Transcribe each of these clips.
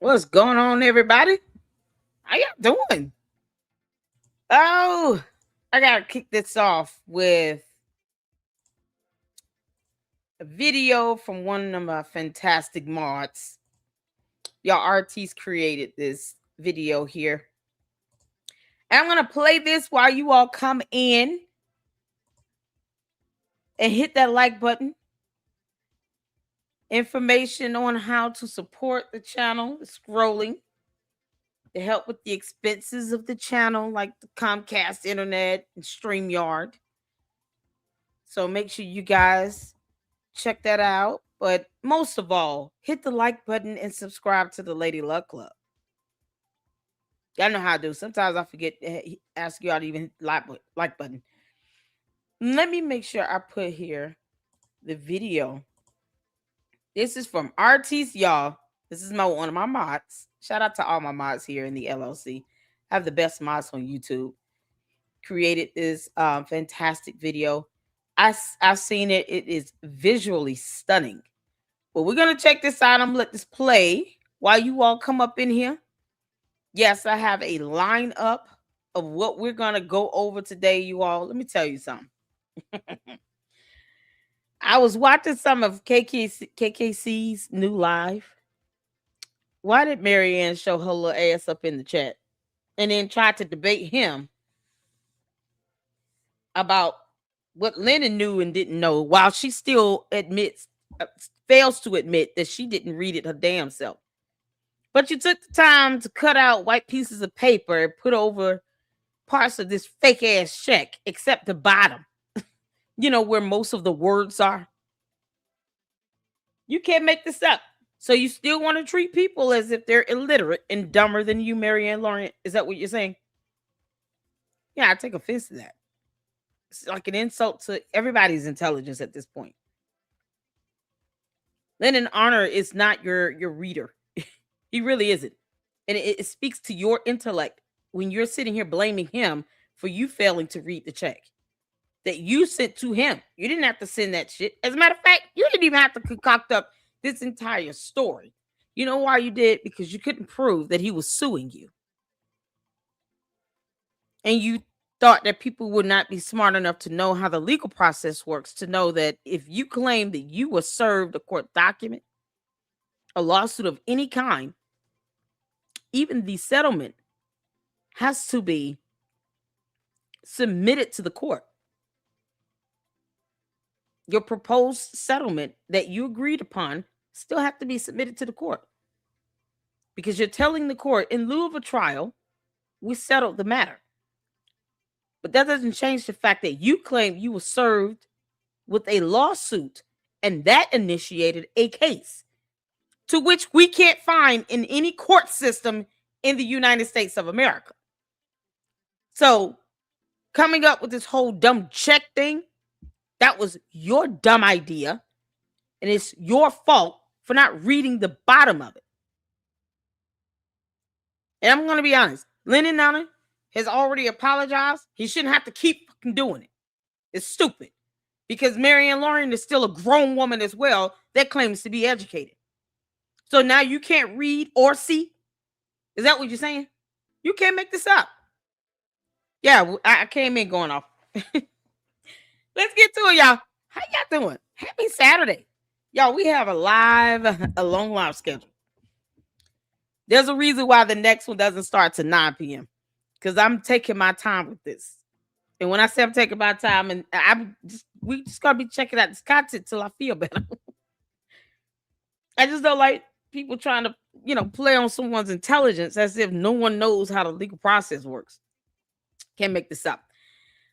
What's going on, everybody? How y'all doing? Oh, I gotta kick this off with a video from one of my fantastic mods. Y'all artists created this video here. And I'm gonna play this while you all come in and hit that like button. Information on how to support the channel is scrolling to help with the expenses of the channel, like the Comcast internet and StreamYard. So make sure you guys check that out. But most of all, hit the like button and subscribe to the Lady Luck Club. Y'all know how I do. Sometimes I forget to ask y'all to even like button. Let me make sure I put here the video. This is from Artiste, y'all. This is one of my mods. Shout out to all my mods here in the LLC. I have the best mods on YouTube. Created this fantastic video. I've seen it. It is visually stunning. But we're going to check this out. I'm going to let this play while you all come up in here. Yes, I have a lineup of what we're going to go over today, you all. Let me tell you something. I was watching some of KKC's new live. Why did Maryanne show her little ass up in the chat and then try to debate him about what Lennon knew and didn't know, while she still fails to admit that she didn't read it her damn self? But you took the time to cut out white pieces of paper and put over parts of this fake ass check, except the bottom, where most of the words are. You can't make this up. So you still want to treat people as if they're illiterate and dumber than you, Maryanne Lorient? Is that what you're saying? Yeah, I take offense to that. It's like an insult to everybody's intelligence at this point. Lennon Honor is not your reader. He really isn't. And it speaks to your intellect when you're sitting here blaming him for you failing to read the check that you sent to him. You didn't have to send that shit. As a matter of fact, you didn't even have to concoct up this entire story. You know why you did? Because you couldn't prove that he was suing you. And you thought that people would not be smart enough to know how the legal process works, to know that if you claim that you were served a court document, a lawsuit of any kind, even the settlement has to be submitted to the court. Your proposed settlement that you agreed upon still have to be submitted to the court, because you're telling the court, in lieu of a trial, we settled the matter. But that doesn't change the fact that you claim you were served with a lawsuit, and that initiated a case to which we can't find in any court system in the United States of America. So coming up with this whole dumb check thing, that was your dumb idea, and it's your fault for not reading the bottom of it. And I'm going to be honest, Lennon Honor has already apologized. He shouldn't have to keep fucking doing it. It's stupid, because Maryanne Lorient is still a grown woman as well that claims to be educated. So now you can't read or see? Is that what you're saying? You can't make this up. Yeah, I came in going off. Let's get to it, y'all. How y'all doing? Happy Saturday. Y'all, we have a long live schedule. There's a reason why the next one doesn't start to 9 p.m. because I'm taking my time with this. And when I say I'm taking my time, and we just gotta be checking out this content till I feel better. I just don't like people trying to, play on someone's intelligence as if no one knows how the legal process works. Can't make this up.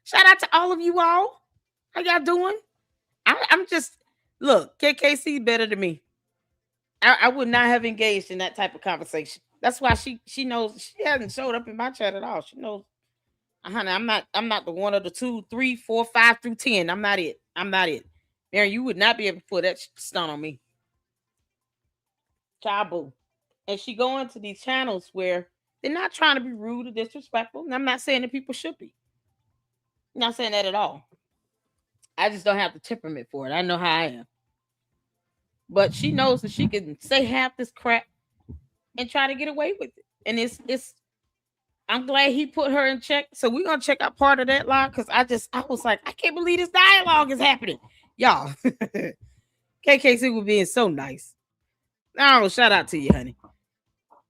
Shout out to all of you all. How y'all doing? I'm just, look, KKC better than me. I would not have engaged in that type of conversation. That's why she knows she hasn't showed up in my chat at all. She knows, honey, I'm not the one of the 2, 3, 4, 5 through 10. I'm not it. Mary, you would not be able to put that stunt on me. Chabu. And she go into these channels where they're not trying to be rude or disrespectful. And I'm not saying that people should be. I'm not saying that at all. I just don't have the temperament for it. I know how I am. But she knows that she can say half this crap and try to get away with it. And it's I'm glad he put her in check. So we're gonna check out part of that live because I was like, I can't believe this dialogue is happening. Y'all. KKC was being so nice. Oh, shout out to you, honey.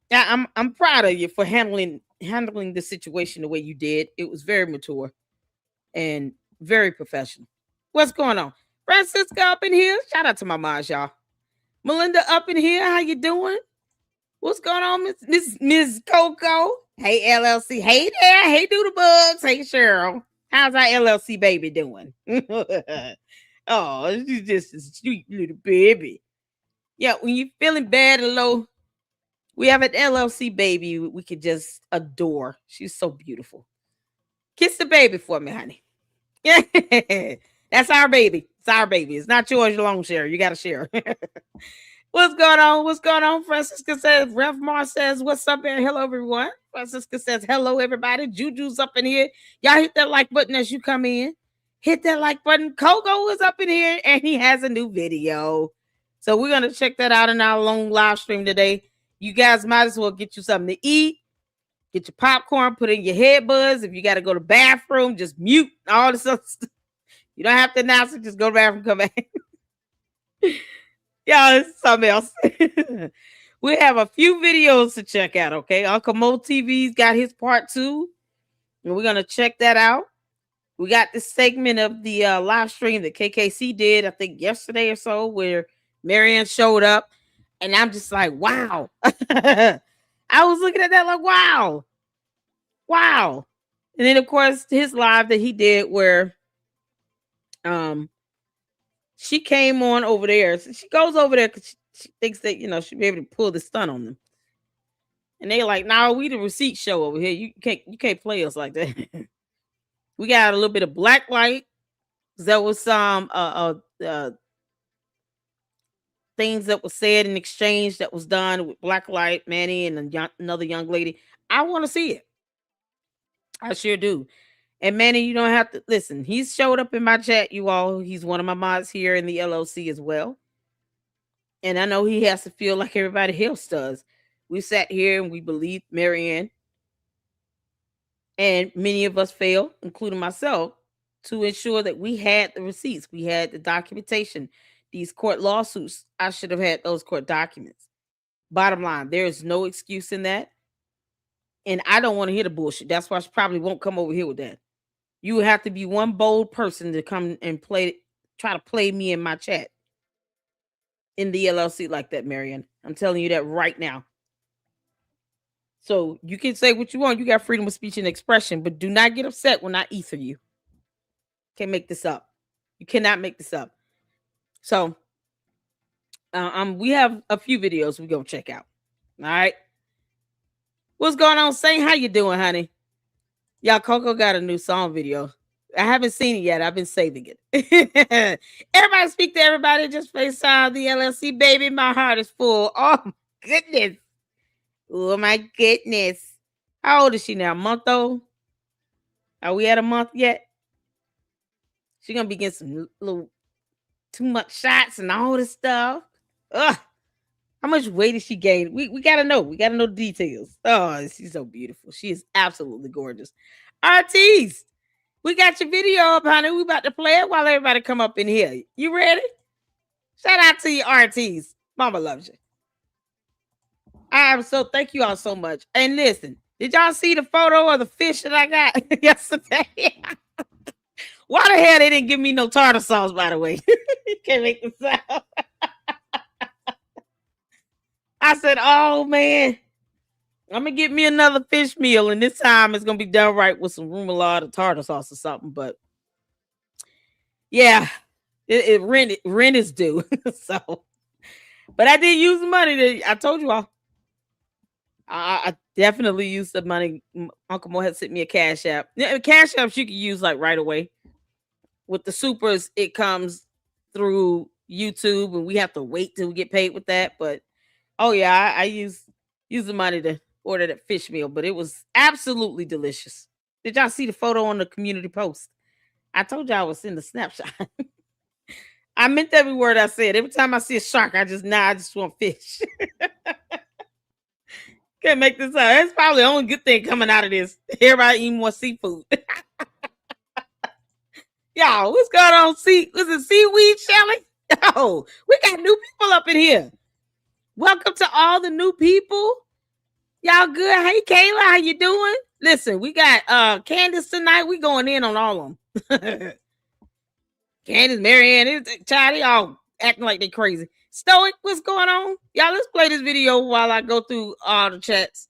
Yeah, I'm proud of you for handling the situation the way you did. It was very mature and very professional. What's going on? Francisca up in here. Shout out to my moms, y'all. Melinda up in here. How you doing? What's going on, Miss Coco? Hey, LLC. Hey there. Hey, Doodlebugs. Hey, Cheryl. How's our LLC baby doing? Oh, she's just a sweet little baby. Yeah, when you're feeling bad and low, we have an LLC baby we could just adore. She's so beautiful. Kiss the baby for me, honey. Yeah, that's our baby. It's our baby. It's not yours alone, share. You got to share. What's going on? What's going on? Francisca says, Rev Mar says, what's up there? Hello, everyone. Francisca says, hello, everybody. Juju's up in here. Y'all hit that like button as you come in. Hit that like button. Kogo is up in here and he has a new video. So we're going to check that out in our long live stream today. You guys might as well get you something to eat. Get your popcorn, put in your headbuds. If you got to go to the bathroom, just mute all this other stuff. You don't have to announce it. Just go to the bathroom, come back. Y'all, it's something else. We have a few videos to check out, okay? Uncle Mo TV's got his part 2, and we're going to check that out. We got this segment of the live stream that KKC did, I think yesterday or so, where Maryanne showed up, and I'm just like, wow. I was looking at that like, wow. Wow. And then, of course, his live that he did where she came on over there. So she goes over there because she thinks that, she'll be able to pull the stunt on them. And they like, nah, we the receipt show over here. You can't play us like that. We got a little bit of black light. There was some things that was said in exchange that was done with Blacklight, Manny, and another young lady. I want to see it. I sure do. And Manny, you don't have to listen. He's showed up in my chat, you all. He's one of my mods here in the LLC as well. And I know he has to feel like everybody else does. We sat here and we believed Maryanne. And many of us failed, including myself, to ensure that we had the receipts. We had the documentation. These court lawsuits, I should have had those court documents. Bottom line, there is no excuse in that. And I don't want to hear the bullshit. That's why I probably won't come over here with that. You would have to be one bold person to come and try to play me in my chat in the LLC like that, Maryanne. I'm telling you that right now. So you can say what you want. You got freedom of speech and expression, but do not get upset when I ether you. Can't make this up. You cannot make this up. So we have a few videos we're gonna check out. All right. What's going on, Saint? How you doing, honey? Y'all, Coco got a new song video. I haven't seen it yet. I've been saving it. Everybody speak to everybody. Just FaceTime the LLC, baby. My heart is full. Oh, my goodness. Oh, my goodness. How old is she now? A month old? Are we at a month yet? She going to be getting some little too much shots and all this stuff. Ugh. How much weight did she gain? We got to know. We got to know the details. Oh, she's so beautiful. She is absolutely gorgeous. Artiste, we got your video up, honey. We about to play it while everybody come up in here. You ready? Shout out to you, Artiste. Mama loves you. I am so thank you all so much. And listen, did y'all see the photo of the fish that I got yesterday? Why the hell they didn't give me no tartar sauce, by the way? You can't make this sound. I said, oh man, I'm gonna get me another fish meal, and this time it's gonna be done right with some remoulade or tartar sauce or something. But yeah, rent is due. So, but I did use the money. I told you all. I definitely used the money. Uncle Mo had sent me a cash app. Cash apps you can use like right away. With the supers, it comes through YouTube, and we have to wait till we get paid with that. But oh yeah, I use the money to order that fish meal, but it was absolutely delicious. Did y'all see the photo on the community post? I told y'all I was in the snapshot. I meant every word I said. Every time I see a shark, I just want fish. Can't make this up. That's probably the only good thing coming out of this. Everybody eating more seafood. Y'all, what's going on? Was it seaweed, Shelly? Yo, we got new people up in here. Welcome to all the new people. Y'all good? Hey, Kayla, how you doing? Listen, we got Candace tonight. We going in on all of them. Candace, Maryanne, child, they all acting like they crazy. Stoic, what's going on? Y'all, let's play this video while I go through all the chats.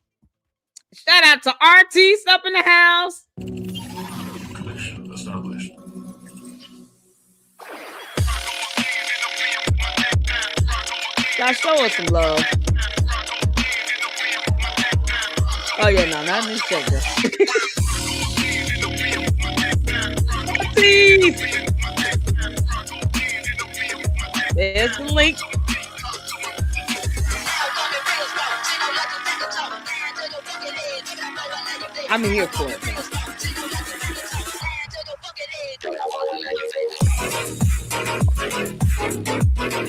Shout out to RT's up in the house. Connection established. Y'all show us some love. Oh yeah, no, not this sector. There's the link. I'm here for it.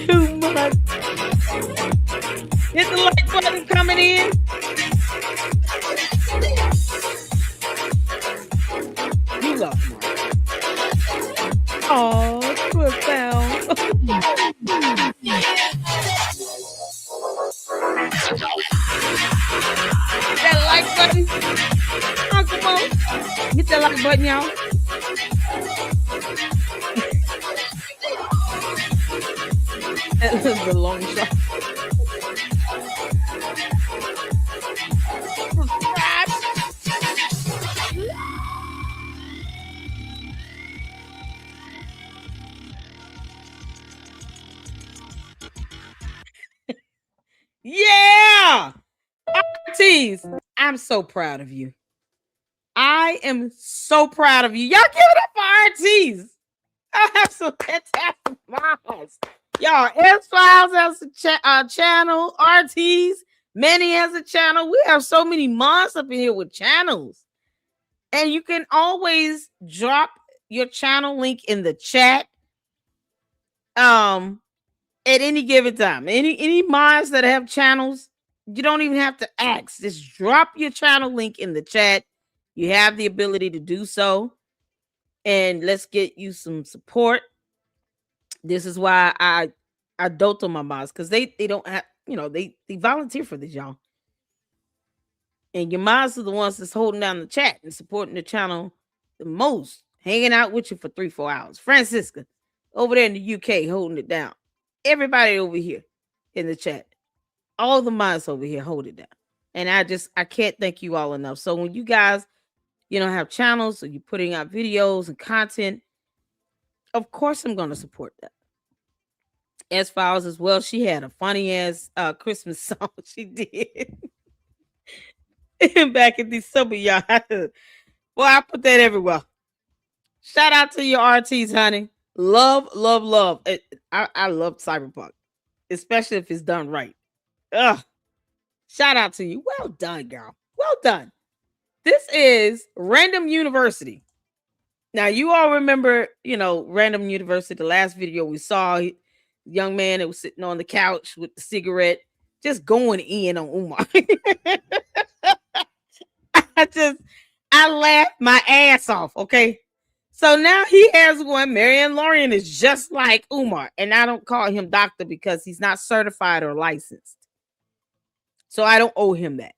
Too much. Hit the like button coming in. You love me. Oh, profound. That like button. Oh, come on. Hit that like button, y'all. That was a long shot. Yeah! RTs, I'm so proud of you. I am so proud of you. Y'all give it up for RTs. I have some fantastic moms. Y'all, S-Files has a channel. RTs, Manny has a channel. We have so many moms up in here with channels. And you can always drop your channel link in the chat. At any given time. Any mods that have channels, you don't even have to ask. Just drop your channel link in the chat. You have the ability to do so. And let's get you some support. This is why I dote on my mods, because they don't have, they volunteer for this, y'all. And your mods are the ones that's holding down the chat and supporting the channel the most, hanging out with you for 3-4 hours. Francisca over there in the UK holding it down. Everybody over here in the chat, all the mods over here hold it down. And I can't thank you all enough. So when you guys, have channels or you're putting out videos and content, of course I'm going to support that. S-Files as well. She had a funny ass Christmas song she did. Back in December, y'all. Well, I put that everywhere. Shout out to your RTs, honey. Love, love, love. I love Cyberpunk, especially if it's done right. Ugh. Shout out to you. Well done, girl. Well done. This is Random University. Now, you all remember, Random University, the last video we saw, young man that was sitting on the couch with the cigarette, just going in on Umar. I laughed my ass off, okay? So now he has one. Maryanne Lorient is just like Umar. And I don't call him doctor because he's not certified or licensed. So I don't owe him that.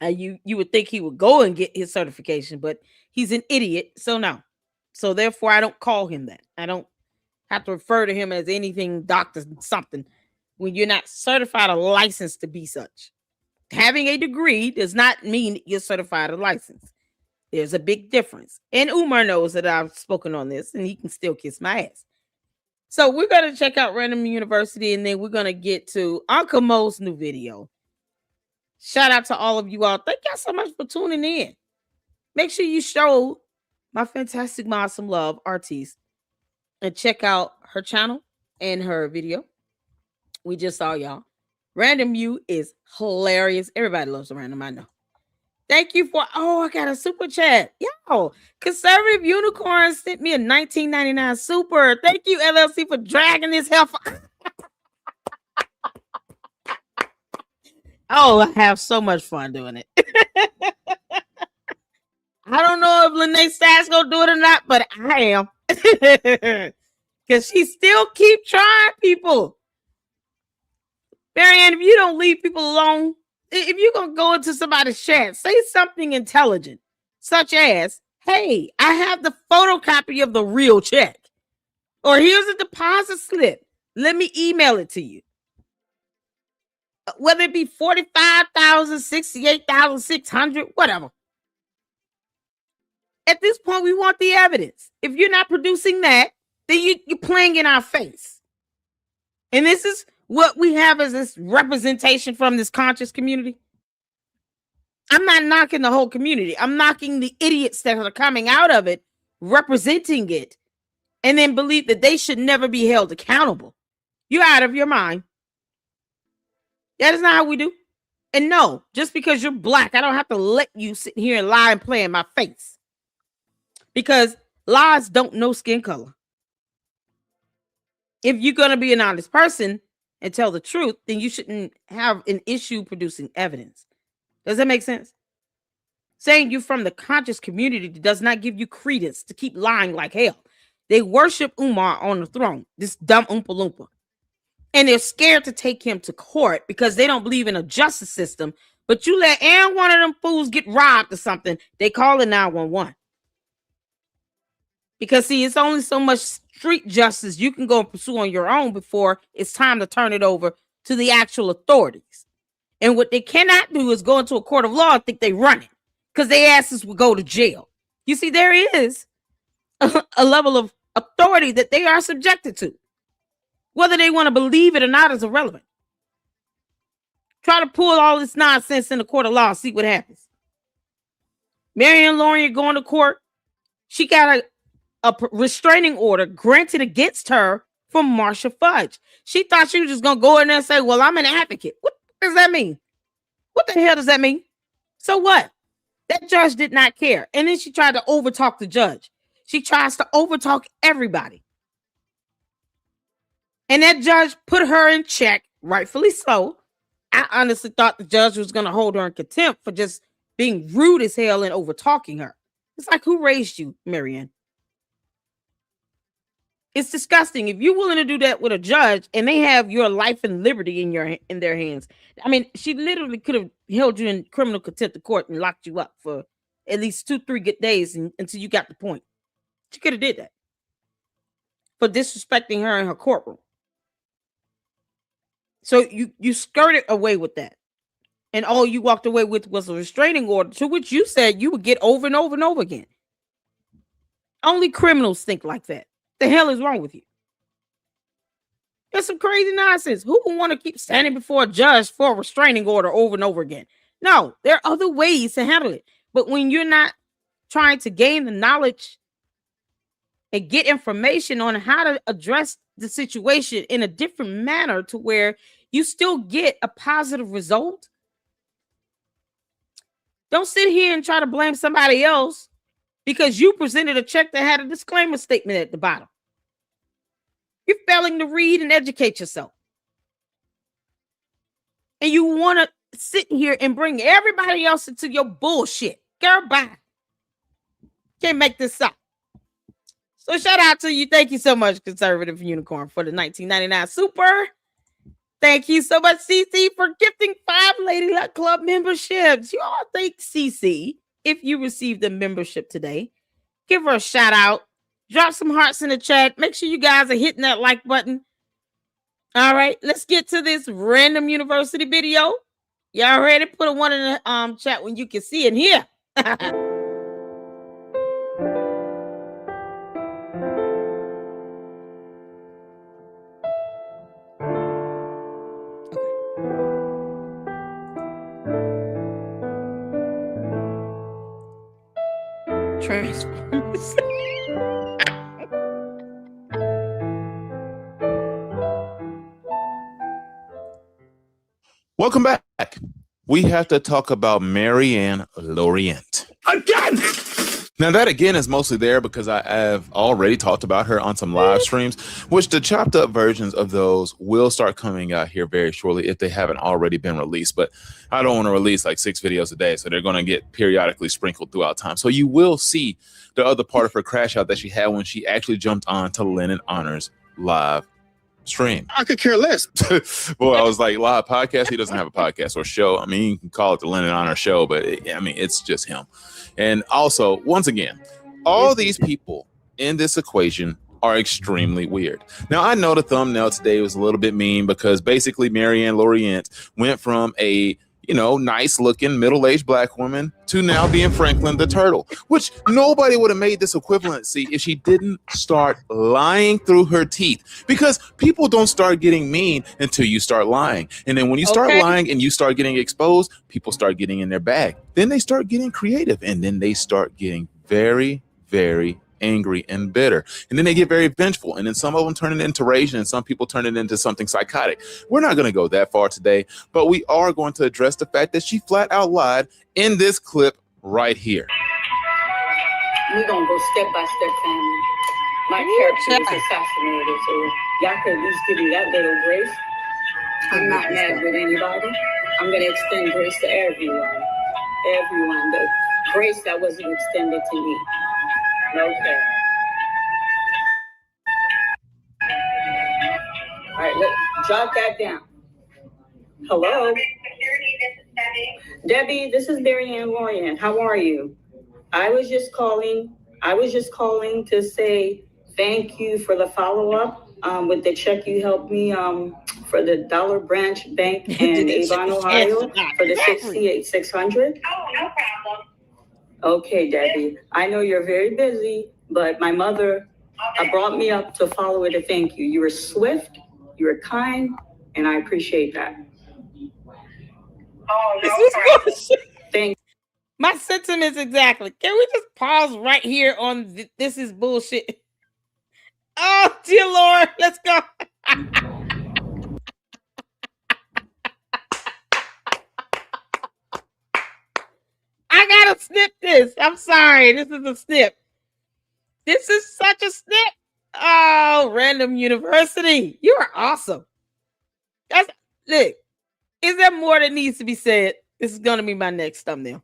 You would think he would go and get his certification, but he's an idiot. So no. So therefore, I don't call him that. I don't have to refer to him as anything doctor something when you're not certified or licensed to be such. Having a degree does not mean you're certified or licensed. There's a big difference. And Umar knows that I've spoken on this, and he can still kiss my ass. So we're going to check out Random University, and then we're going to get to Uncle Mo's new video. Shout out to all of you all. Thank y'all so much for tuning in. Make sure you show my fantastic mom some love, RTs, and check out her channel and her video. We just saw y'all. Random U is hilarious. Everybody loves Random, I know. Thank you for, I got a super chat. Yo, Conservative Unicorn sent me a $19.99 super. Thank you, LLC, for dragging this hell. Oh, I have so much fun doing it. I don't know if Lene Stack's gonna do it or not, but I am. Because she still keep trying people. Maryanne, if you don't leave people alone, if you're going to go into somebody's chat, say something intelligent, such as, hey, I have the photocopy of the real check. Or here's a deposit slip. Let me email it to you. Whether it be 45,000, 68,600, whatever. At this point, we want the evidence. If you're not producing that, then you're playing in our face. And this is what we have as this representation from this conscious community. I'm not knocking the whole community. I'm knocking the idiots that are coming out of it, representing it, and then believe that they should never be held accountable. You're out of your mind. That is not how we do. And no, just because you're black, I don't have to let you sit here and lie and play in my face. Because lies don't know skin color. If you're going to be an honest person and tell the truth, then you shouldn't have an issue producing evidence. Does that make sense? Saying you're from the conscious community does not give you credence to keep lying like hell. They worship Umar on the throne, this dumb Oompa Loompa. And they're scared to take him to court because they don't believe in a justice system. But you let any one of them fools get robbed or something, they call it 911. Because, see, it's only so much street justice you can go and pursue on your own before it's time to turn it over to the actual authorities. And what they cannot do is go into a court of law and think they run it because their asses will go to jail. You see, there is a level of authority that they are subjected to. Whether they want to believe it or not is irrelevant. Try to pull all this nonsense in the court of law and see what happens. Maryanne Lorient going to court. She got a restraining order granted against her from Marsha Fudge. She thought she was just going to go in there and say, well, I'm an advocate. What does that mean? What the hell does that mean? So what? That judge did not care. And then she tried to overtalk the judge. She tries to overtalk everybody. And that judge put her in check, rightfully so. I honestly thought the judge was going to hold her in contempt for just being rude as hell and overtalking her. It's like, who raised you, Maryanne? It's disgusting. If you're willing to do that with a judge and they have your life and liberty in their hands. I mean, she literally could have held you in criminal contempt of court and locked you up for at least 2-3 good days until you got the point. She could have did that for disrespecting her in her courtroom. So you skirted away with that. And all you walked away with was a restraining order to which you said you would get over and over and over again. Only criminals think like that. The hell is wrong with you? That's some crazy nonsense. Who would want to keep standing before a judge for a restraining order over and over again? No, there are other ways to handle it. But when you're not trying to gain the knowledge and get information on how to address the situation in a different manner to where you still get a positive result, don't sit here and try to blame somebody else because you presented a check that had a disclaimer statement at the bottom. You're failing to read and educate yourself. And you want to sit here and bring everybody else into your bullshit. Girl, bye. Can't make this up. So shout out to you. Thank you so much, Conservative Unicorn, for the 1999 Super. Thank you so much, CC, for gifting 5 Lady Luck Club memberships. You all thank CC if you received the membership today. Give her a shout out. Drop some hearts in the chat. Make sure you guys are hitting that like button. All right, let's get to this random university video. Y'all ready? Put a 1 in the chat when you can see it here. Transformers. Welcome back. We have to talk about Maryanne Lorient. Again! Now that again is mostly there because I have already talked about her on some live streams, which the chopped up versions of those will start coming out here very shortly if they haven't already been released. But I don't want to release like 6 videos a day, so they're going to get periodically sprinkled throughout time. So you will see the other part of her crash out that she had when she actually jumped on to Lennon Honor's live stream. I could care less. Well, I was like, live podcast. He doesn't have a podcast or show. I mean, you can call it the Lennon Honor show, but it's just him. And also, once again, all these people in this equation are extremely weird. Now, I know the thumbnail today was a little bit mean because basically Maryanne Lorient went from a nice looking middle-aged black woman to now being Franklin the Turtle, which nobody would have made this equivalency if she didn't start lying through her teeth, because people don't start getting mean until you start lying. And then when you start lying and you start getting exposed, people start getting in their bag. Then they start getting creative, and then they start getting very, very angry and bitter, and then they get very vengeful, and then some of them turn it into rage, and some people turn it into something psychotic. We're not going to go that far today, but we are going to address the fact that she flat out lied in this clip right here. We're going to go step by step, family. My character was assassinated, so y'all can at least give me that little grace. I'm not mad with anybody. I'm going to extend grace to everyone. The grace that wasn't extended to me. Okay. All right, let's jot that down. Hello? Debbie, this is Maryanne Lorient. How are you? I was just calling to say thank you for the follow-up with the check you helped me for the Dollar Branch Bank in Avon, Ohio for the $68,600. Oh, no problem. Okay, Debbie, I know you're very busy, but my mother brought me up to follow it to thank you. You were swift, you were kind, and I appreciate that. Oh, no problem. Thank My sentiments exactly. Can we just pause right here on this is bullshit? Oh, dear Lord, let's go. I gotta snip this. I'm sorry. This is a snip. This is such a snip. Oh, Random University. You are awesome. Look, is there more that needs to be said? This is gonna be my next thumbnail.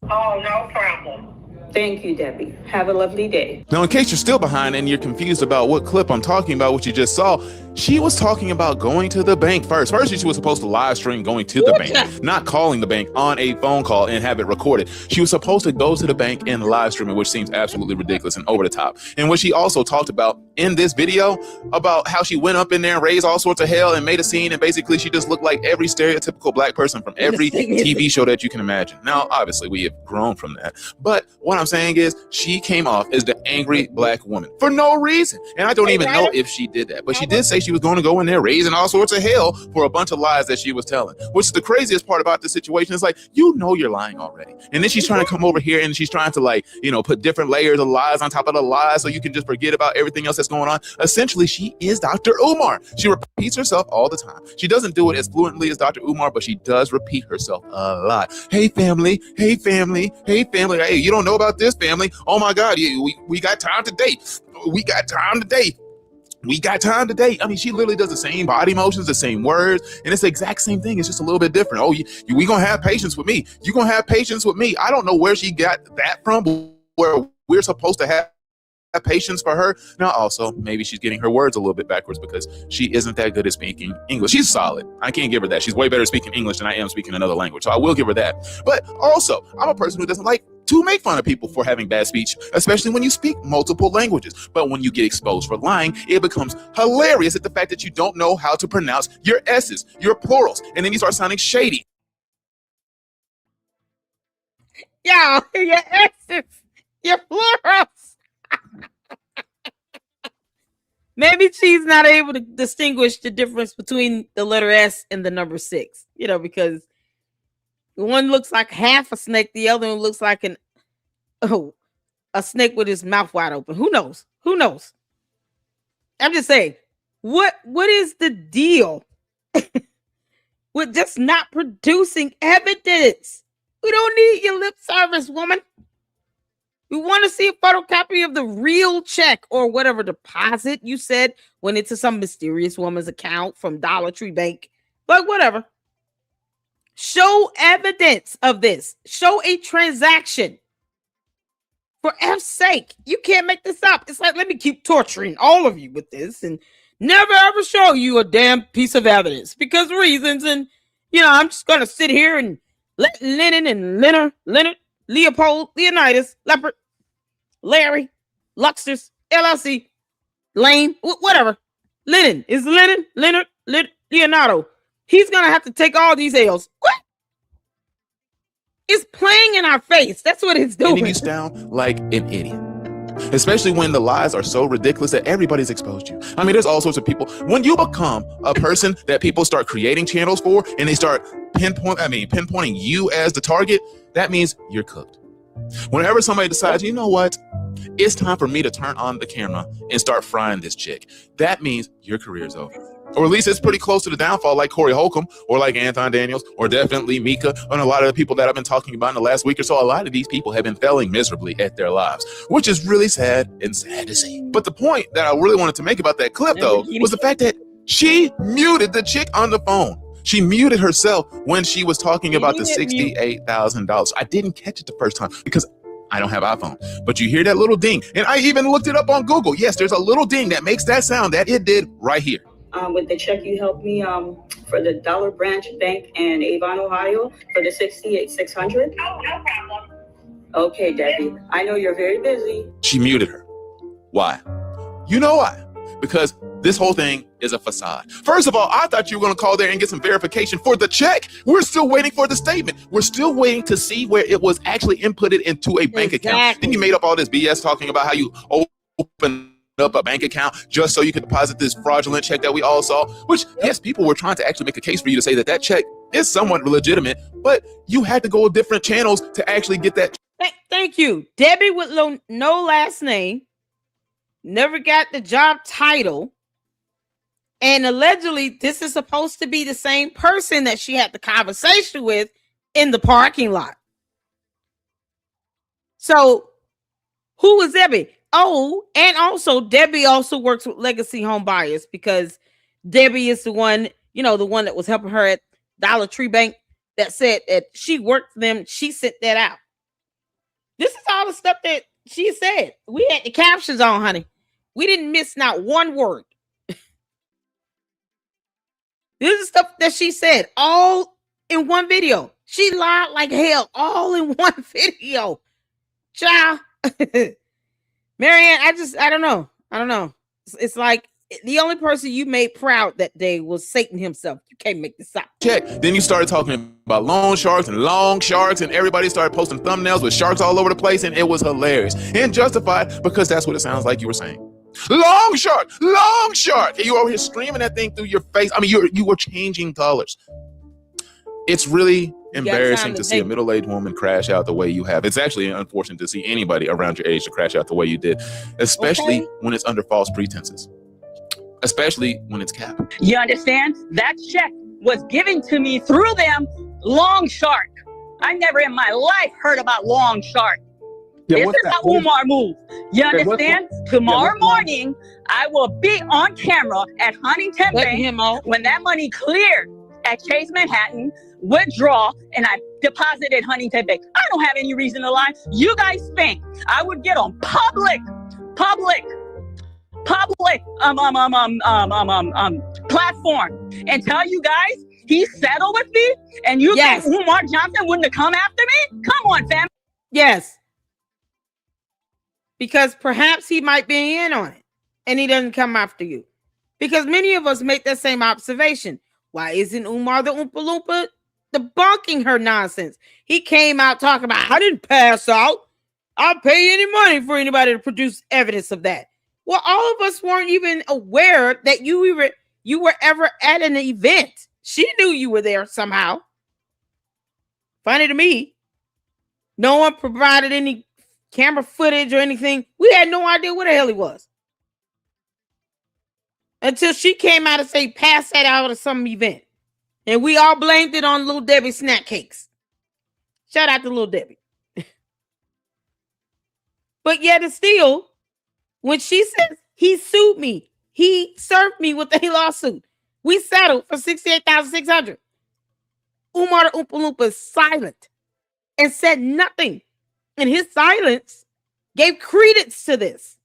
Oh, no problem. Thank you, Debbie. Have a lovely day. Now, in case you're still behind and you're confused about what clip I'm talking about, what you just saw, she was talking about going to the bank first. First, she was supposed to live stream going to the bank, not calling the bank on a phone call and have it recorded. She was supposed to go to the bank and live stream it, which seems absolutely ridiculous and over the top. And what she also talked about in this video about how she went up in there and raised all sorts of hell and made a scene, and basically she just looked like every stereotypical black person from every TV show that you can imagine. Now, obviously, we have grown from that. But what I'm saying is she came off as the angry black woman for no reason. And I don't even know if she did that. But she did say she was going to go in there raising all sorts of hell for a bunch of lies that she was telling. Which is the craziest part about this situation is like, you're lying already. And then she's trying to come over here and she's trying to put different layers of lies on top of the lies so you can just forget about everything else that's going on. Essentially, she is Dr. Umar. She repeats herself all the time. She doesn't do it as fluently as Dr. Umar, but she does repeat herself a lot. Hey, family. Hey, family. Hey, family. Hey, you don't know about this, family. Oh, my God. We got time to date. We got time to date. We got time to date. I mean, she literally does the same body motions, the same words, and it's the exact same thing. It's just a little bit different. Oh, we gonna have patience with me. You gonna have patience with me. I don't know where she got that from, where we're supposed to have patience for her. Now, also, maybe she's getting her words a little bit backwards because she isn't that good at speaking English. She's solid. I can't give her that. She's way better at speaking English than I am speaking another language. So I will give her that. But also, I'm a person who doesn't like to make fun of people for having bad speech, especially when you speak multiple languages. But when you get exposed for lying, it becomes hilarious at the fact that you don't know how to pronounce your S's, your plurals, and then you start sounding shady. Yo, your S's, your plurals. Maybe she's not able to distinguish the difference between the letter S and the number 6, because one looks like half a snake, the other one looks like a snake with his mouth wide open. Who knows? I'm just saying, what is the deal with just not producing evidence. We don't need your lip service, woman. We want to see a photocopy of the real check or whatever deposit you said went into some mysterious woman's account from Dollar Tree Bank. But whatever. Show evidence of this. Show a transaction. For F's sake, you can't make this up. It's like, let me keep torturing all of you with this and never ever show you a damn piece of evidence because reasons. And, I'm just going to sit here and let Lennon and Leonard, Leopold, Leonidas, Leopard, Larry, Luxers, LLC, Lame, whatever. Leonard, Leonardo. He's going to have to take all these L's. What? It's playing in our face. That's what it's doing. You down like an idiot. Especially when the lies are so ridiculous that everybody's exposed you. I mean, there's all sorts of people. When you become a person that people start creating channels for and they start pinpointing you as the target, that means you're cooked. Whenever somebody decides, you know what? It's time for me to turn on the camera and start frying this chick. That means your career's over. Or at least it's pretty close to the downfall, like Corey Holcomb or like Anton Daniels or definitely Mika and a lot of the people that I've been talking about in the last week or so. A lot of these people have been failing miserably at their lives, which is really sad and sad to see. But the point that I really wanted to make about that clip, though, was the fact that she muted the chick on the phone. She muted herself when she was talking about the $68,000. I didn't catch it the first time because I don't have iPhone, but you hear that little ding. And I even looked it up on Google. Yes, there's a little ding that makes that sound that it did right here. With the check you helped me for the Dollar Branch Bank in Avon, Ohio for the $68,600. Oh, no problem. Okay, Debbie. I know you're very busy. She muted her. Why? You know why? Because this whole thing is a facade. First of all, I thought you were going to call there and get some verification for the check. We're still waiting for the statement. We're still waiting to see where it was actually inputted into a bank account. Then you made up all this BS talking about how you open up a bank account just so you could deposit this fraudulent check that we all saw, which yes, people were trying to actually make a case for you to say that that check is somewhat legitimate, but you had to go different channels to actually get that. Thank you. Debbie with no last name, never got the job title, and allegedly this is supposed to be the same person that she had the conversation with in the parking lot. So who was Debbie? Oh, and also Debbie also works with legacy home buyers because Debbie is the one, the one that was helping her at Dollar Tree Bank that said that she worked for them. She sent that out. This is all the stuff that she said. We had the captions on, honey. We didn't miss not one word. This is stuff that she said all in one video. She lied like hell all in one video. Ciao. Maryanne, I don't know. It's like the only person you made proud that day was Satan himself. You can't make this up. Check. Then you started talking about loan sharks and long sharks, and everybody started posting thumbnails with sharks all over the place, and it was hilarious and justified because that's what it sounds like you were saying. Long shark, long shark. And you over here screaming that thing through your face. I mean, you were changing colors. It's really embarrassing to see a middle-aged woman crash out the way you have. It's actually unfortunate to see anybody around your age to crash out the way you did, especially when it's under false pretenses, especially when it's cap. You understand? That check was given to me through them, Long Shark. I never in my life heard about Long Shark. Yeah, this is a Umar move. You understand? Tomorrow morning, I will be on camera at Huntington Bank when that money cleared at Chase Manhattan, withdraw, and I deposited Huntington Bank. I don't have any reason to lie. You guys think I would get on public platform and tell you guys he settled with me, and you think Umar Johnson wouldn't have come after me? Come on, fam. Yes. Because perhaps he might be in on it and he doesn't come after you. Because many of us make that same observation. Why isn't Umar the Oompa Loompa debunking her nonsense? He came out talking about, I didn't pass out. I'll pay any money for anybody to produce evidence of that. Well, all of us weren't even aware that you were ever at an event. She knew you were there somehow. Funny to me. No one provided any camera footage or anything. We had no idea where the hell he was. Until she came out and say, pass that out at some event. And we all blamed it on Little Debbie snack cakes. Shout out to Little Debbie. But yet it's still, when she says he sued me, he served me with a lawsuit. We settled for $68,600. Umar the Oompa Loompa is silent and said nothing. And his silence gave credence to this.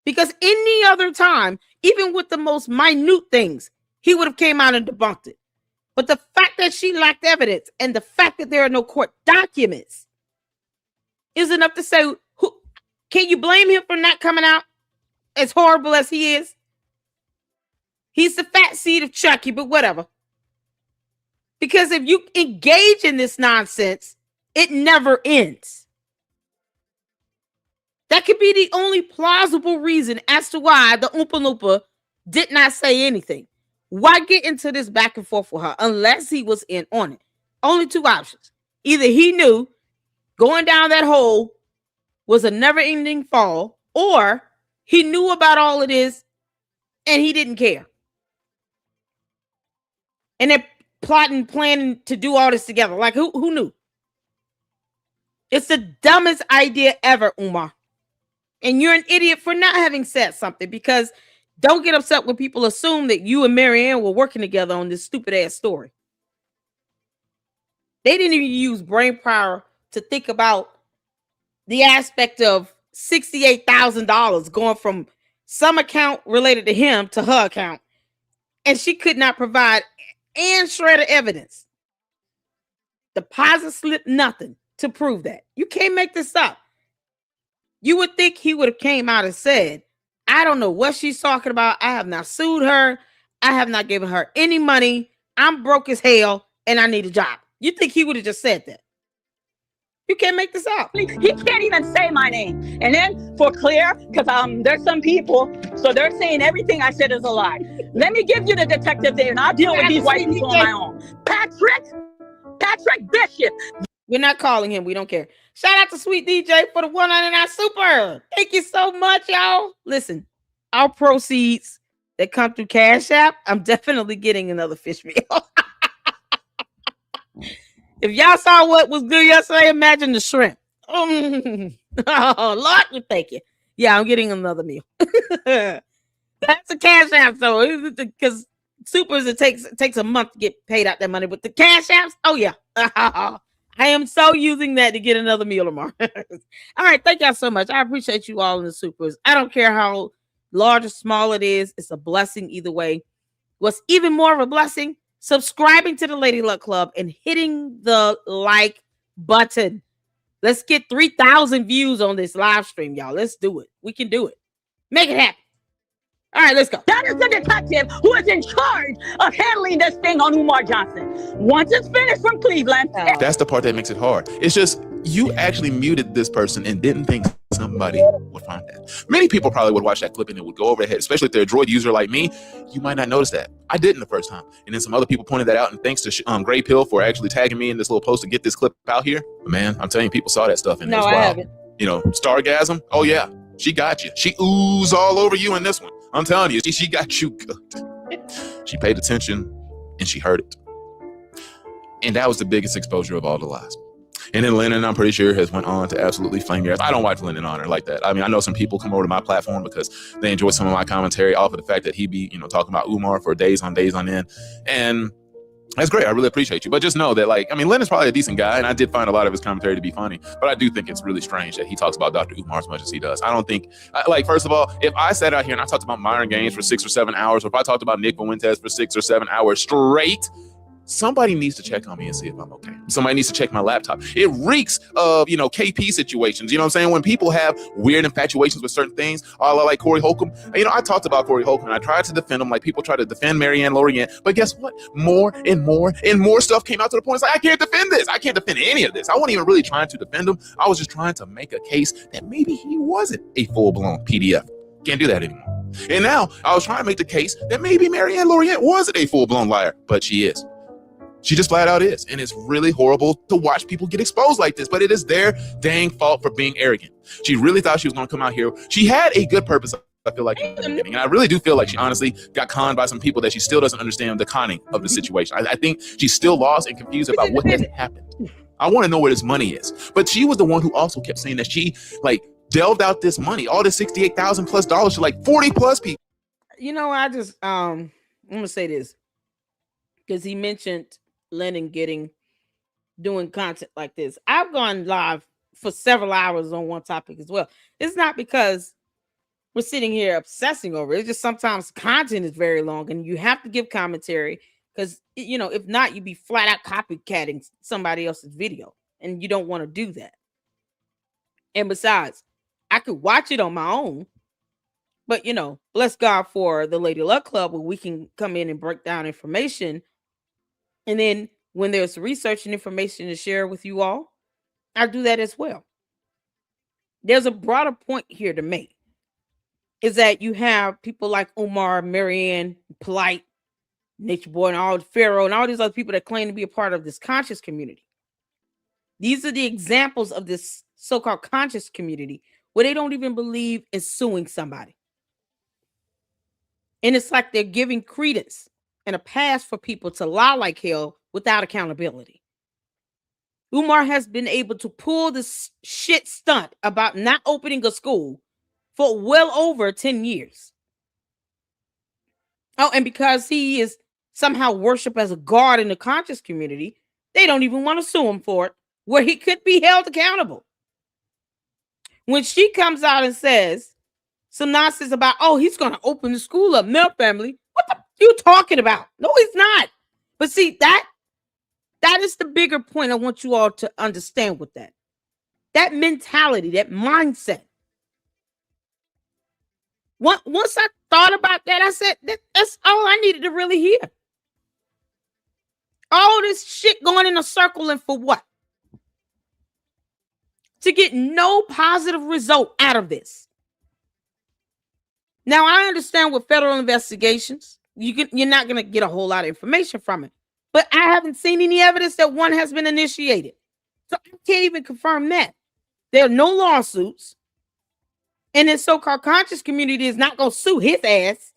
Because any other time, even with the most minute things, he would have came out and debunked it. But the fact that she lacked evidence and the fact that there are no court documents is enough to say, can you blame him for not coming out as horrible as he is? He's the fat seed of Chucky, but whatever. Because if you engage in this nonsense, it never ends. That could be the only plausible reason as to why the Oompa Loompa did not say anything. Why get into this back and forth with her unless he was in on it? Only two options. Either he knew going down that hole was a never-ending fall, or he knew about all of this and he didn't care. And they're plotting, planning to do all this together. Like, who knew? It's the dumbest idea ever, Umar. And you're an idiot for not having said something, because don't get upset when people assume that you and Maryanne were working together on this stupid ass story. They didn't even use brain power to think about the aspect of $68,000 going from some account related to him to her account. And she could not provide and shred of evidence. Deposit slip, nothing to prove that. You can't make this up. You would think he would have came out and said, I don't know what she's talking about. I have not sued her. I have not given her any money. I'm broke as hell and I need a job. You think he would have just said that? You can't make this up. He can't even say my name. And then for clear, because there's some people, so they're saying everything I said is a lie. Let me give you the detective there and I'll deal with these white people on my own. Patrick Bishop. We're not calling him. We don't care. Shout out to Sweet DJ for the 199 super. Thank you so much, y'all. Listen, our proceeds that come through Cash App, I'm definitely getting another fish meal. If y'all saw what was good yesterday, imagine the shrimp. Oh, Lord, we thank you. Yeah, I'm getting another meal. That's a Cash App, though, because supers, it takes a month to get paid out that money. But the Cash Apps, oh yeah. I am so using that to get another meal tomorrow. All right, thank y'all so much. I appreciate you all in the supers. I don't care how large or small it is. It's a blessing either way. What's even more of a blessing, subscribing to the Lady Luck Club and hitting the like button. Let's get 3,000 views on this live stream, y'all. Let's do it. We can do it. Make it happen. All right, let's go. That is the detective who is in charge of handling this thing on Umar Johnson. Once it's finished from Cleveland. That's the part that makes it hard. It's just you actually muted this person and didn't think somebody would find that. Many people probably would watch that clip and it would go over their head, especially if they're a Droid user like me. You might not notice that. I didn't the first time. And then some other people pointed that out. And thanks to Gray Pill for actually tagging me in this little post to get this clip out here. Man, I'm telling you, people saw that stuff and it was wild. I haven't. You know, Stargasm. Oh, yeah. She got you. She oozed all over you in this one. I'm telling you, she got you good. She paid attention and she heard it. And that was the biggest exposure of all the lies. And then Lennon, I'm pretty sure, has went on to absolutely flame your ass. I don't watch Lennon on her like that. I mean, I know some people come over to my platform because they enjoy some of my commentary off of the fact that he be, talking about Umar for days on end. And that's great. I really appreciate you. But just know that, Lennon's probably a decent guy, and I did find a lot of his commentary to be funny. But I do think it's really strange that he talks about Dr. Umar as much as he does. I don't think, first of all, if I sat out here and I talked about Myron Gaines for 6 or 7 hours, or if I talked about Nick Fuentes for 6 or 7 hours straight, somebody needs to check on me and see if I'm okay. Somebody needs to check my laptop. It reeks of, KP situations. You know what I'm saying? When people have weird infatuations with certain things, all like Corey Holcomb. I talked about Corey Holcomb and I tried to defend him like people try to defend Maryanne Lorient. But guess what? More and more stuff came out to the point. It's like, I can't defend this. I can't defend any of this. I wasn't even really trying to defend him. I was just trying to make a case that maybe he wasn't a full-blown PDF. Can't do that anymore. And now I was trying to make the case that maybe Maryanne Lorient wasn't a full-blown liar, but she is. She just flat out is. And it's really horrible to watch people get exposed like this, but it is their dang fault for being arrogant. She really thought she was going to come out here. She had a good purpose I feel like in the beginning. And I really do feel like she honestly got conned by some people that she still doesn't understand the conning of the situation. I think she's still lost and confused about what has happened. I want to know where this money is. But she was the one who also kept saying that she like delved out this money, all this $68,000 plus to like 40 plus people. You know, I just I'm gonna say this because he mentioned Lennon doing content like this. I've gone live for several hours on one topic as well. It's not because we're sitting here obsessing over it. It's just sometimes content is very long and you have to give commentary because, you know, if not, you'd be flat out copycatting somebody else's video and you don't want to do that. And besides, I could watch it on my own, but, you know, bless God for the Lady Luck Club where we can come in and break down information. And then when there's research and information to share with you all, I do that as well. There's a broader point here to make. Is that you have people like Umar, Maryanne, Polight, Nature Boy, and all Pharaoh, and all these other people that claim to be a part of this conscious community. These are the examples of this so-called conscious community where they don't even believe in suing somebody. And it's like they're giving credence and a pass for people to lie like hell without accountability. Umar has been able to pull this shit stunt about not opening a school for well over 10 years. Oh, and because he is somehow worshipped as a god in the conscious community, they don't even want to sue him for it, where he could be held accountable. When she comes out and says some nonsense about, oh, he's going to open the school up, Mel family, what the you talking about? No, he's not. But see, that is the bigger point I want you all to understand with that. That mentality, that mindset. Once I thought about that, I said, that's all I needed to really hear. All this shit going in a circle and for what? To get no positive result out of this. Now, I understand with federal investigations, you're not going to get a whole lot of information from it. But I haven't seen any evidence that one has been initiated. So I can't even confirm that. There are no lawsuits. And this so-called conscious community is not going to sue his ass.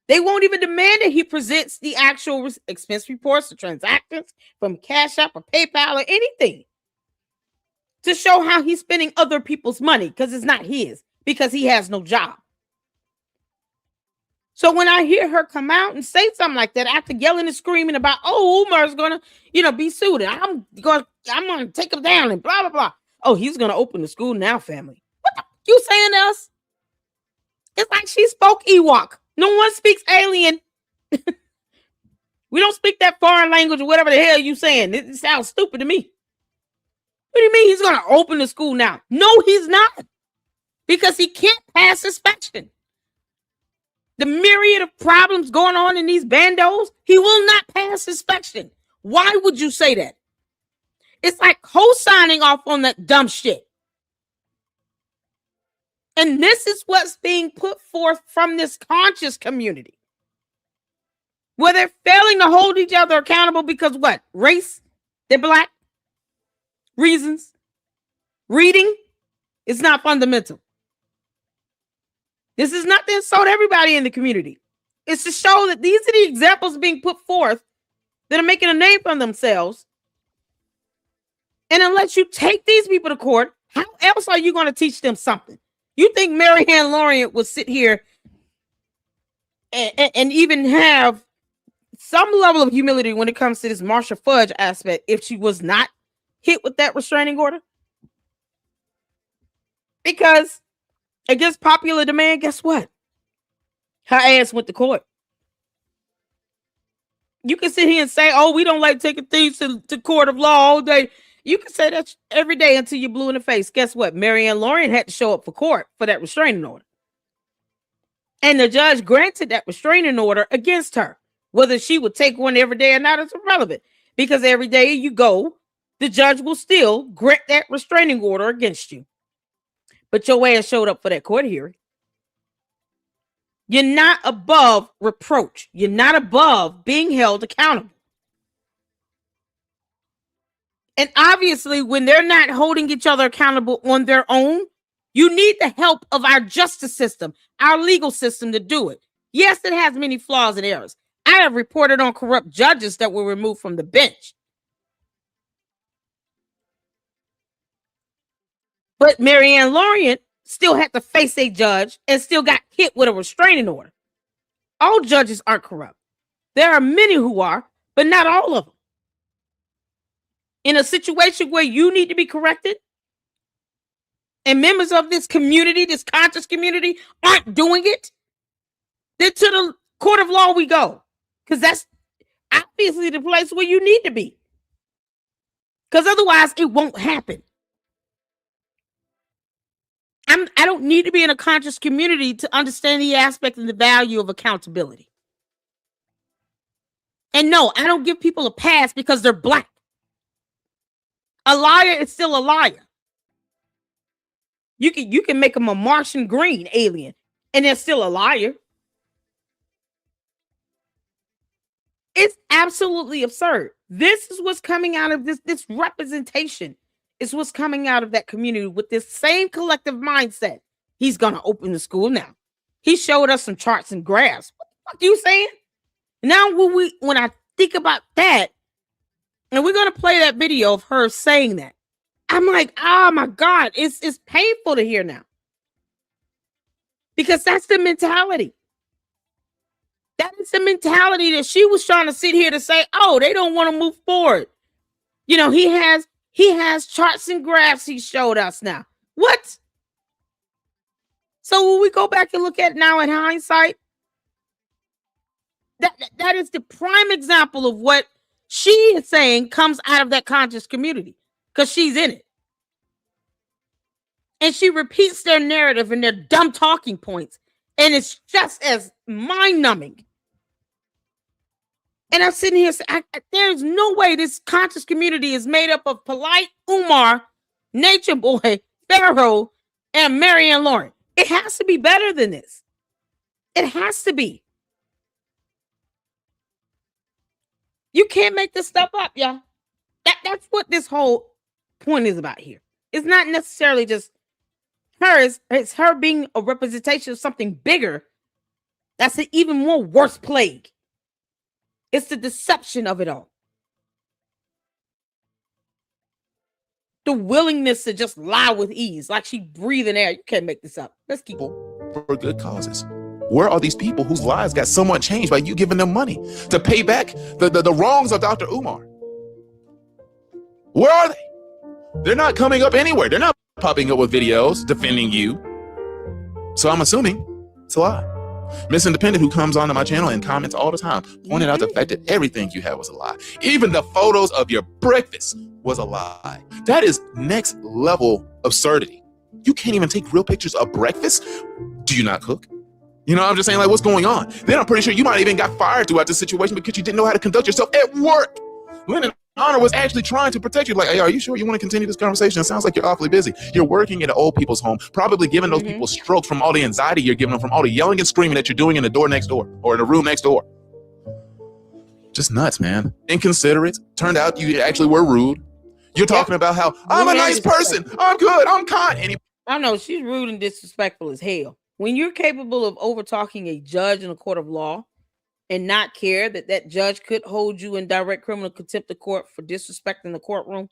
They won't even demand that he presents the actual expense reports, the transactions from Cash App or PayPal or anything to show how he's spending other people's money because it's not his, because he has no job. So when I hear her come out and say something like that after yelling and screaming about, oh, Umar's going to, be sued and I'm going to take him down and blah, blah, blah. Oh, he's going to open the school now, family. What the you saying to us? It's like she spoke Ewok. No one speaks alien. We don't speak that foreign language or whatever the hell you saying. It sounds stupid to me. What do you mean he's going to open the school now? No, he's not. Because he can't pass inspection. The myriad of problems going on in these bandos, he will not pass inspection. Why would you say that? It's like co-signing off on that dumb shit. And this is what's being put forth from this conscious community. Where they're failing to hold each other accountable because what? Race? They're black? Reasons? Reading? It's not fundamental. This is not to insult everybody in the community. It's to show that these are the examples being put forth that are making a name for themselves. And unless you take these people to court, how else are you going to teach them something? You think Maryanne Lorient would sit here and even have some level of humility when it comes to this Marsha Fudge aspect if she was not hit with that restraining order? Because against popular demand, guess what? Her ass went to court. You can sit here and say, oh, we don't like taking things to court of law all day. You can say that every day until you're blue in the face. Guess what? Maryanne Lorient had to show up for court for that restraining order. And the judge granted that restraining order against her. Whether she would take one every day or not is irrelevant. Because every day you go, the judge will still grant that restraining order against you. But your ass showed up for that court hearing. You're not above reproach. You're not above being held accountable. And obviously, when they're not holding each other accountable on their own, You need the help of our justice system, our legal system to do it. Yes, it has many flaws and errors. I have reported on corrupt judges that were removed from the bench. But Maryanne Lorient still had to face a judge and still got hit with a restraining order. All judges aren't corrupt. There are many who are, but not all of them. In a situation where you need to be corrected, and members of this community, this conscious community, aren't doing it, then to the court of law we go. Because that's obviously the place where you need to be. Because otherwise, it won't happen. I don't need to be in a conscious community to understand the aspect and the value of accountability. And no, I don't give people a pass because they're black. A liar is still a liar. You can make them a Martian green alien, and they're still a liar. It's absolutely absurd. This is what's coming out of this representation. Is what's coming out of that community with this same collective mindset. He's gonna open the school now. He showed us some charts and graphs. What the fuck are you saying? Now when I think about that, and we're gonna play that video of her saying that, I'm like, oh my God, it's painful to hear now. Because that's the mentality. That is the mentality that she was trying to sit here to say, oh, they don't want to move forward. You know, he has charts and graphs he showed us now. What? So when we go back and look at it now in hindsight, that is the prime example of what she is saying comes out of that conscious community because she's in it. And she repeats their narrative and their dumb talking points. And it's just as mind-numbing. And I'm sitting here saying, there's no way this conscious community is made up of Polight, Umar, Nature Boy, Pharaoh, and Maryanne Lorient. It has to be better than this. It has to be. You can't make this stuff up, y'all. That's what this whole point is about here. It's not necessarily just her. It's her being a representation of something bigger. That's an even more worse plague. It's the deception of it all. The willingness to just lie with ease, like she breathing air. You can't make this up. Let's keep for good causes. Where are these people whose lives got somewhat changed by you giving them money to pay back the wrongs of Dr. Umar? Where are they? They're not coming up anywhere. They're not popping up with videos defending you. So I'm assuming it's a lie. Miss Independent, who comes onto my channel and comments all the time, pointed out the fact that everything you had was a lie. Even the photos of your breakfast was a lie. That is next level absurdity. You can't even take real pictures of breakfast? Do you not cook? You know, I'm just saying, like, what's going on? Then I'm pretty sure you might even got fired throughout this situation because you didn't know how to conduct yourself at work. Lyndon Honor was actually trying to protect you. Like, hey, are you sure you want to continue this conversation? It sounds like you're awfully busy. You're working in an old people's home, probably giving those people strokes from all the anxiety you're giving them, from all the yelling and screaming that you're doing in the door next door or in the room next door. Just nuts, man. Inconsiderate. Turned out you actually were rude. You're talking about how I'm a nice person. I'm good. I'm kind. I know she's rude and disrespectful as hell. When you're capable of over-talking a judge in a court of law and not care that judge could hold you in direct criminal contempt of court for disrespecting the courtroom,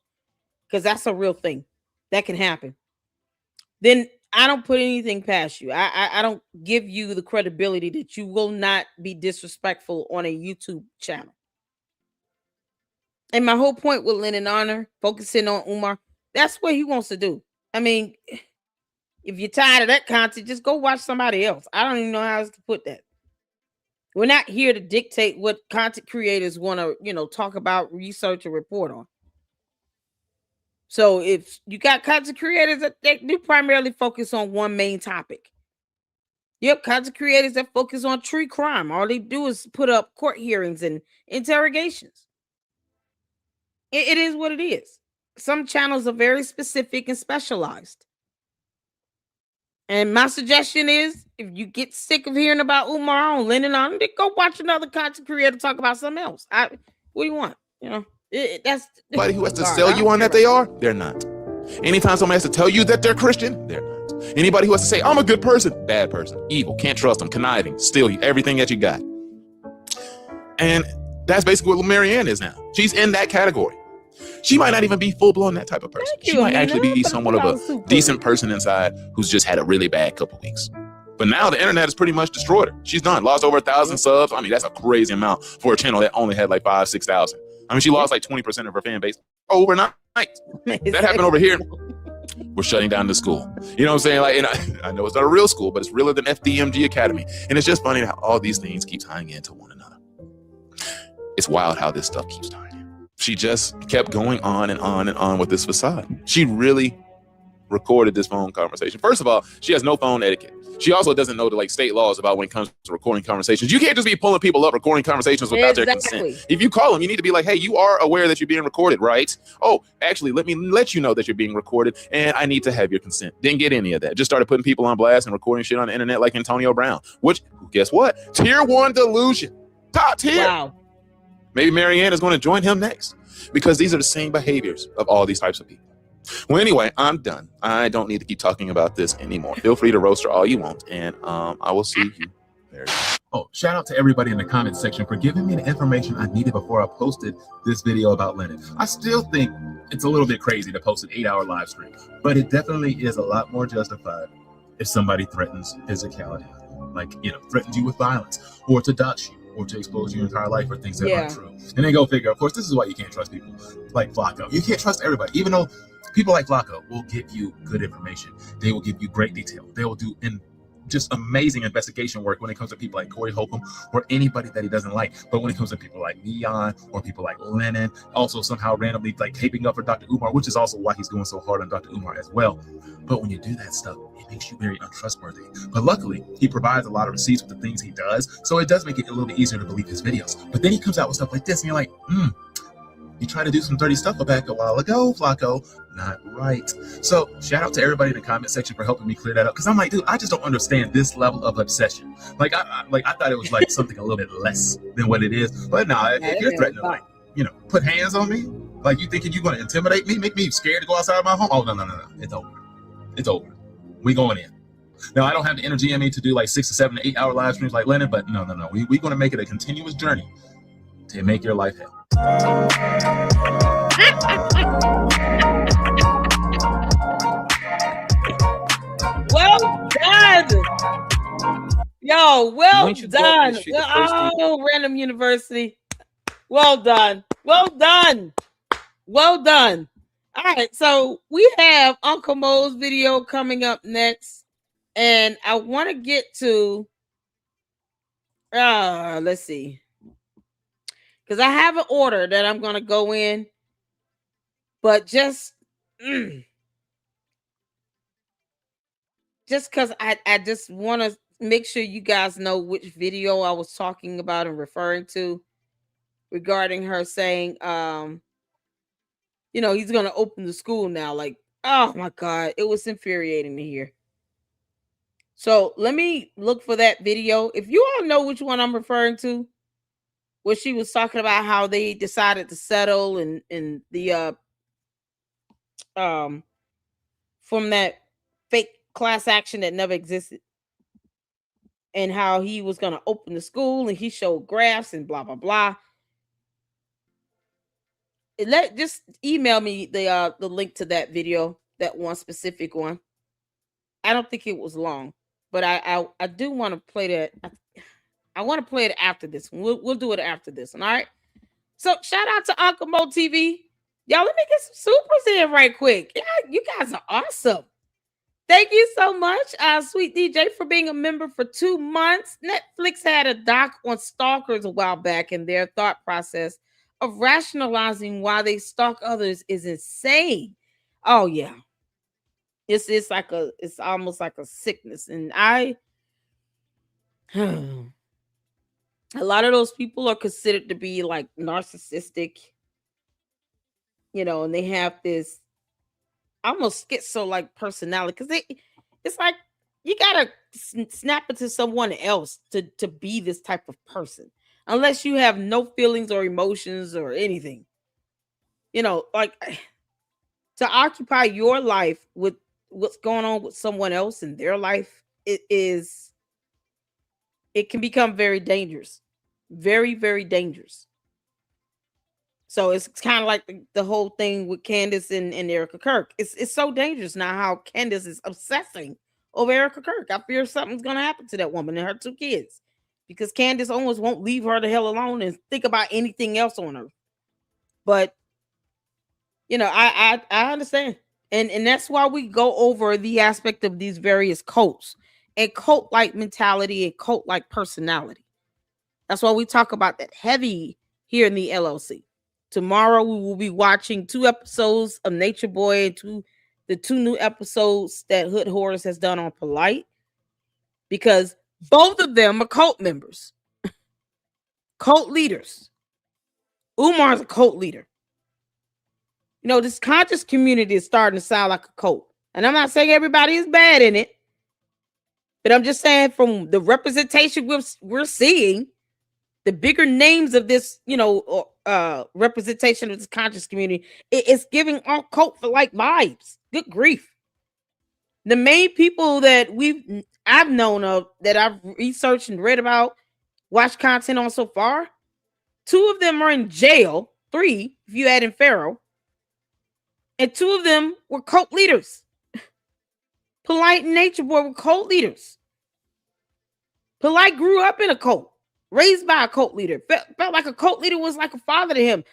because that's a real thing. That can happen. Then I don't put anything past you. I don't give you the credibility that you will not be disrespectful on a YouTube channel. And my whole point with Lyndon Honor, focusing on Umar, that's what he wants to do. I mean, if you're tired of that content, just go watch somebody else. I don't even know how else to put that. We're not here to dictate what content creators want to, talk about, research, or report on. So if you got content creators that they do primarily focus on one main topic. Yep, content creators that focus on true crime. All they do is put up court hearings and interrogations. It is what it is. Some channels are very specific and specialized. And my suggestion is, if you get sick of hearing about Umar on Lyndon on, then go watch another content creator talk about something else. What do you want? That's somebody who has to sell you on that they are, they're not. Anytime somebody has to tell you that they're Christian, they're not. Anybody who has to say, I'm a good person, bad person, evil, can't trust them, conniving, steal everything that you got. And that's basically what Maryanne is now. She's in that category. She might not even be full-blown that type of person. She might actually be somewhat of a decent person inside who's just had a really bad couple weeks. But now the internet has pretty much destroyed her. She's done. Lost over 1,000 subs. I mean, that's a crazy amount for a channel that only had like 5,000, 6,000. I mean, she lost like 20% of her fan base overnight. That happened over here. We're shutting down the school. You know what I'm saying? Like, and I know it's not a real school, but it's realer than FDMG Academy. And it's just funny how all these things keep tying into one another. It's wild how this stuff keeps tying in. She just kept going on and on and on with this facade. She really recorded this phone conversation. First of all, she has no phone etiquette. She also doesn't know the like state laws about when it comes to recording conversations. You can't just be pulling people up, recording conversations without their consent. If you call them, you need to be like, hey, you are aware that you're being recorded, right? Oh, actually, let me let you know that you're being recorded and I need to have your consent. Didn't get any of that. Just started putting people on blast and recording shit on the internet like Antonio Brown, which, guess what? Tier 1 delusion. Top tier. Wow. Maybe Maryanne is going to join him next because these are the same behaviors of all these types of people. Well, anyway, I'm done. I don't need to keep talking about this anymore. Feel free to roast her all you want, and I will see you very soon. Oh, shout out to everybody in the comment section for giving me the information I needed before I posted this video about Lennon. I still think it's a little bit crazy to post an 8-hour live stream, but it definitely is a lot more justified if somebody threatens physicality, like, you know, threatens you with violence or to dox you or to expose your entire life for things that aren't true. And then go figure, of course, this is why you can't trust people like Flacco. You can't trust everybody, even though people like Flacco will give you good information. They will give you great detail. They will do just amazing investigation work when it comes to people like Corey Holcomb or anybody that he doesn't like. But when it comes to people like Neon or people like Lennon, also somehow randomly like taping up for Dr. Umar, which is also why he's going so hard on Dr. Umar as well. But when you do that stuff, it makes you very untrustworthy. But luckily, he provides a lot of receipts with the things he does. So it does make it a little bit easier to believe his videos. But then he comes out with stuff like this and you're like, you tried to do some dirty stuff back a while ago, Flacco. Not right. So shout out to everybody in the comment section for helping me clear that up. Because I'm like, dude, I just don't understand this level of obsession. Like, I thought it was like something a little bit less than what it is. But no, if you're threatening to, like, you know, put hands on me, like you thinking you're going to intimidate me, make me scared to go outside of my home. Oh, no. It's over. It's over. We going in. Now, I don't have the energy in me to do like 6 to 7 to 8 hour live streams like Lennon, but no. We're going to make it a continuous journey to make your life hell. Well done. Yo, well done. Oh, Random University. Well done. Well done. Well done. All right, so we have Uncle Mo's video coming up next. And I want to get to let's see. Because I have an order that I'm going to go in. But just because I just want to make sure you guys know which video I was talking about and referring to regarding her saying, you know, he's going to open the school now. Like, oh my God, it was infuriating to hear. So let me look for that video. If you all know which one I'm referring to, where she was talking about how they decided to settle and the from that fake class action that never existed, and how he was going to open the school and he showed graphs and blah blah blah. Just email me the link to that video, that one specific one. I don't think it was long, but I do want to play that. I want to play it after this one. We'll do it after this one. All right. So shout out to Uncle Mo TV. Y'all, let me get some supers in right quick. Yeah, you guys are awesome. Thank you so much, Sweet DJ, for being a member for 2 months. Netflix had a doc on stalkers a while back, and their thought process of rationalizing why they stalk others is insane. Oh yeah, it's almost like a sickness, and a lot of those people are considered to be like narcissistic, you know, and they have this almost schizo-like personality, because it's like you gotta snap into someone else to be this type of person, unless you have no feelings or emotions or anything, you know, like to occupy your life with what's going on with someone else in their life, it can become very dangerous. Very, very dangerous. So it's kind of like the whole thing with Candace and Erica Kirk. It's so dangerous now how Candace is obsessing over Erica Kirk. I fear something's gonna happen to that woman and her 2 kids. Because Candace almost won't leave her the hell alone and think about anything else on her. But I understand. And that's why we go over the aspect of these various cults and cult-like mentality and cult-like personality. That's why we talk about that heavy here in the LLC. Tomorrow we will be watching 2 episodes of Nature Boy and the 2 new episodes that Hood Horse has done on Polight, because both of them are cult members, cult leaders. Umar's a cult leader. This conscious community is starting to sound like a cult. And I'm not saying everybody is bad in it, but I'm just saying from the representation we're seeing, the bigger names of this, representation of this conscious community, it's giving all cult for like vibes. Good grief. The main people that I've known of, that I've researched and read about, watched content on so far, 2 of them are in jail, 3 if you add in Pharaoh, and 2 of them were cult leaders. Polight and Nature Boy were cult leaders. Polight grew up in a cult, raised by a cult leader, felt like a cult leader was like a father to him,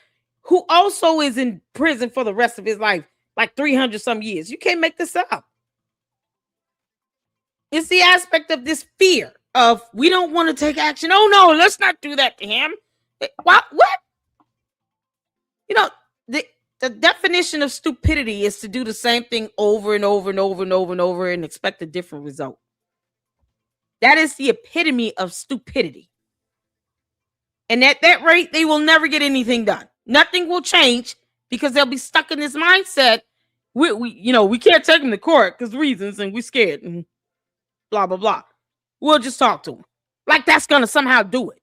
who also is in prison for the rest of his life, like 300 some years. You can't make this up. It's the aspect of this fear of, we don't want to take action. Oh no, let's not do that to him. What? The definition of stupidity is to do the same thing over and over and over and over and over and expect a different result. That is the epitome of stupidity. And at that rate, they will never get anything done. Nothing will change because they'll be stuck in this mindset. We can't take them to court because reasons, and we're scared and blah, blah, blah. We'll just talk to them. Like that's going to somehow do it.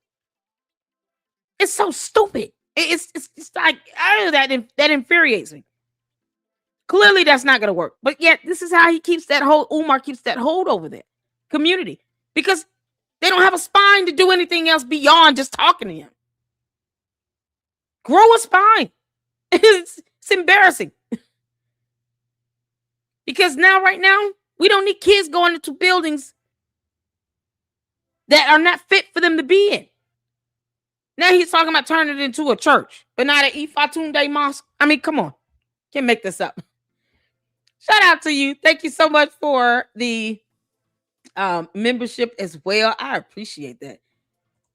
It's so stupid. It's like, that infuriates me. Clearly that's not going to work. But yet this is how he keeps that hold. Umar keeps that hold over there. Community. Because they don't have a spine to do anything else beyond just talking to him. Grow a spine. It's embarrassing. Because right now, we don't need kids going into buildings that are not fit for them to be in. Now he's talking about turning it into a church, but not an Ifatunde mosque. I mean, come on. Can't make this up. Shout out to you. Thank you so much for the membership as well. I appreciate that.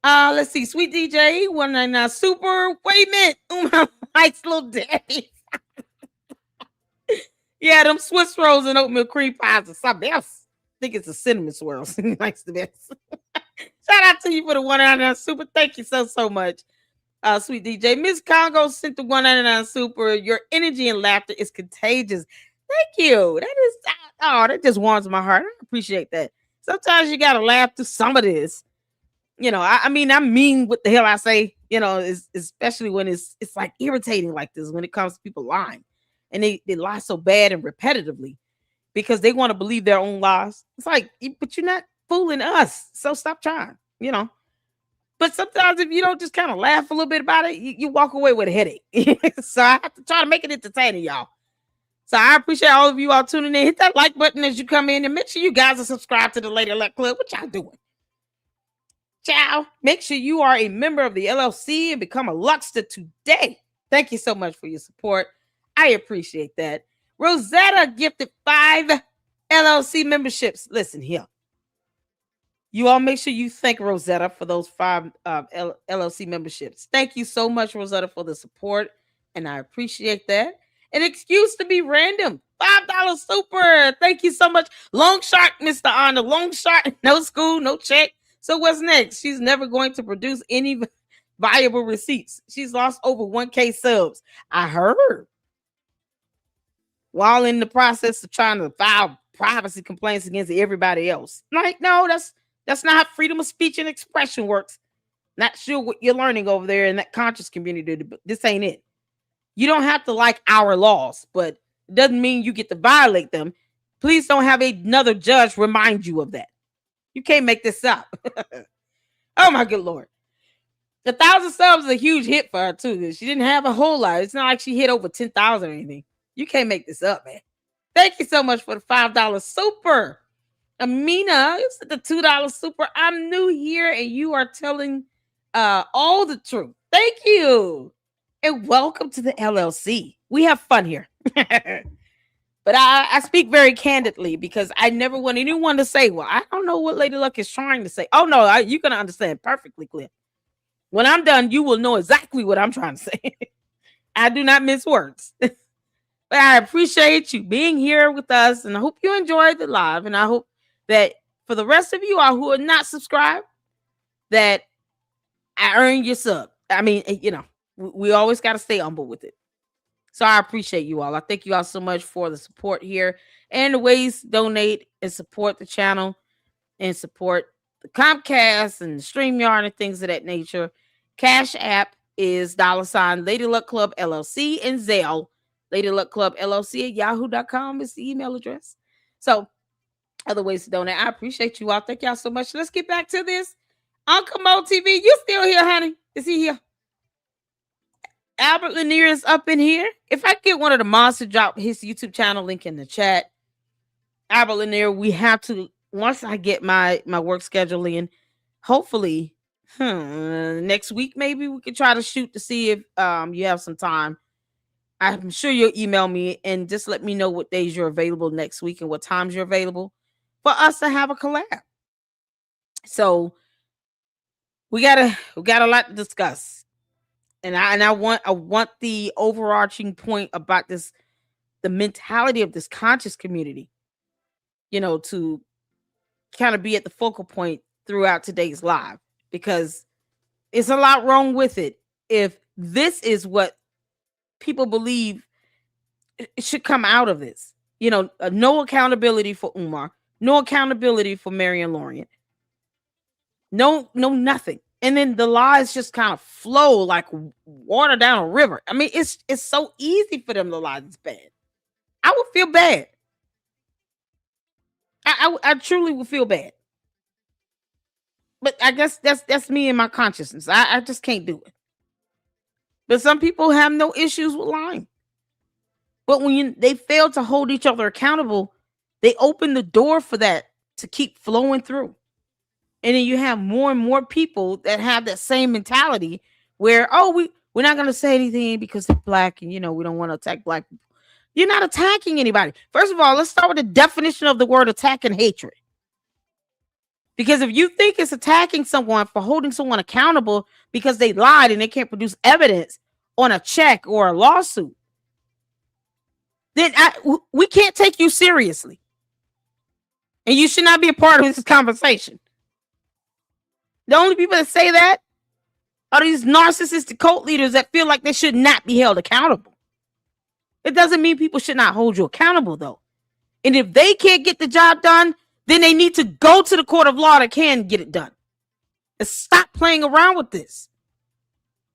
Let's see. Sweet DJ 199 Super. Wait a minute. Umar likes little daddy. Yeah, them Swiss rolls and oatmeal cream pies or something else. I think it's a cinnamon swirls. He likes the best. Shout out to you for the 199 Super. Thank you so much. Sweet DJ. Miss Congo sent the 199 Super. Your energy and laughter is contagious. Thank you. That just warms my heart. I appreciate that. Sometimes you gotta laugh through some of this. I mean what the hell I say, especially when it's like irritating like this when it comes to people lying. And they lie so bad and repetitively because they want to believe their own lies. It's like, but you're not fooling us. So stop trying, But sometimes if you don't just kind of laugh a little bit about it, you walk away with a headache. So I have to try to make it entertaining, y'all. So I appreciate all of you all tuning in. Hit that like button as you come in and make sure you guys are subscribed to the Lady Luck Club. What y'all doing? Ciao. Make sure you are a member of the LLC and become a Luckster today. Thank you so much for your support. I appreciate that. Rosetta gifted 5 LLC memberships. Listen here. You all make sure you thank Rosetta for those 5 LLC memberships. Thank you so much, Rosetta, for the support. And I appreciate that. An excuse to be random. $5 super. Thank you so much. Long shot, Mr. Honor. Long shot. No school, no check. So what's next? She's never going to produce any viable receipts. She's lost over 1K subs. I heard. While in the process of trying to file privacy complaints against everybody else. Like, no, that's not how freedom of speech and expression works. Not sure what you're learning over there in that conscious community, but this ain't it. You don't have to like our laws, but it doesn't mean you get to violate them. Please don't have another judge remind you of that. You can't make this up. Oh my good Lord. 1,000 subs is a huge hit for her too. She didn't have a whole lot. It's not like she hit over 10,000 or anything. You can't make this up, man. Thank you so much for the $5 super. Amina, it's the $2 super. I'm new here and you are telling all the truth. Thank you. And welcome to the LLC. We have fun here. But I speak very candidly because I never want anyone to say, well, I don't know what Lady Luck is trying to say. Oh, no, you're going to understand perfectly clear. When I'm done, you will know exactly what I'm trying to say. I do not mince words. But I appreciate you being here with us, and I hope you enjoyed the live, and I hope that for the rest of you all who are not subscribed, that I earned your sub. I mean, you know, we always got to stay humble with it. So I appreciate you all. I thank you all so much for the support here and the ways to donate and support the channel and support the Comcast and the StreamYard and things of that nature. Cash App is $ Lady Luck Club LLC and Zelle. Lady Luck Club LLC at yahoo.com is the email address. So other ways to donate. I appreciate you all. Thank y'all so much. Let's get back to this. Uncle Mo TV, you still here, honey? Is he here? Albert Lanier is up in here. If I get one of the mods to drop his YouTube channel link in the chat, Albert Lanier, we have to, once I get my work schedule in, hopefully next week maybe we could try to shoot to see if you have some time. I'm sure you'll email me and just let me know what days you're available next week and what times you're available for us to have a collab. So we got a lot to discuss. And I want the overarching point about this, the mentality of this conscious community, you know, to kind of be at the focal point throughout today's live, because it's a lot wrong with it. If this is what people believe it should come out of this, you know, no accountability for Umar, no accountability for Maryanne Lorient, no nothing. And then the lies just kind of flow like water down a river. I mean, it's so easy for them to lie. It's bad. I would feel bad. I truly would feel bad. But I guess that's me and my consciousness. I just can't do it. But some people have no issues with lying. But when they fail to hold each other accountable, they open the door for that to keep flowing through. And then you have more and more people that have that same mentality where, oh, we're not going to say anything because they're black and, you know, we don't want to attack black people. You're not attacking anybody. First of all, let's start with the definition of the word attack and hatred. Because if you think it's attacking someone for holding someone accountable because they lied and they can't produce evidence on a check or a lawsuit, then we can't take you seriously. And you should not be a part of this conversation. The only people that say that are these narcissistic cult leaders that feel like they should not be held accountable. It doesn't mean people should not hold you accountable, though. And if they can't get the job done, then they need to go to the court of law that can get it done. And stop playing around with this.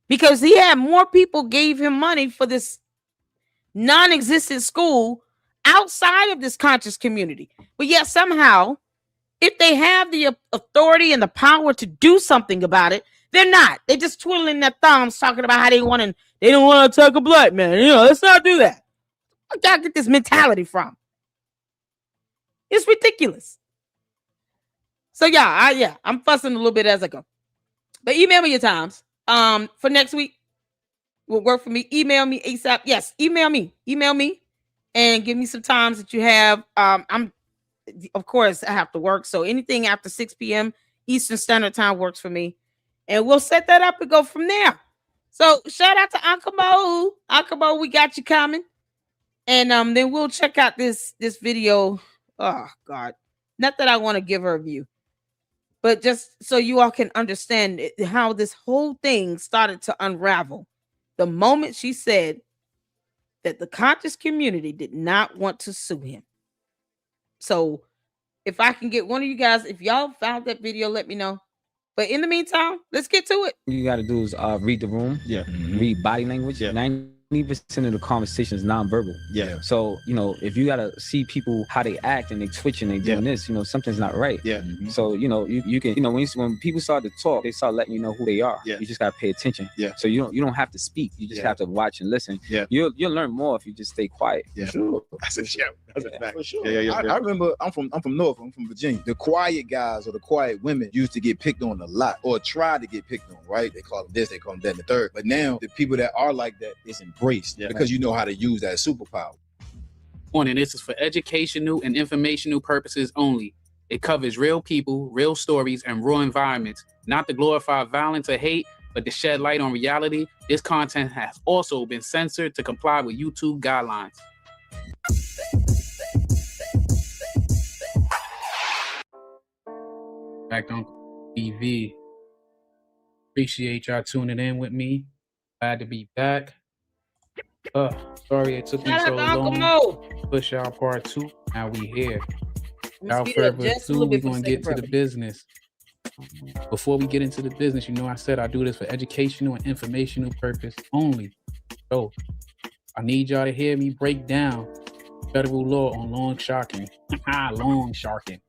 Because he had more people gave him money for this non-existent school outside of this conscious community. But yet somehow, if they have the authority and the power to do something about it, they're not. They're just twiddling their thumbs, talking about how they don't want to attack a black man. You know, let's not do that. I gotta get this mentality from. It's ridiculous. So yeah, I'm fussing a little bit as I go. But email me your times. For next week will work for me. Email me ASAP. Yes, email me, and give me some times that you have. Of course, I have to work. So anything after 6 p.m. Eastern Standard Time works for me. And we'll set that up and go from there. So shout out to Uncle Mo. Uncle Mo, we got you coming. And then we'll check out this video. Oh, God. Not that I want to give her a view. But just so you all can understand how this whole thing started to unravel. The moment she said that the conscious community did not want to sue him. So if I can get one of you guys, if y'all found that video, let me know. But in the meantime, let's get to it. You got to do is read the room, read body language. 90 70% of the conversation is nonverbal. Yeah. So, you know, if you gotta see people how they act and they twitching, they doing this, you know, something's not right. Yeah. So, you know, you can, you know, when people start to talk, they start letting you know who they are. Yeah. You just gotta pay attention. Yeah. So you don't have to speak. You just have to watch and listen. Yeah. You'll learn more if you just stay quiet. Yeah. Sure. That's a fact. For sure. Yeah. I remember I'm from North, I'm from Virginia. The quiet guys or the quiet women used to get picked on a lot or try to get picked on, right? They call them this, they call them that, and the third. But now the people that are like that is embraced because you know how to use that superpower. And this is for educational and informational purposes only. It covers real people, real stories, and real environments, not to glorify violence or hate, but to shed light on reality. This content has also been censored to comply with YouTube guidelines. Back on TV. Appreciate y'all tuning in with me. Glad to be back. Sorry it took me so long to push out part 2. Now we here. Without further ado, we're going to get to the business. Before we get into the business, you know I said I do this for educational and informational purpose only. So I need y'all to hear me break down federal law on loan sharking. Loan sharking.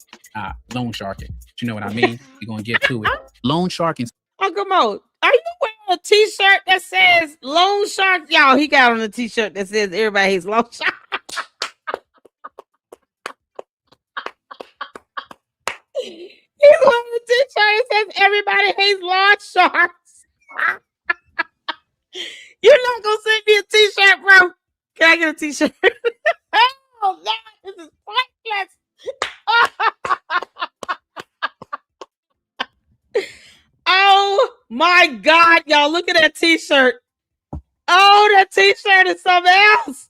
Loan sharking. You know what I mean? We're going to get to it. Loan sharking. Uncle Mo, are you wearing a t-shirt that says loan shark? Y'all, he got on a t-shirt that says everybody hates loan shark. He's wearing a t-shirt that says everybody hates loan sharks. You're not gonna send me a t-shirt, bro. Can I get a t-shirt? Oh, God, this is pointless. Oh my God, y'all, look at that t-shirt. Oh, that t-shirt is something else.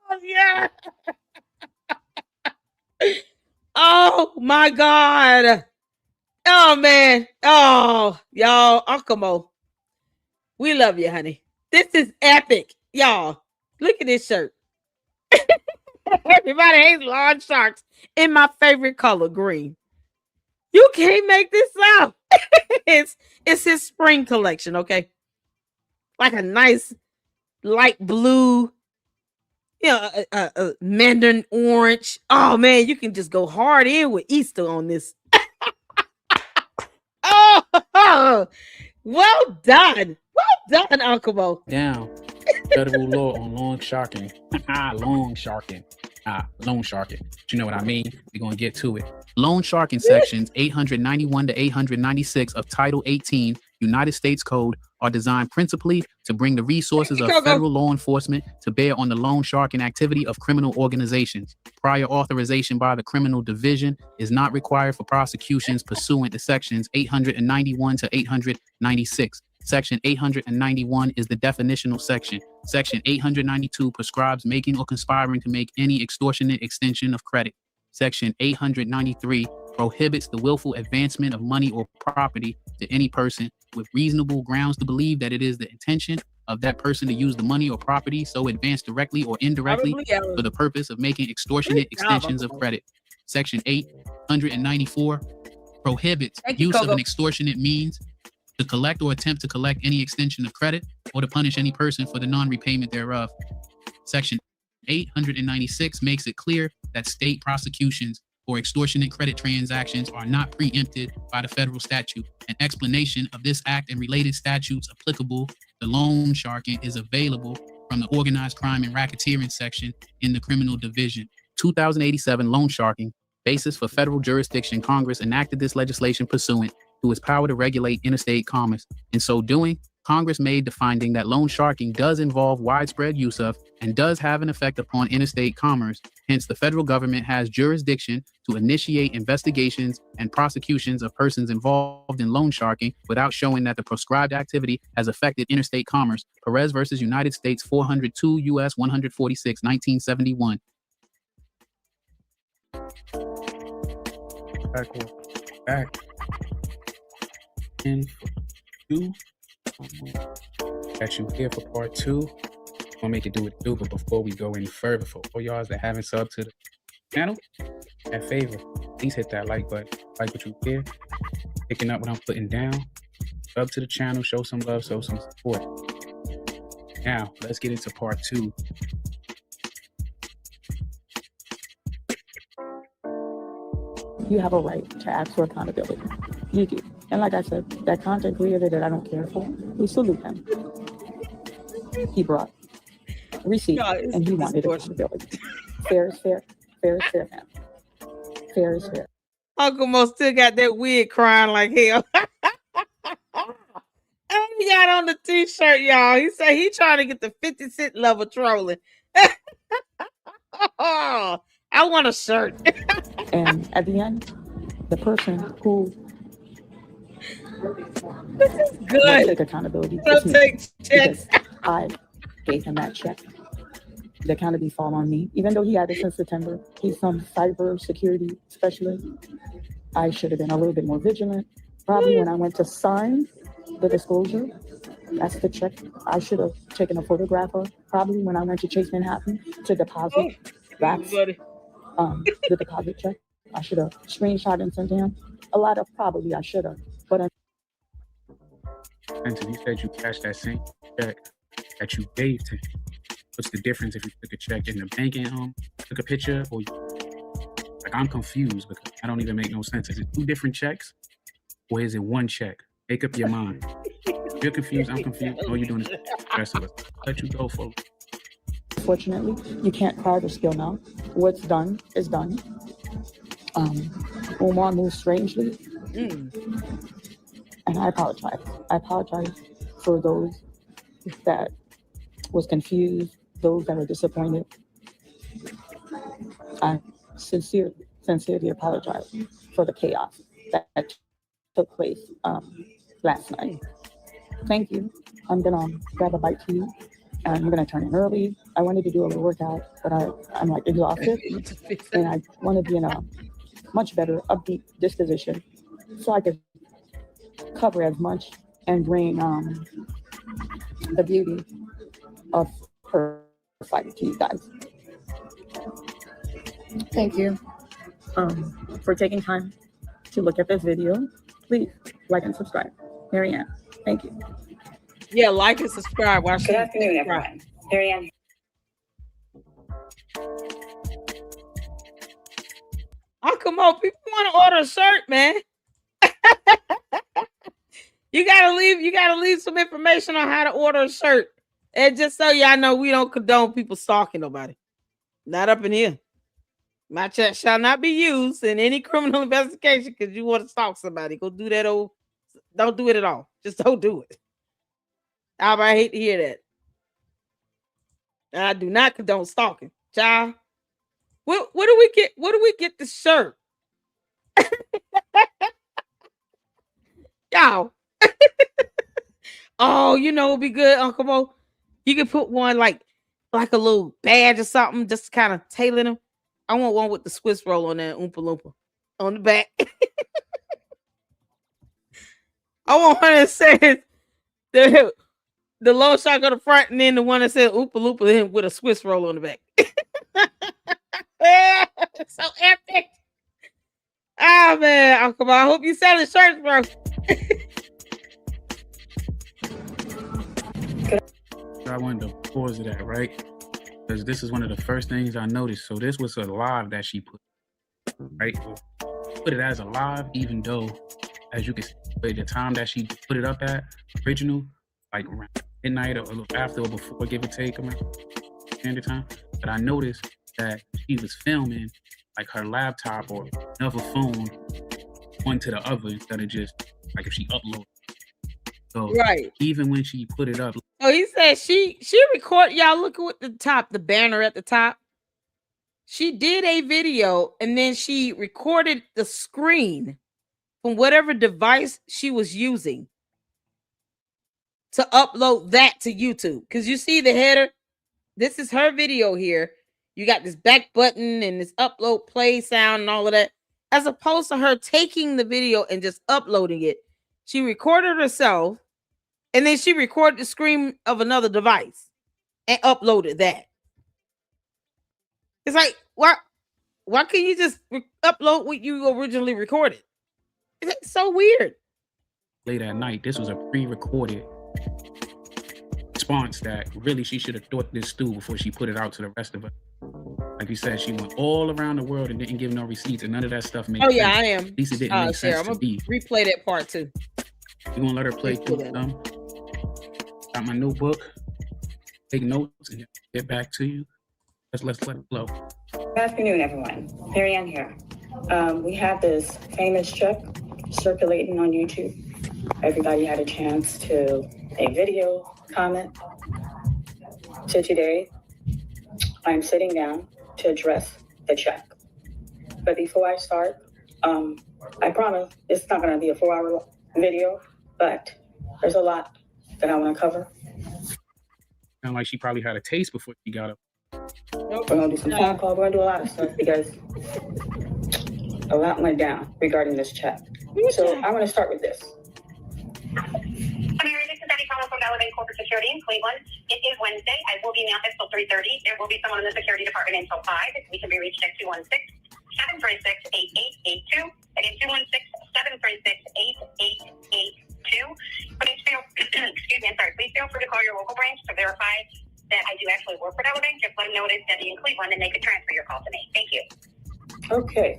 Oh, yeah. Oh my God. Oh man. Oh, y'all, Uncle Mo. We love you, honey. This is epic. Y'all, look at this shirt. Everybody hates lawn sharks in my favorite color, green. You can't make this up. It's his spring collection, okay? Like a nice light blue, you know, a mandarin orange. Oh man, you can just go hard in with Easter on this. Oh, well done. Well done, Uncle Mo. Down. Federal law on loan sharking. Loan sharking. Loan sharking. You know what I mean? We're going to get to it. Loan sharking sections 891 to 896 of Title 18 United States Code are designed principally to bring the resources of federal law enforcement to bear on the loan sharking activity of criminal organizations. Prior authorization by the criminal division is not required for prosecutions pursuant to sections 891 to 896. Section 891 is the definitional section. Section 892 prescribes making or conspiring to make any extortionate extension of credit. Section 893 prohibits the willful advancement of money or property to any person with reasonable grounds to believe that it is the intention of that person to use the money or property so advanced directly or indirectly for the purpose of making extortionate extensions of credit. Section 894 prohibits use of an extortionate means to collect or attempt to collect any extension of credit or to punish any person for the non-repayment thereof. Section 896 makes it clear that state prosecutions for extortionate credit transactions are not preempted by the federal statute. An explanation of this act and related statutes applicable to loan sharking is available from the organized crime and racketeering section in the criminal division. 2087 loan sharking, basis for federal jurisdiction. Congress enacted this legislation pursuant to its power to regulate interstate commerce. In so doing, Congress made the finding that loan sharking does involve widespread use of and does have an effect upon interstate commerce. Hence, the federal government has jurisdiction to initiate investigations and prosecutions of persons involved in loan sharking without showing that the proscribed activity has affected interstate commerce. Perez versus United States 402 U.S. 146, 1971. Back. And 2. Got you here for part 2. I'll make it do what it do, but before we go any further, for all y'all that haven't subbed to the channel, that favor, please hit that like button. Like what you hear, picking up what I'm putting down. Sub to the channel, show some love, show some support. Now, let's get into part 2. You have a right to ask for accountability. You do. And like I said, that content creator that I don't care for, we salute him. He brought receipts and he wanted accountability. Fair is fair. Fair is fair, man. Fair is fair. Uncle Mo still got that wig crying like hell. And he got on the t-shirt, y'all. He said he trying to get the 50 Cent level trolling. Oh, I want a shirt. And at the end, the person who this is good. will take accountability. Don't take checks. I gave him that check. The accountability fall on me. Even though he had it since September, he's some cyber security specialist. I should have been a little bit more vigilant. Probably when I went to sign the disclosure, that's the check I should have taken a photograph of. Probably when I went to Chase Manhattan to deposit, that's the deposit check. I should have screenshot and sent to him. A lot of probably I should have, but Anthony, you said you cashed that same check that you gave to him. What's the difference if you took a check in the bank and took a picture, or like I'm confused because I don't even make no sense. Is it 2 different checks, or is it 1 check? Make up your mind. You're confused. I'm confused. All you're doing is stressing us. Let you go, folks. Fortunately, you can't cry the skill now. What's done is done. Umar moved strangely, and I apologize. I apologize for those that was confused, those that were disappointed. I sincerely apologize for the chaos that took place last night. Thank you. I'm gonna grab a bite to you. And I'm gonna turn in early. I wanted to do a little workout, but I'm like exhausted, and I want to be in a much better upbeat disposition, so I could cover as much and bring the beauty of her fight to you guys. Thank you for taking time to look at this video. Please like and subscribe. Maryanne, thank you. Yeah, like and subscribe. Good afternoon, everyone. Maryanne. Uncle Mo, people want to order a shirt, man. You gotta leave some information on how to order a shirt. And just so y'all know, we don't condone people stalking nobody. Not up in here. My chat shall not be used in any criminal investigation because you want to stalk somebody. Go do that don't do it at all. Just don't do it. I hate to hear that. I do not condone stalking. Child. What do we get? What do we get the shirt? Y'all. Oh, you know it'd be good, Uncle Mo. You can put one like a little badge or something, just to kind of tailor them. I want one with the Swiss roll on that Oompa Loompa on the back. I want one that says the low shark on the front, and then the one that says Oompa Loompa with a Swiss roll on the back. So epic. Oh man, Uncle Mo, I hope you selling shirts, bro. I wanted to pause that, right? Because this is one of the first things I noticed. So this was a live that she put, right? Put it as a live, even though, as you can see, by the time that she put it up at original, like around midnight or a little after or before, give or take, around standard time. But I noticed that she was filming like her laptop or another phone one to the other instead of just like if she uploaded. So right. Even when she put it up. Oh, he said she recorded, y'all look at the top, the banner at the top. She did a video and then she recorded the screen from whatever device she was using to upload that to YouTube. Because you see the header, this is her video here. You got this back button and this upload play sound and all of that. As opposed to her taking the video and just uploading it. She recorded herself and then she recorded the screen of another device and uploaded that. It's like, why can't you just upload what you originally recorded? It's so weird. Late at night, this was a pre-recorded response that really she should have thought this through before she put it out to the rest of us. Like you said, she went all around the world and didn't give no receipts, and none of that stuff made sense. Oh yeah, I am. At least it didn't make sense to me. Replay that part too. You gonna let her play through some? Got my notebook, take notes, and get back to you. Let's let it flow. Good afternoon, everyone. Maryanne here. We have this famous check circulating on YouTube. Everybody had a chance to make video, comment. So today, I'm sitting down to address the check. But before I start, I promise it's not going to be a 4-hour video, but there's a lot that I want to cover. Sound like she probably had a taste before she got up. We're going to do some phone calls. We're going to do a lot of stuff because a lot went down regarding this check. So I'm going to start with this. Mary, this is Debbie calling from Valid Bank Corporate Security in Cleveland. It is Wednesday. I will be in the office till 3:30. There will be someone in the security department until 5. We can be reached at 216-736-8882. That is 216-736-8882. Please feel, excuse me, I'm sorry. Please feel free to call your local branch to verify that I do actually work for Valid Bank. Just let them know it is Debbie in Cleveland and they could transfer your call to me. Thank you. Okay.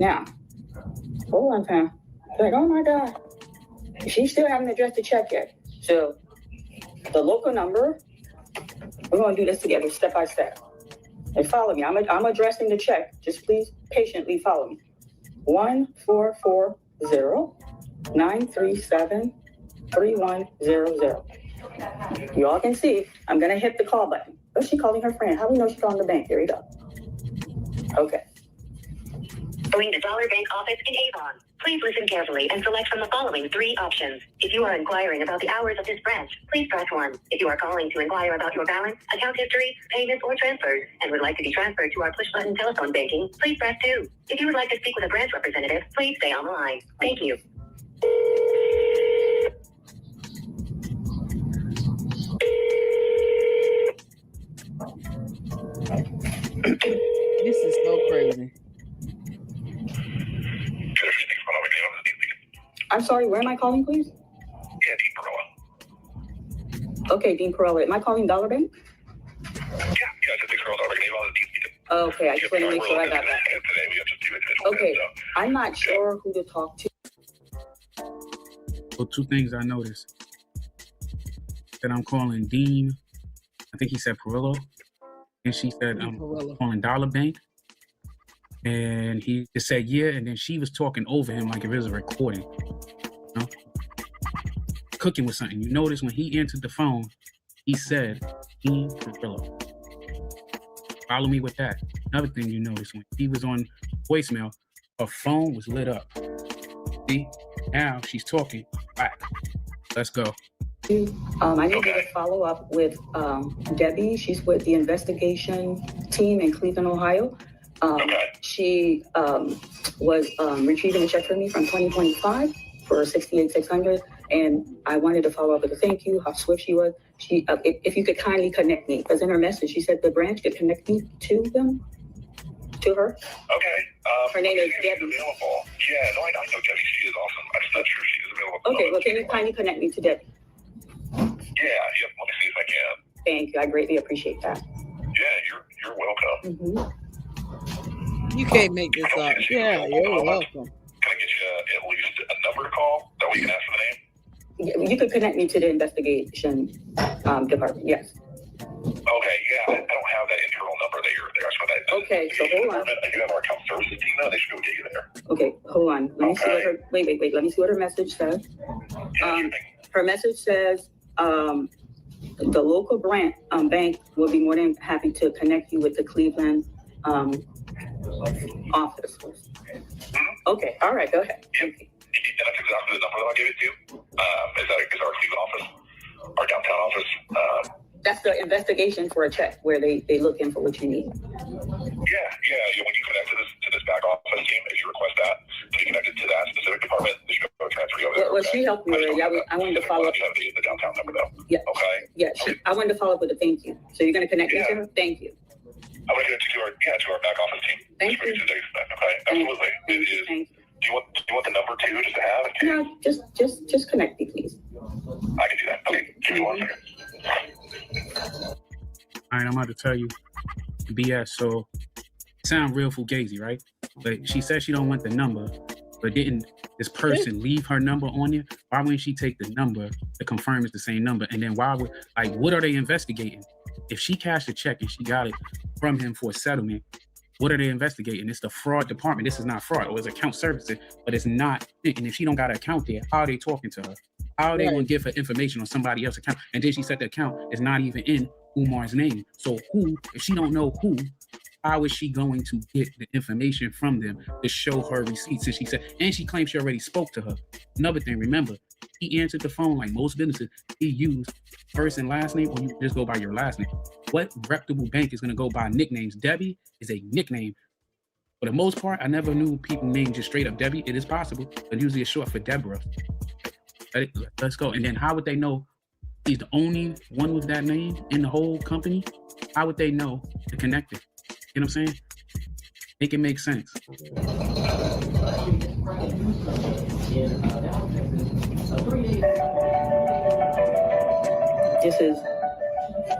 Now, hold on, fam. Like, oh my God. She still haven't addressed the check yet. So the local number, we're going to do this together step by step. And follow me. I'm addressing the check. Just please patiently follow me. 1440-937-3100. You all can see, I'm going to hit the call button. Oh, she calling her friend. How do we know she's calling the bank? Here we go. Okay. Going to Dollar Bank office in Avon. Please listen carefully and select from the following 3 options. If you are inquiring about the hours of this branch, please press 1. If you are calling to inquire about your balance, account history, payments, or transfers, and would like to be transferred to our push-button telephone banking, please press 2. If you would like to speak with a branch representative, please stay on the line. Thank you. This is so crazy. I'm sorry, where am I calling, please? Yeah, Dean Perella. Okay, Dean Perella. Am I calling Dollar Bank? Yeah, it's a big girl. Dollar Bank. Okay, I just want to make sure I got that. Okay, I'm not sure who to talk to. So 2 things I noticed. That I'm calling Dean, I think he said Perillo. And she said, I'm calling Dollar Bank. And he just said, yeah. And then she was talking over him like if it was a recording. You know? Cooking with something. You notice when he answered the phone, he said, Dean Perillo. Follow me with that. Another thing you notice when he was on voicemail, her phone was lit up. See? Now she's talking back. Let's go. I need to follow up with Debbie. She's with the investigation team in Cleveland, Ohio. She was retrieving a check for me from 2025 for $68,600, and I wanted to follow up with a thank you, how swift she was. She, if you could kindly connect me, because in her message she said the branch could connect me to them, to her. Okay. Her name is Debbie. Available. Yeah, no, I know Debbie. She is awesome. I'm just not sure she is available. Okay, well, can you kindly connect me to Debbie? Yeah, let me see if I can. Thank you. I greatly appreciate that. Yeah, you're welcome. Mm-hmm. You can't make this up. Yeah, you're welcome. Can I get you at least a number to call? That way you can ask for the name? You could connect me to the investigation department, yes. Okay, yeah, I don't have that internal number that you're there. Okay, so hold on. I do have our account services team now. They should go get you there. Okay, hold on. Let me see what her, wait. Let me see what her message says. Her message says, the local bank will be more than happy to connect you with the Cleveland office. Okay, all right, go ahead. Thank you. And that's exactly the number that I'll give it to. Is our Cleveland office, our downtown office. That's the investigation for a check where they look in for what you need. Yeah. When you connect to this back office team, if you request that, to be connected to that specific department, they should go transfer you over there. Well, she helped me already. I wanted to follow up. You have the downtown number though. Yeah. Okay. Yeah. I wanted to follow up with a thank you. So you're going to connect me to her? Thank you. I'm going to get it to our back office team. Thank you. Okay. Absolutely. Thank you. Do you want the number too, just to have? No, just connect me, please. I can do that. Okay. Give me 1 second. All right, I'm about to tell you BS. So sound real fugazi, right? But she said she don't want the number, but didn't this person leave her number on you? Why wouldn't she take the number to confirm it's the same number? And then why would, like, what are they investigating? If she cashed a check and she got it from him for a settlement, what are they investigating? It's the fraud department. This is not fraud. Or it's account services, but it's not. And if she don't got an account there, how are they talking to her? How are they going to give her information on somebody else's account? And then she said the account is not even in Umar's name. So who, if she don't know who, how is she going to get the information from them to show her receipts? And she said, and she claims she already spoke to her. Another thing, remember, he answered the phone like most businesses. He used first and last name, or you just go by your last name. What reputable bank is going to go by nicknames? Debbie is a nickname. For the most part, I never knew people named just straight up Debbie. It is possible, but usually it's short for Deborah. Let's go. And then how would they know he's the only one with that name in the whole company? How would they know to connect it? You know what I'm saying? Make it make sense. This is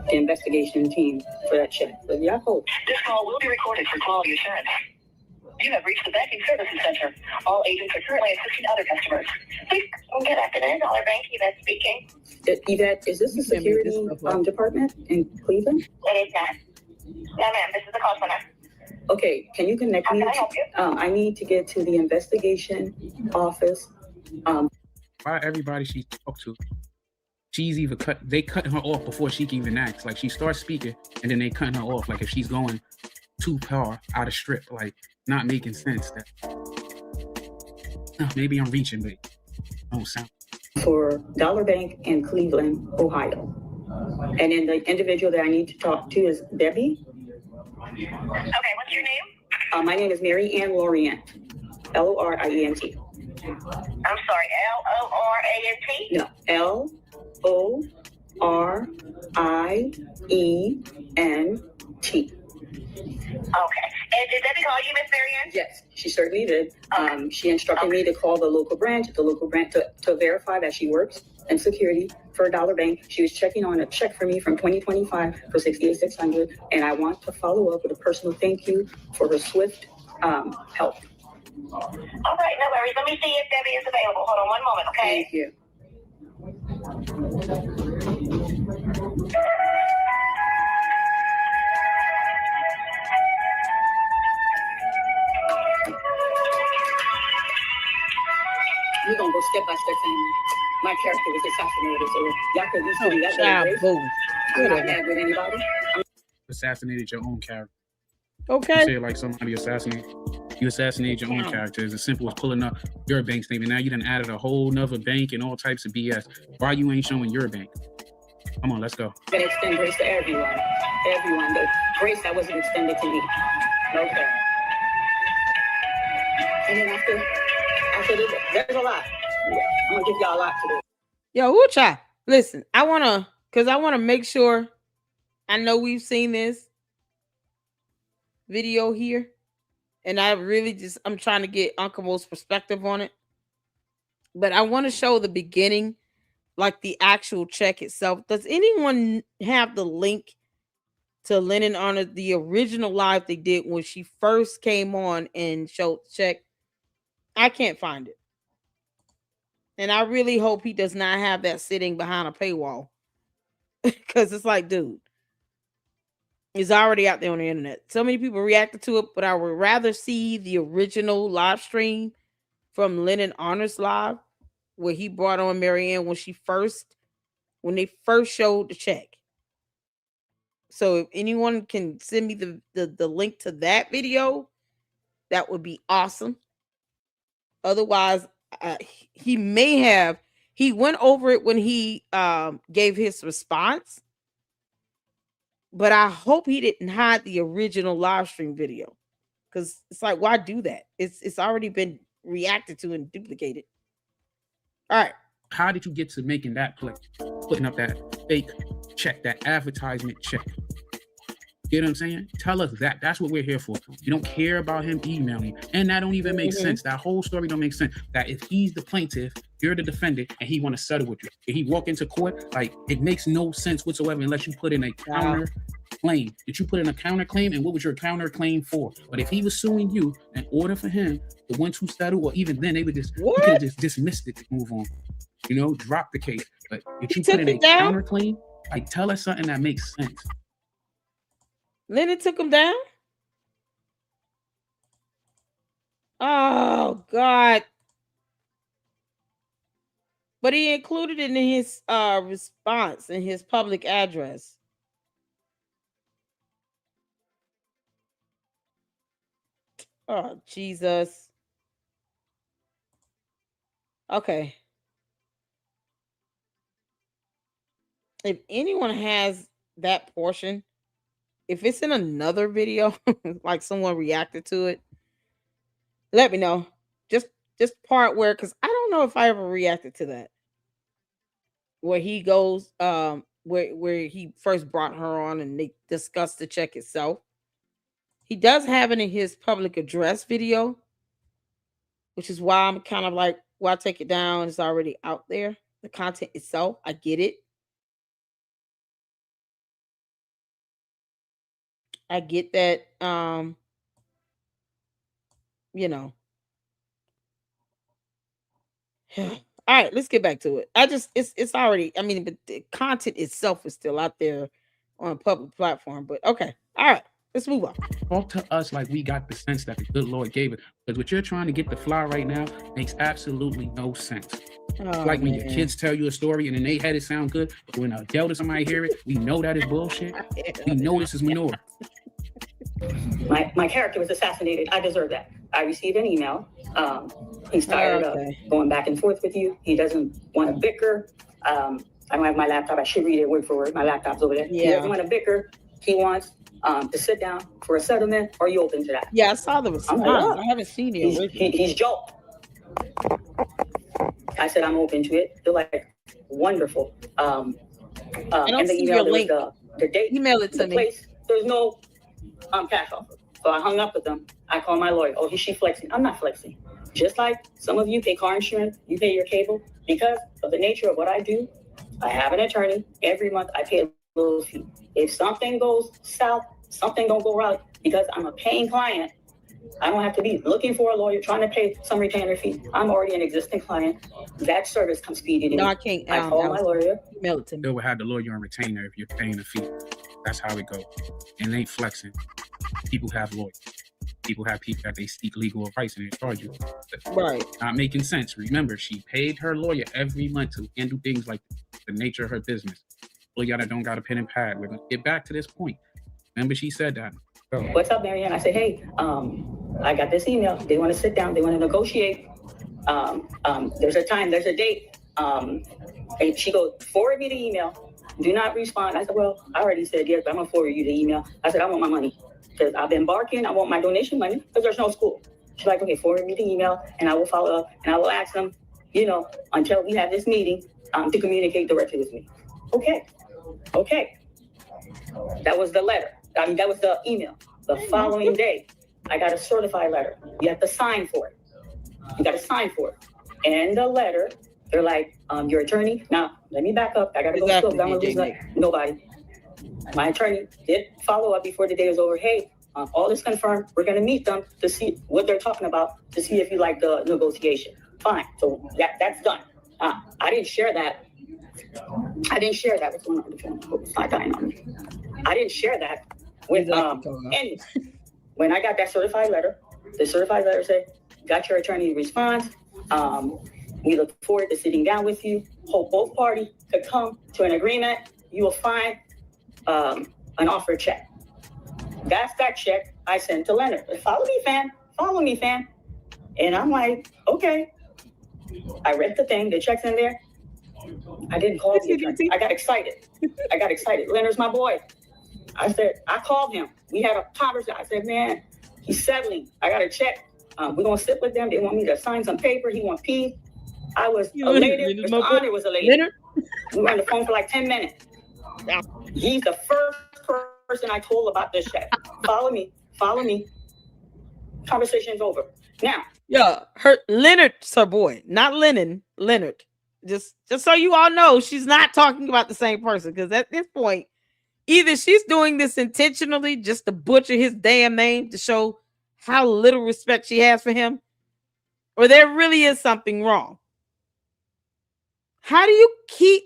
the investigation team for that check. So y'all hope. This call will be recorded for quality assurance. You have reached the banking services center. All agents are currently assisting other customers. Please, good afternoon, Dollar Bank, Yvette speaking. Yvette, is this the security department in Cleveland? It is not. No, ma'am, this is the call center. Okay, can you connect me? How can I help you? I need to get to the investigation office. Why everybody she talked to, she's either they cut her off before she can even ask. Like she starts speaking and then they cut her off. Like if she's going too far out of strip, like not making sense. That maybe I'm reaching, but it don't sound. For Dollar Bank in Cleveland, Ohio. And then the individual that I need to talk to is Debbie. Okay, what's your name? My name is Maryanne Lorient. Lorient. I'm sorry, Lorient? No, Lorient. Okay. And did Debbie call you, Miss Maryanne? Yes, she certainly did. She instructed me to call the local branch to verify that she works in security for a Dollar Bank. She was checking on a check for me from 2025 for $68,600, and I want to follow up with a personal thank you for her swift help. All right, no worries. Let me see if Debbie is available. Hold on one moment, okay? Thank you. We're gonna go step by step, family. My character was assassinated, so y'all could at least give me that. I'm not mad with anybody. Assassinated your own character. Okay. You say it like somebody assassinated. You assassinated your own character. It's as simple as pulling up your bank statement. Now you done added a whole nother bank and all types of BS. Why you ain't showing your bank? Come on, let's go. I'm gonna extend grace to everyone. Everyone, the grace that wasn't extended to me. Okay. And then after this, there's a lot. I'm gonna give y'all a lot today. Yo, Ucha, listen, I wanna make sure. I know we've seen this video here, and I'm trying to get Uncle Mo's perspective on it. But I want to show the beginning, like the actual check itself. Does anyone have the link to Lennon Honor, the original live they did when she first came on and showed the check? I can't find it. And I really hope he does not have that sitting behind a paywall. Because it's like, dude, it's already out there on the internet. So many people reacted to it, but I would rather see the original live stream from Lennon Honor's live, where he brought on Maryanne when they first showed the check. So if anyone can send me the link to that video, that would be awesome. Otherwise, he went over it when he gave his response, but I hope he didn't hide the original live stream video, because it's like, why do that? It's already been reacted to and duplicated. All right. How did you get to making that play, putting up that fake check, that advertisement check? You know what I'm saying? Tell us that. That's what we're here for. You don't care about him emailing. And that don't even make sense. That whole story don't make sense. That if he's the plaintiff, you're the defendant, and he want to settle with you. If he walk into court, like, it makes no sense whatsoever unless you put in a counter claim? Did you put in a counterclaim, and what was your counterclaim for? But if he was suing you, in order for him, the ones who settle, or even then, they would just you could have just dismissed it to move on. You know, drop the case. But if you put in a counterclaim, like tell us something that makes sense. Leonard took him down. Oh God. But he included it in his response in his public address. Oh, Jesus. Okay. If anyone has that portion, if it's in another video, like someone reacted to it, let me know. Just part where, because I don't know if I ever reacted to that. Where he goes, where he first brought her on and they discussed the check itself. He does have it in his public address video, which is why I'm kind of like, well, I take it down. It's already out there. The content itself, I get it. I get that, you know. All right, let's get back to it. It's already, I mean, but the content itself is still out there on a public platform. But okay, all right, let's move on. Talk to us like we got the sense that the good Lord gave it. Because what you're trying to get the fly right now makes absolutely no sense. It's like when your kids tell you a story and in their head it sounds good, but when a adult or somebody hear it, we know that is bullshit. We know this is manure. My character was assassinated. I deserve that. I received an email. He's tired of going back and forth with you. He doesn't want to bicker. I don't have my laptop. I should read it word for word. My laptop's over there. Yeah. He doesn't want to bicker. He wants to sit down for a settlement. Are you open to that? Yeah, I saw the response. I haven't seen it. He's Joe. I said, I'm open to it. They're like, wonderful. And the email, there was the date, email it to the me. Place. There's no cash offer. So I hung up with them. I called my lawyer. Oh, is she flexing? I'm not flexing. Just like some of you pay car insurance, you pay your cable. Because of the nature of what I do, I have an attorney. Every month I pay a little fee. If something goes south, something don't go right, because I'm a paying client, I don't have to be looking for a lawyer trying to pay some retainer fee. I'm already an existing client. That service comes speeding in. No, I can't. I call my lawyer. Email it to me. They will have the lawyer on retainer if you're paying a fee. That's how it goes. And they ain't flexing. People have lawyers. People have people that they seek legal advice and they charge you. Right. Not making sense. Remember, she paid her lawyer every month to handle things like the nature of her business. Lawyer that don't got a pen and pad. We're gonna get back to this point. Remember, she said that. So, what's up, Maryanne? I said, hey, I got this email. They want to sit down. They want to negotiate. There's a time. There's a date. And she goes, forward me the email. Do not respond. I said, well, I already said yes, but I'm going to forward you the email. I said, I want my money because I've been barking. I want my donation money because there's no school. She's like, okay, forward me the email and I will follow up and I will ask them, until we have this meeting to communicate directly with me. Okay. That was the letter. That was the email. The following day, I got a certified letter. You have to sign for it. And the letter, they're like, your attorney. Now, let me back up. I got to go slow. I'm going to lose nobody. My attorney did follow up before the day was over. Hey, all is confirmed. We're going to meet them to see what they're talking about, to see if you like the negotiation. Fine. So that's done. I didn't share that. What's going on? It's not dying on me. I didn't share that with and when I got that certified letter. The certified letter said, got your attorney's response. We look forward to sitting down with you. Hope both parties could come to an agreement. You will find an offer check. That's that check I sent to Leonard. Follow me, fam. And I'm like, okay. I read the thing, the check's in there. I didn't call the I got excited. Leonard's my boy. I called him. We had a conversation. I said, man, he's settling. I got a check. We're going to sit with them. They want me to sign some paper. He want P. I was elated. Mr. Honor was elated. We were on the phone for like 10 minutes. He's the first person I told about this check. Follow me. Conversation's over. Now. Yeah, Leonard's her boy, not Lennon. Leonard. Just so you all know, she's not talking about the same person, because at this point, Either she's doing this intentionally just to butcher his damn name to show how little respect she has for him, or there really is something wrong. How do you keep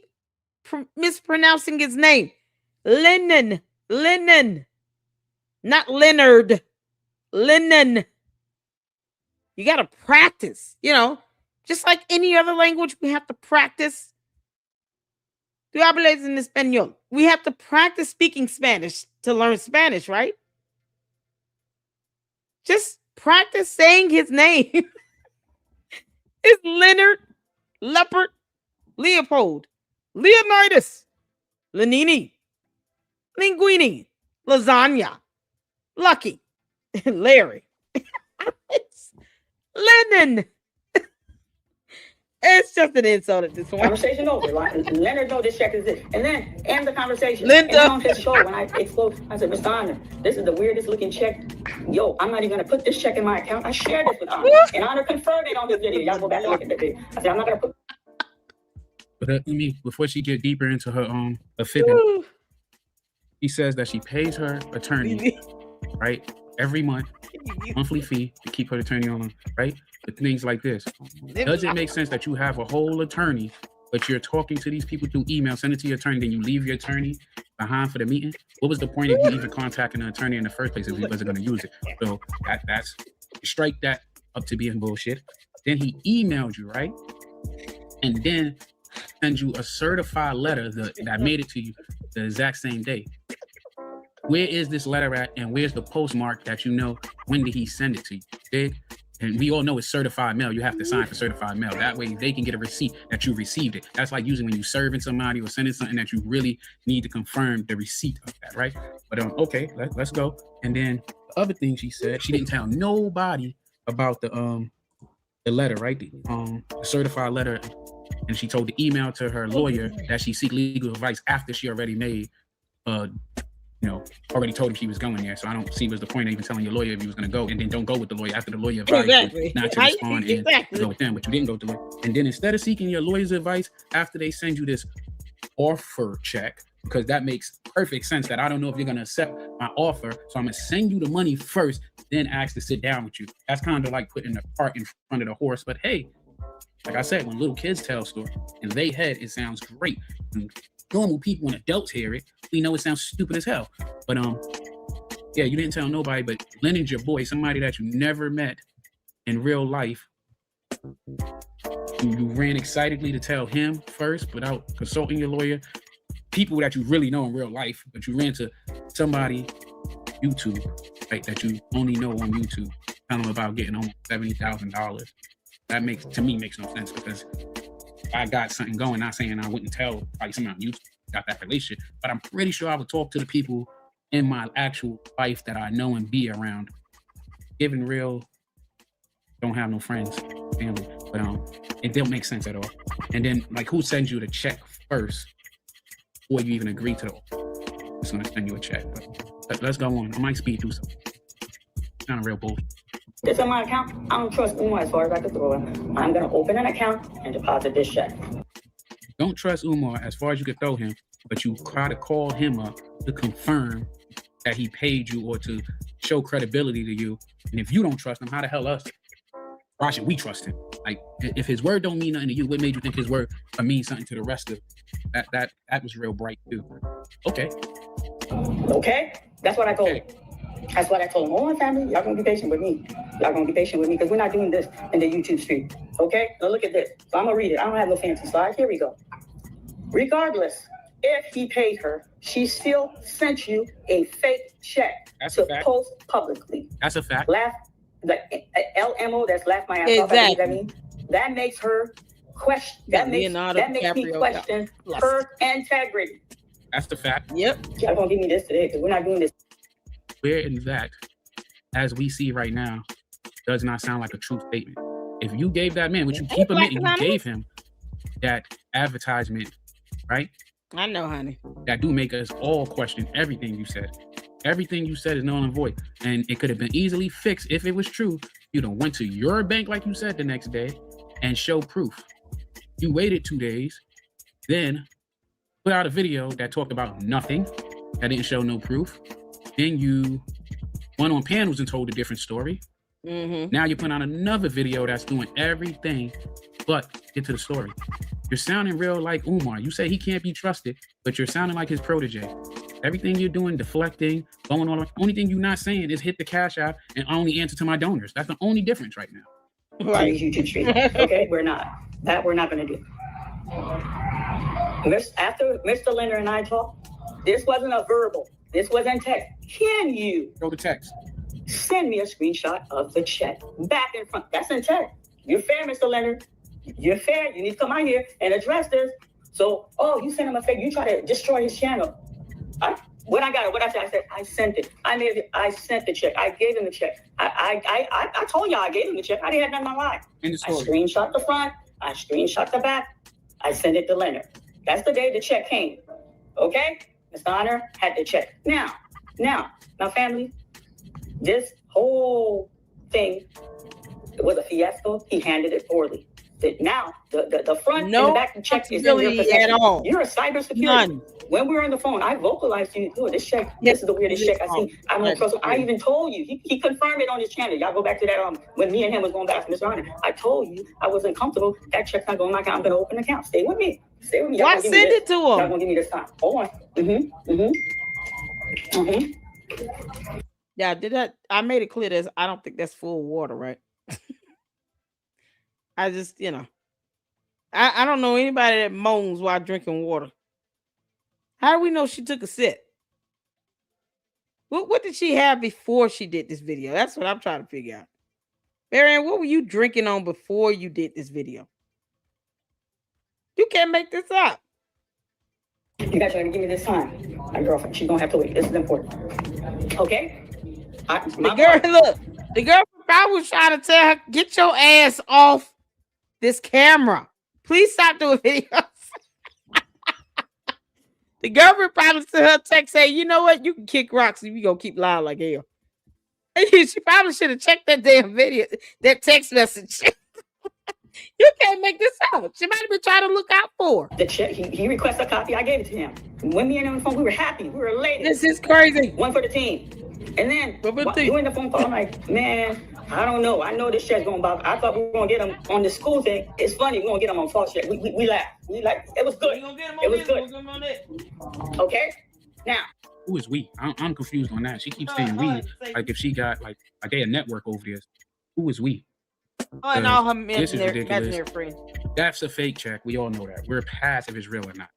mispronouncing his name? Lennon, not Leonard, Lennon. You got to practice, just like any other language, we have to practice. Tú hablas en español. We have to practice speaking Spanish to learn Spanish, right? Just practice saying his name. It's Leonard, Leopard, Leopold, Leonidas, Lenini, Linguini, Lasagna, Lucky, Larry. It's Lennon. It's just an insult at this point. Conversation over. Like, Leonard know this check is this. And then end the conversation. Linda. And on his show, when I explode, I said, Mr. Honor, this is the weirdest looking check. Yo, I'm not even going to put this check in my account. I shared this with Honor. And Honor confirmed it on his video. Y'all go back and look at the video. I said, I'm not going to put... But let me, before she get deeper into her fibbing, he says that she pays her attorney, right, every month, monthly fee to keep her attorney on, right? But things like this. Does it make sense that you have a whole attorney, but you're talking to these people through email, send it to your attorney, then you leave your attorney behind for the meeting? What was the point of you even contacting an attorney in the first place if he wasn't going to use it? So that's strike that up to being bullshit. Then he emailed you, right? And then send you a certified letter that made it to you the exact same day. Where is this letter at, and where's the postmark that you know when did he send it to you? Dig? And we all know it's certified mail. You have to sign for certified mail. That way they can get a receipt that you received it. That's like using when you serving somebody or sending something that you really need to confirm the receipt of that, right? But okay, let's go. And then the other thing she said, she didn't tell nobody about the letter, right? The certified letter. And she told the email to her lawyer that she seek legal advice after she already made already told him she was going there. So I don't see what's the point of even telling your lawyer if you was going to go, and then don't go with the lawyer after the lawyer advised you not to respond and go with them, but you didn't go to the lawyer. And then instead of seeking your lawyer's advice after they send you this offer check, because that makes perfect sense that I don't know if you're going to accept my offer, so I'm going to send you the money first, then ask to sit down with you. That's kind of like putting the cart in front of the horse. But hey, like I said, when little kids tell a story in their head, it sounds great. When normal people and adults hear it, we know it sounds stupid as hell. But yeah, you didn't tell nobody, but Leonard's your boy, somebody that you never met in real life. You ran excitedly to tell him first without consulting your lawyer. People that you really know in real life, but you ran to somebody YouTube, right, that you only know on YouTube, telling them about getting almost $70,000. That makes no sense, because I got something going, not saying I wouldn't tell like someone on YouTube got that relationship, but I'm pretty sure I would talk to the people in my actual life that I know and be around. Given real, don't have no friends, family, but it don't make sense at all. And then like, who sends you the check first before you even agree to the it's gonna send you a check? But let's go on. I might speed through something. Not a real bullshit. This in my account. I don't trust Umar as far as I can throw him. I'm going to open an account and deposit this check. Don't trust Umar as far as you can throw him, but you try to call him up to confirm that he paid you or to show credibility to you. And if you don't trust him, how the hell us? Why should we trust him? Like, if his word don't mean nothing to you, what made you think his word means something to the rest of that was real bright too. Okay. Okay? That's what I told him. That's what I told him. Oh, family, y'all gonna be patient with me. Y'all gonna be patient with me, because we're not doing this in the YouTube stream. Okay? Now look at this. So I'm gonna read it. I don't have no fancy slide. Here we go. Regardless, if he paid her, she still sent you a fake check to post publicly. That's a fact. Laugh, like LMO, that's laugh my ass off. I mean, that makes her question. That makes me question her integrity. That's the fact. Yep. Y'all gonna give me this today, because we're not doing this. Where in that, as we see right now, does not sound like a true statement. If you gave that man, which you keep admitting, you gave him that advertisement, right? I know, honey. That do make us all question everything you said. Everything you said is null and void. And it could have been easily fixed if it was true. You done went to your bank, like you said, the next day and show proof. You waited 2 days, then put out a video that talked about nothing, that didn't show no proof. Then you went on panels and told a different story. Now you're putting out another video that's doing everything but get to the story. You're sounding real like Umar. You say he can't be trusted, but you're sounding like his protege. Everything you're doing, deflecting, going on. Only thing you're not saying is hit the cash app and only answer to my donors. That's the only difference right now. Right. YouTube stream. Okay, we're not. That we're not going to do. After Mr. Leonard and I talked, this wasn't a verbal. This wasn't text. Can you go to text? Send me a screenshot of the check back and front. That's in text. You're fair, Mr. Leonard. You're fair. You need to come out here and address this. So, you sent him a fake. You try to destroy his channel. When I got it, what I said, I sent it. I sent the check. I gave him the check. I told y'all I gave him the check. I didn't have nothing to lie. I screenshot the front. I screenshot the back. I sent it to Leonard. That's the day the check came. Okay? Mr. Honor had the check. Now, family, this whole thing, it was a fiasco. He handled it poorly. Now, the front and the back check is in your possession. At all. You're a cybersecurity. None. When we were on the phone, I vocalized to you, this check, this is the weirdest check I've seen. I don't trust him. I even told you. He confirmed it on his channel. Y'all go back to that when me and him was going back to Mr. Honor. I told you I wasn't comfortable. That check's not going to my account. I'm going to open an account. Stay with me. Stay with me. Why send it to him? Y'all going to give me this time. Hold on. Yeah, I made it clear that I don't think that's full water, right? I just, I don't know anybody that moans while drinking water. How do we know she took a sip? What did she have before she did this video? That's what I'm trying to figure out. Maryanne, what were you drinking on before you did this video? You can't make this up. You guys are going to give me this time. My girlfriend, she's going to have to wait. This is important. Okay? The girl probably was trying to tell her, get your ass off this camera. Please stop doing videos. The girlfriend probably sent her text saying, you know what? You can kick rocks if you gonna keep lying like hell. She probably should have checked that damn video, that text message. You can't make this out. She might have been trying to look out for her. The check, he requested a copy. I gave it to him. When me and him on the phone, we were happy. We were elated. This is crazy. One for the team. And then doing the phone call, I'm like, man, I don't know. I know this check's going to bother. I thought we were going to get him on the school thing. It's funny. We're going to get him on false check. We laughed. We like, it was good. It was good. Okay? Now. Who is we? I'm confused on that. She keeps saying we. Like if she got like they a network over this. Who is we? And all her imaginary friends. That's a fake check. We all know that. We're past if it's real or not.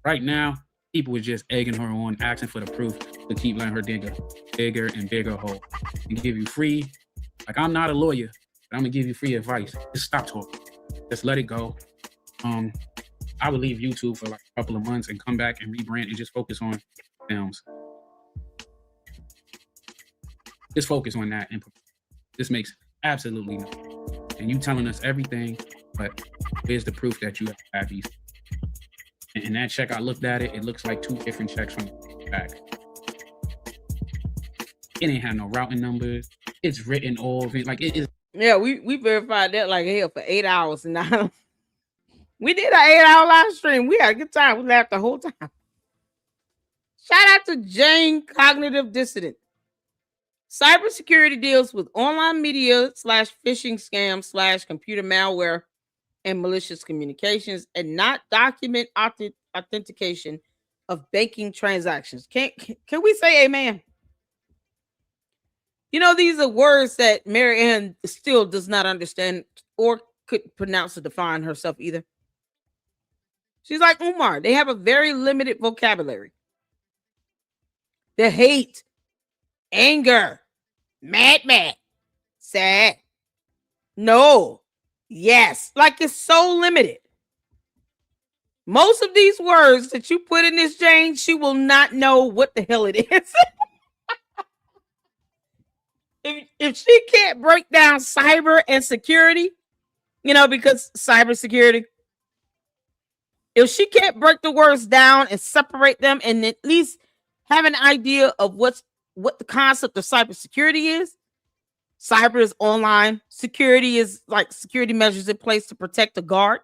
Right now, people was just egging her on, asking for the proof to keep letting her dig a bigger and bigger hole and give you free. Like, I'm not a lawyer, but I'm gonna give you free advice. Just stop talking. Just let it go. I would leave YouTube for like a couple of months and come back and rebrand and just focus on films. Just focus on that. And this makes absolutely no sense. And you telling us everything, but where's the proof that you have these? And that check, I looked at it, it looks like 2 different checks from the back. It ain't have no routing numbers. It's written all of it. Like it is. Yeah, we verified that like hell for 8 hours. And now we did an 8-hour live stream. We had a good time. We laughed the whole time. Shout out to Jane Cognitive Dissident. Cybersecurity deals with online media / phishing scams / computer malware and malicious communications, and not document authentication of banking transactions. Can we say amen? You know, these are words that Maryanne still does not understand or could pronounce or define herself either. She's like Umar. They have a very limited vocabulary. The hate, anger, mad, sad, no, yes. Like, it's so limited. Most of these words that you put in this, Jane, she will not know what the hell it is. If she can't break down cyber and security, because cybersecurity, if she can't break the words down and separate them and at least have an idea of what the concept of cybersecurity is. Cyber is online. Security is like security measures in place to protect the guard.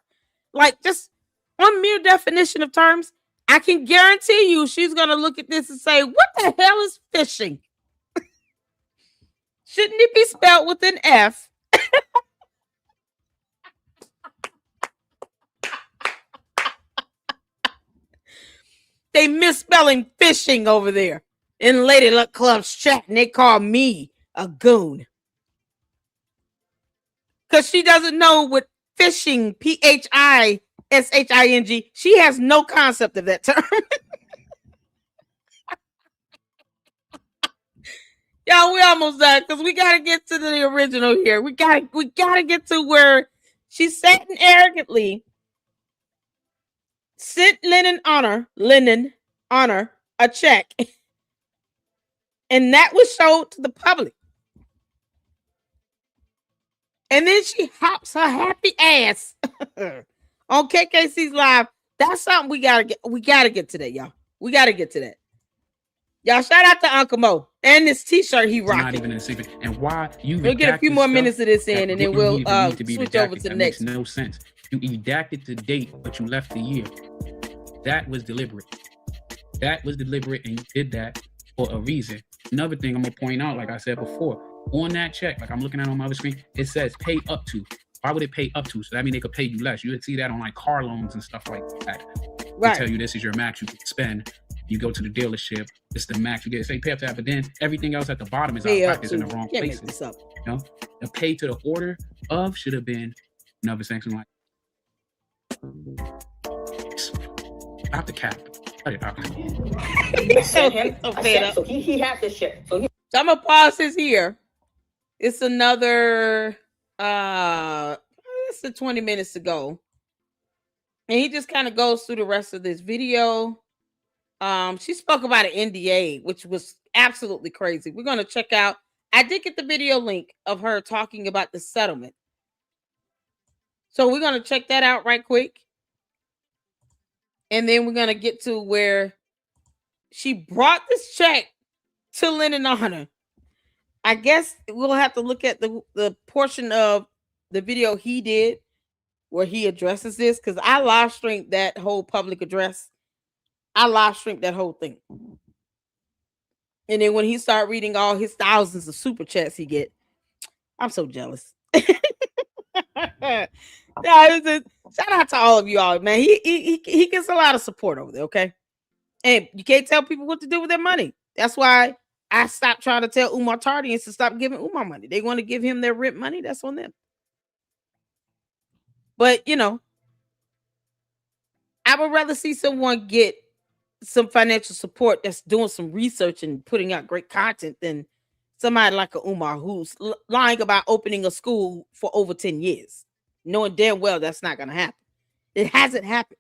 Like, just one mere definition of terms, I can guarantee you she's going to look at this and say, what the hell is phishing? Shouldn't it be spelled with an F? They misspelling fishing over there in Lady Luck Club's chat, and they call me a goon. Because she doesn't know what phishing, Phishing, she has no concept of that term. Y'all, we almost done because we got to get to the original here. We gotta get to where she sat and arrogantly sent Lennon Honor a check. And that was showed to the public. And then she hops her happy ass on KKC's live. That's something we gotta get to that, y'all. We gotta get to that. Y'all, shout out to Uncle Mo and this T-shirt he rocking. Not even a secret. And why you we'll get a few more minutes of this in, and then we'll switch over to the next. Makes no sense. You redacted the date, but you left the year. That was deliberate. That was deliberate, and you did that for a reason. Another thing I'm gonna point out, like I said before, on that check, like I'm looking at on my other screen, it says pay up to. Why would it pay up to? So that means they could pay you less. You would see that on like car loans and stuff like that. Right. They tell you this is your max you can spend. You go to the dealership, it's the max you get. Say pay up to that, but then everything else at the bottom is out of practice in the wrong places. You know, the pay to the order of should have been another section like out the cap. So he had this shit. So I'm gonna pause this here. It's another it's 20 minutes to go. And he just kind of goes through the rest of this video. She spoke about an NDA, which was absolutely crazy. We're gonna check out. I did get the video link of her talking about the settlement. So we're gonna check that out right quick. And then we're going to get to where she brought this check to Lennon Honor. I guess we'll have to look at the portion of the video he did where he addresses this, because I live streamed that whole public address. I live streamed that whole thing. And then when he started reading all his thousands of super chats he get, I'm so jealous. Shout out to all of you all, man. He gets a lot of support over there, okay? And you can't tell people what to do with their money. That's why I stopped trying to tell Umar Tardians to stop giving Umar money. They want to give him their rent money. That's on them. But, you know, I would rather see someone get some financial support that's doing some research and putting out great content than somebody like a Umar who's lying about opening a school for over 10 years, knowing damn well that's not going to happen. It hasn't happened.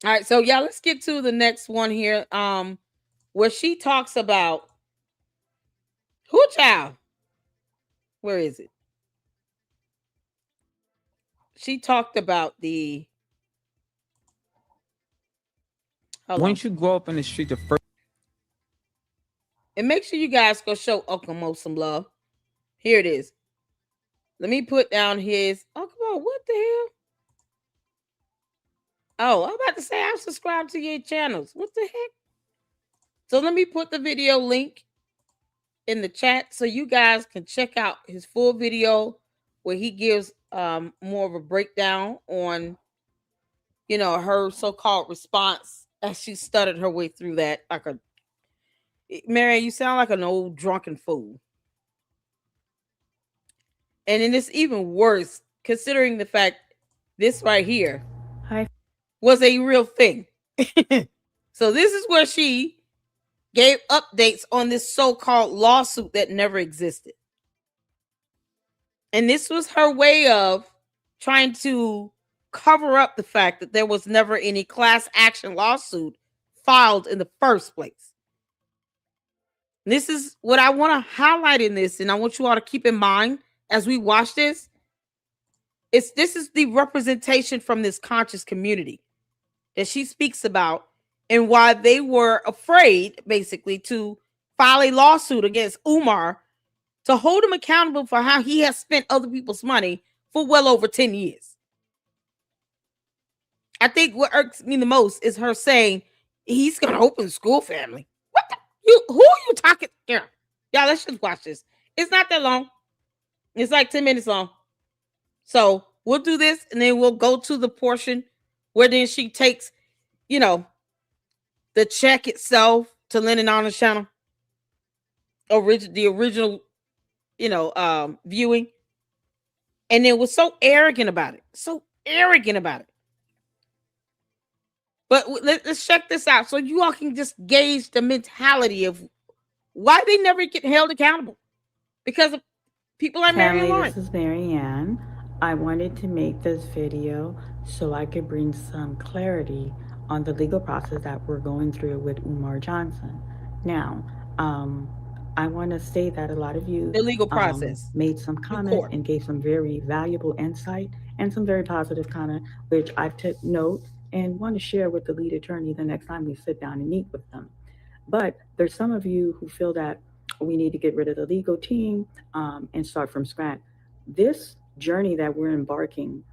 All right, so yeah, let's get to the next one here, where she talks about who child. Where is it? She talked about the. Once you grow up in the street, the first. And make sure you guys go show Uncle Mo some love. Here it is. Let me put down his. Uncle Mo, what the hell? Oh, I'm about to say I'm subscribed to your channels. What the heck? So let me put the video link in the chat so you guys can check out his full video where he gives more of a breakdown on, you know, her so-called response as she stuttered her way through that. Like a Maryanne, you sound like an old drunken fool. And then it's even worse considering the fact this right here was a real thing. So this is where she gave updates on this so-called lawsuit that never existed. And this was her way of trying to cover up the fact that there was never any class action lawsuit filed in the first place. This is what I want to highlight in this, and I want you all to keep in mind as we watch this. This is the representation from this conscious community that she speaks about, and why they were afraid, basically, to file a lawsuit against Umar to hold him accountable for how he has spent other people's money for well over 10 years. I think what irks me the most is her saying he's gonna open school, family. What who are you talking? Yeah, let's just watch this. It's not that long. It's like 10 minutes long. So we'll do this and then we'll go to the portion where then she takes, the check itself to Lennon Honors channel. The original, viewing. And then was so arrogant about it. But let's check this out so you all can just gauge the mentality of why they never get held accountable. Because of people like Family, Maryanne. this is Maryanne. I wanted to make this video so I could bring some clarity on the legal process that we're going through with Umar Johnson. Now, I want to say that a lot of you the legal process made some comments and gave some very valuable insight and some very positive comment, which I took note and want to share with the lead attorney the next time we sit down and meet with them. But there's some of you who feel that we need to get rid of the legal team and start from scratch. This journey that we're embarking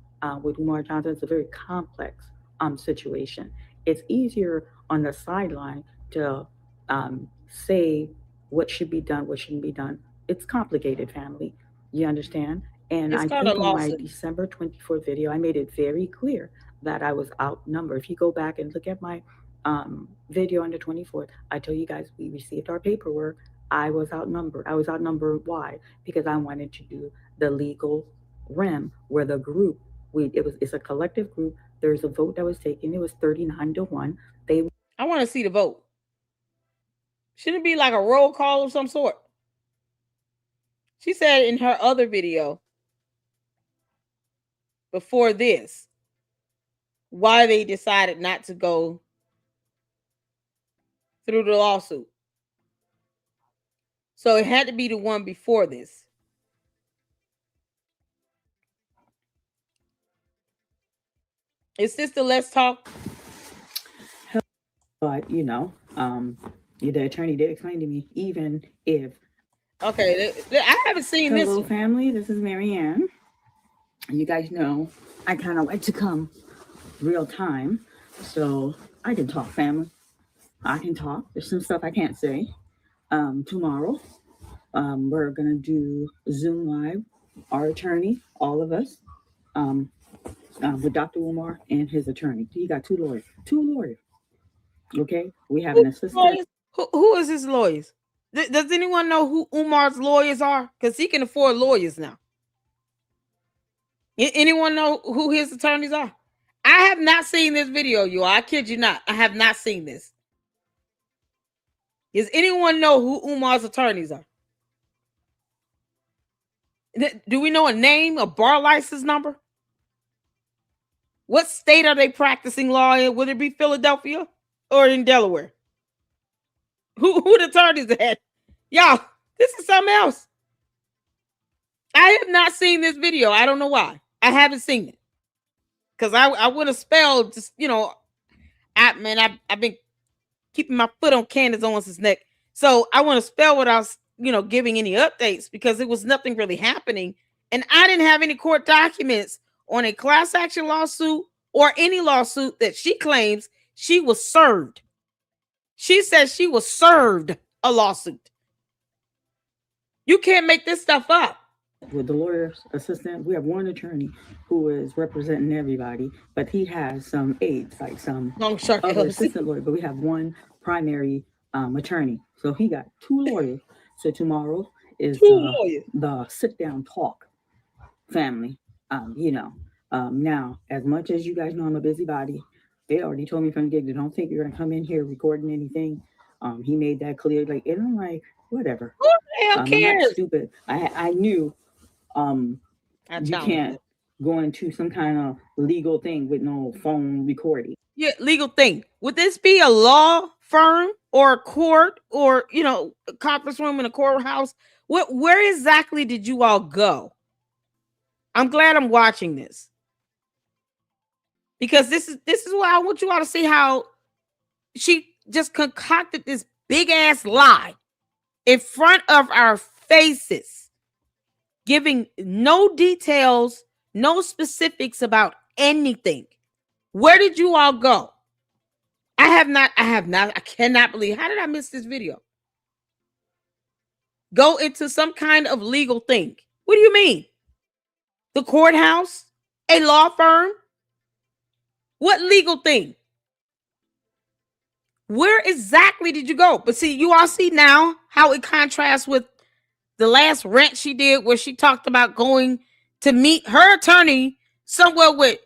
with Umar Johnson is a very complex situation. It's easier on the sideline to say what should be done, what shouldn't be done. It's complicated, family. You understand? And I think on my December 24th video, I made it very clear that I was outnumbered. If you go back and look at my video on the 24th, I told you guys we received our paperwork. I was outnumbered. I was outnumbered. Why? Because I wanted to do the legal realm where the group, it's a collective group. There's a vote that was taken. It was 39-1. I want to see the vote. Shouldn't it be like a roll call of some sort? She said in her other video before this why they decided not to go through the lawsuit. So it had to be the one before this. Is this the Let's Talk? But, the attorney did explain to me, even if... Okay, I haven't seen this. Hello, family. This is Maryanne. You guys know I kind of like to come real time, so I can talk, family. I can talk. There's some stuff I can't say. Tomorrow, we're going to do Zoom Live, our attorney, all of us, with Dr. Umar and his attorney. He got two lawyers. Okay? We have an assistant. Who is his lawyers? Does anyone know who Umar's lawyers are? Because he can afford lawyers now. Anyone know who his attorneys are? I have not seen this video, you all. I kid you not. I have not seen this. Does anyone know who Umar's attorneys are? Do we know a name, a bar license number? What state are they practicing law in? Would it be Philadelphia or in Delaware? Who the attorneys at? Y'all, this is something else. I have not seen this video. I don't know why. I haven't seen it. Because I would have spelled just, I've been keeping my foot on Candace Owens' neck. So I want to spell without, giving any updates because it was nothing really happening. And I didn't have any court documents on a class action lawsuit or any lawsuit that she claims she was served. She says she was served a lawsuit. You can't make this stuff up. With the lawyer's assistant, we have one attorney who is representing everybody, but he has some aides, like some other assistant lawyer, but we have one primary attorney. So he got two lawyers. So tomorrow is the sit-down talk, family. Now, as much as you guys know I'm a busybody, they already told me from the get-go, don't think you're going to come in here recording anything. He made that clear, and I'm like, whatever. Who the hell cares? I'm not stupid. I knew you can't go into some kind of legal thing with no phone recording. Yeah, legal thing. Would this be a law firm or a court or, a conference room in a courthouse? Where exactly did you all go? I'm glad I'm watching this. Because this is why I want you all to see how she just concocted this big ass lie in front of our faces, giving no details, no specifics about anything. Where did you all go? I cannot believe. How did I miss this video? Go into some kind of legal thing. What do you mean? The courthouse? A law firm? What legal thing? Where exactly did you go? But see, you all see now how it contrasts with the last rant she did where she talked about going to meet her attorney somewhere with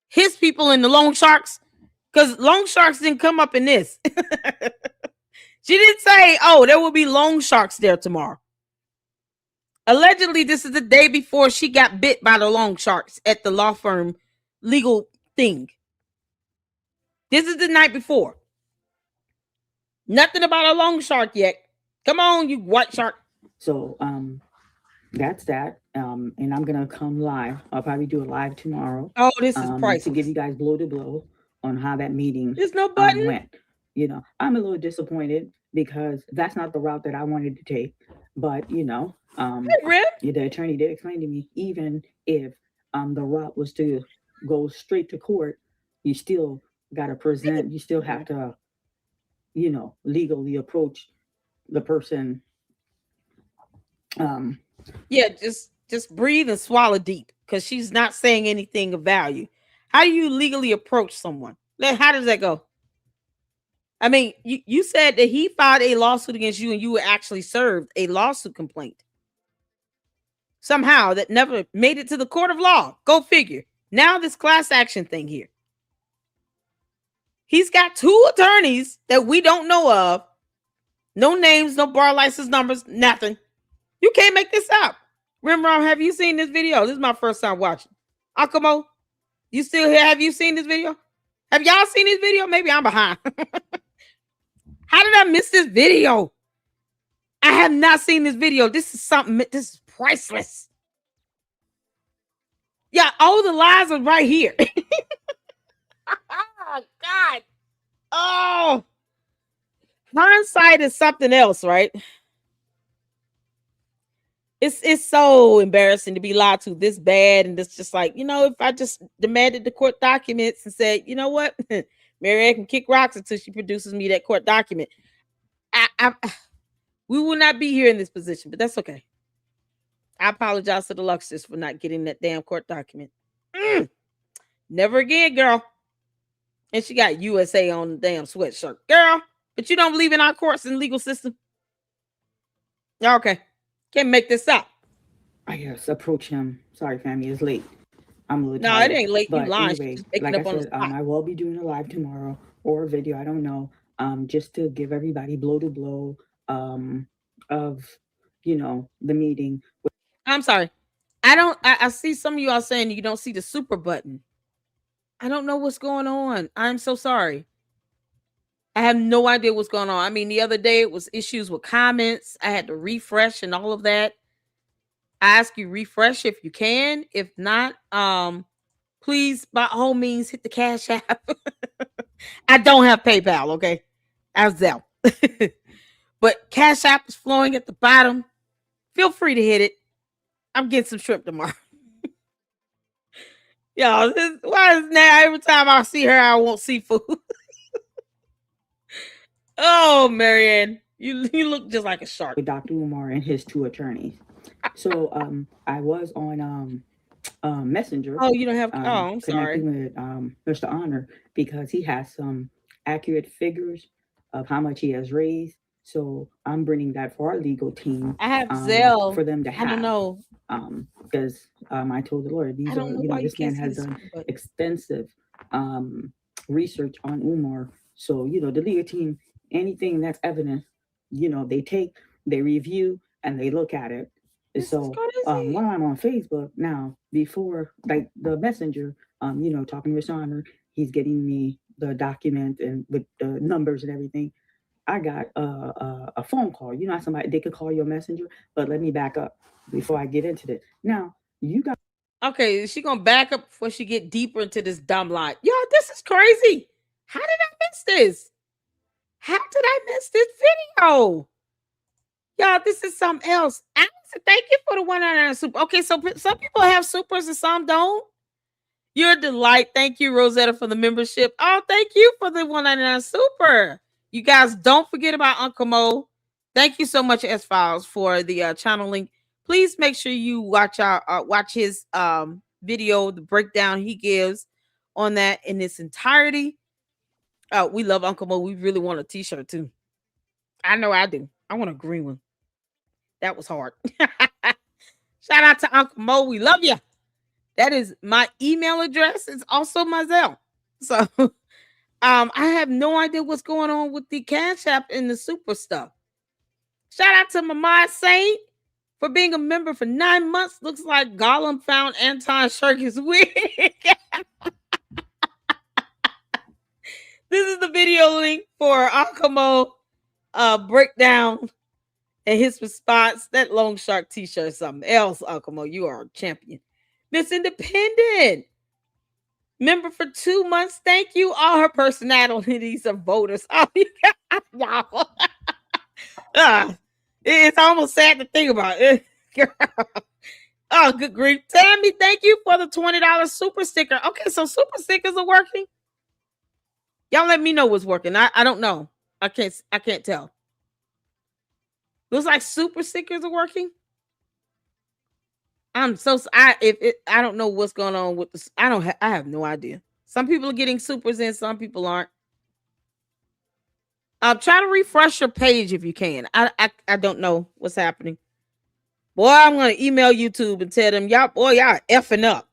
his people in the loan sharks. Because loan sharks didn't come up in this. She didn't say, oh, there will be loan sharks there tomorrow. Allegedly, this is the day before she got bit by the loan sharks at the law firm legal thing. This is the night before. Nothing about a loan shark yet. Come on, you white shark. So that's that. And I'm gonna come live. I'll probably do a live tomorrow. Oh, this is priceless. To give you guys blow to blow on how that meeting There's no button. went. You know, I'm a little disappointed because that's not the route that I wanted to take. But you know, the attorney did explain to me, even if the route was to go straight to court, you still gotta present, you still have to, you know, legally approach the person. Yeah, just breathe and swallow deep, because she's not saying anything of value. How do you legally approach someone? How does that go? I mean, you said that he filed a lawsuit against you and you were actually served a lawsuit complaint. Somehow that never made it to the court of law. Go figure. Now this class action thing here. He's got 2 attorneys that we don't know of. No names, no bar license numbers, nothing. You can't make this up. Rimrom, have you seen this video? This is my first time watching. Akamo, you still here? Have you seen this video? Have y'all seen this video? Maybe I'm behind. How did I miss this video? I have not seen this video. This is something, this is priceless. Yeah, all the lies are right here. Oh, God. Oh. Hindsight is something else, right? It's so embarrassing to be lied to this bad. And it's just like, you know, if I just demanded the court documents and said, you know what? Maryanne can kick rocks until she produces me that court document. We will not be here in this position, but that's okay. I apologize to the Luxus for not getting that damn court document. Never again, girl. And she got USA on the damn sweatshirt. Girl, but you don't believe in our courts and legal system? Okay. Can't make this up. I guess approach him. Sorry, family, it's late. I'm a little No, tired. it ain't late. You But lying. anyway, She's making like up I on the said, spot. I will be doing a live tomorrow or a video. I don't know. Just to give everybody blow to blow of, you know, the meeting. I'm sorry. I see some of you all saying you don't see the super button. I don't know what's going on. I'm so sorry. I have no idea what's going on. I mean, the other day it was issues with comments. I had to refresh and all of that. I ask you refresh if you can. If not, please by all means hit the Cash App. I don't have PayPal, okay? I have Zelle. But Cash App is flowing at the bottom. Feel free to hit it. I'm getting some shrimp tomorrow. Yo, why is now every time I see her, I want seafood? Oh, Maryanne, you look just like a shark. With Dr. Umar and his 2 attorneys. So I was on Messenger. Oh, you don't have. I'm sorry. Connecting with Mr. Honor because he has some accurate figures of how much he has raised. So I'm bringing that for our legal team. I have Zelle for them to have. I don't know. Because I told the Lord, these are, you know, this man has done extensive research on Umar. So, you know, the legal team, anything that's evidence, you know, they take, they review, and they look at it. So while I'm on Facebook now, before like the messenger, you know, talking with Honor, he's getting me the document and with the numbers and everything. I got a phone call. You know, somebody they could call your messenger, but let me back up before I get into this. Now you got okay. Is she gonna back up before she get deeper into this dumb lie? Yo, this is crazy. How did I miss this? How did I miss this video? Y'all, this is something else. Allison, thank you for the 199 super. Okay, so some people have supers and some don't. You're a delight. Thank you, Rosetta, for the membership. Oh, thank you for the $1.99 super. You guys don't forget about Uncle Mo. Thank you so much, S-Files, for the channel link. Please make sure you watch his video, the breakdown he gives on that in its entirety. We love Uncle Mo. We really want a t-shirt too. I know I do. I want a green one. That was hard. Shout out to Uncle Mo. We love you. That is my email address. It's also my Zelle. So I have no idea what's going on with the Cash App and the super stuff. Shout out to Mama Saint for being a member for 9 months. Looks like Gollum found Anton Shirky's wig. This is the video link for Uncle Mo breakdown and his response. That Long Shark t-shirt is something else. Uncle Mo, you are a champion. Miss Independent, member for 2 months. Thank you. All her personalities are voters. Oh, y'all. It's almost sad to think about it. Oh, good grief. Tammy, thank you for the $20 super sticker. Okay, so super stickers are working. Y'all let me know what's working. I don't know. I can't tell. Looks like super stickers are working. I don't know what's going on with this. I have no idea. Some people are getting supers in, some people aren't. Try to refresh your page if you can. I don't know what's happening. Boy, I'm gonna email YouTube and tell them y'all effing up.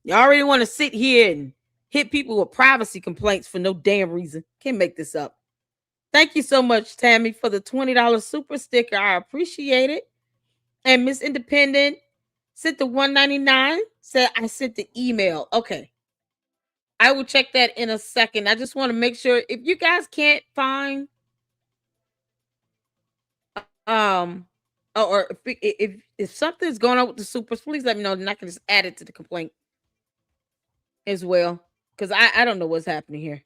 You already want to sit here and hit people with privacy complaints for no damn reason. Can't make this up. Thank you so much, Tammy, for the $20 super sticker. I appreciate it. And Miss Independent sent the $1.99. Said I sent the email. Okay. I will check that in a second. I just want to make sure if you guys can't find or if something's going on with the supers, please let me know, then I can just add it to the complaint as well. Because I don't know what's happening here.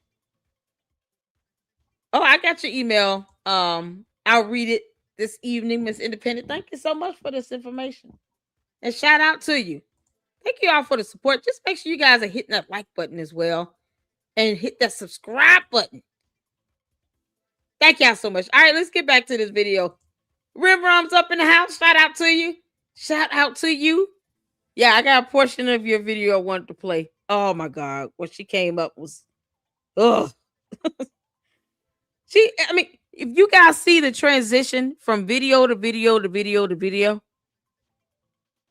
Oh, I got your email. I'll read it this evening, Miss Independent. Thank you so much for this information. And shout out to you. Thank you all for the support. Just make sure you guys are hitting that like button as well. And hit that subscribe button. Thank y'all so much. All right, let's get back to this video. Rimrom's up in the house. Shout out to you. Shout out to you. Yeah, I got a portion of your video I wanted to play. Oh my God. What she came up was, ugh. If you guys see the transition from video to video to video to video,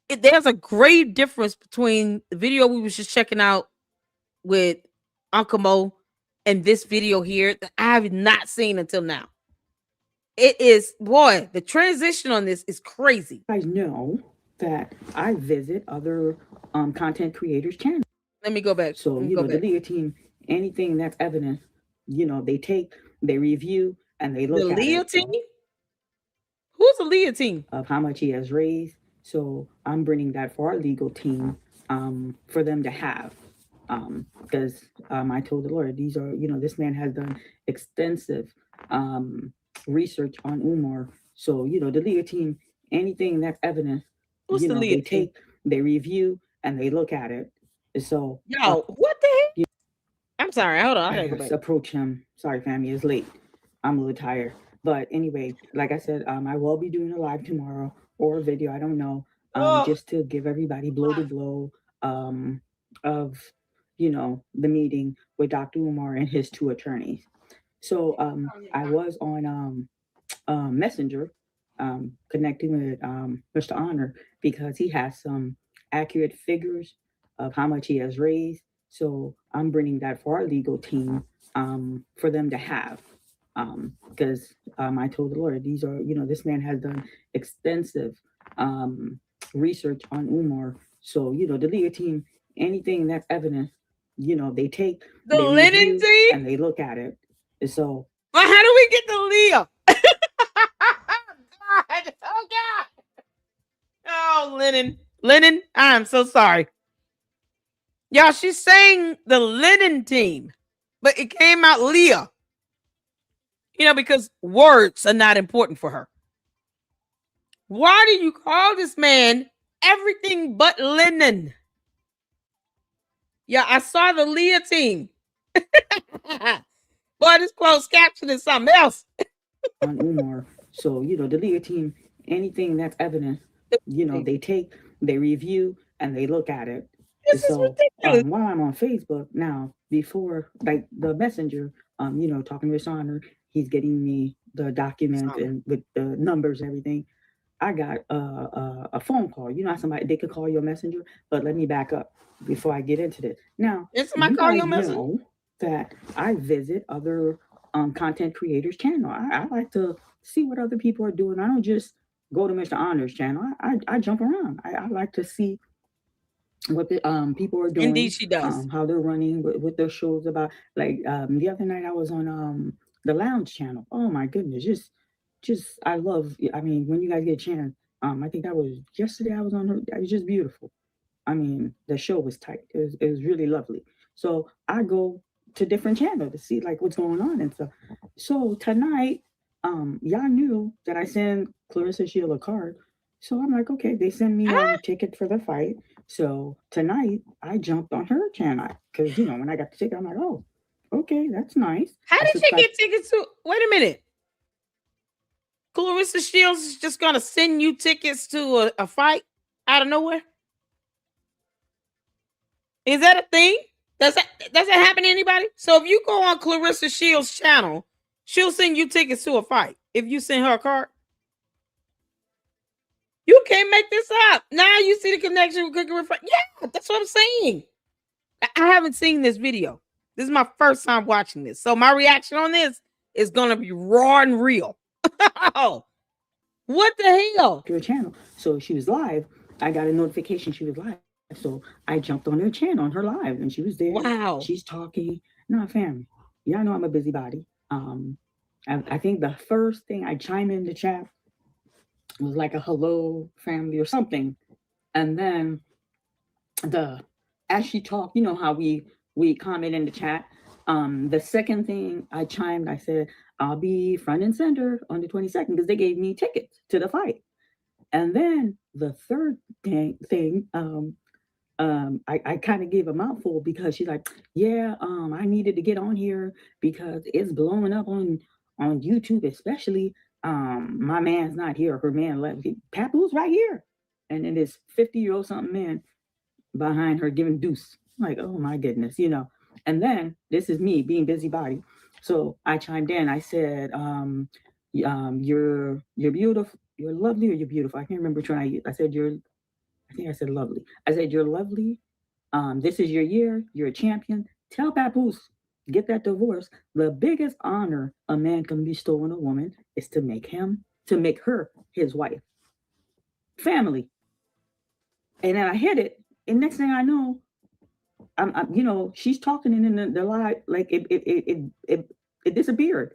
there's a great difference between the video we was just checking out with Uncle Mo and this video here that I have not seen until now. It is, boy, the transition on this is crazy. You guys know that I visit other content creators' channels. Let me go back. So, the Leah team, anything that's evident, they take, they review, and they look at it. The Leah team? Who's the Leah team? Of how much he has raised. So I'm bringing that for our legal team for them to have. Because I told the Lord, these are, this man has done extensive research on Umar. So, the Leah team, anything that's evident, who's the Leah they team? take, they review, and they look at it. So, what the heck? I'm sorry. Hold on. I gotta go back. Approach him. Sorry, family, it's late. I'm a little tired. But anyway, like I said, I will be doing a live tomorrow or a video. I don't know. Just to give everybody blow to blow of, the meeting with Dr. Umar and his 2 attorneys. So I was on Messenger connecting with Mr. Honor because he has some accurate figures of how much he has raised. So I'm bringing that for our legal team for them to have. Because I told the Lord, these are, this man has done extensive research on Umar. So, the Leah team, anything that's evident, they take the linen team and they look at it. So, well, how do we get to Leah? God, oh God. Oh, linen. I'm so sorry. Y'all, she's saying the linen team, but it came out Leah. Because words are not important for her. Why do you call this man everything but linen? Yeah, I saw the Leah team. Boy, this closed caption is something else. On Umar. So, the Leah team, anything that's evident, they take, they review, and they look at it. This is ridiculous. While I'm on Facebook now, before like the messenger, talking to Honor, he's getting me the document and with the numbers and everything. I got a phone call. Somebody they could call your messenger, but let me back up before I get into this. Now, did somebody call your messenger? Know that I visit other content creators' channel. I like to see what other people are doing. I don't just go to Mr. Honor's channel. I jump around. I like to see what the people are doing. Indeed, she does. How they're running with their shows about. Like the other night, I was on the Lounge channel. Oh my goodness, just I love. I mean, when you guys get a chance, I think that was yesterday. I was on her. It was just beautiful. I mean, the show was tight. It was really lovely. So I go to different channels to see like what's going on and stuff. So tonight, y'all knew that I sent Clarissa Shield a card. So I'm like, okay, they send me a ticket for the fight. So tonight I jumped on her channel because when I got the ticket, I'm like, oh, okay, that's nice. How did you get tickets to? Wait a minute. Clarissa Shields is just gonna send you tickets to a fight out of nowhere? Is that a thing? Does that happen to anybody? So if you go on Clarissa Shields' channel, she'll send you tickets to a fight if you send her a card. You can't make this up. Now you see the connection with Cooking with Frank. Yeah, that's what I'm saying. I haven't seen this video. This is my first time watching this. So my reaction on this is going to be raw and real. Oh, what the hell? Her channel. So she was live. I got a notification she was live. So I jumped on her channel, on her live, and she was there. Wow. She's talking. No, family. Y'all know I'm a busybody. I think the first thing I chime in the chat was like a hello family or something. And then as she talked, how we comment in the chat. The second thing I chimed, I said, I'll be front and center on the 22nd because they gave me tickets to the fight. And then the third thing, I kind of gave a mouthful because she's like, yeah, I needed to get on here because it's blowing up on YouTube, especially. My man's not here. Her man left. Papoose right here. And then this 50-year-old something man behind her giving deuce. I'm like, oh my goodness, And then this is me being busybody. So I chimed in. I said, you're beautiful. You're lovely or you're beautiful. I can't remember which one I used. I think I said lovely. I said, you're lovely. This is your year. You're a champion. Tell Papoose, get that divorce. The biggest honor a man can bestow on a woman is to make her his wife. Family. And then I hit it. And next thing I know, I'm she's talking and in the live, like it disappeared.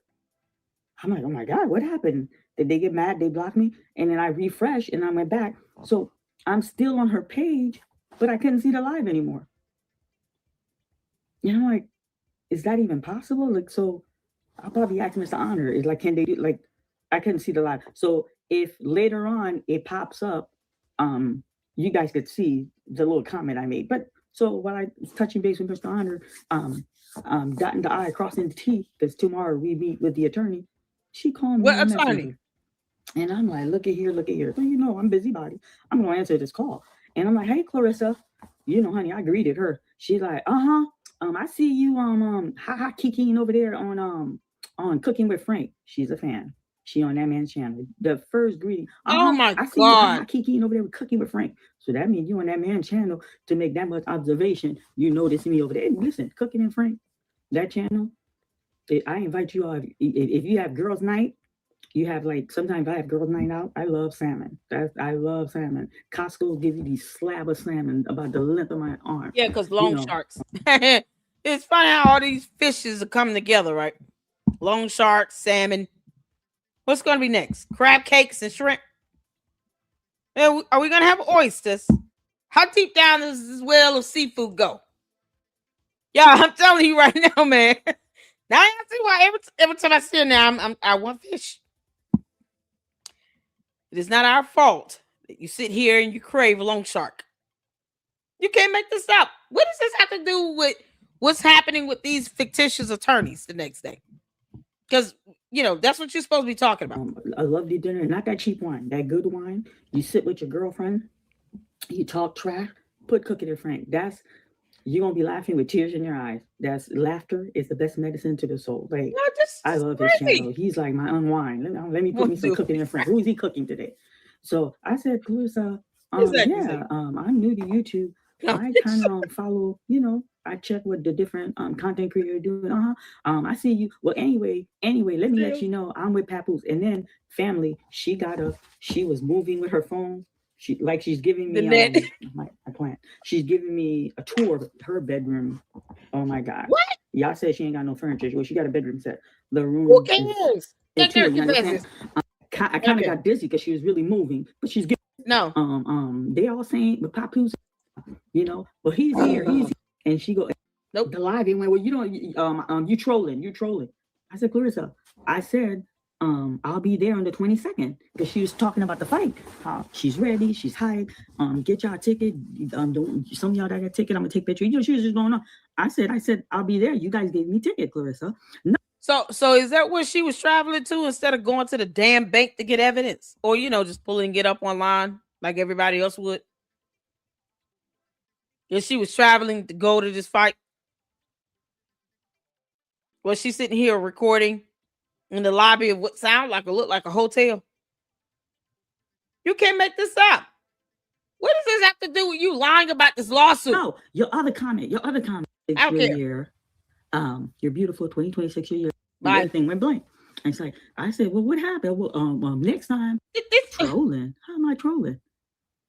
I'm like, oh my God, what happened? Did they get mad? They blocked me? And then I refreshed and I went back. So I'm still on her page, but I couldn't see the live anymore. I'm like, is that even possible? Like, so I'll probably ask Mr. Honor, is like, can they do, like, I couldn't see the live. So if later on it pops up, you guys could see the little comment I made. But so while I was touching base with Mr. Honor, dotting the I, crossing the T, because tomorrow we meet with the attorney. She called me. What attorney? And I'm like, look at here. So, I'm busybody. I'm going to answer this call. And I'm like, hey, Clarissa, honey, I greeted her. She's like, I see you kikiing over there on Cooking with Frank. She's a fan. She on that man's channel. The first greeting. Oh my I see God. you kikiing over there with Cooking with Frank. So that means you on that man's channel to make that much observation. You notice me over there. And listen, Cooking and Frank, that channel. I invite you all. If you have girls' night, you have sometimes I have girls' night out. I love salmon. I love salmon. Costco give you these slab of salmon about the length of my arm. Yeah, because loan sharks. It's funny how all these fishes are coming together, right? Loan sharks, salmon. What's going to be next? Crab cakes and shrimp. Are we going to have oysters? How deep down does this well of seafood go? Yeah, I'm telling you right now, man. Now I see why every time I see it now, I want fish. It is not our fault that you sit here and you crave a loan shark. You can't make this up. What does this have to do with what's happening with these fictitious attorneys the next day? Because, you know, that's what you're supposed to be talking about. A lovely dinner, not that cheap wine, that good wine. You sit with your girlfriend, you talk trash, put Cooking and Frank. You're going to be laughing with tears in your eyes. Laughter is the best medicine to the soul. Like, I love his channel. He's like my unwind. Let me put me some Cooking and Frank. Who is he cooking today? So I said, Clarissa, I'm new to YouTube. I kind of follow, I check what the different content creators are doing. I see you. Well, anyway, let me let you know I'm with Papoose. And then family, she was moving with her phone. She's giving me she's giving me a tour of her bedroom. Oh my God. What? Y'all said she ain't got no furniture. Well, she got a bedroom set. The room. Who cares? I kind of got dizzy because she was really moving, but she's giving. No. They all saying, but Papoose, but he's here. And she go, nope. The live, and went, well, you trolling. I said, Clarissa, I said, I'll be there on the 22nd because she was talking about the fight. She's ready, she's hyped. Get y'all a ticket. Some of y'all that got a ticket, I'm gonna take pictures. She was just going on. I said, I'll be there. You guys gave me a ticket, Clarissa. No. So is that where she was traveling to instead of going to the damn bank to get evidence, or just pulling it up online like everybody else would? If she was traveling to go to this fight, was she sitting here recording in the lobby of what looked like a hotel? You can't make this up. What does this have to do with you lying about this lawsuit? No, your other comment. You're beautiful. 2026 year. Everything went blank. And it's like I said, well, what happened? Well, next time trolling. How am I trolling?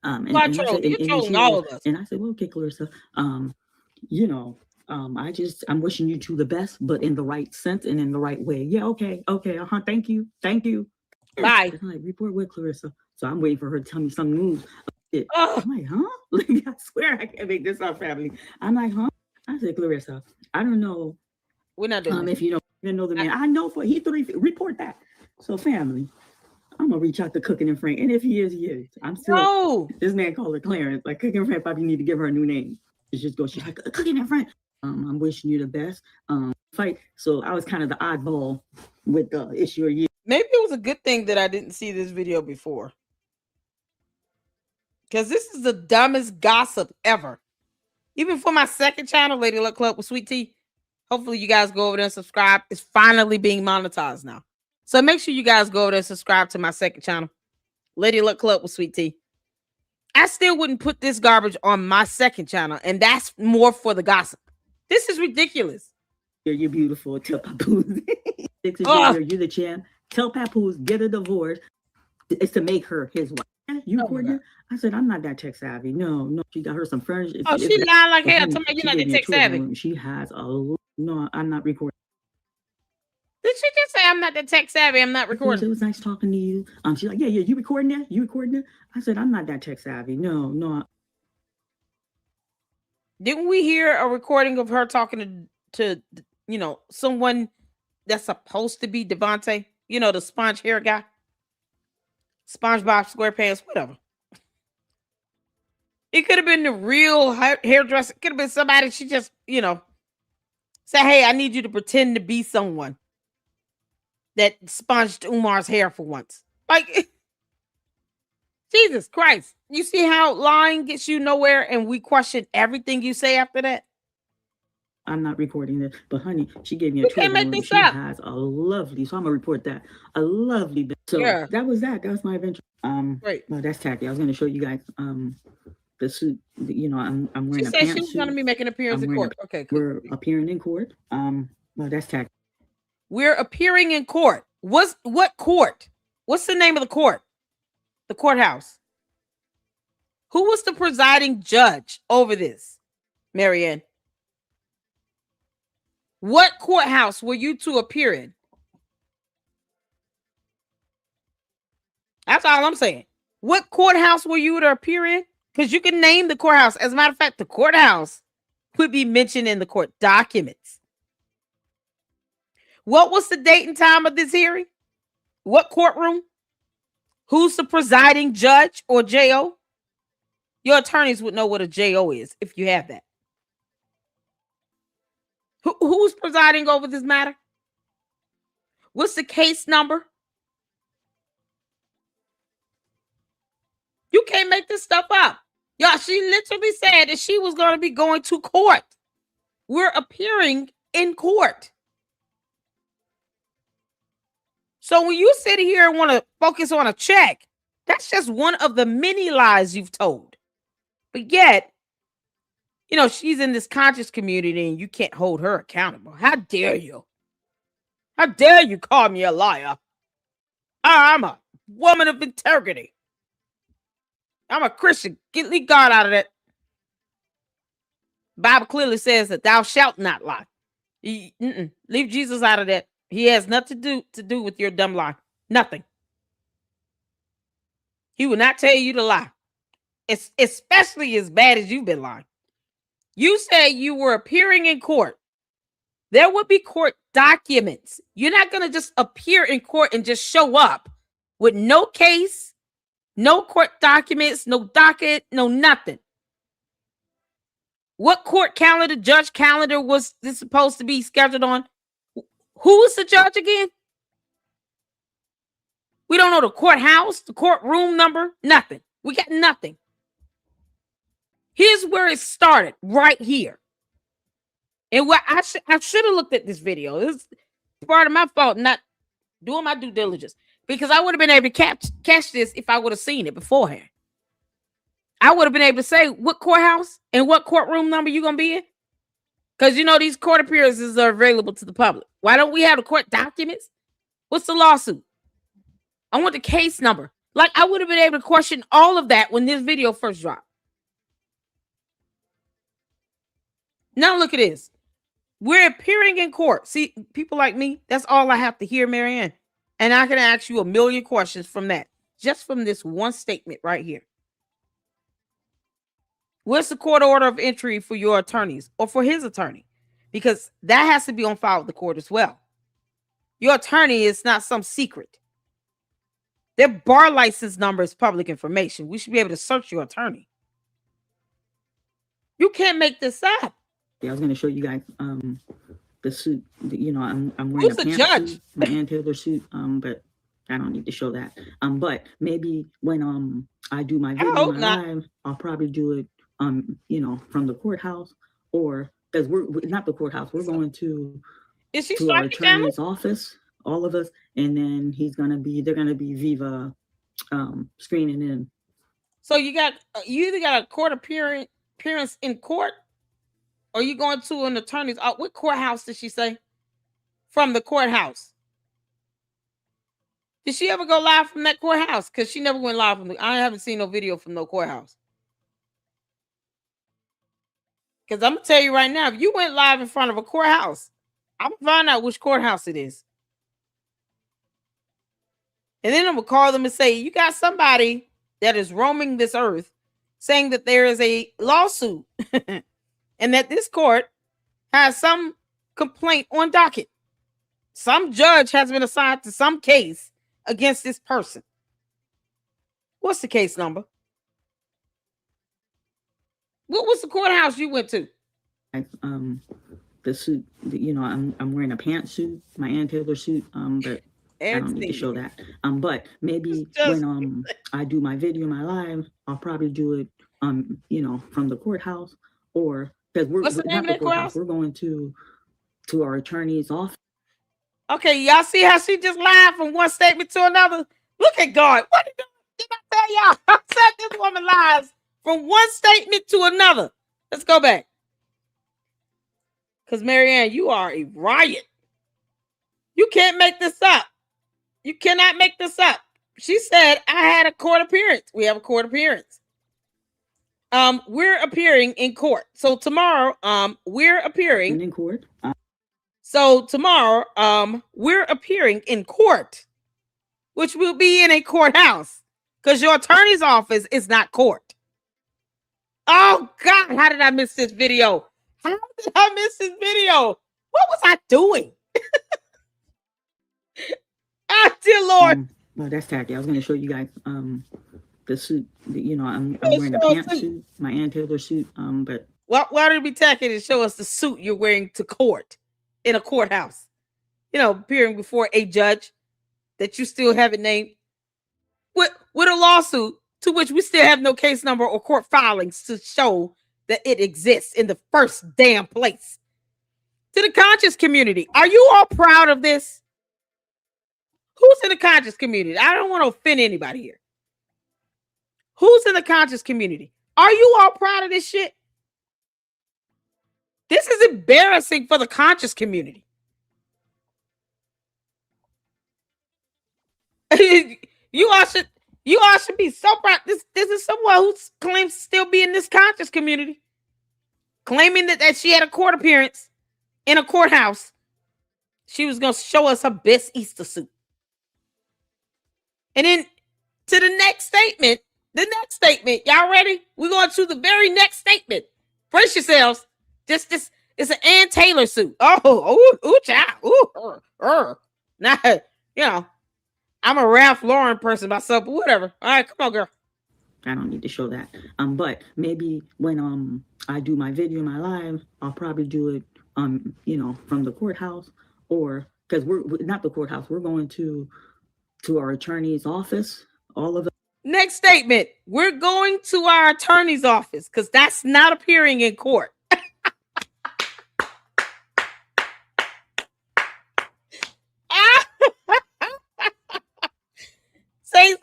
You're trolling all of us. And I said, well, okay, Clarissa. I'm wishing you two the best, but in the right sense and in the right way. Yeah, okay. Thank you. Bye. I'm like, report with Clarissa. So I'm waiting for her to tell me some news. I'm like, huh? Like, I swear I can't make this up, family. I'm like, huh? I said, Clarissa, I don't know. We're not doing if you don't even know the man. I know he report that. So family, I'm gonna reach out to Cooking and Frank. And if he is, he is. I'm still this man called her Clarence. Like Cooking and Frank probably need to give her a new name. It's just go, she's like, Cooking and Frank. I'm wishing you the best. Fight. So I was kind of the oddball with the issue of year. Maybe it was a good thing that I didn't see this video before. Because this is the dumbest gossip ever. Even for my second channel, Lady Luck Club with Sweet Tea. Hopefully you guys go over there and subscribe. It's finally being monetized now. So make sure you guys go over there and subscribe to my second channel, Lady Luck Club with Sweet Tea. I still wouldn't put this garbage on my second channel, and that's more for the gossip. This is ridiculous. You're beautiful. Tell Papoose. You're the champ. Tell Papoose, get a divorce. It's to make her his wife. You recording? I said, I'm not that tech savvy. No. She got her some furniture. She lied like hell. Tell me you're not that tech savvy. She has a no. I'm not recording. Did she just say I'm not that tech savvy? I'm not recording. It was nice talking to you. She's like, yeah. You recording that? You recording that? I said, I'm not that tech savvy. No. Didn't we hear a recording of her talking to someone that's supposed to be Devontae? The sponge hair guy. SpongeBob SquarePants, whatever. It could have been the real hairdresser. It could have been somebody she just, say, hey, I need you to pretend to be someone that sponged Umar's hair for once. Like, Jesus Christ. You see how lying gets you nowhere and we question everything you say after that? I'm not recording this, but honey, she gave me a tour. Can't make this she up. Has a lovely, so I'm gonna report that. A lovely bed. So that was my adventure. Right. Well, that's tacky. I was gonna show you guys the suit. I'm wearing she a said pantsuit. She was gonna be making an appearance in court. Okay, cool. We're appearing in court. Well, that's tacky. We're appearing in court. What court? What's the name of the court? The courthouse. Who was the presiding judge over this, Maryanne? What courthouse were you to appear in? That's all I'm saying. What courthouse were you to appear in? Because you can name the courthouse. As a matter of fact, the courthouse would be mentioned in the court documents. What was the date and time of this hearing? What courtroom? Who's the presiding judge or JO? Your attorneys would know what a JO is if you have that. Who's presiding over this matter? What's the case number? You can't make this stuff up. Y'all, she literally said that she was going to be going to court. We're appearing in court. So when you sit here and want to focus on a check, that's just one of the many lies you've told. But yet, you know, she's in this conscious community and you can't hold her accountable. How dare you? How dare you call me a liar? I'm a woman of integrity. I'm a Christian. Leave God out of that. Bible clearly says that thou shalt not lie. Leave Jesus out of that. He has nothing to do with your dumb lie. Nothing. He will not tell you to lie. It's especially as bad as you've been lying. You said you were appearing in court. There would be court documents. You're not going to just appear in court and just show up with no case, no court documents, no docket, no nothing. What court calendar, judge calendar was this supposed to be scheduled on? Who was the judge again? We don't know the courthouse, the courtroom number, nothing. We got nothing. Here's where it started, right here. And what I should have looked at this video. This is part of my fault, not doing my due diligence, because I would have been able to catch this if I would have seen it beforehand. I would have been able to say what courthouse and what courtroom number you're going to be in. Because, you know, these court appearances are available to the public. Why don't we have the court documents? What's the lawsuit? I want the case number. Like, I would have been able to question all of that when this video first dropped. Now look at this. We're appearing in court. See, people like me, that's all I have to hear, Maryanne. And I can ask you a million questions from that. Just from this one statement right here. What's the court order of entry for your attorneys or for his attorney? Because that has to be on file with the court as well. Your attorney is not some secret. Their bar license number is public information. We should be able to search your attorney. You can't make this up. Yeah, I was going to show you guys the suit. You know, I'm wearing Who's a the judge? suit, my Ann Taylor suit. But I don't need to show that. But maybe when I do my video live, I'll probably do it you know, from the courthouse, or because we're not the courthouse. We're going to our attorney's office, all of us, and then they're gonna be Viva screening in. So you either got a court appearance in court, or you going to an attorney's. What courthouse did she say? From the courthouse. Did she ever go live from that courthouse? Because she never went live from I haven't seen no video from no courthouse. Because I'm gonna tell you right now, if you went live in front of a courthouse, I'm gonna find out which courthouse it is. And then I'm gonna call them and say, you got somebody that is roaming this earth saying that there is a lawsuit and that this court has some complaint on docket. Some judge has been assigned to some case against this person. What's the case number? What was the courthouse you went to? The suit, you know, I'm wearing a pantsuit, my Ann Taylor suit, but I don't need to show that. But maybe when I do my video, my live, I'll probably do it you know, from the courthouse, or because we're not the courthouse, we're going to our attorney's office. Okay, y'all see how she just lied from one statement to another? Look at God. What did I tell y'all? I said this woman lies from one statement to another. Let's go back. Because Maryanne, you are a riot. You can't make this up. You cannot make this up. She said, I had a court appearance. We have a court appearance. We're appearing in court. So tomorrow, we're appearing in court. So tomorrow, we're appearing in court, which will be in a courthouse, because your attorney's office is not court. Oh God, how did I miss this video? How did I miss this video? What was I doing? Ah, dear Lord. Well, that's tacky. I was going to show you guys the suit. You know, I'm wearing a pantsuit, my Ann Taylor suit. But why did it be tacky to show us the suit you're wearing to court in a courthouse? You know, appearing before a judge that you still haven't named with a lawsuit to which we still have no case number or court filings to show that it exists in the first damn place. To the conscious community, are you all proud of this? Who's in the conscious community? I don't want to offend anybody here. Who's in the conscious community? Are you all proud of this shit? This is embarrassing for the conscious community. You all should be so proud. This is someone who claims to still be in this conscious community, claiming that she had a court appearance in a courthouse. She was going to show us her best Easter suit. And then to the next statement, y'all ready? We're going to the very next statement. Brace yourselves. Just this, it's an Ann Taylor suit. Ooh, child. Now, you know, I'm a Ralph Lauren person myself, but whatever. All right, come on, girl. I don't need to show that. But maybe when I do my video, my live, I'll probably do it you know, from the courthouse, or because we're not the courthouse, we're going to our attorney's office. All of it. Next statement. We're going to our attorney's office because that's not appearing in court.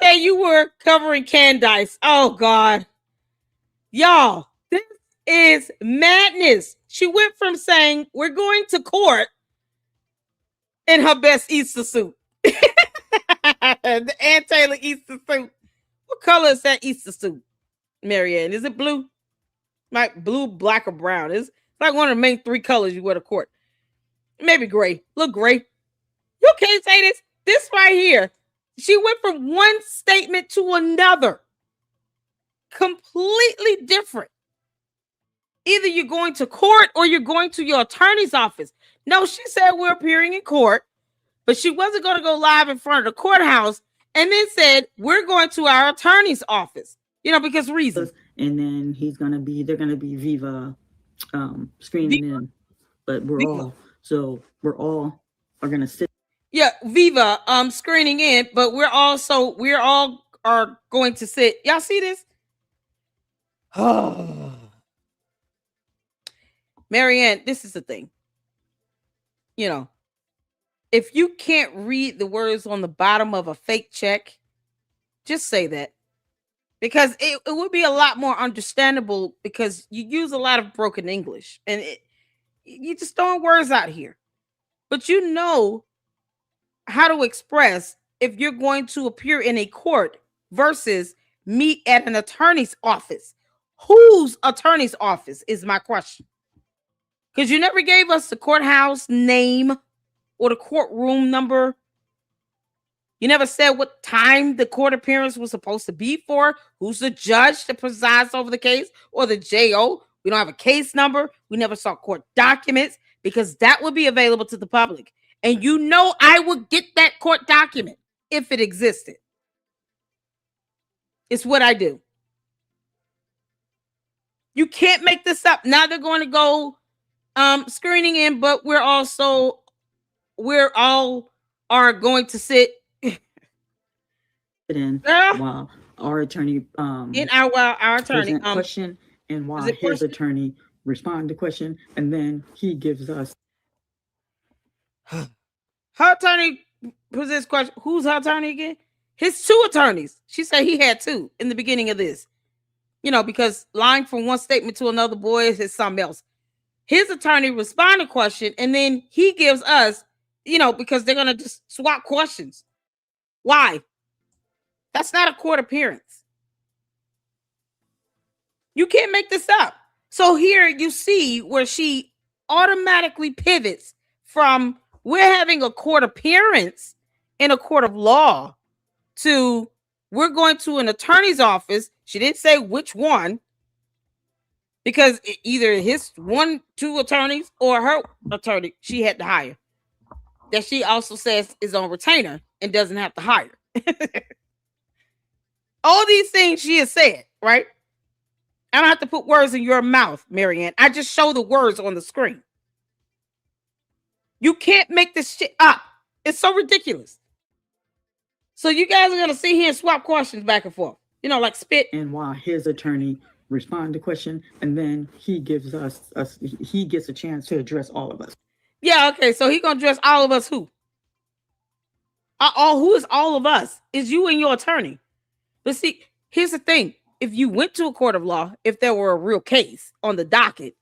Say you were covering Candice. Oh God. Y'all, this is madness. She went from saying we're going to court in her best Easter suit. The Ann Taylor Easter suit. What color is that Easter suit, Maryanne? Is it blue? Like blue, black, or brown? It's like one of the main three colors you wear to court. Maybe gray. Look gray. You can't say this. This right here. She went from one statement to another. Completely different. Either you're going to court or you're going to your attorney's office. No, she said we're appearing in court, but she wasn't going to go live in front of the courthouse, and then said we're going to our attorney's office. You know, because reasons. And then they're gonna be Viva screening in, but we're all gonna sit. Yeah, Viva screening in, but we're all are going to sit. Y'all see this? Oh. Maryanne, this is the thing. You know, if you can't read the words on the bottom of a fake check, just say that. Because it would be a lot more understandable, because you use a lot of broken English and you just throwing words out here. But you know how to express if you're going to appear in a court versus meet at an attorney's office. Whose attorney's office is my question? Because you never gave us the courthouse name or the courtroom number. You never said what time the court appearance was supposed to be for, who's the judge that presides over the case, or the JO. We don't have a case number. We never saw court documents, because that would be available to the public. And you know I would get that court document if it existed. It's what I do. You can't make this up. Now they're going to go screening in, but we're all are going to sit in while our attorney in our attorney question, and while his attorney respond to question, and then he gives us her attorney presents question. Who's her attorney again? His two attorneys. She said he had two in the beginning of this. You know, because lying from one statement to another, boy, is something else. His attorney responded to question, and then he gives us, you know, because they're gonna just swap questions. Why? That's not a court appearance. You can't make this up. So here you see where she automatically pivots from we're having a court appearance in a court of law to we're going to an attorney's office. She didn't say which one, because either his two attorneys or her attorney she had to hire, that she also says is on retainer and doesn't have to hire. All these things she has said, right? I don't have to put words in your mouth, Maryanne. I just show the words on the screen. You can't make this shit up. It's so ridiculous. So you guys are going to sit here and swap questions back and forth. You know, like spit. And while his attorney responds to question, and then he gives he gets a chance to address all of us. Yeah, okay. So he going to address all of us who? Who is all of us? Is you and your attorney. But see, here's the thing. If you went to a court of law, if there were a real case on the docket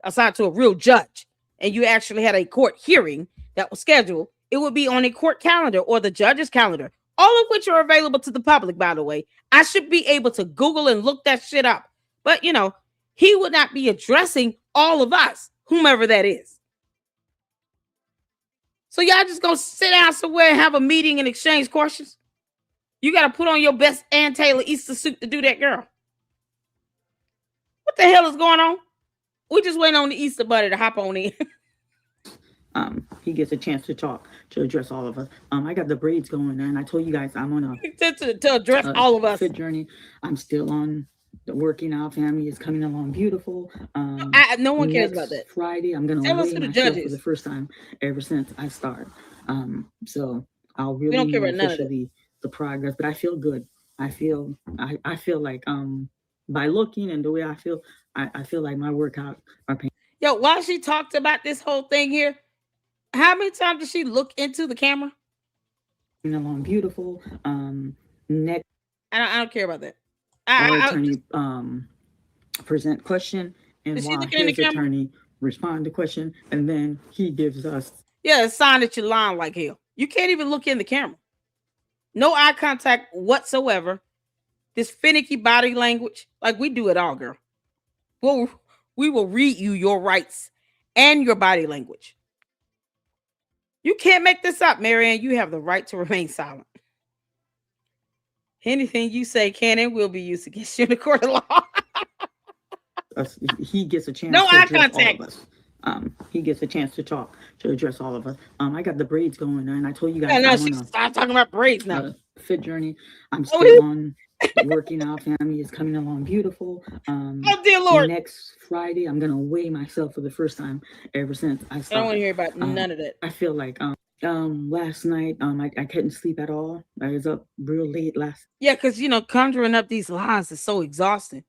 assigned to a real judge, and you actually had a court hearing that was scheduled, it would be on a court calendar or the judge's calendar, all of which are available to the public, by the way. I should be able to Google and look that shit up. But, you know, he would not be addressing all of us, whomever that is. So y'all just gonna sit down somewhere and have a meeting and exchange questions? You got to put on your best Ann Taylor Easter suit to do that, girl. What the hell is going on? We just waiting on the Easter Bunny to hop on in. He gets a chance to talk, to address all of us. I got the braids going, and I told you guys I'm on a to address all of us. Fit journey. I'm still on the working out. Family is coming along beautiful. No one cares about that. Friday, I'm gonna tell us weigh who the myself judge for is. the first time ever since I started. So I'll really we don't care about none of officially the progress, but I feel good. I feel like by looking and the way I feel like my workout are paying. Yo, while she talked about this whole thing here, how many times did she look into the camera? Along beautiful. Next, I don't care about that. Our attorney present question, and while his attorney respond to question, and then he gives us a sign that you're lying like hell. You can't even look in the camera. No eye contact whatsoever. This finicky body language, like we do it all, girl. Well, we will read you your rights and your body language. You can't make this up, Maryanne. You have the right to remain silent. Anything you say can and will be used against you in the court of law. He gets a chance. No to eye address contact. All of us. He gets a chance to talk, to address all of us. I got the braids going, and I told you guys. Yeah, no, she started talking about braids now. Fit journey. I'm still on working out. Family is coming along beautiful. Oh dear Lord! Next Friday, I'm gonna weigh myself for the first time ever since I started. I don't want to hear about none of that. I feel like last night I couldn't sleep at all. I was up real late last. Yeah, because conjuring up these lies is so exhausting.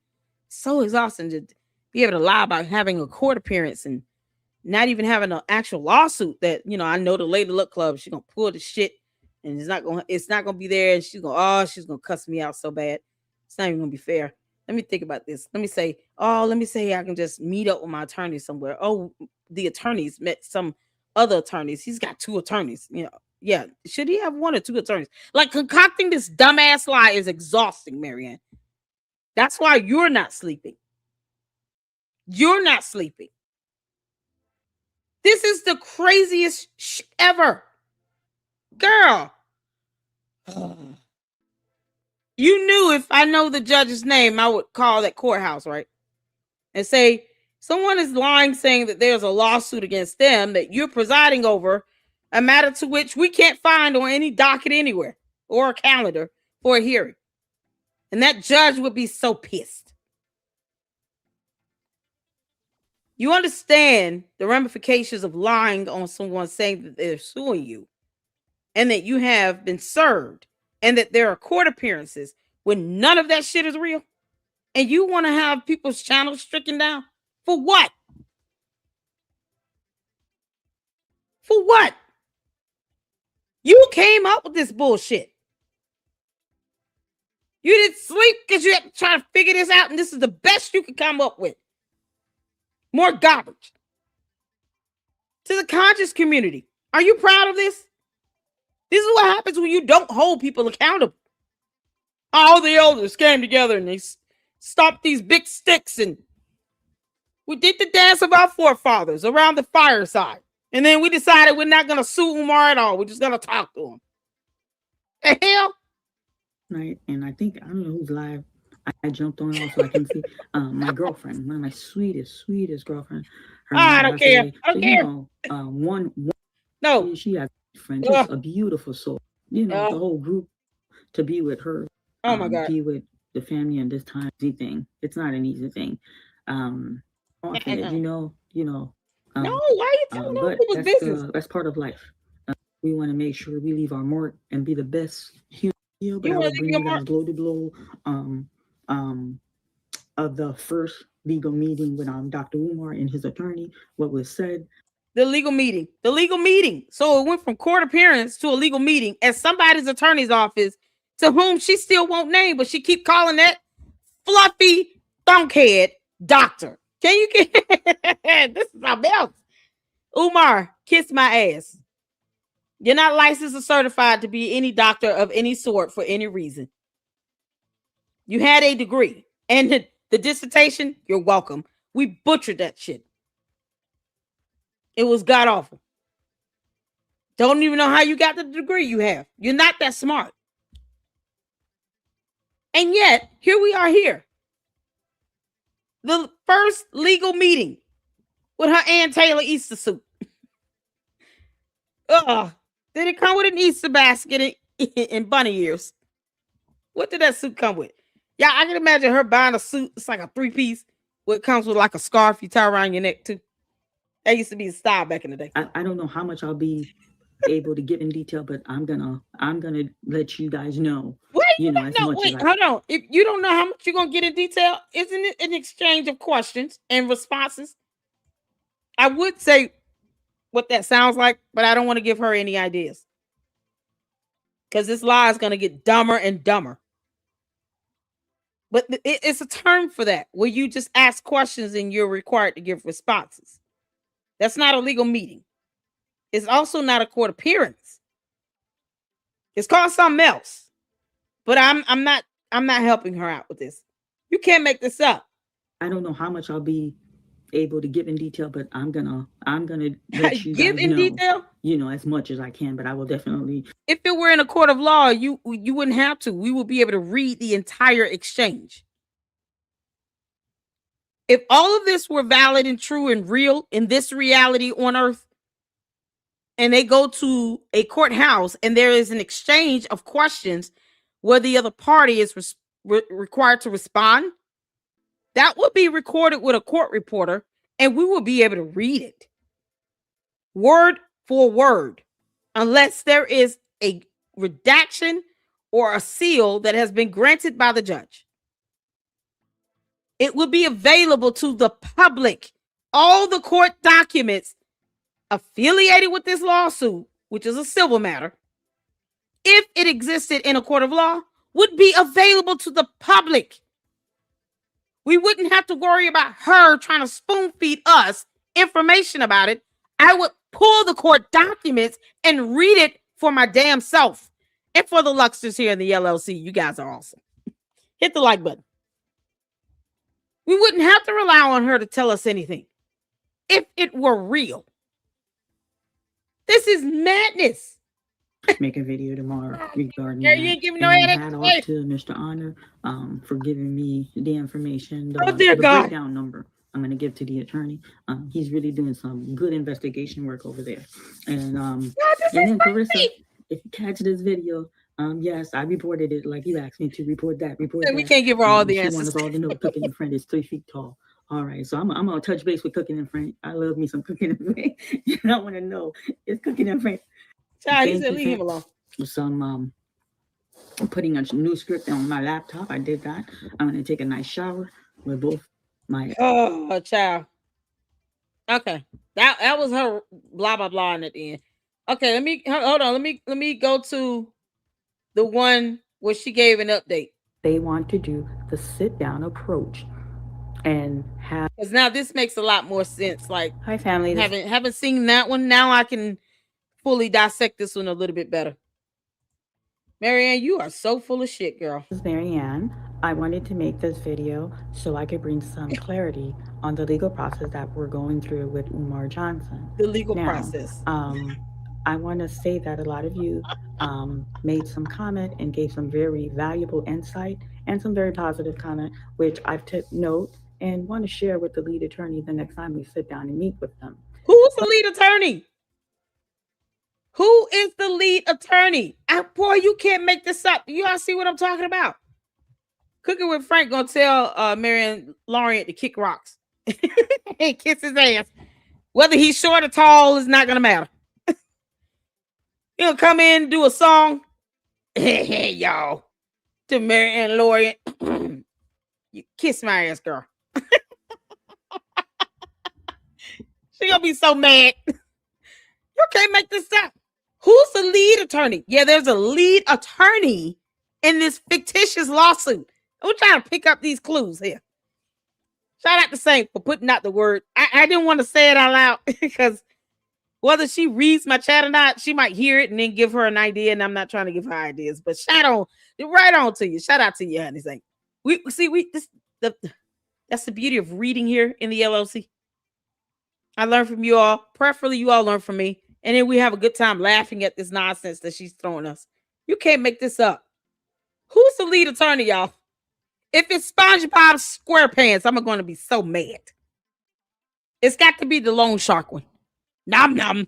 So exhausting to be able to lie about having a court appearance and not even having an actual lawsuit that I know the Lady Luck Club, she's gonna pull the shit and it's not gonna be there, and she's gonna cuss me out so bad. It's not even gonna be fair. Let me think about this. Let me say I can just meet up with my attorney somewhere. Oh, the attorneys met some other attorneys. He's got 2 attorneys. Yeah. Should he have 1 or 2 attorneys? Like, concocting this dumbass lie is exhausting, Maryanne. That's why you're not sleeping. You're not sleeping. This is the craziest shit ever. Girl. You knew if I know the judge's name, I would call that courthouse, right? And say, someone is lying saying that there's a lawsuit against them that you're presiding over, a matter to which we can't find on any docket anywhere or a calendar for a hearing. And that judge would be so pissed. You understand the ramifications of lying on someone saying that they're suing you and that you have been served and that there are court appearances when none of that shit is real? And you want to have people's channels stricken down? For what? For what? You came up with this bullshit. You didn't sleep because you had to try to figure this out, and this is the best you could come up with. More garbage. To the conscious community, are you proud of this? This is what happens when you don't hold people accountable. All the elders came together and they stopped these big sticks, and we did the dance of our forefathers around the fireside. And then we decided we're not going to sue Umar at all. We're just going to talk to him. The hell? Right. And I don't know who's live. I jumped on so I can see my girlfriend, one of my sweetest girlfriend. I don't care. I don't care. One. No. She has a friend, just a beautiful soul. The whole group to be with her Oh my God. Deal with the family and this time easy thing. It's not an easy thing. Orphanage, you know. No, why are you telling But people's business? that's part of life. We want to make sure we leave our mark and be the best human. But You I wanna will leave bring your you guys mark? blow to blow of the first legal meeting with Dr. Umar and his attorney, what was said. The legal meeting. So it went from court appearance to a legal meeting at somebody's attorney's office, to whom she still won't name, but she keep calling that fluffy thunkhead doctor. Can you get this is something else? Umar, kiss my ass. You're not licensed or certified to be any doctor of any sort for any reason. You had a degree and the dissertation, you're welcome. We butchered that shit. It was god awful. Don't even know how you got the degree you have. You're not that smart. And yet, here we are here. The first legal meeting with her Ann Taylor Easter suit. Did it come with an Easter basket and bunny ears? What did that suit come with? Yeah, I can imagine her buying a suit. It's like a 3-piece. What comes with like a scarf you tie around your neck too. That used to be the style back in the day. I don't know how much I'll be able to give in detail, but I'm gonna let you guys know. Wait, as hold on. If you don't know how much you're gonna get in detail, isn't it an exchange of questions and responses? I would say what that sounds like, but I don't want to give her any ideas. Because this lie is gonna get dumber and dumber. But it's a term for that, where you just ask questions and you're required to give responses. That's not a legal meeting. It's also not a court appearance. It's called something else. But I'm not helping her out with this. You can't make this up. I don't know how much I'll be able to give in detail, but I'm gonna let you give guys in know, detail, as much as I can. But I will definitely. If it were in a court of law, you wouldn't have to. We would be able to read the entire exchange. If all of this were valid and true and real in this reality on earth, and they go to a courthouse and there is an exchange of questions where the other party is required to respond, that would be recorded with a court reporter and we will be able to read it word for word, unless there is a redaction or a seal that has been granted by the judge. It will be available to the public. All the court documents affiliated with this lawsuit, which is a civil matter, if it existed in a court of law, would be available to the public. We wouldn't have to worry about her trying to spoon feed us information about it. I would pull the court documents and read it for my damn self. And for the Luxters here in the LLC, you guys are awesome. Hit the like button. We wouldn't have to rely on her to tell us anything if it were real. This is madness. Make a video tomorrow regarding you ain't giving no headache. Hat off to Mr. Honor for giving me the information, the God. breakdown number I'm going to give to the attorney. He's really doing some good investigation work over there. And then Clarissa, if you catch this video, yes, I reported it like you asked me to report that. We can't give her all the answers. She wants us all to know Cooking and Friend is 3 feet tall. All right, so I'm gonna touch base with Cooking and Friend. I love me some Cooking and Friend. You don't want to know it's Cooking and Friend. Child, he said leave him alone. Some putting a new script on my laptop. I did that. I'm gonna take a nice shower with both my child. Okay, that was her blah blah blah at the end. Okay, hold on. Let me go to the one where she gave an update. They want to do the sit down approach and have, because now this makes a lot more sense. Like, hi family, haven't seen that one. Now I can fully dissect this one a little bit better. Maryanne, you are so full of shit, girl. This is Maryanne. I wanted to make this video so I could bring some clarity on the legal process that we're going through with Umar Johnson. The legal process. I want to say that a lot of you made some comment and gave some very valuable insight and some very positive comment, which I've took note and want to share with the lead attorney the next time we sit down and meet with them. Who's the lead attorney? Who is the lead attorney? Boy, you can't make this up. You all see what I'm talking about? Cooking with Frank gonna tell Maryanne Lorient to kick rocks and kiss his ass. Whether he's short or tall is not gonna matter. He'll come in and do a song. Hey, y'all. To Maryanne Lorient. You kiss my ass, girl. She gonna be so mad. You can't make this up. Who's the lead attorney? Yeah, there's a lead attorney in this fictitious lawsuit. I'm trying to pick up these clues here. Shout out to Saint for putting out the word. I didn't want to say it out loud because whether she reads my chat or not, she might hear it and then give her an idea. And I'm not trying to give her ideas, but right on to you. Shout out to you, honey. Saint. That's the beauty of reading here in the LLC. I learn from you all. Preferably, you all learn from me. And then we have a good time laughing at this nonsense that she's throwing us. You can't make this up. Who's the lead attorney, y'all? If it's SpongeBob SquarePants, I'm going to be so mad. It's got to be the loan shark one. Nom nom.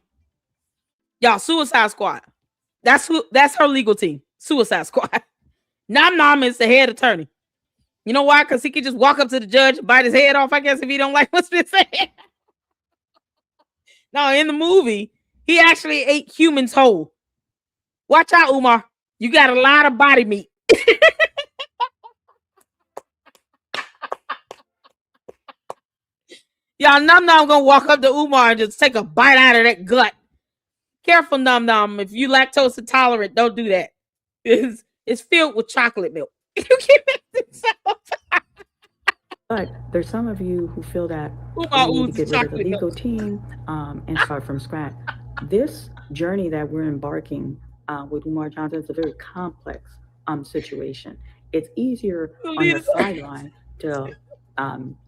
Y'all, Suicide Squad. That's her legal team. Suicide Squad. Nom nom is the head attorney. You know why? Because he could just walk up to the judge and bite his head off, I guess, if he don't like what's been said. No, in the movie, he actually ate humans whole. Watch out, Umar. You got a lot of body meat. Y'all, Num Num gonna walk up to Umar and just take a bite out of that gut. Careful, Num Num. If you lactose intolerant, don't do that. It's filled with chocolate milk. You can't make this up. But there's some of you who feel that we need to get rid of the legal team and start from scratch. This journey that we're embarking with Umar Johnson is a very complex situation. It's easier on the sideline to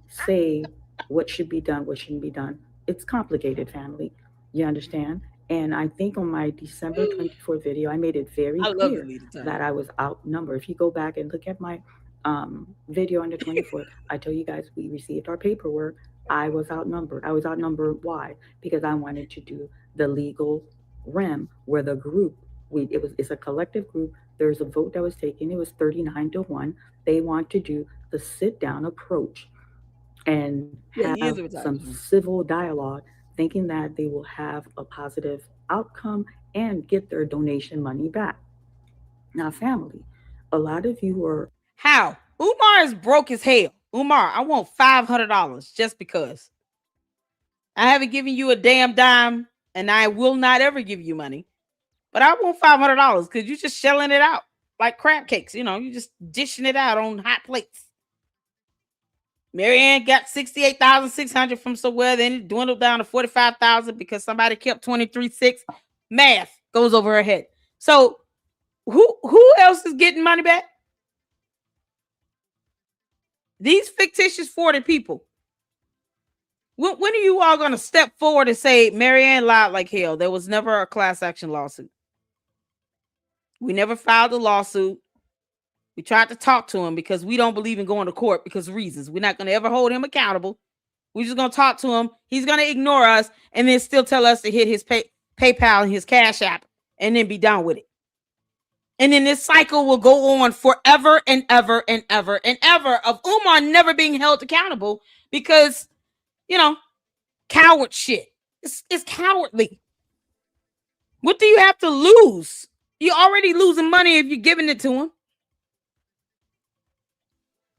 say what should be done, what shouldn't be done. It's complicated, family. You understand? And I think on my December 24th video, I made it very clear that I was outnumbered. If you go back and look at my video on the 24th, I told you guys we received our paperwork. I was outnumbered. I was outnumbered. Why? Because I wanted to do the legal realm where the group, it's a collective group. There's a vote that was taken. It was 39-1. They want to do the sit down approach and have some civil dialogue, thinking that they will have a positive outcome and get their donation money back. Now, family, a lot of you are... How? Umar is broke as hell. Umar, I want $500 just because. I haven't given you a damn dime, and I will not ever give you money. But I want $500 because you're just shelling it out like crab cakes. You know, you're just dishing it out on hot plates. Maryanne got $68,600 from somewhere, then it dwindled down to $45,000 because somebody kept 23.6. Math goes over her head. So who else is getting money back? These fictitious 40 people. When are you all going to step forward and say Maryanne lied like hell? There was never a class action lawsuit. We never filed a lawsuit. We tried to talk to him because we don't believe in going to court because of reasons. We're not going to ever hold him accountable. We're just going to talk to him. He's going to ignore us and then still tell us to hit his PayPal and his Cash App and then be done with it. And then this cycle will go on forever and ever and ever and ever of Umar never being held accountable because, you know, coward shit. It's cowardly. What do you have to lose? You're already losing money if you're giving it to him.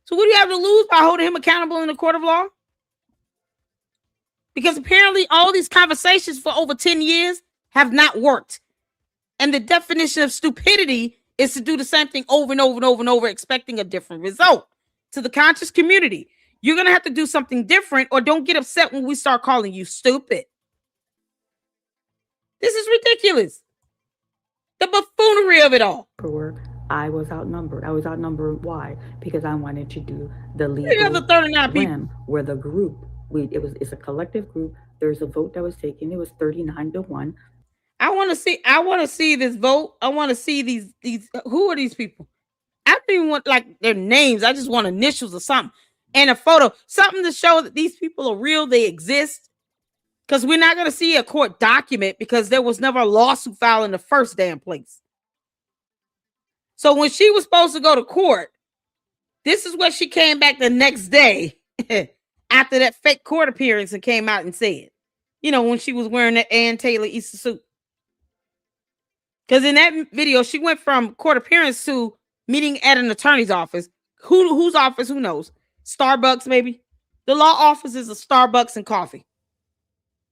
So what do you have to lose by holding him accountable in the court of law? Because apparently all these conversations for over 10 years have not worked. And the definition of stupidity is to do the same thing over and over and over and over, expecting a different result. To the conscious community, you're going to have to do something different or don't get upset when we start calling you stupid. This is ridiculous. The buffoonery of it all. I was outnumbered. I was outnumbered. Why? Because I wanted to do the legal 39 people where the group, it's a collective group. There's a vote that was taken. It was 39-1. I want to see this vote. I want to see these. Who are these people? I don't even want like their names. I just want initials or something and a photo, something to show that these people are real. They exist. Because we're not going to see a court document because there was never a lawsuit filed in the first damn place. So when she was supposed to go to court, This is what she came back the next day after that fake court appearance and came out and said, you know, when she was wearing that Ann Taylor Easter suit. Because in that video, she went from court appearance to meeting at an attorney's office. Whose office? Who knows? Starbucks, maybe. The law office is a Starbucks and coffee.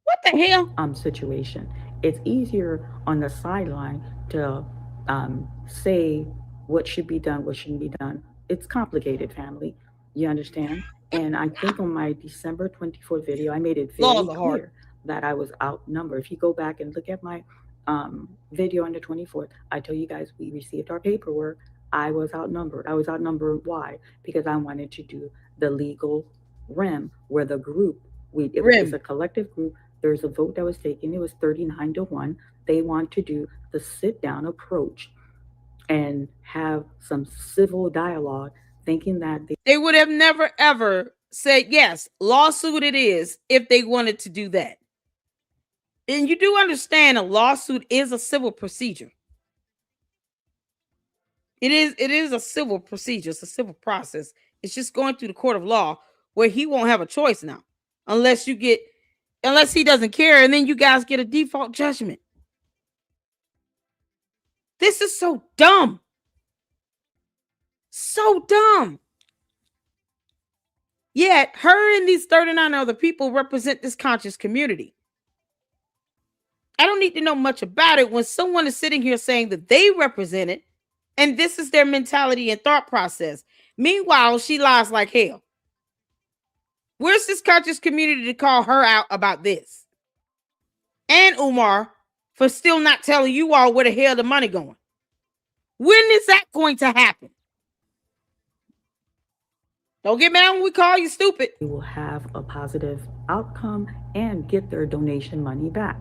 What the hell? Situation. It's easier on the sideline to say what should be done, what shouldn't be done. It's complicated, family. You understand? And I think on my December 24th video, I made it very clear that I was outnumbered. If you go back and look at my video on the 24th, I told you guys we received our paperwork. I was outnumbered. I was outnumbered. Why? Because I wanted to do the legal REM, where the group, it was a collective group. There's a vote that was taken. It was 39-1. They want to do the sit-down approach and have some civil dialogue, thinking that they would have never, ever said, yes, lawsuit it is, if they wanted to do that. And you do understand a lawsuit is a civil procedure. It is a civil procedure. It's a civil process. It's just going through the court of law where he won't have a choice now. Unless he doesn't care, and then you guys get a default judgment. This is so dumb. So dumb. Yet, her and these 39 other people represent this conscious community. I don't need to know much about it when someone is sitting here saying that they represent it, and this is their mentality and thought process. Meanwhile, she lies like hell. Where's this conscious community to call her out about this? And Umar for still not telling you all where the hell the money going. When is that going to happen? Don't get mad when we call you stupid. They will have a positive outcome and get their donation money back.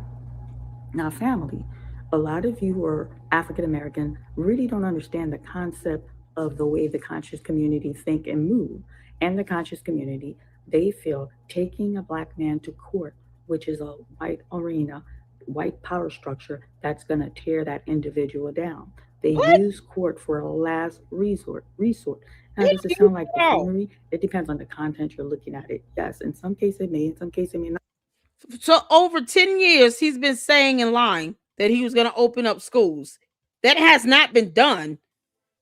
Now, family, a lot of you who are African American really don't understand the concept of the way the conscious community think and move. And the conscious community, they feel taking a black man to court, which is a white arena, white power structure, that's going to tear that individual down. They use court for a last resort. Now, does it sound like buffoonery? It depends on the content you're looking at it. Yes, in some cases it may, in some cases it may not. So over 10 years, he's been saying and lying that he was going to open up schools. That has not been done.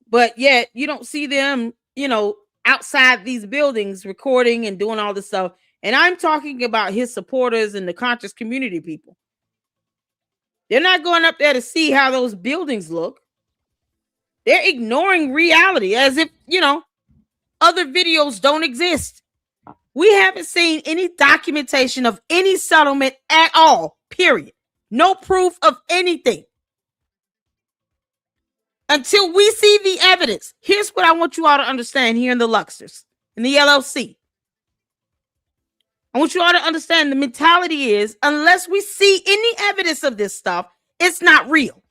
But yet you don't see them, you know, outside these buildings recording and doing all this stuff. And I'm talking about his supporters and the conscious community people. They're not going up there to see how those buildings look. They're ignoring reality as if, you know, other videos don't exist. We haven't seen any documentation of any settlement at all, period. No proof of anything. Until we see the evidence. Here's what I want you all to understand here in the Luxors, in the LLC. I want you all to understand the mentality is, unless we see any evidence of this stuff, it's not real.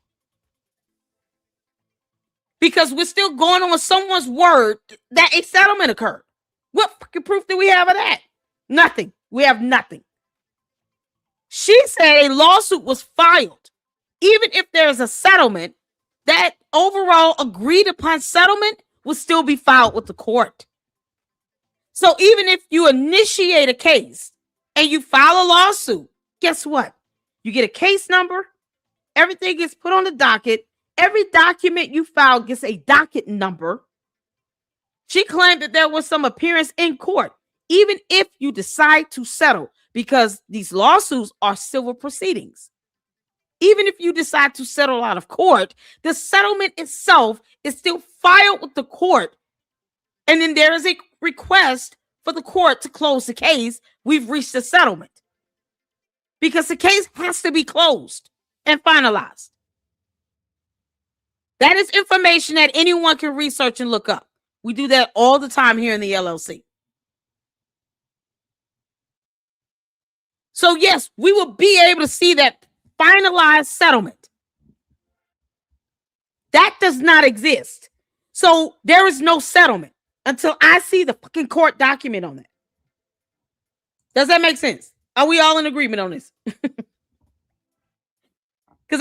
Because we're still going on someone's word that a settlement occurred. What fucking proof do we have of that? Nothing. We have nothing. She said a lawsuit was filed. Even if there's a settlement, that overall agreed upon settlement will still be filed with the court. So even if you initiate a case and you file a lawsuit, guess what? You get a case number. Everything gets put on the docket. Every document you file gets a docket number. She claimed that there was some appearance in court, even if you decide to settle, because these lawsuits are civil proceedings. Even if you decide to settle out of court, the settlement itself is still filed with the court. And then there is a request for the court to close the case. We've reached a settlement. Because the case has to be closed and finalized. That is information that anyone can research and look up. We do that all the time here in the LLC. So yes, we will be able to see that finalized settlement. That does not exist. So there is no settlement until I see the fucking court document on it. Does that make sense? Are we all in agreement on this? Because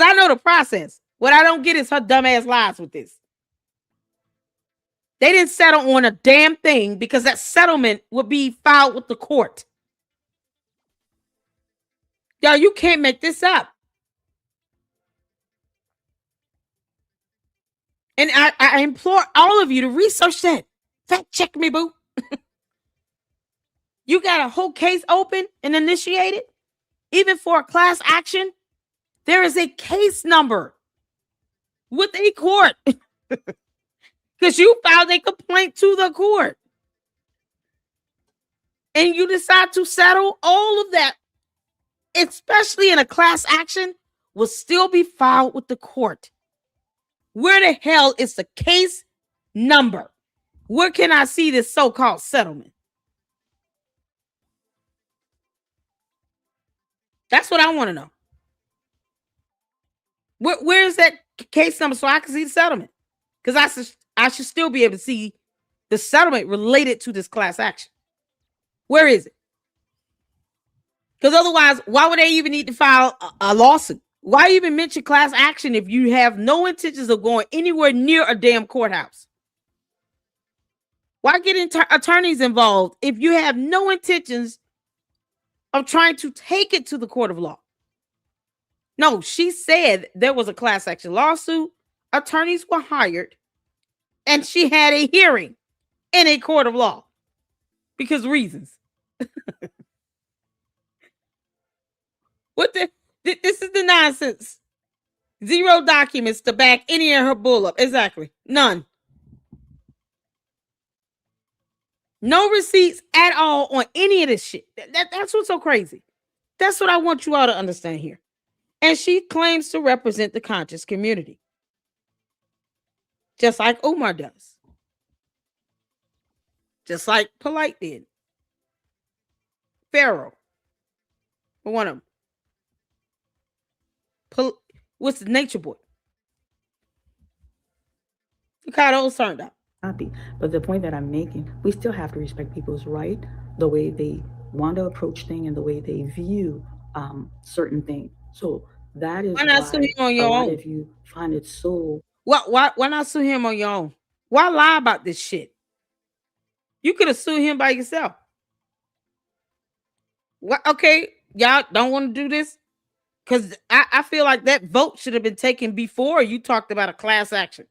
I know the process. What I don't get is her dumbass lies with this. They didn't settle on a damn thing because that settlement would be filed with the court. Yo, you can't make this up. And I implore all of you to research that. Fact check me, boo. You got a whole case open and initiated? Even for a class action, there is a case number with a court. Because you filed a complaint to the court. And you decide to settle, all of that, especially in a class action, will still be filed with the court. Where the hell is the case number? Where can I see this so-called settlement? That's what I want to know. Where is that case number so I can see the settlement? Because I should still be able to see the settlement related to this class action. Where is it? Because otherwise, why would they even need to file a lawsuit? Why even mention class action if you have no intentions of going anywhere near a damn courthouse? Why get attorneys involved if you have no intentions of trying to take it to the court of law? No, she said there was a class action lawsuit. Attorneys were hired, and she had a hearing in a court of law because reasons. This is the nonsense. Zero documents to back any of her bull up. Exactly. None. No receipts at all on any of this shit. That's what's so crazy. That's what I want you all to understand here. And she claims to represent the conscious community. Just like Umar does. Just like Polight did. Pharaoh. One of them. What's the Nature Boy? Look how those turned out. But the point that I'm making, we still have to respect people's right, the way they want to approach things and the way they view certain things. So that is why not sue him on your own? If you find it so, why not sue him on your own? Why lie about this shit? You could have sued him by yourself. What? Okay, y'all don't want to do this? Because I feel like that vote should have been taken before you talked about a class action.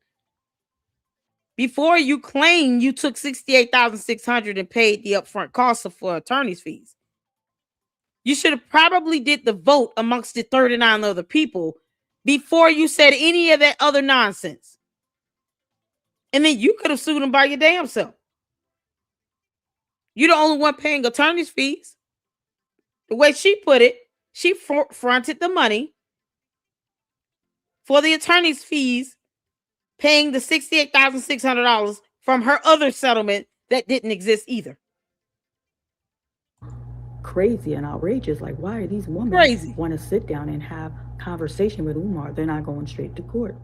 Before you claim you took $68,600 and paid the upfront costs for attorney's fees. You should have probably did the vote amongst the 39 other people before you said any of that other nonsense. And then you could have sued him by your damn self. You're the only one paying attorney's fees. The way she put it, she fronted the money for the attorney's fees, paying the $68,600 from her other settlement that didn't exist either. Crazy and outrageous. Like, why are these women want to sit down and have conversation with Umar? They're not going straight to court.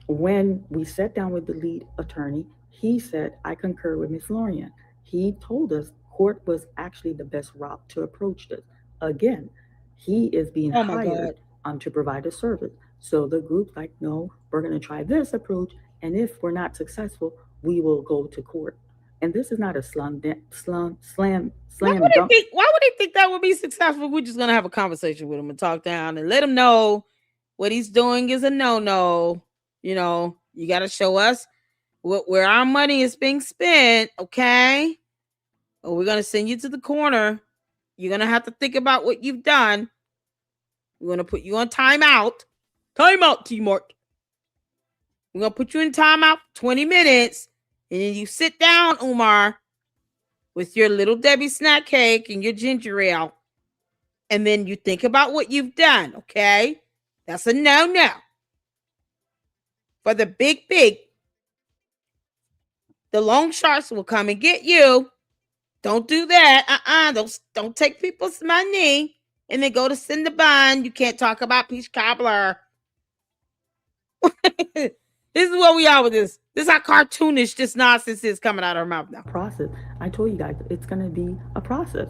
When we sat down with the lead attorney, he said, I concur with Ms. Lorient. He told us court was actually the best route to approach this. Again, he is being hired to provide a service. So the group's like, no, we're going to try this approach. And if we're not successful, we will go to court. And this is not a slam dunk. Why would they think that would be successful? We're just going to have a conversation with him and talk down and let him know what he's doing is a no-no. You know, you got to show us where our money is being spent, okay? Or we're going to send you to the corner. You're going to have to think about what you've done. We're going to put you on timeout. Timeout, T-Mark. We're going to put you in timeout for 20 minutes. And then you sit down, Umar, with your little Debbie snack cake and your ginger ale. And then you think about what you've done, okay? That's a no-no. For the big, the loan sharks will come and get you. Don't do that. Don't take people's money and then go to send the bond. You can't talk about peach cobbler. This is what we are with this. This is how cartoonish this nonsense is coming out of her mouth now. Process. I told you guys it's going to be a process.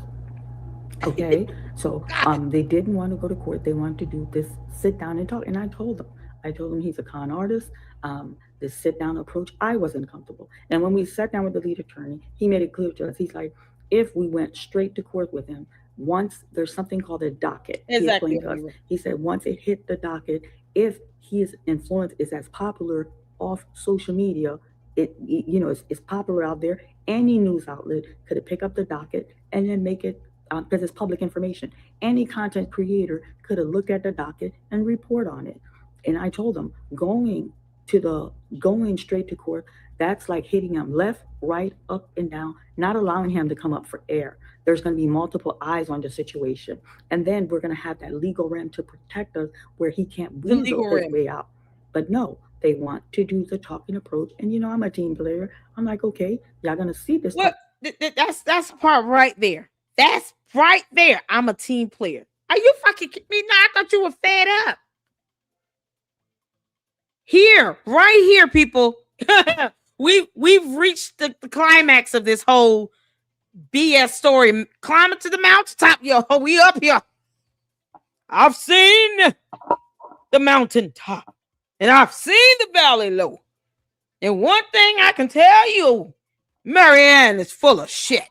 Okay. So they didn't want to go to court. They wanted to do this, sit down and talk. And I told them he's a con artist. the sit-down approach, I wasn't comfortable. And when we sat down with the lead attorney, he made it clear to us. He's like, if we went straight to court with him, once there's something called a docket. Exactly. He explained to us. He said once it hit the docket, if his influence is as popular off social media, it's popular out there. Any news outlet could pick up the docket and then make it, because it's public information. Any content creator could have looked at the docket and report on it. And I told him, going straight to court, that's like hitting him left, right, up, and down, not allowing him to come up for air. There's going to be multiple eyes on the situation. And then we're going to have that legal realm to protect us where he can't weasel his way out. But no, they want to do the talking approach. And, I'm a team player. I'm like, okay, y'all going to see this. Well, that's the part right there. That's right there. I'm a team player. Are you fucking kidding me? No, I thought you were fed up. Here, right here, people. We've reached the climax of this whole BS story. Climbing to the mountaintop, yo. We up here. I've seen the mountaintop, and I've seen the valley low. And one thing I can tell you, Maryanne is full of shit.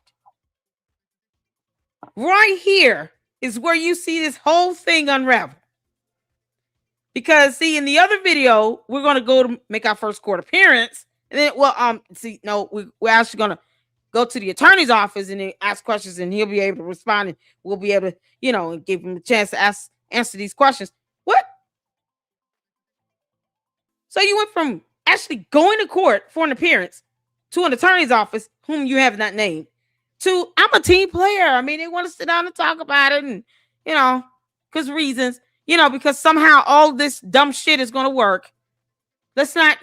Right here is where you see this whole thing unravel. Because, see, in the other video, we're going to go to make our first court appearance. And then, we're actually going to go to the attorney's office and then ask questions, and he'll be able to respond, and we'll be able to, and give him a chance to answer these questions. What? So you went from actually going to court for an appearance to an attorney's office, whom you have not named, to I'm a team player. I mean, they want to sit down and talk about it, and, because reasons. Because somehow all this dumb shit is going to work. Let's not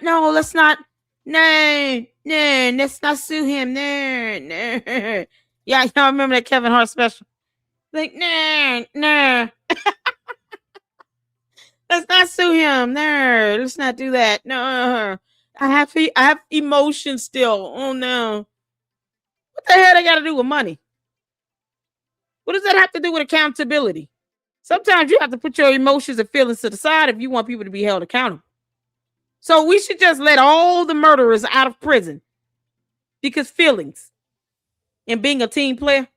sue him. No. Yeah, y'all remember that Kevin Hart special? Like, no. Let's not sue him. No, let's not do that. No. I have emotions still. Oh, no. What the hell they got to do with money? What does that have to do with accountability? Sometimes you have to put your emotions and feelings to the side if you want people to be held accountable. So we should just let all the murderers out of prison because feelings and being a team player.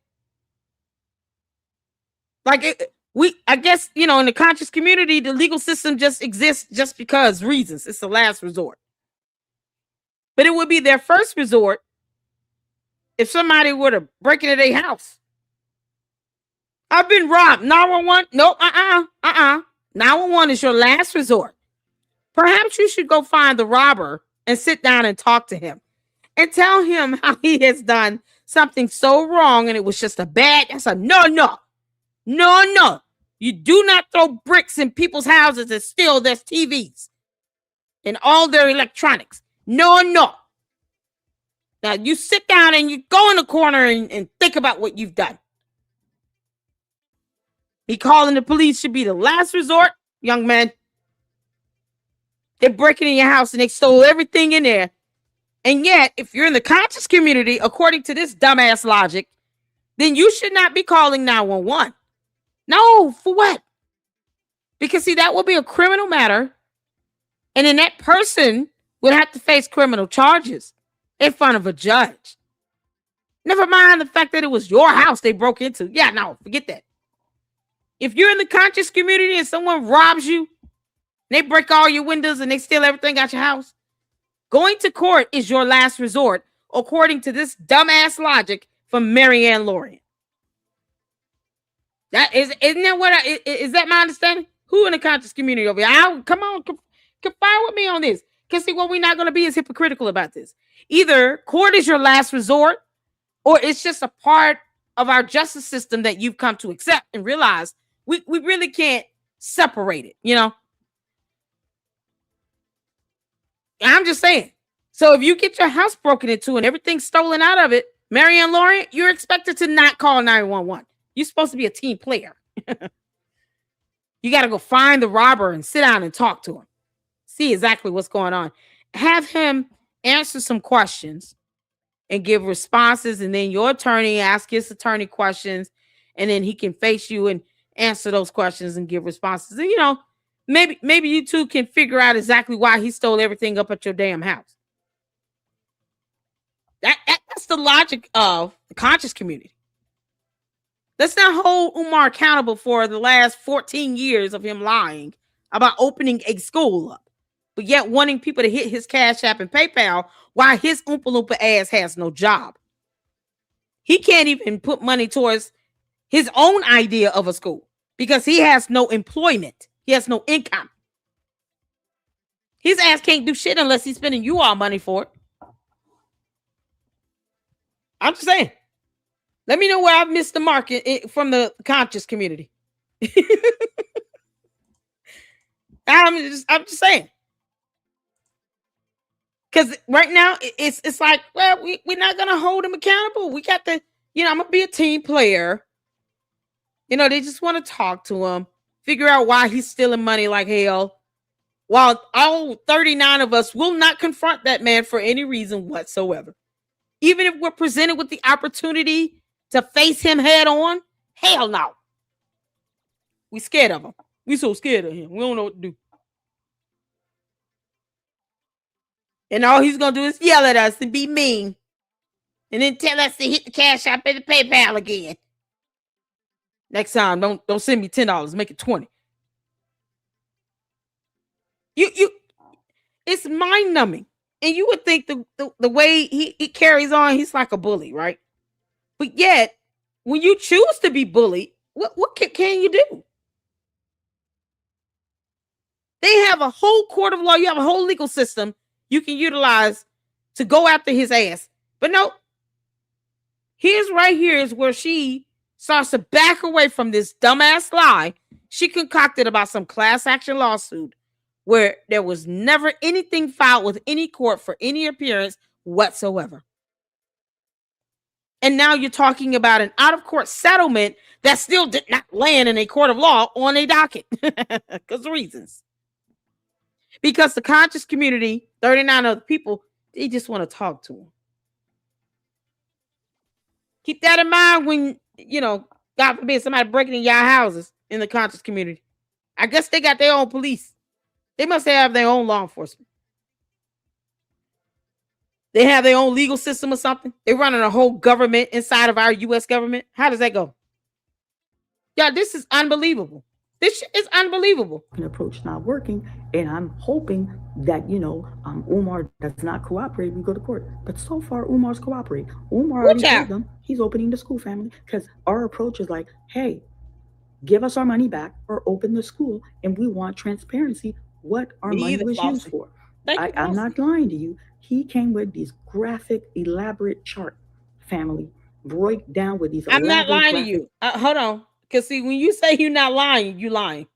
I guess, in the conscious community, the legal system just exists just because reasons. It's the last resort. But it would be their first resort if somebody were to break into their house. I've been robbed. 911. Nope. 911 is your last resort. Perhaps you should go find the robber and sit down and talk to him and tell him how he has done something so wrong and it was just that's a no. You do not throw bricks in people's houses and steal their TVs and all their electronics. No. Now you sit down and you go in the corner and think about what you've done. Me calling the police should be the last resort, young man. They're breaking in your house and they stole everything in there. And yet, if you're in the conscious community, according to this dumbass logic, then you should not be calling 911. No, for what? Because, see, that will be a criminal matter. And then that person would have to face criminal charges in front of a judge. Never mind the fact that it was your house they broke into. Yeah, no, forget that. If you're in the conscious community and someone robs you, they break all your windows and they steal everything out your house, going to court is your last resort, according to this dumbass logic from Maryanne Lorient. Isn't that what is that my understanding? Who in the conscious community over here? Come on, confide with me on this. Because see, what we're not going to be is hypocritical about this. Either court is your last resort, or it's just a part of our justice system that you've come to accept and realize we really can't separate it, I'm just saying. So if you get your house broken into and everything's stolen out of it, Maryanne Lorient, you're expected to not call 911. You're supposed to be a team player. You got to go find the robber and sit down and talk to him. See exactly what's going on. Have him answer some questions and give responses, and then your attorney ask his attorney questions, and then he can face you and answer those questions and give responses. And, maybe you two can figure out exactly why he stole everything up at your damn house. That's the logic of the conscious community. Let's not hold Umar accountable for the last 14 years of him lying about opening a school up, but yet wanting people to hit his Cash App and PayPal while his Oompa Loompa ass has no job. He can't even put money towards his own idea of a school because he has no employment. He has no income. His ass can't do shit unless he's spending you all money for it. I'm just saying. Let me know where I've missed the mark from the conscious community. I'm just saying. Because right now it's like, well, we're not gonna hold him accountable. We got to, I'm gonna be a team player. They just want to talk to him, figure out why he's stealing money like hell. While all 39 of us will not confront that man for any reason whatsoever. Even if we're presented with the opportunity to face him head on, hell no. We scared of him. We so scared of him. We don't know what to do. And all he's going to do is yell at us and be mean. And then tell us to hit the Cash App and the PayPal again. Next time, don't send me $10. Make it 20. It's mind-numbing. And you would think the way he carries on, he's like a bully, right? But yet, when you choose to be bullied, what can you do? They have a whole court of law. You have a whole legal system you can utilize to go after his ass. But no, right here is where she starts to back away from this dumbass lie she concocted about some class action lawsuit where there was never anything filed with any court for any appearance whatsoever. And now you're talking about an out-of-court settlement that still did not land in a court of law on a docket. Because of reasons. Because the conscious community, 39 other people, they just want to talk to him. Keep that in mind when, God forbid, somebody breaking in y'all houses in the conscious community. I guess they got their own police. They must have their own law enforcement. They have their own legal system or something. They're running a whole government inside of our U.S. government. How does that go? Yeah, this is unbelievable. This is unbelievable. An approach not working, and I'm hoping that Umar does not cooperate. We go to court, but so far Umar's cooperating. Umar already told them he's opening the school, family, because our approach is like, hey, give us our money back or open the school, and we want transparency. What our money was used for. I'm not lying to you. He came with these graphic, elaborate chart, family, break down with these. I'm not lying to you. Hold on. Because see, when you say you're not lying, you lying.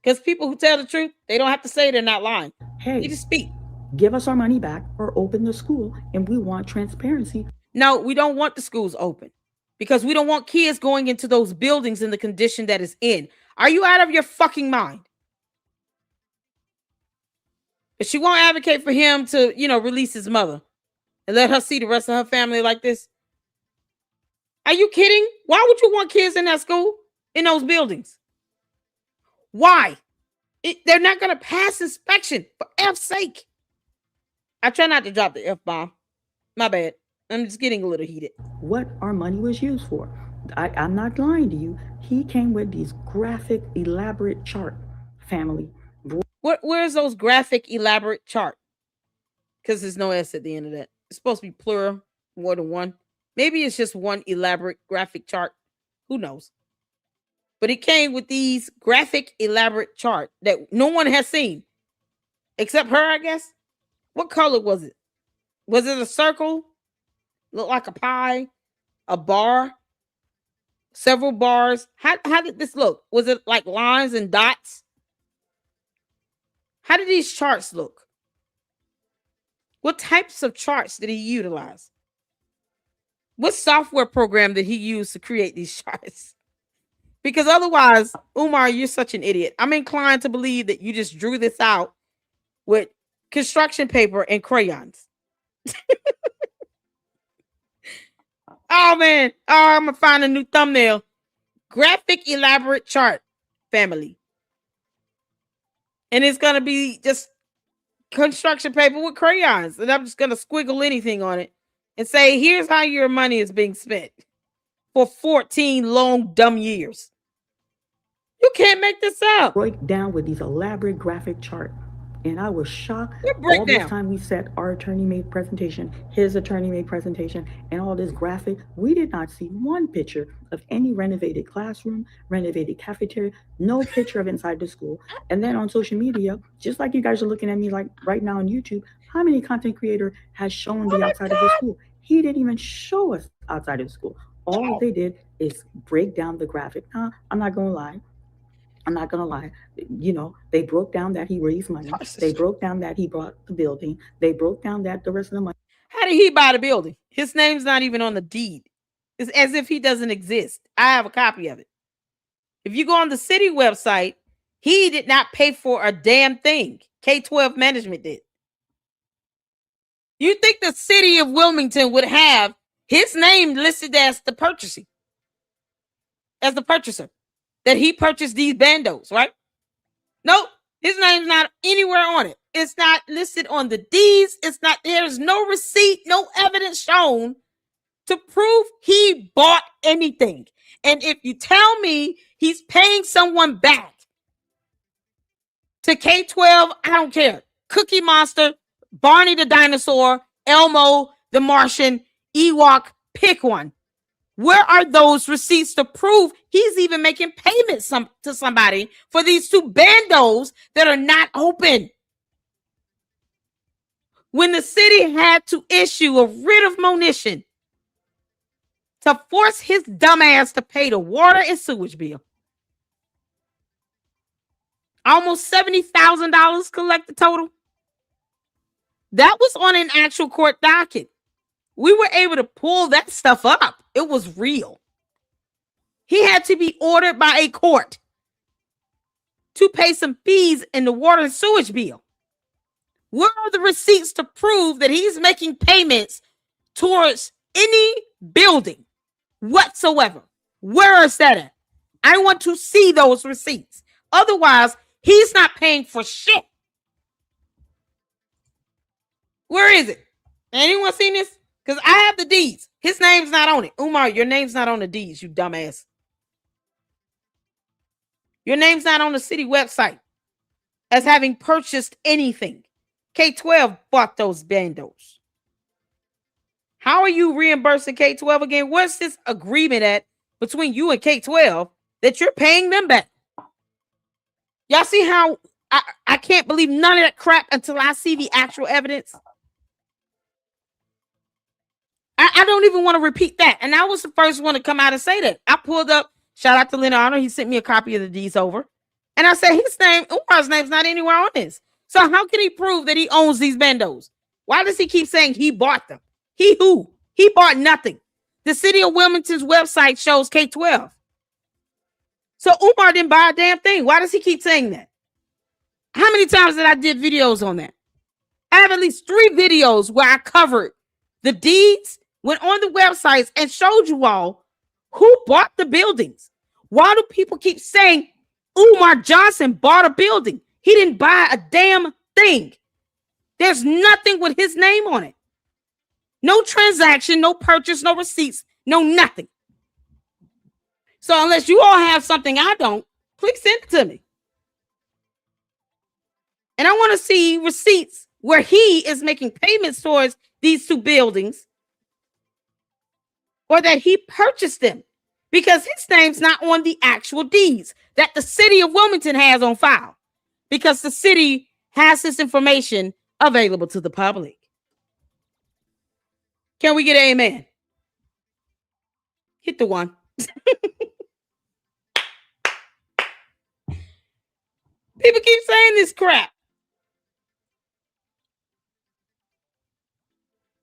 Because people who tell the truth, they don't have to say they're not lying. Hey, you just speak. Give us our money back or open the school, and we want transparency. No, we don't want the schools open. Because we don't want kids going into those buildings in the condition that is in. Are you out of your fucking mind? But she won't advocate for him to, release his mother and let her see the rest of her family like this. Are you kidding? Why would you want kids in that school, in those buildings? Why? They're not going to pass inspection, for F's sake. I try not to drop the F-bomb. My bad. I'm just getting a little heated. What our money was used for. I'm not lying to you. He came with these graphic, elaborate chart, family. Where's those graphic, elaborate chart? Because there's no S at the end of that. It's supposed to be plural, more than one. Maybe it's just one elaborate graphic chart. Who knows? But it came with these graphic, elaborate chart that no one has seen. Except her, I guess. What color was it? Was it a circle? Looked like a pie? A bar? Several bars? How did this look? Was it like lines and dots? How did these charts look? What types of charts did he utilize? What software program did he use to create these charts? Because otherwise, Umar, you're such an idiot. I'm inclined to believe that you just drew this out with construction paper and crayons. Oh, man. Oh, I'm going to find a new thumbnail. Graphic elaborate chart family. And it's going to be just construction paper with crayons. And I'm just going to squiggle anything on it and say, here's how your money is being spent for 14 long, dumb years. You can't make this up. Break down with these elaborate graphic chart. And I was shocked. All this time we said our attorney made presentation, his attorney made presentation, and all this graphic. We did not see one picture of any renovated classroom, renovated cafeteria, no picture of inside the school. And then on social media, just like you guys are looking at me like right now on YouTube, how many content creator has shown the outside of the school? He didn't even show us outside of the school. All they did is break down the graphic. Now, I'm not going to lie. You know, they broke down that he raised money. They broke down that he bought the building. They broke down that the rest of the money. How did he buy the building? His name's not even on the deed. It's as if he doesn't exist. I have a copy of it. If you go on the city website, he did not pay for a damn thing. K-12 management did. You think the city of Wilmington would have his name listed as the purchaser? That he purchased these bandos, right? Nope. His name's not anywhere on it. It's not listed on the deeds. There's no receipt, no evidence shown to prove he bought anything. And if you tell me he's paying someone back to K-12, I don't care. Cookie Monster, Barney the Dinosaur, Elmo the Martian, Ewok, pick one. Where are those receipts to prove he's even making payments to somebody for these two bandos that are not open? When the city had to issue a writ of monition to force his dumbass to pay the water and sewage bill, almost $70,000 collected total. That was on an actual court docket. We were able to pull that stuff up. It was real. He had to be ordered by a court to pay some fees in the water and sewage bill. Where are the receipts to prove that he's making payments towards any building whatsoever? Where is that at? I want to see those receipts. Otherwise, he's not paying for shit. Where is it? Anyone seen this? Because I have the deeds. His name's not on it. Umar, your name's not on the deeds, you dumbass. Your name's not on the city website as having purchased anything. K-12 bought those bandos. How are you reimbursing K-12 again? What's this agreement at between you and K-12 that you're paying them back? Y'all see how I can't believe none of that crap until I see the actual evidence? I don't even want to repeat that. And I was the first one to come out and say that. I pulled up, shout out to Leonard Honor. He sent me a copy of the deeds over. And I said, Umar's name's not anywhere on this. So how can he prove that he owns these bandos? Why does he keep saying he bought them? He who? He bought nothing. The city of Wilmington's website shows K-12. So Umar didn't buy a damn thing. Why does he keep saying that? How many times did I did videos on that? I have at least 3 videos where I covered the deeds, went on the websites and showed you all who bought the buildings. Why do people keep saying Umar Johnson bought a building? He didn't buy a damn thing. There's nothing with his name on it. No transaction, no purchase, no receipts, no nothing. So unless you all have something I don't, please send it to me. And I want to see receipts where he is making payments towards these 2 buildings, or that he purchased them, because his name's not on the actual deeds that the city of Wilmington has on file, because the city has this information available to the public. Can we get an amen? Hit the one. People keep saying this crap.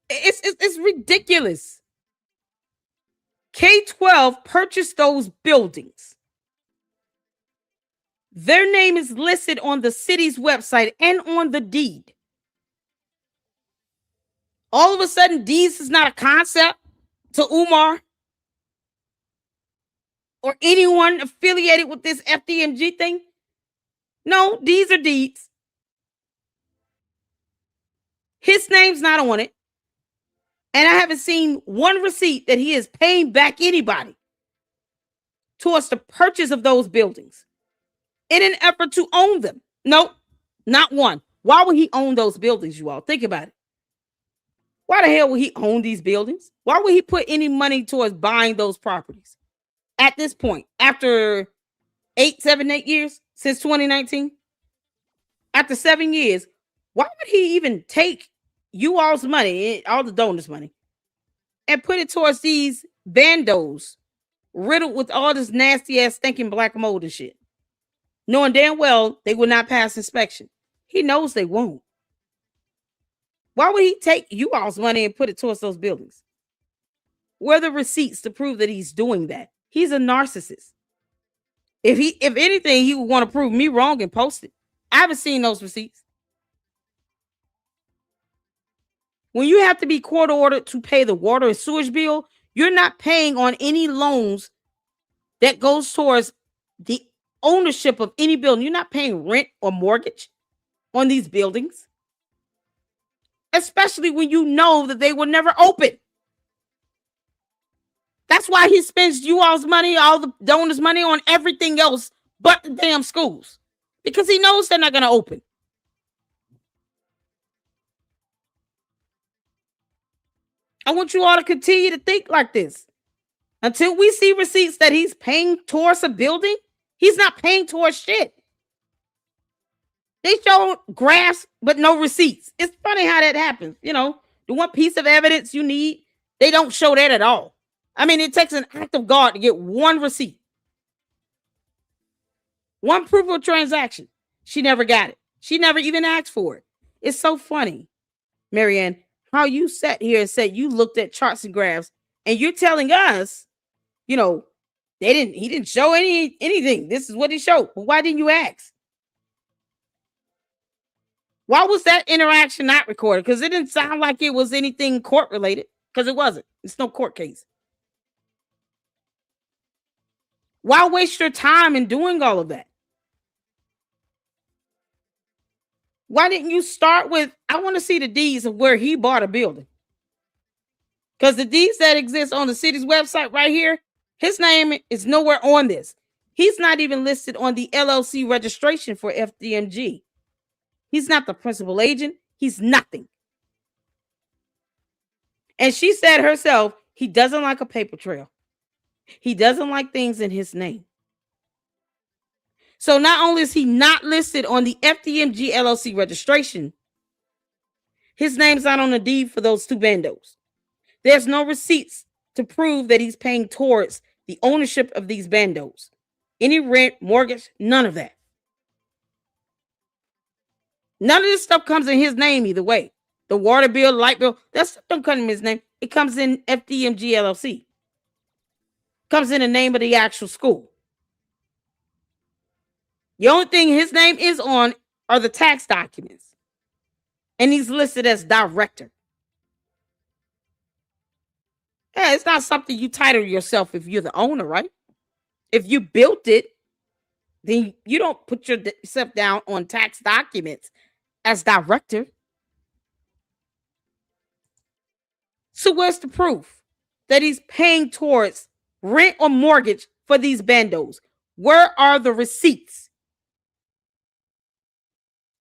It's ridiculous. K-12 purchased those buildings. Their name is listed on the city's website and on the deed. All of a sudden, deeds is not a concept to Umar or anyone affiliated with this FDMG thing. No, these are deeds. His name's not on it. And I haven't seen one receipt that he is paying back anybody towards the purchase of those buildings in an effort to own them. Nope, not one. Why would he own those buildings, you all? Think about it. Why the hell would he own these buildings? Why would he put any money towards buying those properties? At this point, after 8 years since 2019, after 7 years, why would he even take you all's money, all the donors' money, and put it towards these bandos riddled with all this nasty ass stinking black mold and shit, knowing damn well they will not pass inspection? He knows they won't. Why would he take you all's money and put it towards those buildings? Where are the receipts to prove that he's doing that? He's a narcissist. If anything, he would want to prove me wrong and post it. I haven't seen those receipts. When you have to be court ordered to pay the water and sewage bill, you're not paying on any loans that goes towards the ownership of any building. You're not paying rent or mortgage on these buildings, especially when you know that they will never open. That's why he spends you all's money, all the donors' money on everything else but the damn schools, because he knows they're not going to open. I want you all to continue to think like this. Until we see receipts that he's paying towards a building, he's not paying towards shit. They show graphs, but no receipts. It's funny how that happens. You know, the one piece of evidence you need, they don't show that at all. I mean, it takes an act of God to get one receipt. One proof of transaction. She never got it. She never even asked for it. It's so funny, Maryanne, how you sat here and said you looked at charts and graphs, and you're telling us, you know, he didn't show anything. This is what he showed. But why didn't you ask? Why was that interaction not recorded? Because it didn't sound like it was anything court related. Because it wasn't. It's no court case. Why waste your time in doing all of that? Why didn't you start with, I want to see the deeds of where he bought a building? Because the deeds that exist on the city's website right here, his name is nowhere on this. He's not even listed on the LLC registration for FDMG. He's not the principal agent. He's nothing. And she said herself, he doesn't like a paper trail. He doesn't like things in his name. So not only is he not listed on the FDMG LLC registration, his name's not on the deed for those two bandos. There's no receipts to prove that he's paying towards the ownership of these bandos. Any rent, mortgage, none of that. None of this stuff comes in his name either way. The water bill, light bill, that stuff don't come in his name. It comes in FDMG LLC. Comes in the name of the actual school. The only thing his name is on are the tax documents. And he's listed as director. Yeah, it's not something you title yourself if you're the owner, right? If you built it, then you don't put yourself down on tax documents as director. So where's the proof that he's paying towards rent or mortgage for these bandos? Where are the receipts?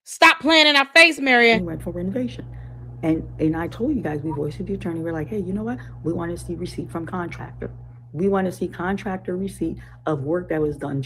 Stop playing in our face, Maryanne. We went for renovation. And I told you guys, we voiced with the attorney, we're like, hey, you know what? We want to see receipt from contractor. We want to see contractor receipt of work that was done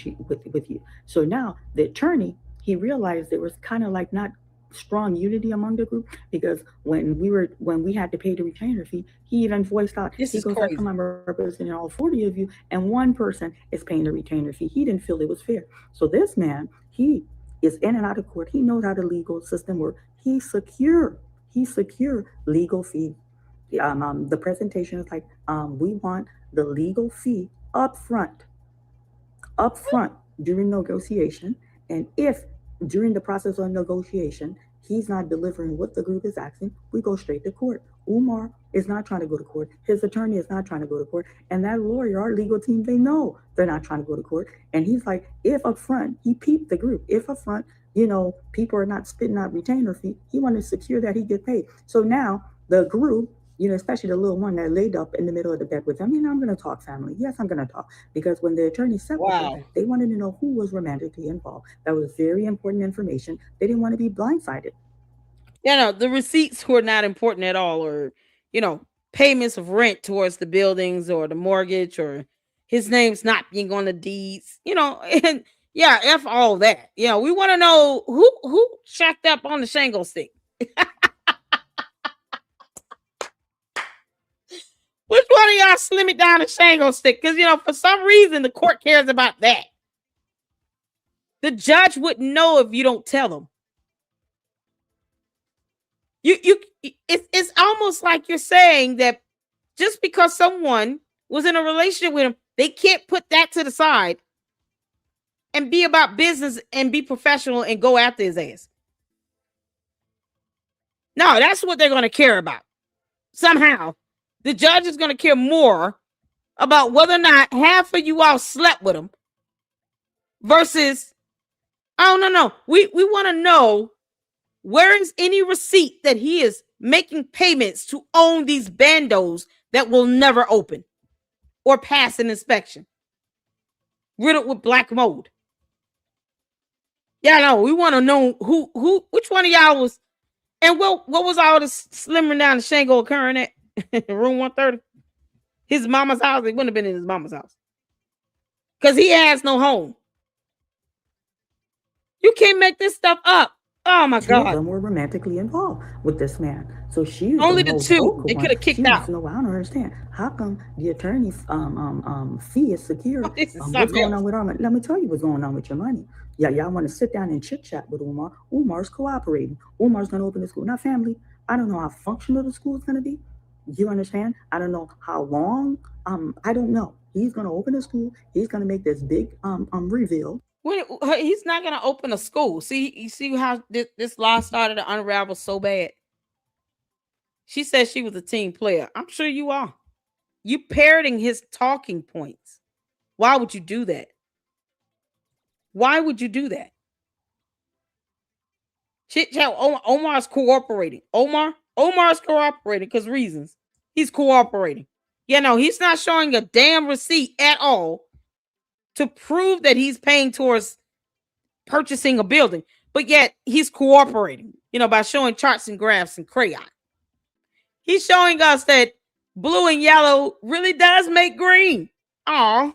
with you. So now the attorney, he realized there was kind of like not strong unity among the group, because when we had to pay the retainer fee, he even voiced out, he goes, how come I'm representing all 40 of you and one person is paying the retainer fee? He didn't feel it was fair. So this man, he is in and out of court. He knows how the legal system works. He secure legal fee. The presentation is like, we want the legal fee up front during negotiation. And if during the process of negotiation, he's not delivering what the group is asking, we go straight to court. Umar is not trying to go to court. His attorney is not trying to go to court. And that lawyer, our legal team, they know they're not trying to go to court. And he's like, if up front, he peeped the group. If up front, people are not spitting out retainer fee, he wanted to secure that he get paid. So now the group, especially the little one that laid up in the middle of the bed with him, I'm going to talk family. Yes, I'm going to talk. Because when the attorney sat with him, they wanted to know who was romantically involved. That was very important information. They didn't want to be blindsided. The receipts were not important at all, or, payments of rent towards the buildings or the mortgage, or his name's not being on the deeds, and F all that. We want to know who shacked up on the Shango stick. Which one of y'all slim it down the Shango stick? Because, for some reason, the court cares about that. The judge wouldn't know if you don't tell them. It's almost like you're saying that just because someone was in a relationship with him, they can't put that to the side and be about business and be professional and go after his ass. No, that's what they're going to care about. Somehow, the judge is going to care more about whether or not half of you all slept with him versus, oh, no. We want to know, where is any receipt that he is making payments to own these bandos that will never open or pass an inspection, riddled with black mold? We want to know which one of y'all was, and what was all this slimmering down the Shango occurring at room 130? His mama's house. It wouldn't have been in his mama's house because he has no home. You can't make this stuff up. Oh my God! Two of them were romantically involved with this man. So she only the two. They could have kicked out. No, I don't understand. How come the attorney's fee is secure? What's going on with Umar? Let me tell you what's going on with your money. Y'all want to sit down and chit chat with Umar. Umar's cooperating. Umar's going to open the school. Now, family, I don't know how functional the school is going to be. You understand? I don't know how long. I don't know. He's going to open the school. He's going to make this big reveal. He's not going to open a school. You see how this lie started to unravel so bad. She said she was a team player. I'm sure you are. You parroting his talking points. Why would you do that? Why would you do that? Omar's cooperating. Omar's cooperating because reasons. He's cooperating. He's not showing a damn receipt at all to prove that he's paying towards purchasing a building, but yet he's cooperating, by showing charts and graphs and crayon. He's showing us that blue and yellow really does make green. Aw.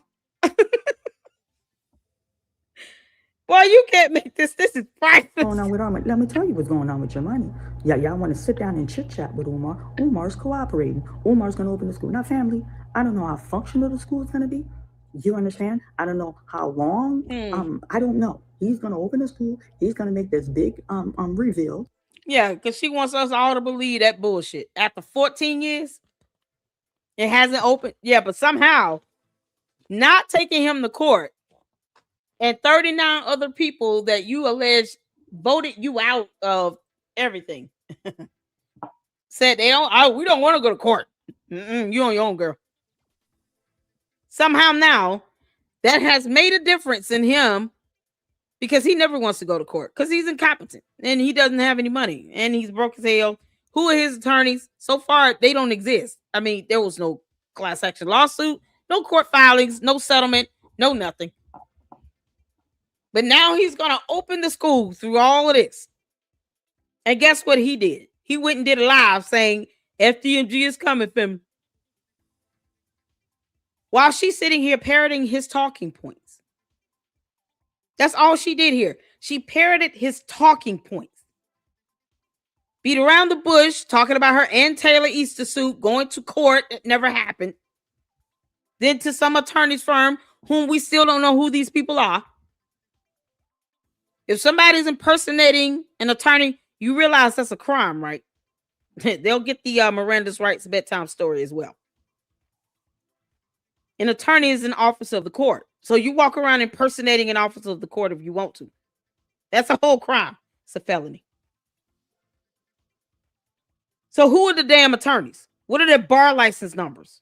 Boy, you can't make this. This is priceless. What's going on with Umar? Let me tell you what's going on with your money. Y'all want to sit down and chit chat with Umar. Umar's cooperating. Umar's going to open the school. Now, family, I don't know how functional the school is going to be. You understand? I don't know how long. I don't know. He's going to open the school. He's going to make this big reveal. Yeah, because she wants us all to believe that bullshit. After 14 years, it hasn't opened. Yeah, but somehow not taking him to court and 39 other people that you allege voted you out of everything said we don't want to go to court. You on your own, girl. Somehow now that has made a difference in him because he never wants to go to court because he's incompetent and he doesn't have any money and he's broke as hell. Who are his attorneys? So far, they don't exist. I mean, there was no class action lawsuit, no court filings, no settlement, no nothing. But now he's going to open the school through all of this. And guess what he did? He went and did a live saying FDMG is coming for him. While she's sitting here parroting his talking points. That's all she did here. She parroted his talking points. Beat around the bush, talking about her Ann Taylor Easter suit, going to court. It never happened. Then to some attorney's firm, whom we still don't know who these people are. If somebody's impersonating an attorney, you realize that's a crime, right? They'll get the Miranda's Rights bedtime story as well. An attorney is an officer of the court. So you walk around impersonating an officer of the court if you want to. That's a whole crime. It's a felony. So who are the damn attorneys? What are their bar license numbers?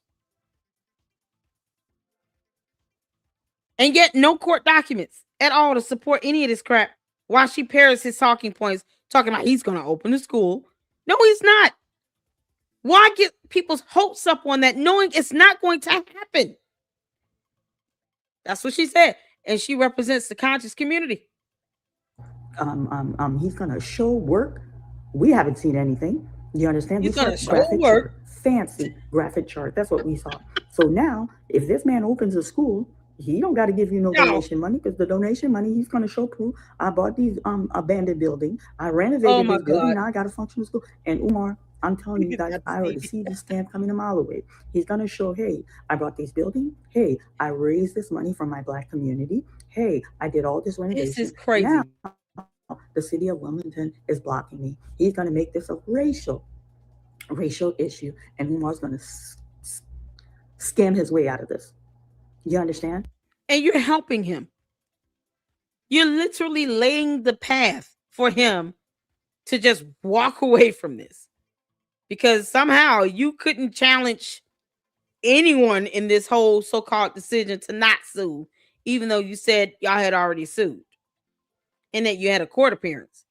And yet no court documents at all to support any of this crap. While she parrots his talking points, talking about he's going to open the school. No, he's not. Why get people's hopes up on that, knowing it's not going to happen? That's what she said. And she represents the conscious community. He's going to show work. We haven't seen anything. You understand? He's going to show work. Chart, fancy graphic chart. That's what we saw. So now, if this man opens a school, he don't got to give you no donation money, because the donation money, he's going to show proof. I bought these abandoned building. I renovated this building. Now I got a functional school. And Umar, I'm telling you guys, I already see the stamp coming a mile away. He's going to show, hey, I brought this building. Hey, I raised this money from my Black community. Hey, I did all this renovation. This is crazy. Now, the city of Wilmington is blocking me. He's going to make this a racial issue, and Umar's going to scam his way out of this. You understand? And you're helping him. You're literally laying the path for him to just walk away from this, because somehow you couldn't challenge anyone in this whole so-called decision to not sue, even though you said y'all had already sued and that you had a court appearance.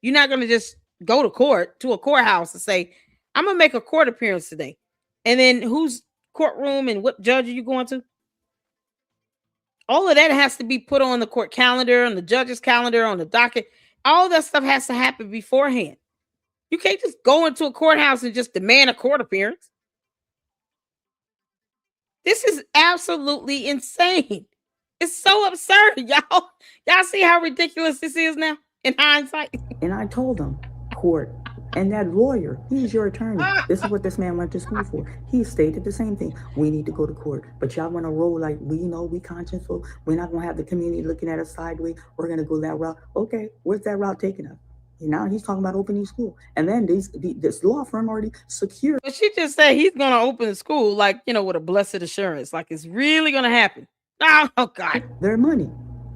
You're not going to just go to court, to a courthouse, and say, I'm going to make a court appearance today. And then whose courtroom and what judge are you going to? All of that has to be put on the court calendar, on the judge's calendar, on the docket. All that stuff has to happen beforehand. You can't just go into a courthouse and just demand a court appearance. This is absolutely insane. It's so absurd, y'all. Y'all see how ridiculous this is now in hindsight? And I told them, court, and that lawyer, he's your attorney. This is what this man went to school for. He stated the same thing. We need to go to court. But y'all want to roll like, we know we consciousful. We're not going to have the community looking at us sideways. We're going to go that route. Okay, where's that route taking us? And now he's talking about opening school. And then this law firm already secured. But she just said he's going to open the school, like, you know, with a blessed assurance. Like it's really going to happen. Oh, God. Their money.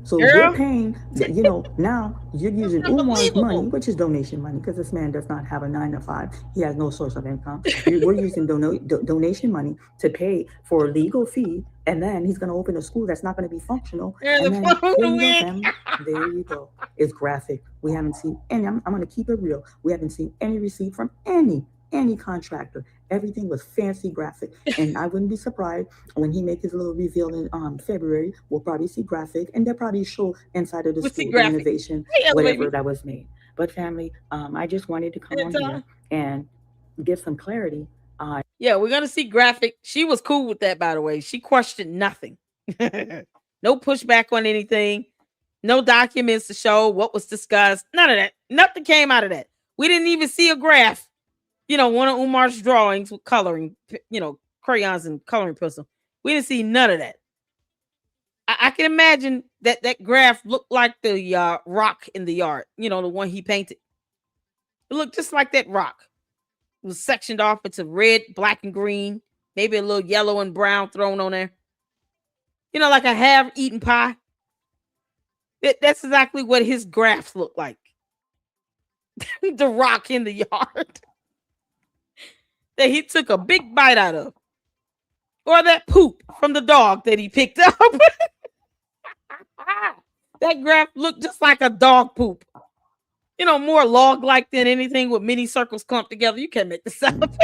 So we're paying, you know, now you're using Umar's money, which is donation money, because this man does not have a 9-to-5. He has no source of income. We're using donation money to pay for a legal fee, and then he's going to open a school that's not going to be functional. And then, there you go. It's graphic. We haven't seen any. I'm going to keep it real. We haven't seen any receipt from any contractor. Everything was fancy graphic, and I wouldn't be surprised when he make his little reveal in February. We'll probably see graphic, and they'll probably show inside of the school the innovation, whatever that was made. But family, I just wanted to come on here and give some clarity. Yeah, we're gonna see graphic. She was cool with that, by the way. She questioned nothing. No pushback on anything. No documents to show what was discussed. None of that. Nothing came out of that. We didn't even see a graph. You know, one of Umar's drawings with coloring, you know, crayons and coloring pencil. We didn't see none of that. I can imagine that graph looked like the rock in the yard. You know, the one he painted. It looked just like that rock. It was sectioned off into red, black, and green. Maybe a little yellow and brown thrown on there. You know, like a half-eaten pie. That's exactly what his graphs look like. The rock in the yard. That he took a big bite out of. Or that poop from the dog that he picked up. That graph looked just like a dog poop. You know, more log-like than anything with many circles clumped together. You can't make this up.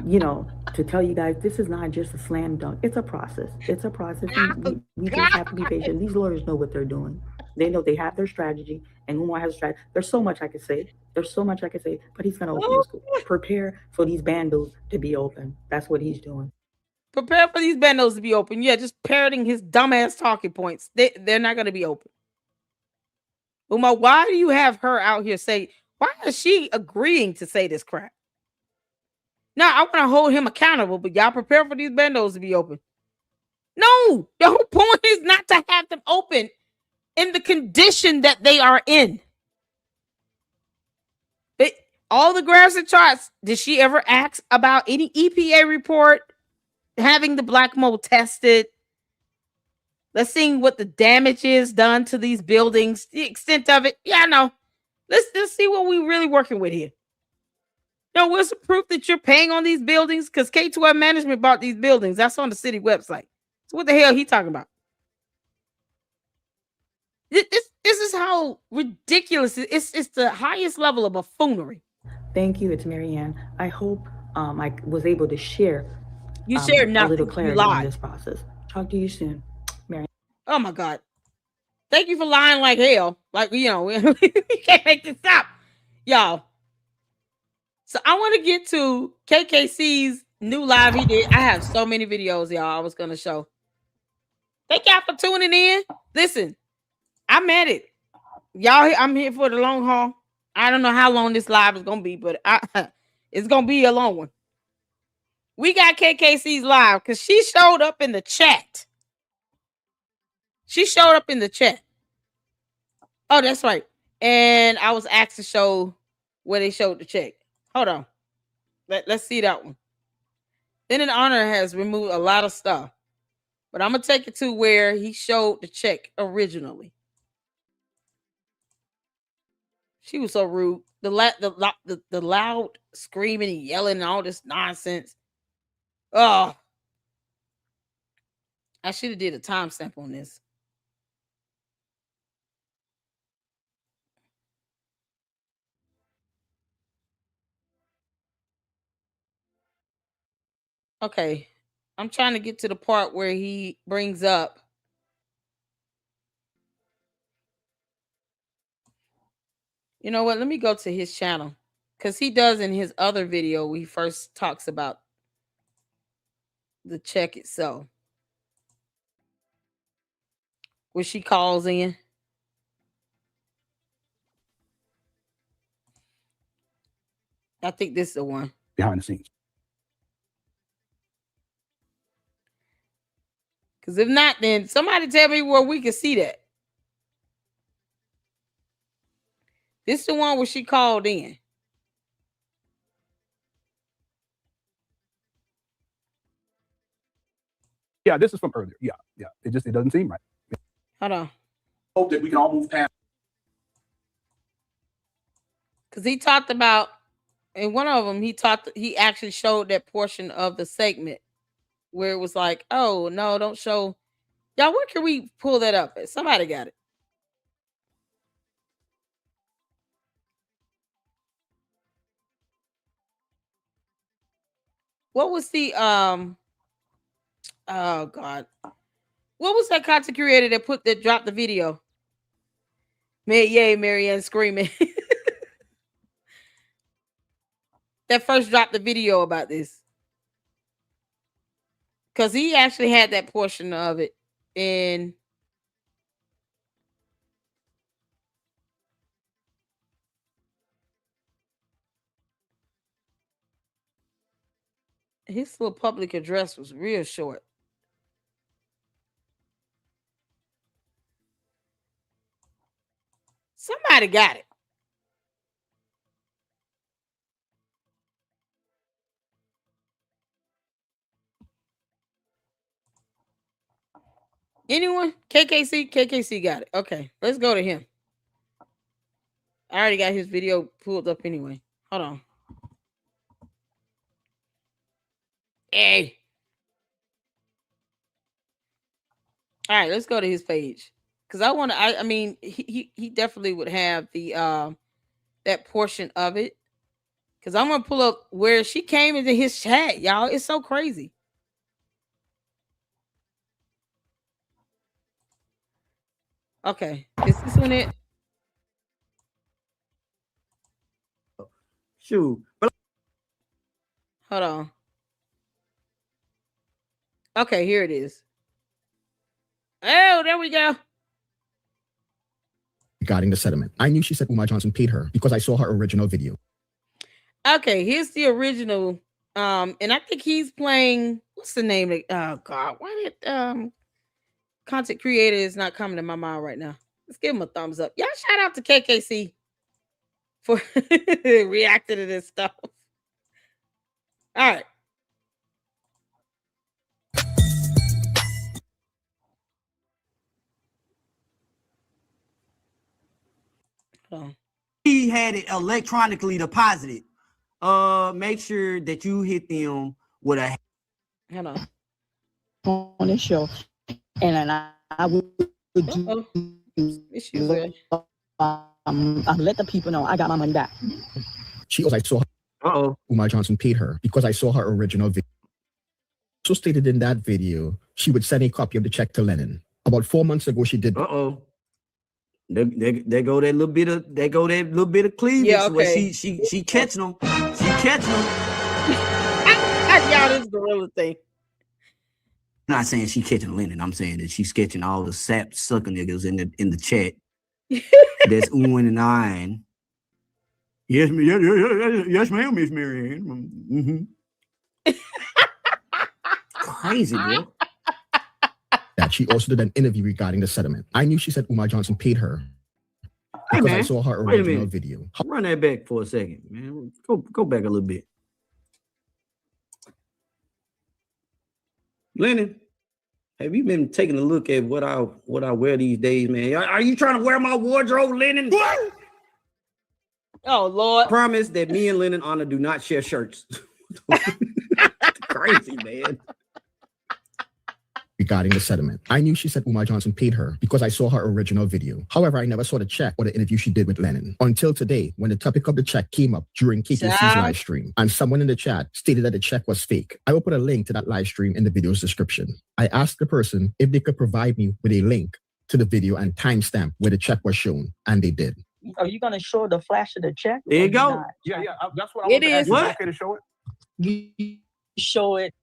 You know, to tell you guys, this is not just a slam dunk. It's a process. It's a process. We just have to be patient. These lawyers know what they're doing. They know they have their strategy, and Umar has a strategy. There's so much I could say. But he's going to open the school. Prepare for these bandos to be open. That's what he's doing. Prepare for these bandos to be open. Yeah, just parroting his dumbass talking points. They're not going to be open. Umar, why do you have her out here say, why is she agreeing to say this crap? Now, I want to hold him accountable, but y'all prepare for these bandos to be open. No, the whole point is not to have them open in the condition that they are in. But all the graphs and charts, did she ever ask about any EPA report having the black mold tested? Let's see what the damage is done to these buildings, the extent of it. Yeah, no. Let's see what we're really working with here. Yo, what's the proof that you're paying on these buildings? Because K12 Management bought these buildings. That's on the city website. So what the hell he talking about? This is how ridiculous it is. It's the highest level of buffoonery. Thank you. It's Maryanne. I hope I was able to share You shared a little nothing. clarity on this process. Talk to you soon, Maryanne. Oh my God. Thank you for lying like hell. Like, you know, we can't make this stop. Y'all. So I want to get to KKC's new live he did. I have so many videos, y'all, I was going to show. Thank y'all for tuning in. Listen, I'm at it. Y'all, I'm here for the long haul. I don't know how long this live is going to be, but it's going to be a long one. We got KKC's live because she showed up in the chat. She showed up in the chat. Oh, that's right. And I was asked to show where they showed the check. Hold on. Let's see that one. Then in Honor has removed a lot of stuff. But I'm going to take it to where he showed the check originally. She was so rude. The loud screaming and yelling and all this nonsense. Oh. I should have did a timestamp on this. Okay. I'm trying to get to the part where he brings up. You know what? Let me go to his channel. Because he does in his other video where he first talks about the check itself. Where she calls in. I think this is the one. Behind the scenes. Because if not, then somebody tell me where we can see that. This is the one where she called in. Yeah, this is from earlier. Yeah. It doesn't seem right. Hold on. Hope that we can all move past. Because he talked about, in one of them, he actually showed that portion of the segment where it was like, oh, no, don't show. Y'all, where can we pull that up at? Somebody got it. What was the, oh, God. What was that content creator that dropped the video? Yay, Maryanne screaming. That first dropped the video about this. Because he actually had that portion of it in his little public address was real short. Somebody got it. Anyone? KKC? KKC got it. Okay, let's go to him. I already got his video pulled up anyway. Hold on. Hey. All right, let's go to his page. Because I mean, he definitely would have the that portion of it. Because I'm gonna pull up where she came into his chat, y'all. It's so crazy. Okay, is this one it? Shoot. Hold on. Okay, here it is. Oh, there we go. Regarding the settlement, I knew she said Umar Johnson paid her because I saw her original video. Okay, here's the original. And I think he's playing. What's the name? Oh God, why did content creator is not coming to my mind right now? Let's give him a thumbs up. Y'all shout out to KKC for reacting to this stuff. All right. He had it electronically deposited. make sure that you hit them with a on this show, and then I would do, let the people know I got my money back. She also, I saw her, Umar Johnson paid her because I saw her original video. So stated in that video, she would send a copy of the check to Lennon. About 4 months ago, she did. There go that little bit of cleavage. Yeah, okay. Where she catching them. She catching them. Y'all this gorilla thing. I'm not saying she catching Lennon. I'm saying that she's catching all the sap sucker niggas in the chat. That's oohing and eyeing. Yes, yes, ma'am, Miss Maryanne. Crazy, boy. That she also did an interview regarding the settlement. I knew she said Umar Johnson paid her because I saw her original video. Run that back for a second, man. Go back a little bit. Lennon, have you been taking a look at what I wear these days, man? Are you trying to wear my wardrobe, Lennon? What? Oh Lord! Promise that me and Lennon Honor do not share shirts. Crazy, man. Regarding the settlement. I knew she said Umar Johnson paid her because I saw her original video. However, I never saw the check or the interview she did with Lennon until today when the topic of the check came up during KKC's live stream and someone in the chat stated that the check was fake. I will put a link to that live stream in the video's description. I asked the person if they could provide me with a link to the video and timestamp where the check was shown, and they did. Are you going to show the flash of the check? There you go. Yeah, that's what I want to ask. What? Okay to show it? You show it.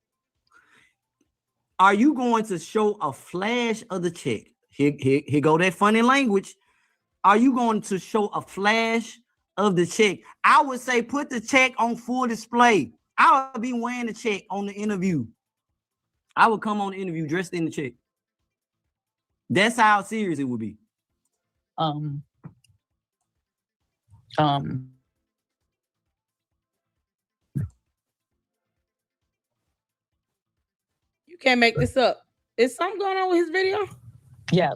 Are you going to show a flash of the check? Here go that funny language. Are you going to show a flash of the check? I would say put the check on full display. I would be wearing the check on the interview. I would come on the interview dressed in the check. That's how serious it would be. You can't make this up. Is something going on with his video? Yeah,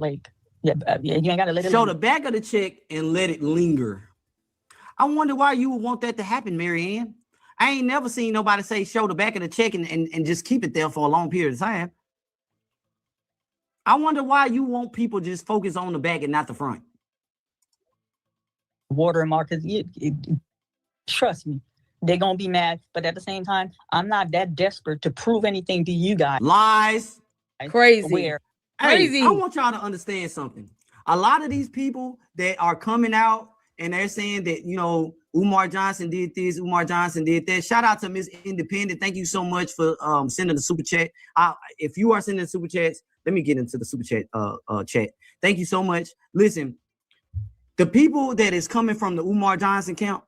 you ain't gotta let it show the back of the check and let it linger. I wonder why you would want that to happen, Maryanne. I ain't never seen nobody say show the back of the check and just keep it there for a long period of time. I wonder why you want people just focus on the back and not the front. Watermark is trust me, they're gonna be mad, but at the same time, I'm not that desperate to prove anything to you guys. Lies. Crazy. Crazy. I want y'all to understand something. A lot of these people that are coming out and they're saying that, you know, Umar Johnson did this, Umar Johnson did that. Shout out to Miss Independent. Thank you so much for sending the super chat. If you are sending super chats, let me get into the super chat chat. Thank you so much. Listen, the people that is coming from the Umar Johnson camp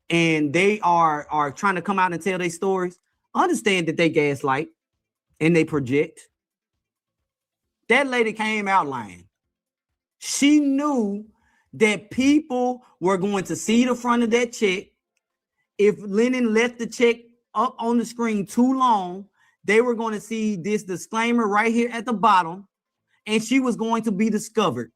and they are trying to come out and tell their stories, understand that they gaslight and they project. That lady came out lying. She knew that people were going to see the front of that check. If Lennon left the check up on the screen too long, they were going to see this disclaimer right here at the bottom, and she was going to be discovered.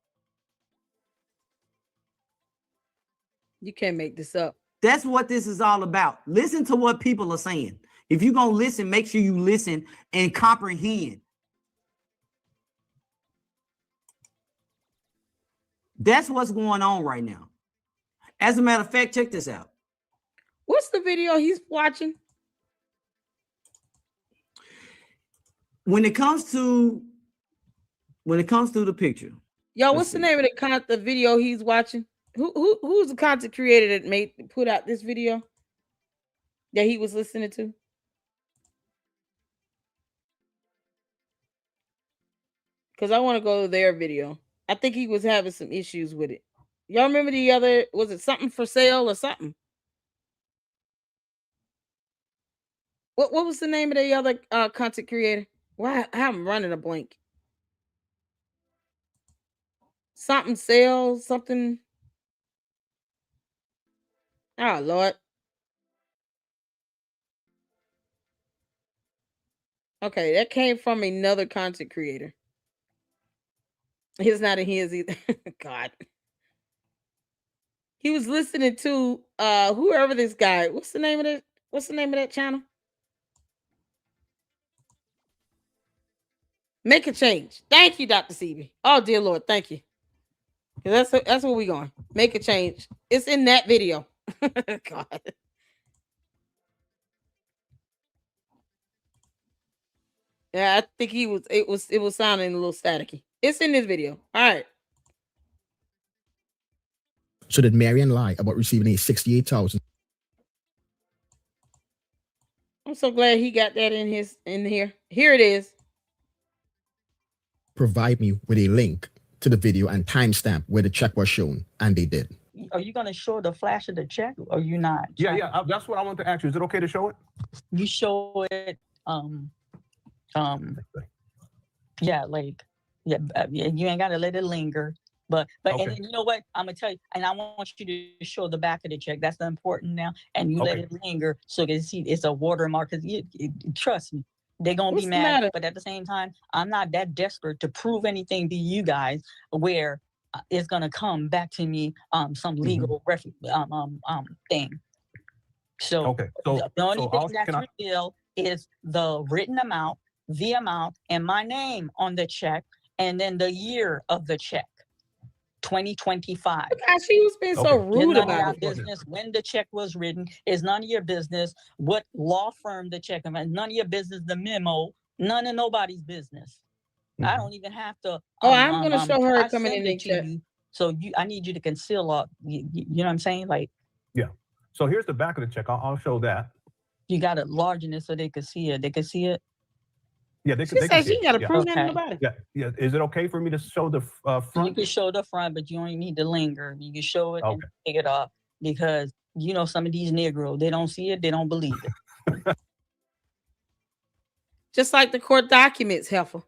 You can't make this up. That's what this is all about. Listen to what people are saying. If you're going to listen, make sure you listen and comprehend. That's what's going on right now. As a matter of fact, check this out. What's the video he's watching? When it comes to the picture. Yo, what's the name of the video he's watching? Who's the content creator that put out this video that he was listening to? Because I want to go to their video. I think he was having some issues with it. Y'all remember the other, was it something for sale or something? What was the name of the other content creator? Why I'm running a blank. Something sales, something. Oh Lord. Okay, that came from another content creator. It's not in his either. God. He was listening to whoever this guy. What's the name of it? What's the name of that channel? Make a change. Thank you, Dr. CB. Oh dear Lord, thank you. That's where we going. Make a change. It's in that video. God. Yeah, I think it was sounding a little staticky. It's in this video. All right. So did Maryanne lie about receiving a 68,000? I'm so glad he got that in here. Here it is. Provide me with a link to the video and timestamp where the check was shown, and they did. Are you gonna show the flash of the check, or you not? Yeah. That's what I want to ask you. Is it okay to show it? You show it. Yeah, like you ain't gotta let it linger. But Okay. and you know what? I'm gonna tell you, and I want you to show the back of the check. That's the important now, and you let it linger so you can see it's a watermark. Because trust me, they're gonna What's be the mad. matter? But at the same time, I'm not that desperate to prove anything to you guys where it's gonna come back to me some legal thing. So Okay. So the only so thing I'll- that's can I- real is the written amount, the amount, and my name on the check, and then the year of the check. 2025. God, she was being so rude It's none of about your it. business when the check was written. It's none of your business what law firm the check. None of your business the memo. None of nobody's business. I don't even have to. Oh, I'm gonna show her I coming send in it to chat. you. So I need you to conceal all. You know what I'm saying? Like Yeah. So here's the back of the check. I'll show that. you got to largen it so they can see it. They can see it. Yeah, they She can said see she it. gotta Yeah. prove nothing about it. Yeah. Is it okay for me to show the You front? can show the front, but you only need to linger. You can show it and Okay. take it off because you know some of these Negroes, they don't see it, they don't believe it. Just like the court documents, Heifer.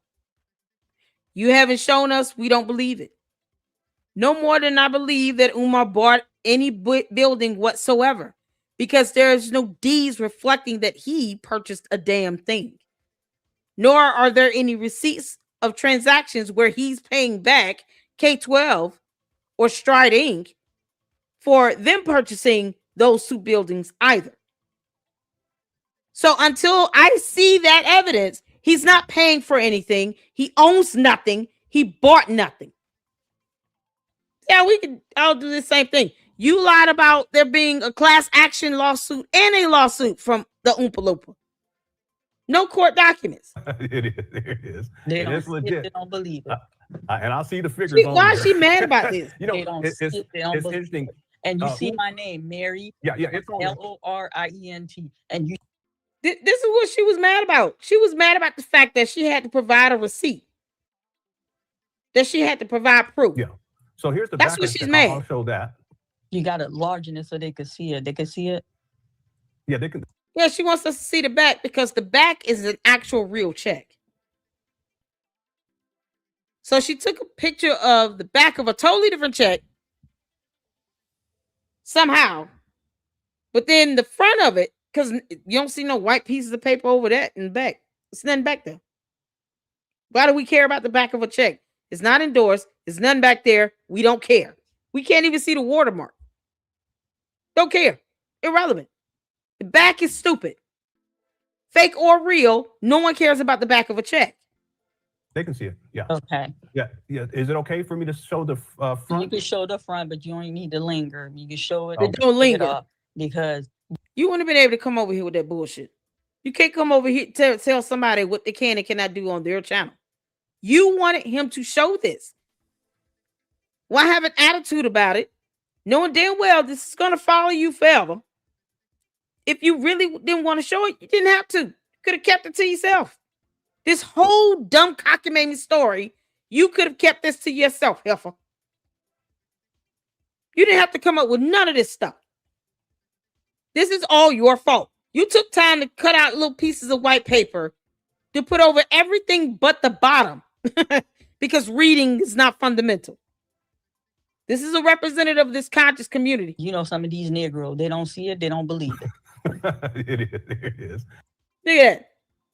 You haven't shown us, we don't believe it. No more than I believe that Umar bought any building whatsoever, because there is no deeds reflecting that he purchased a damn thing. Nor are there any receipts of transactions where he's paying back K-12 or Stride Inc. for them purchasing those two buildings either. So until I see that evidence, he's not paying for anything. He owns nothing. He bought nothing. Yeah, we could all do the same thing. You lied about there being a class action lawsuit and a lawsuit from the Oompa Loompa. No court documents. It is. It is. They It don't is see it, legit. they don't believe it. And I'll see the figures. on Why is there. she mad about this? You know, They don't it's see it, they don't it's believe interesting. it. And you see who- my name, Mary. Yeah, it's on there. Lorient. And you This is what she was mad about. She was mad about the fact that she had to provide a receipt. That she had to provide proof. Yeah. So here's the That's back what of the she's check. mad. I'll show that. you got to largen it so they can see it. They can see it. Yeah, they can. Yeah, she wants us to see the back because the back is an actual real check. So she took a picture of the back of a totally different check somehow. But then the front of it, because you don't see no white pieces of paper over that in the back. It's nothing back there. Why do we care about the back of a check? It's not endorsed. There's nothing back there. We don't care. We can't even see the watermark. Don't care. Irrelevant. The back is stupid. Fake or real, no one cares about the back of a check. They can see it. Yeah. Okay. Yeah. Is it okay for me to show the You front? can show the front, but you only need to linger. You can show it. But and don't take it linger. off because You wouldn't have been able to come over here with that bullshit. You can't come over here to tell somebody what they can and cannot do on their channel. You wanted him to show this. Why have an attitude about it? Knowing damn well this is going to follow you forever. If you really didn't want to show it, you didn't have to. You could have kept it to yourself. This whole dumb cockamamie story, you could have kept this to yourself, Heifer. You didn't have to come up with none of this stuff. This is all your fault. You took time to cut out little pieces of white paper to put over everything but the bottom because reading is not fundamental. This is a representative of this conscious community. you know some of these Negroes, they don't see it, they don't believe it. It is. It is. Look at that.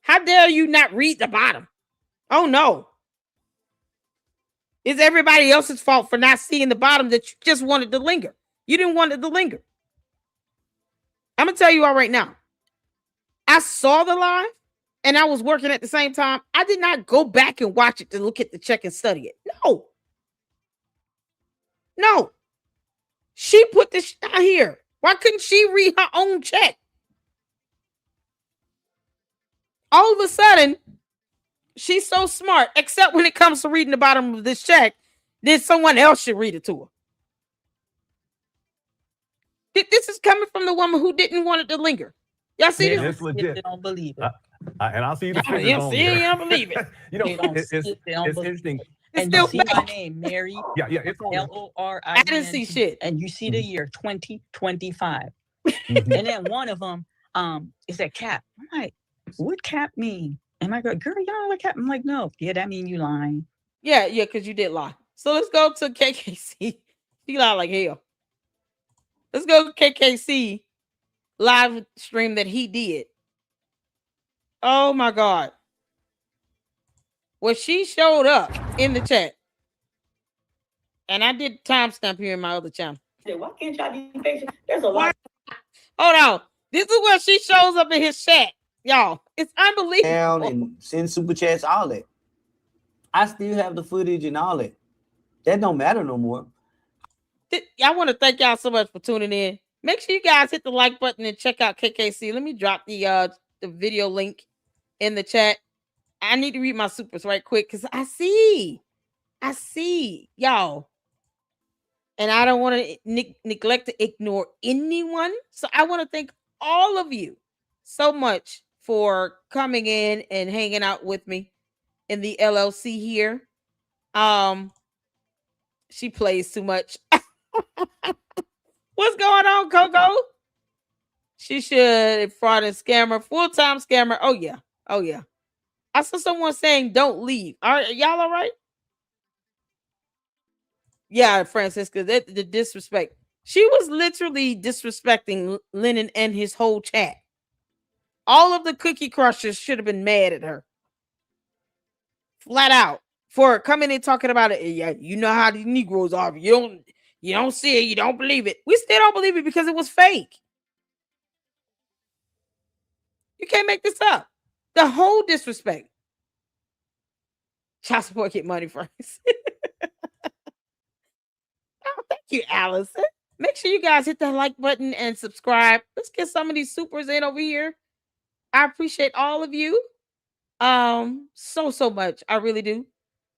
How dare you not read the bottom? Oh no. It's everybody else's fault for not seeing the bottom that you just wanted to linger. You didn't want it to linger. I'm going to tell you all right now. I saw the live and I was working at the same time. I did not go back and watch it to look at the check and study it. No. She put this out here. Why couldn't she read her own check? All of a sudden, she's so smart, except when it comes to reading the bottom of this check, then someone else should read it to her. This is coming from the woman who didn't want it to linger. Y'all see this? It's legit. They don't believe it. And I'll see the You don't believe it. You know, They don't it's interesting. And still you see my name, Mary. Yeah, it's on. Lorient. I didn't see shit. And you see the year 2025. Mhm. And then one of them is that cap. I'm like, what cap mean? And I go, girl, you don't know what cap? I'm like, no. Yeah, that mean you lying. Yeah, because you did lie. So let's go to KKC. She lied like hell. Let's go to KKC live stream that he did. Oh my God. Well, she showed up in the chat. And I did timestamp here in my other channel. Why can't y'all be patient? There's a lot. Hold on. This is where she shows up in his chat. Y'all, it's unbelievable. Down and send super chats, all that. I still have the footage and all that. That don't matter no more. I want to thank y'all so much for tuning in. Make sure you guys hit the like button and check out KKC. Let me drop the video link in the chat. I need to read my supers right quick because I see y'all. And I don't want to neglect to ignore anyone. So I want to thank all of you so much for coming in and hanging out with me in the LLC here. She plays too much. What's going on, Coco? She should fraud and scammer, full-time scammer. Oh yeah. I saw someone saying don't leave. All right, y'all all right? Yeah, Francisca, the disrespect. She was literally disrespecting Lennon and his whole chat. All of the cookie crushers should have been mad at her. Flat out. For coming in talking about it. Yeah, you know how these Negroes are. You don't see it, you don't believe it. We still don't believe it because it was fake. You can't make this up. The whole disrespect. Child support get money first. Oh, thank you, Allison. Make sure you guys hit that like button and subscribe. Let's get some of these supers in over here. I appreciate all of you. So much. I really do.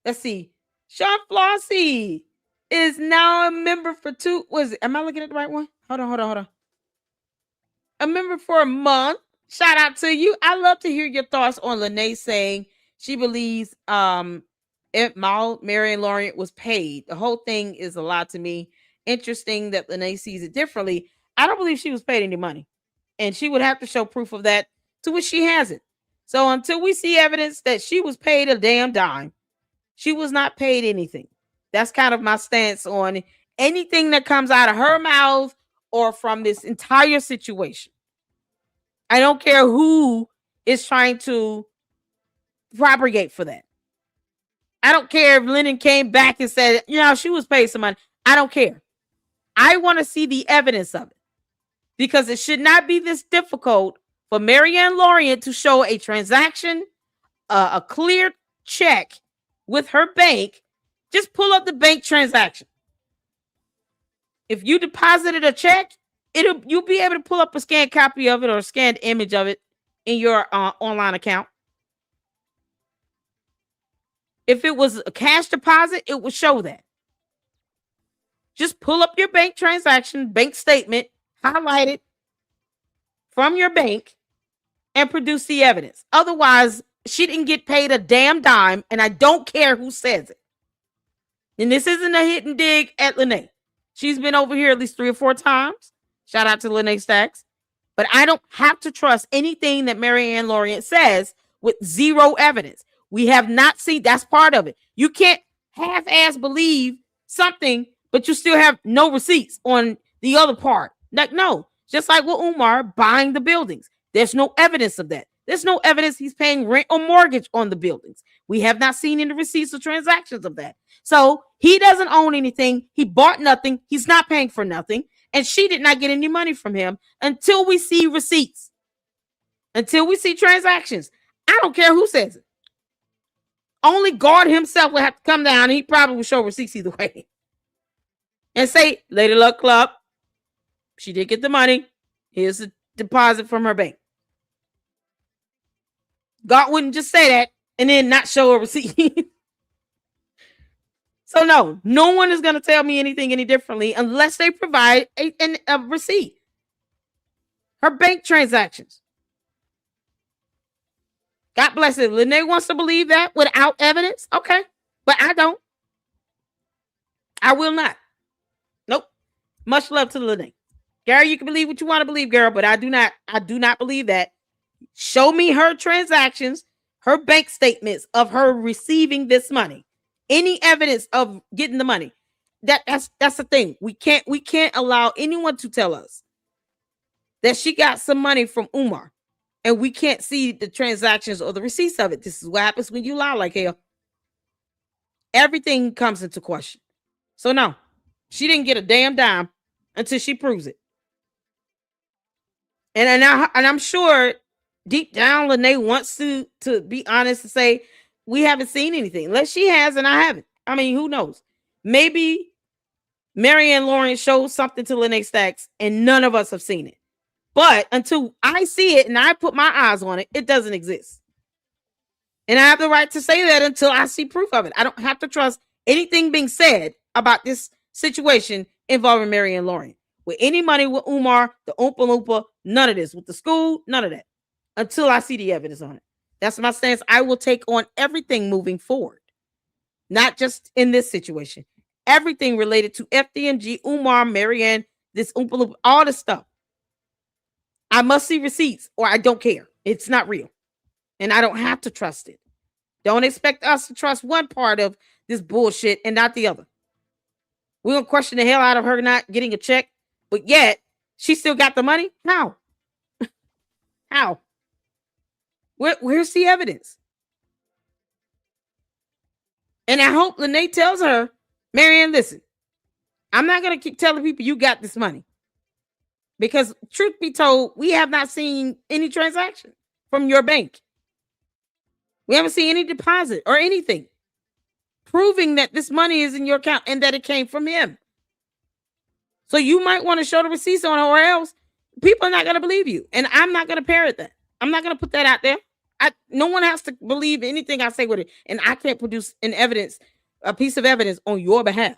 Let's see. Sean Flossie is now a member for am I looking at the right one? Hold on. A member for a month. Shout out to you. I love to hear your thoughts on Lene saying she believes Maryanne Lorient was paid. The whole thing is a lot to me. Interesting that Lene sees it differently. I don't believe she was paid any money. And she would have to show proof of that, to which she hasn't. So until we see evidence that she was paid a damn dime, she was not paid anything. That's kind of my stance on anything that comes out of her mouth or from this entire situation. I don't care who is trying to propagate for that. I don't care if Lennon came back and said, she was paid some money. I don't care. I want to see the evidence of it because it should not be this difficult for Maryanne Lorient to show a transaction, a clear check with her bank. Just pull up the bank transaction. If you deposited a check, you'll be able to pull up a scanned copy of it or a scanned image of it in your online account. If it was a cash deposit, it would show that. Just pull up your bank transaction, bank statement, highlight it from your bank, and produce the evidence. Otherwise, she didn't get paid a damn dime, and I don't care who says it. And this isn't a hit and dig at Lene. She's been over here at least 3 or 4 times. Shout out to Lene Stacks. But I don't have to trust anything that Maryanne Lorient says with zero evidence. We have not seen, that's part of it. You can't half-ass believe something, but you still have no receipts on the other part. Like, no, just like with Umar buying the buildings. There's no evidence of that. There's no evidence he's paying rent or mortgage on the buildings. We have not seen any receipts or transactions of that. So he doesn't own anything. He bought nothing. He's not paying for nothing. And she did not get any money from him until we see receipts, until we see transactions. I don't care who says it. Only God himself will have to come down, and he probably will show receipts either way. And say, Lady Luck Club, she did get the money. Here's a deposit from her bank. God wouldn't just say that and then not show a receipt. So no one is going to tell me anything any differently unless they provide a receipt. Her bank transactions. God bless it. Lene wants to believe that without evidence. Okay. But I don't. I will not. Nope. Much love to Lene. Gary, you can believe what you want to believe, girl, but I do not believe that. Show me her transactions, her bank statements of her receiving this money. Any evidence of getting the money. That's the thing. We can't allow anyone to tell us that she got some money from Umar and we can't see the transactions or the receipts of it. This is what happens when you lie like hell. Everything comes into question. So no, she didn't get a damn dime until she proves it. And I'm sure deep down Lene wants to be honest and say, we haven't seen anything. Unless she has and I haven't. I mean, who knows? Maybe Maryanne Lorient showed something to Lene Stacks and none of us have seen it. But until I see it and I put my eyes on it, it doesn't exist. And I have the right to say that until I see proof of it. I don't have to trust anything being said about this situation involving Maryanne Lorient. With any money with Umar, the Oompa Loompa, none of this. With the school, none of that. Until I see the evidence on it. That's my stance. I will take on everything moving forward. Not just in this situation. Everything related to FDMG, Umar, Maryanne, this Oompa Loompa, all this stuff. I must see receipts or I don't care. It's not real. And I don't have to trust it. Don't expect us to trust one part of this bullshit and not the other. We're going to question the hell out of her not getting a check, but yet she still got the money? How? How? Where's the evidence? And I hope Lene tells her, Maryanne, listen, I'm not going to keep telling people you got this money. Because truth be told, we have not seen any transaction from your bank. We haven't seen any deposit or anything proving that this money is in your account and that it came from him. So you might want to show the receipts on it or else people are not going to believe you. And I'm not going to parrot that. I'm not going to put that out there. No one has to believe anything I say with it. And I can't produce a piece of evidence on your behalf.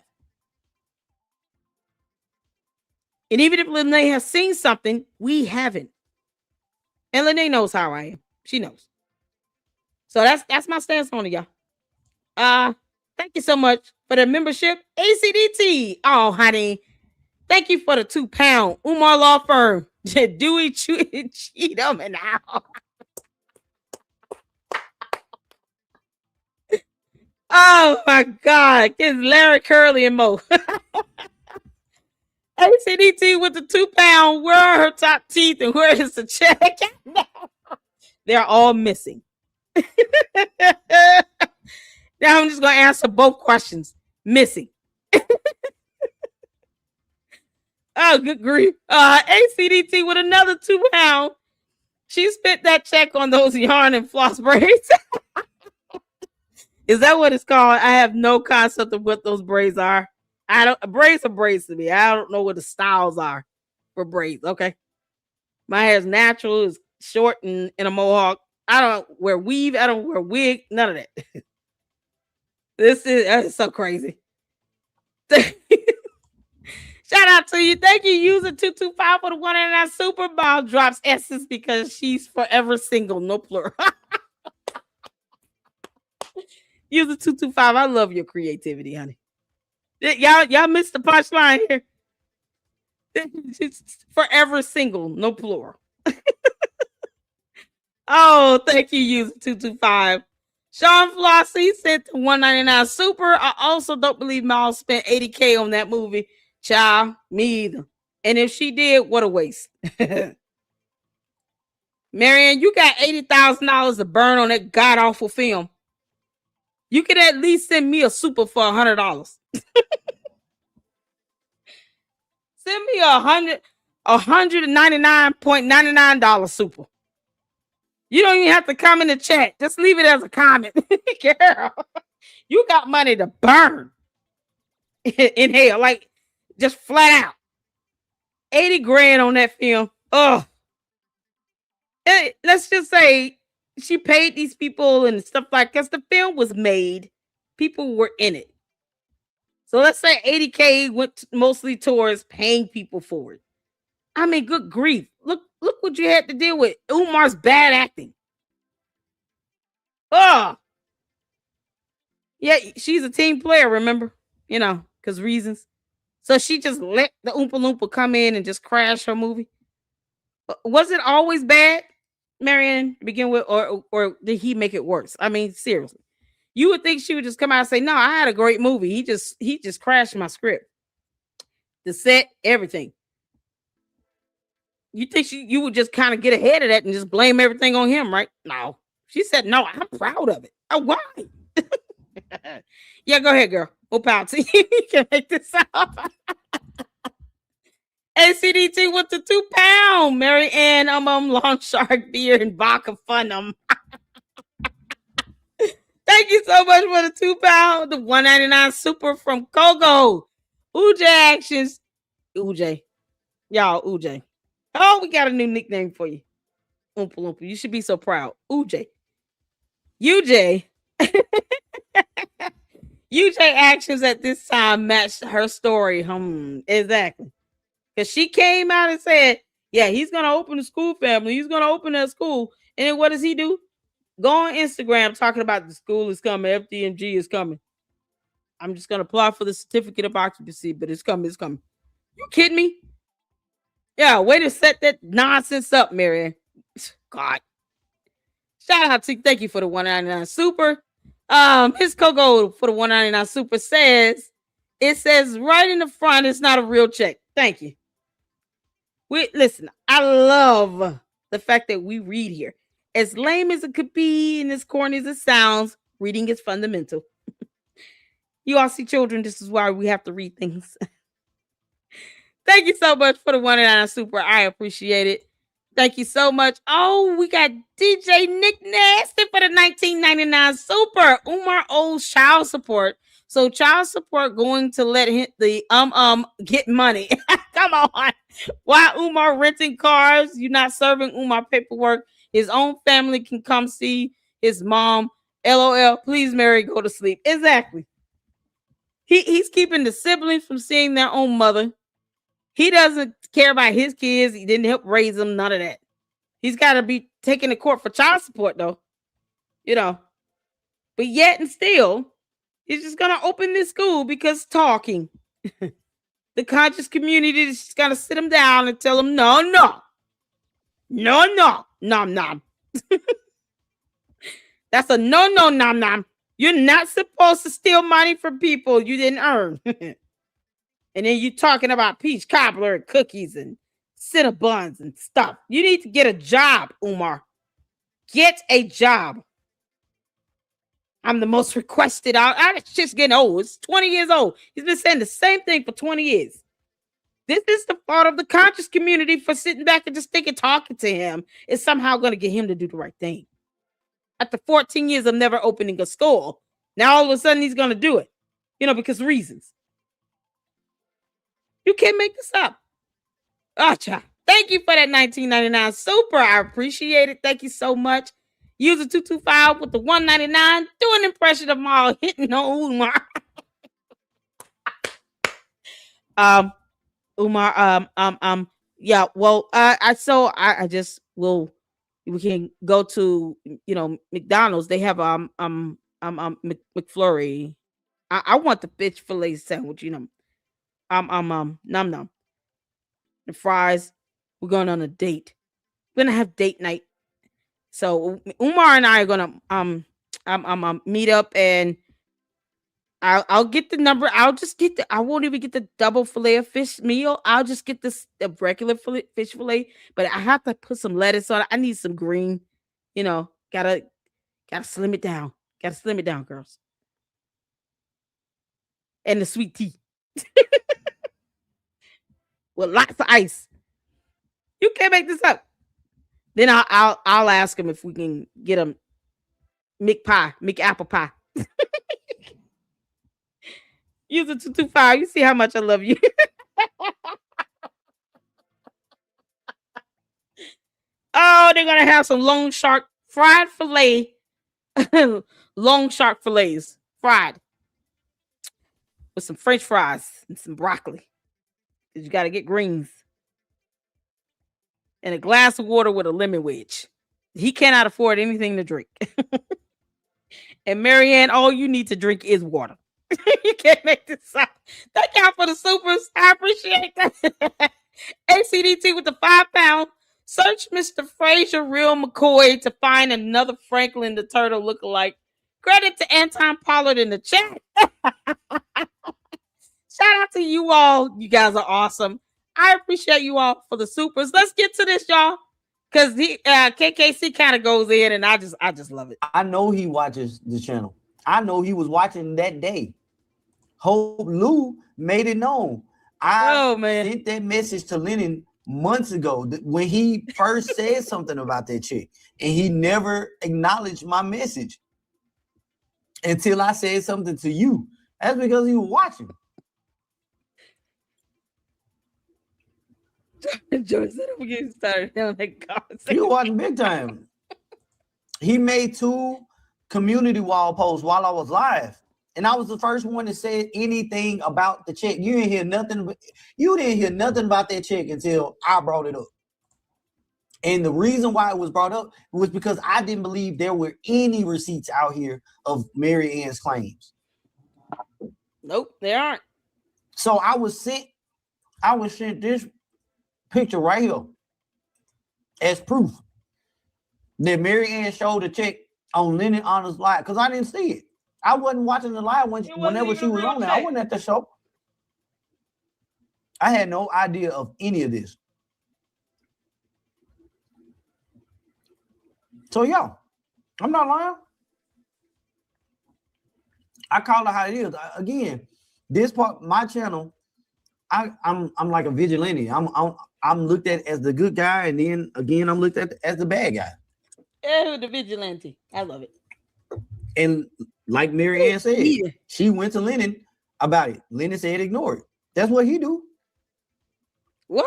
And even if Lene has seen something, we haven't. And Lene knows how I am. She knows. So that's my stance on it, y'all. Thank you so much for the membership. ACDT. Oh, honey. Thank you for the £2. Umar Law Firm. Dewey Cheatham and Al. Oh my God. It's Larry Curly and Mo. ACDT with the £2. Where are her top teeth and where is the check? They're all missing. Now I'm just going to answer both questions. Missing. Oh, good grief. ACDT with another £2. She spent that check on those yarn and floss braids. Is that what it's called? I have no concept of what those braids are. Braids are braids to me. I don't know what the styles are for braids. Okay. My hair is natural, it's short and in a mohawk. I don't wear weave. I don't wear wig. None of that. This is so crazy. Shout out to you. Thank you, user 225 for the 199 super ball drops S's because she's forever single. No plural. User 225. I love your creativity, honey. Y'all missed the punchline here. She's forever single. No plural. Oh, thank you, user 225. Sean Flossie sent the 199 super. I also don't believe Miles spent $80K on that movie. Child, me either. And if she did, what a waste. Maryanne, you got $80,000 to burn on that god-awful film. You could at least send me a super for $100. Send me $199.99 super. You don't even have to come in the chat. Just leave it as a comment. Girl, you got money to burn in hell. Like, just flat out. 80 grand on that film. Oh. Let's just say she paid these people and stuff like, because the film was made. People were in it. So let's say 80K went mostly towards paying people for it. I mean, good grief. Look what you had to deal with. Umar's bad acting. Oh. Yeah, she's a team player, remember? You know, because reasons. So she just let the Oompa Loompa come in and just crash her movie. Was it always bad, Maryanne, to begin with, or did he make it worse? I mean, seriously. You would think she would just come out and say, no, I had a great movie. He just crashed my script. The set, everything. You think you would just kind of get ahead of that and just blame everything on him, right? No. She said, no, I'm proud of it. Oh, why? Yeah, go ahead, girl. We'll power to you. You can make this up. ACDT with the £2. Maryanne, long shark beer and vodka fun. Thank you so much for the £2. The $1.99 super from Kogo. Uj Actions. Uj. Y'all, Uj. Oh, we got a new nickname for you. Oompa Loompa. You should be so proud. Uj. UJ. UJ Actions at this time matched her story. Exactly. Because she came out and said, yeah, he's going to open a school family. He's going to open a school. And then what does he do? Go on Instagram talking about the school is coming. FDMG is coming. I'm just going to apply for the certificate of occupancy, but it's coming. It's coming. You kidding me? Yeah, way to set that nonsense up, Maryanne. God. Shout out to thank you for the $1.99 super. His Coco for the $1.99 super says, it says right in the front, it's not a real check. Thank you. Listen, I love the fact that we read here. As lame as it could be and as corny as it sounds, reading is fundamental. You all see children, this is why we have to read things. Thank you so much for the $1.99 super. I appreciate it. Thank you so much. Oh, we got DJ Nick Nasty for the $19.99 super. Umar owes child support. So child support going to let him get money. Come on. Why Umar renting cars? You're not serving Umar paperwork. His own family can come see his mom. LOL. Please, Mary, go to sleep. Exactly. He's keeping the siblings from seeing their own mother. He doesn't care about his kids. He didn't help raise them. None of that. He's got to be taken to court for child support, though. You know. But yet and still, he's just going to open this school because talking. The conscious community is just going to sit him down and tell him, no. Nom. That's a no, nom. You're not supposed to steal money from people you didn't earn. And then you talking about peach cobbler and cookies and Cinnabons and stuff. You need to get a job, Umar. Get a job. I'm the most requested. It's just getting old. It's 20 years old. He's been saying the same thing for 20 years. This is the fault of the conscious community for sitting back and just thinking talking to him is somehow going to get him to do the right thing. After 14 years of never opening a school, now all of a sudden he's going to do it. You know, because reasons. You can't make this up. Acha. Thank you for that $19.99 super. I appreciate it. Thank you so much. User 225 with the $1.99. Do an impression of Maul hitting on Umar. Umar. Yeah. Well, I just will. We can go to McDonald's. They have McFlurry. I want the fish fillet sandwich. Nom. The fries. We're going on a date. We're gonna have date night. So Umar and I are gonna meet up, and I'll get the number. I won't even get the double fillet of fish meal. I'll just get the regular fish fillet, but I have to put some lettuce on it. I need some green. Gotta slim it down. Gotta slim it down, girls. And the sweet tea. with lots of ice. You can't make this up. Then I'll ask him if we can get him McApple pie. Use it 225. You see how much I love you. Oh, they're gonna have some long shark fried fillet. Long shark fillets fried with some French fries and some broccoli. Because you got to get greens. And a glass of water with a lemon wedge. He cannot afford anything to drink. And Maryanne, all you need to drink is water. You can't make this up. Thank y'all for the supers. I appreciate that. ACDT with the £5. Search Mr. Fraser Real McCoy to find another Franklin the Turtle lookalike. Credit to Anton Pollard in the chat. Shout out to you all. You guys are awesome. I appreciate you all for the supers. Let's get to this, y'all. Because KKC kind of goes in, and I just love it. I know he watches the channel. I know he was watching that day. Hope Lou made it known. I sent that message to Lennon months ago when he first said something about that chick, and he never acknowledged my message until I said something to you. That's because he was watching. George said I'm getting started on that conversation. You watching big time. He made 2 community wall posts while I was live, and I was the first one to say anything about the chick. You didn't hear nothing. You didn't hear nothing about that chick until I brought it up. And the reason why it was brought up was because I didn't believe there were any receipts out here of Maryanne's claims. Nope, there aren't. So I was sent this picture right here as proof that Maryanne showed a check on Lennon Honors Live, because I didn't see it. I wasn't watching the live whenever she was on there. I wasn't at the show. I had no idea of any of this. So yeah, I'm not lying. I call it how it is. Again, this part, my channel, I'm like a vigilante. I'm looked at as the good guy, and then again, I'm looked at as the bad guy. Oh, the vigilante. I love it. And like Maryanne said, she went to Lennon about it. Lennon said ignore it. That's what he do. What?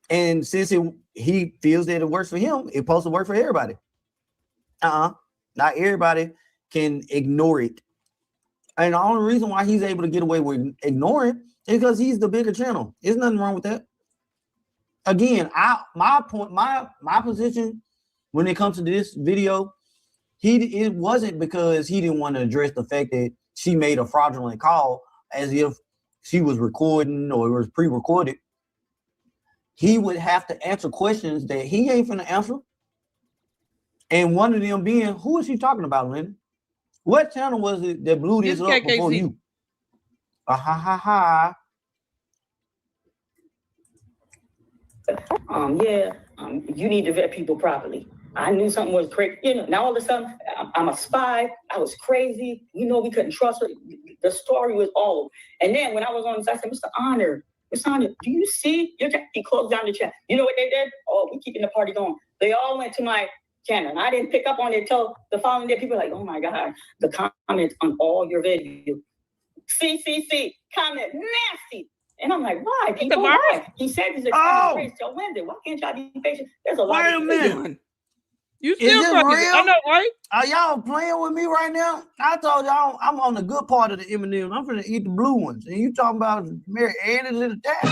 And since he feels that it works for him, it's supposed to work for everybody. Not everybody can ignore it. And the only reason why he's able to get away with ignoring is because he's the bigger channel. There's nothing wrong with that. Again, my position when it comes to this video, it wasn't because he didn't want to address the fact that she made a fraudulent call as if she was recording or it was pre-recorded. He would have to answer questions that he ain't finna answer. And one of them being, who is she talking about, Lennon? What channel was it that blew this up before you? You need to vet people properly. I knew something was crazy. Now all of a sudden, I'm a spy. I was crazy. We couldn't trust her. The story was all. And then when I was on this, I said, Mr. Honor, do you see? He closed down the chat. You know what they did? Oh, we keeping the party going. They all went to my channel. And I didn't pick up on it until the following day. People were like, oh my God, the comments on all your videos. See, comment nasty. And I'm like, why? People, why? He said he's a race till Wednesday. Why can't y'all be patient? There's a lot of minute. You still crazy. I know, right? Are y'all playing with me right now? I told y'all I'm on the good part of the M&M's. I'm gonna eat the blue ones. And you talking about Maryanne little dad.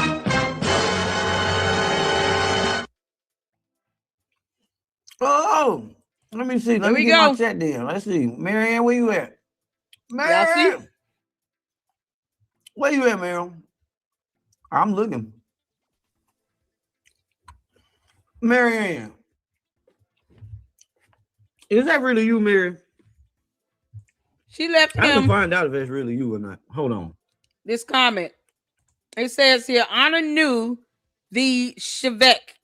Oh, let me see. Let me get my chat down. Let's see. Maryanne, where you at? Maryanne. Where you at, Maryanne? I'm looking. Maryanne. Is that really you, Mary? She left him. I can find out if that's really you or not. Hold on. This comment. It says here, Honor knew the Chevek.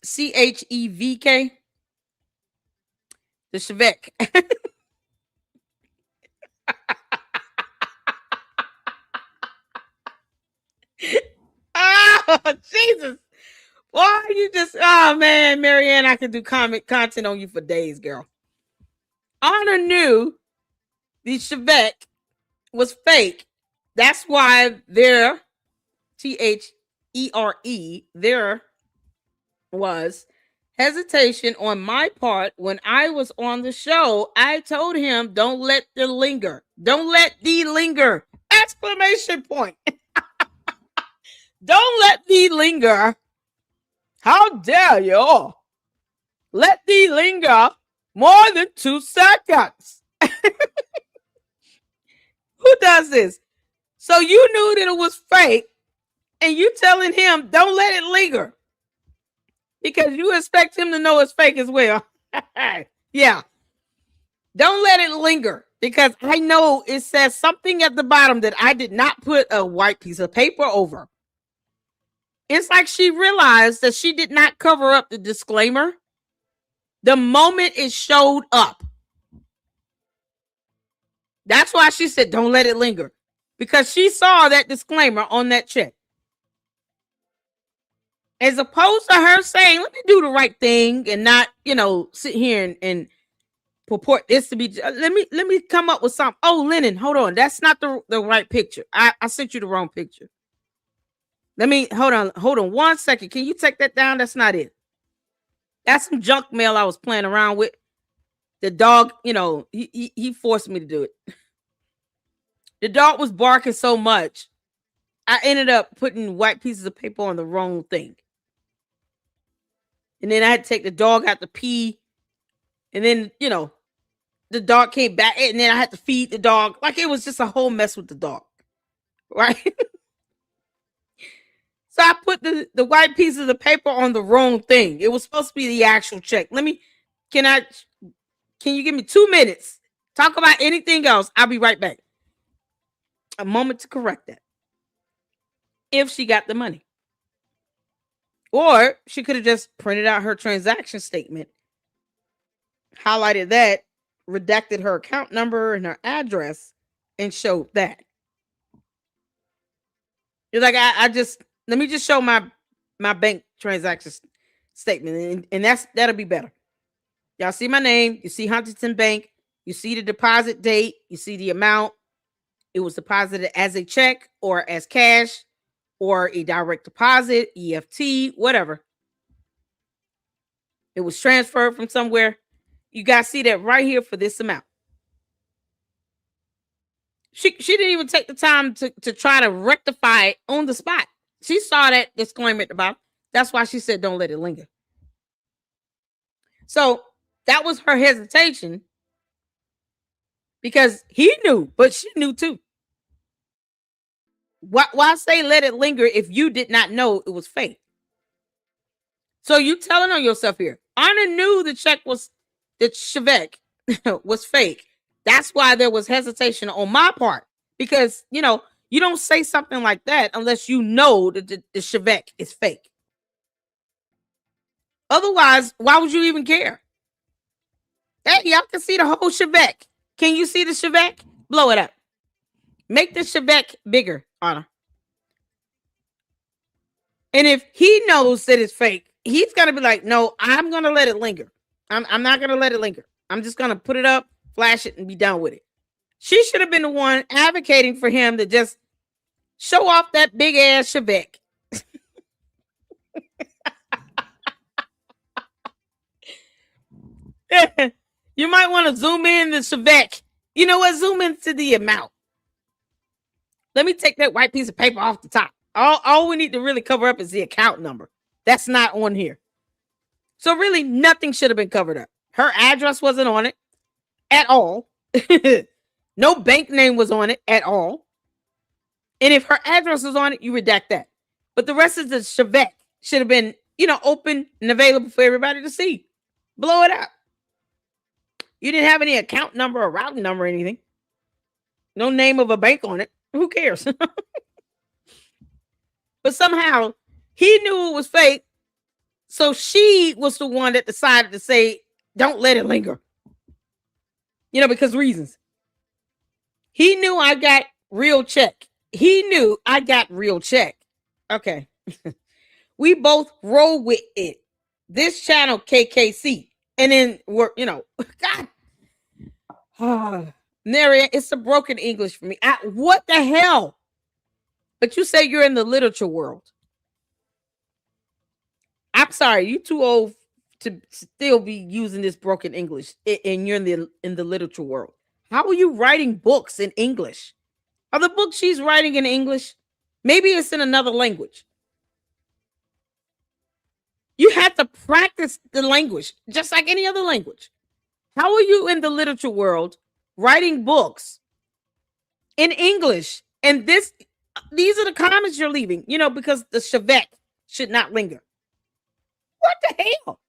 Chevk. The Chevek. Jesus. Why you just, oh man, Maryanne, I could do content on you for days, girl. Honor knew the Chevette was fake. That's why there, THERE, there was hesitation on my part when I was on the show. I told him, don't let the linger. Don't let the linger. Exclamation point. Don't let the linger. How dare you? Let the linger more than 2 seconds. Who does this? So you knew that it was fake, and you telling him, don't let it linger. Because you expect him to know it's fake as well. Yeah. Don't let it linger. Because I know it says something at the bottom that I did not put a white piece of paper over. It's like she realized that she did not cover up the disclaimer the moment it showed up. That's why she said, don't let it linger. Because she saw that disclaimer on that check. As opposed to her saying, let me do the right thing and not, sit here and purport this to be, let me come up with something. Oh, Lennon, hold on. That's not the right picture. I sent you the wrong picture. Hold on 1 second. Can you take that down? That's not it. That's some junk mail I was playing around with. The dog, he forced me to do it. The dog was barking so much, I ended up putting white pieces of paper on the wrong thing. And then I had to take the dog out to pee. And then, the dog came back. And then I had to feed the dog. Like, it was just a whole mess with the dog. Right? So I put the white pieces of paper on the wrong thing. It was supposed to be the actual check. Can you give me 2 minutes? Talk about anything else. I'll be right back. A moment to correct that. If she got the money. Or she could have just printed out her transaction statement, highlighted that, redacted her account number and her address, and showed that. You're like, let me just show my bank transaction statement, and that'll be better. Y'all see my name, you see Huntington Bank, you see the deposit date, you see the amount. It was deposited as a check or as cash or a direct deposit, EFT, whatever. It was transferred from somewhere. You guys see that right here for this amount. She didn't even take the time to try to rectify it on the spot. She saw that disclaimer at the bottom. That's why she said, don't let it linger. So that was her hesitation. Because he knew, but she knew too. Why say let it linger if you did not know it was fake? So you telling on yourself here. Anna knew the check was, the Chevette was fake. That's why there was hesitation on my part. Because, you don't say something like that unless you know that the Chevette is fake. Otherwise, why would you even care? Hey, y'all can see the whole Chevette. Can you see the Chevette? Blow it up. Make the Chevette bigger, Anna. And if he knows that it's fake, he's going to be like, no, I'm going to let it linger. I'm not going to let it linger. I'm just going to put it up, flash it, and be done with it. She should have been the one advocating for him to just show off that big ass Chevette. You might want to zoom in the Chevette. You know what? Zoom into the amount. Let me take that white piece of paper off the top. All we need to really cover up is the account number. That's not on here. So really, nothing should have been covered up. Her address wasn't on it at all. No bank name was on it at all. And if her address was on it, you redact that. But the rest of the Chevette should have been, open and available for everybody to see. Blow it up. You didn't have any account number or routing number or anything. No name of a bank on it. Who cares? But somehow he knew it was fake. So she was the one that decided to say, don't let it linger. Because reasons. He knew I got real check. He knew I got real check. Okay. We both roll with it. This channel, KKC. And then we're, God. Maryanne, it's a broken English for me. What the hell? But you say you're in the literature world. I'm sorry, you too old to still be using this broken English, and you're in the literature world. How are you writing books in English? Are the books she's writing in English? Maybe it's in another language. You have to practice the language, just like any other language. How are you in the literature world writing books in English? And these are the comments you're leaving, because the chevet should not linger. What the hell?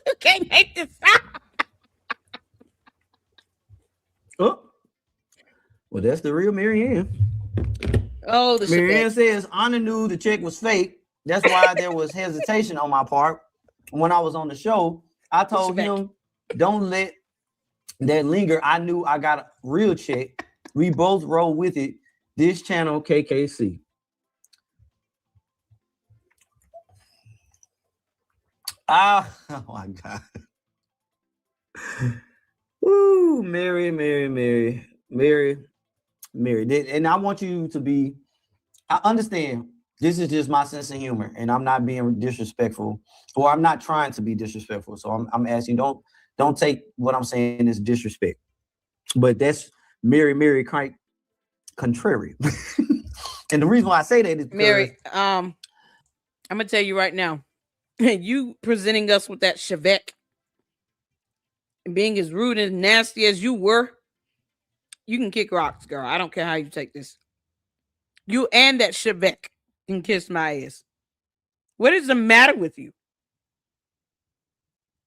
You can't make this up. Oh, well, that's the real Maryanne. Oh, the Maryanne chevet. says Anna knew the check was fake. That's why there was hesitation on my part when I was on the show. I told him, don't let that linger. I knew I got a real check. We both roll with it. This channel, KKC. Oh my God. Woo, Mary. And I want you to be, I understand this is just my sense of humor, and I'm not being disrespectful, or I'm not trying to be disrespectful. So I'm asking, don't take what I'm saying as disrespect. But that's Mary quite contrary. And the reason why I say that is because Mary, I'm gonna tell you right now, you presenting us with that chevet and being as rude and nasty as you were, you can kick rocks, girl. I don't care how you take this. You and that chevet can kiss my ass. What is the matter with you?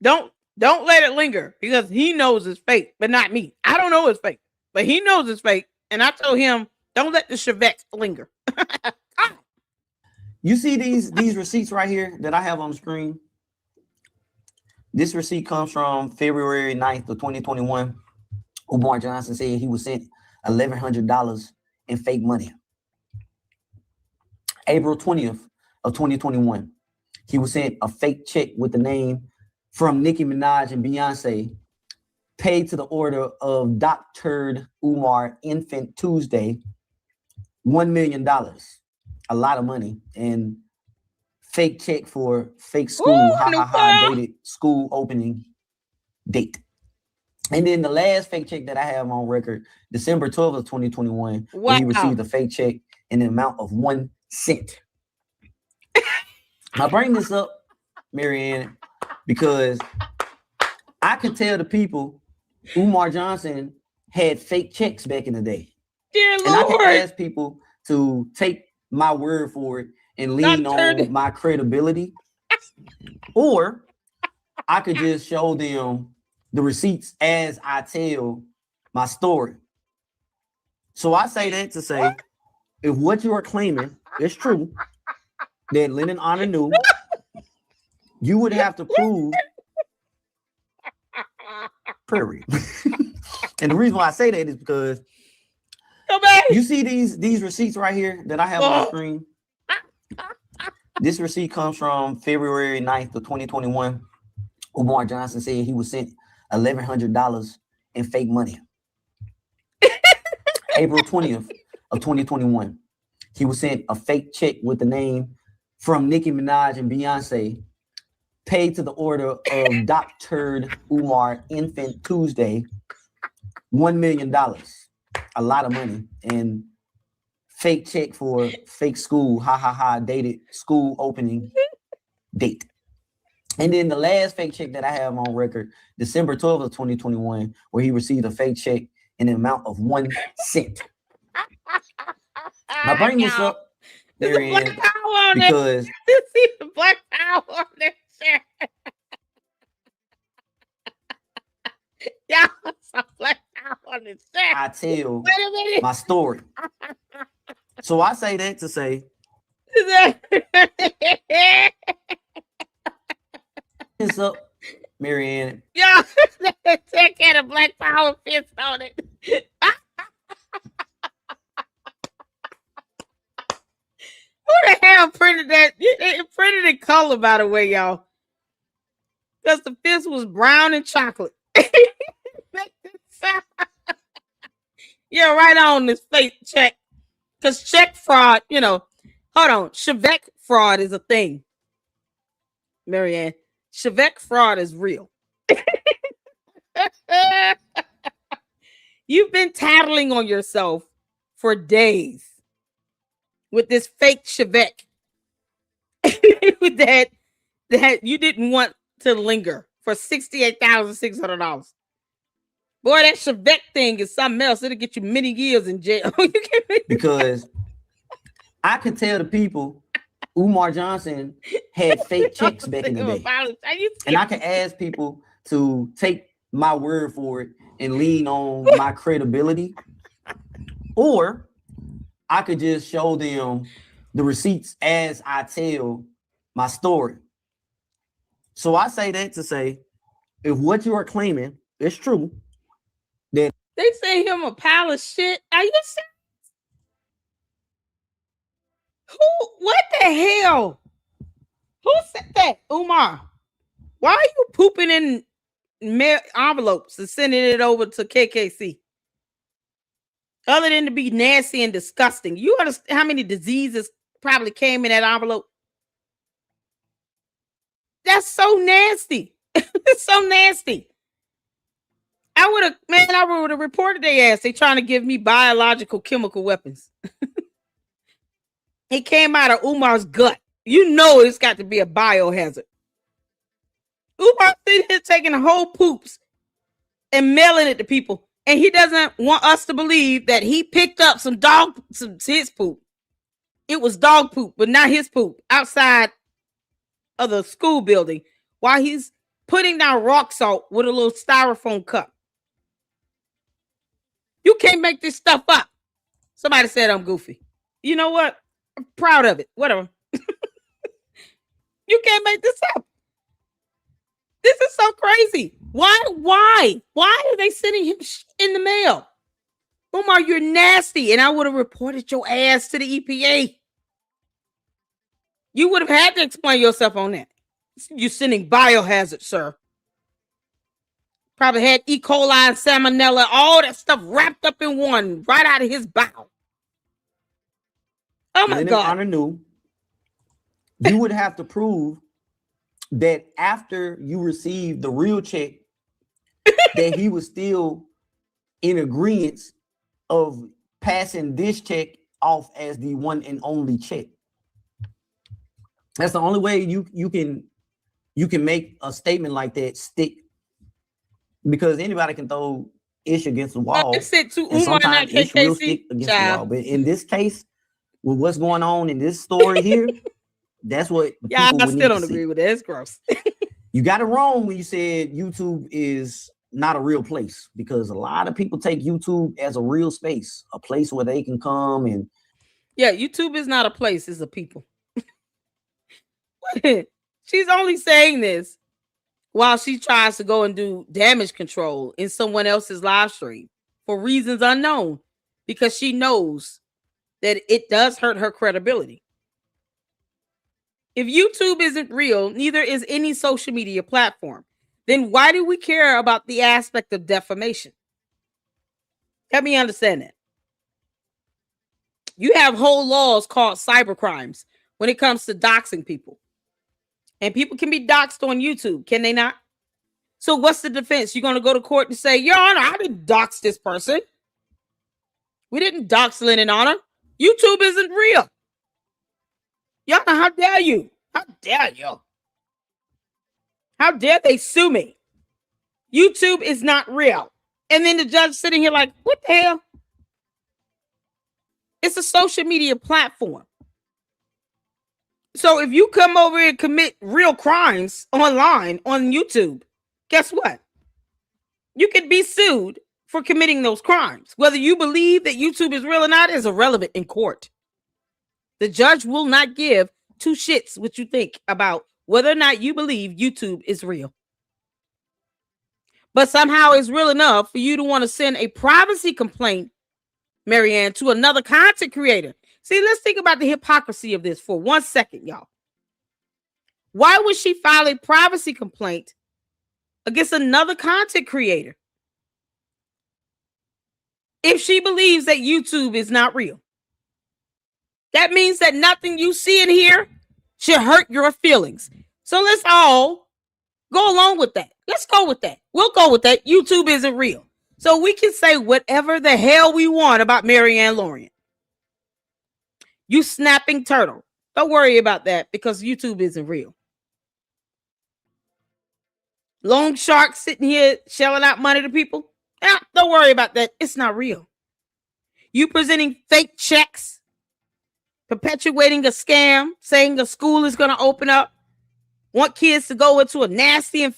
Don't let it linger, because he knows it's fake, but not me. I don't know it's fake, but he knows it's fake. And I told him, don't let the chevet linger. You see these receipts right here that I have on the screen? This receipt comes from February 9th of 2021. Umar Johnson said he was sent $1,100 in fake money. April 20th of 2021, he was sent a fake check with the name from Nicki Minaj and Beyonce, paid to the order of Dr. Umar Infant Tuesday, $1 million. A lot of money. And fake check for fake school, dated school opening date. And then the last fake check that I have on record, December 12th of 2021, where he received a fake check in the amount of 1 cent. I bring this up, Maryanne, because I could tell the people Umar Johnson had fake checks back in the day. Dear and Lord. I can ask people to take my word for it and lean on my credibility, or I could just show them the receipts as I tell my story. So I say that to say, if what you are claiming is true, that Lennon Honor knew, you would have to prove Prairie. And the reason why I say that is because you see these receipts right here that I have on the screen. This receipt comes from February 9th of 2021. Umar Johnson said he was sent $1,100 in fake money. April 20th of 2021, he was sent a fake check with the name from Nicki Minaj and Beyonce, paid to the order of Dr. Umar Infant Tuesday, $1 million. A lot of money. And fake check for fake school, dated school opening date. And then the last fake check that I have on record, December 12th of 2021, where he received a fake check in the amount of 1 cent. I bring this up, Maryanne, because see the black power on there. Yeah, some black power on this. I tell my story. So I say that to say, this up, Maryanne. Yeah, take care of black power fist on it. Who the hell printed that. It printed in color, by the way, y'all. Because the fist was brown and chocolate. Yeah, right on this fake check. Because check fraud, hold on. Check fraud is a thing. Maryanne, check fraud is real. You've been tattling on yourself for days with this fake check that you didn't want to linger for $68,600. Boy, that check thing is something else. It'll get you many years in jail. Because I could tell the people Umar Johnson had fake checks back in the day. And I can ask people to take my word for it and lean on my credibility. Or I could just show them the receipts as I tell my story. So I say that to say, if what you are claiming is true, then they say him a pile of shit. Are you serious? What the hell? Who said that? Umar. Why are you pooping in envelopes and sending it over to KKC? Other than to be nasty and disgusting. You understand how many diseases probably came in that envelope? That's so nasty. It's so nasty. I would have reported their ass. They trying to give me biological chemical weapons. It came out of Umar's gut. You know it's got to be a biohazard. Umar sitting here taking whole poops and mailing it to people. And he doesn't want us to believe that he picked up some his poop. It was dog poop, but not his poop, outside of the school building while he's putting down rock salt with a little styrofoam cup. You can't make this stuff up. Somebody said I'm goofy. You know what? I'm proud of it. Whatever. You can't make this up. This is so crazy. Why are they sending him in the mail? Umar, you're nasty. And I would have reported your ass to the EPA. You would have had to explain yourself on that. You're sending biohazard, sir. Probably had E. coli and salmonella, all that stuff wrapped up in one, right out of his bowel. Oh my God. Honor knew, you would have to prove that after you received the real check, that he was still in agreement of passing this check off as the one and only check. That's the only way you can make a statement like that stick, because anybody can throw ish against the wall. It's it too. And sometimes ish will stick against the wall. But in this case, with what's going on in this story here, that's what I still don't agree with it. It's gross. You got it wrong when you said YouTube is not a real place, because a lot of people take YouTube as a real space, a place where they can come and. Yeah, YouTube is not a place, it's a people. She's only saying this while she tries to go and do damage control in someone else's live stream for reasons unknown, because she knows that it does hurt her credibility. If YouTube isn't real, neither is any social media platform. Then why do we care about the aspect of defamation? Help me understand that. You have whole laws called cybercrimes when it comes to doxing people. And people can be doxed on YouTube, can they not? So what's the defense? You're going to go to court and say, Your Honor, I didn't dox this person. We didn't dox Lynn and Honor. YouTube isn't real. Your Honor, how dare you? How dare you? How dare they sue me? YouTube is not real. And then the judge sitting here like, what the hell? It's a social media platform. So if you come over and commit real crimes online on YouTube, guess what? You could be sued for committing those crimes. Whether you believe that YouTube is real or not is irrelevant in court. The judge will not give two shits what you think about whether or not you believe YouTube is real. But somehow it's real enough for you to want to send a privacy complaint, Maryanne, to another content creator See, let's think about the hypocrisy of this for 1 second, y'all. Why would she file a privacy complaint against another content creator if she believes that YouTube is not real? That means that nothing you see in here should hurt your feelings. So let's all go along with that. Let's go with that. We'll go with that. YouTube isn't real. So we can say whatever the hell we want about Maryanne Lorient. You snapping turtle. Don't worry about that because YouTube isn't real. Loan shark sitting here shelling out money to people. Don't worry about that. It's not real. You presenting fake checks, perpetuating a scam, saying a school is going to open up, want kids to go into a nasty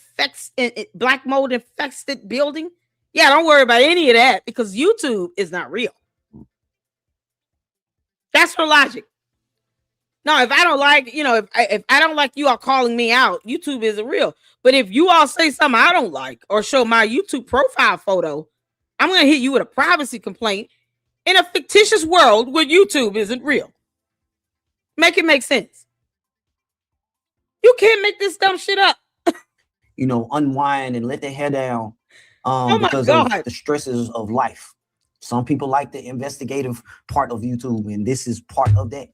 black mold infested building. Yeah, don't worry about any of that because YouTube is not real. That's her logic. No, if I don't like, if I don't like you all calling me out, YouTube isn't real. But if you all say something I don't like or show my YouTube profile photo, I'm going to hit you with a privacy complaint in a fictitious world where YouTube isn't real. Make it make sense. You can't make this dumb shit up. Unwind and let their hair down because God. of the stresses of life. Some people like the investigative part of YouTube, and this is part of that.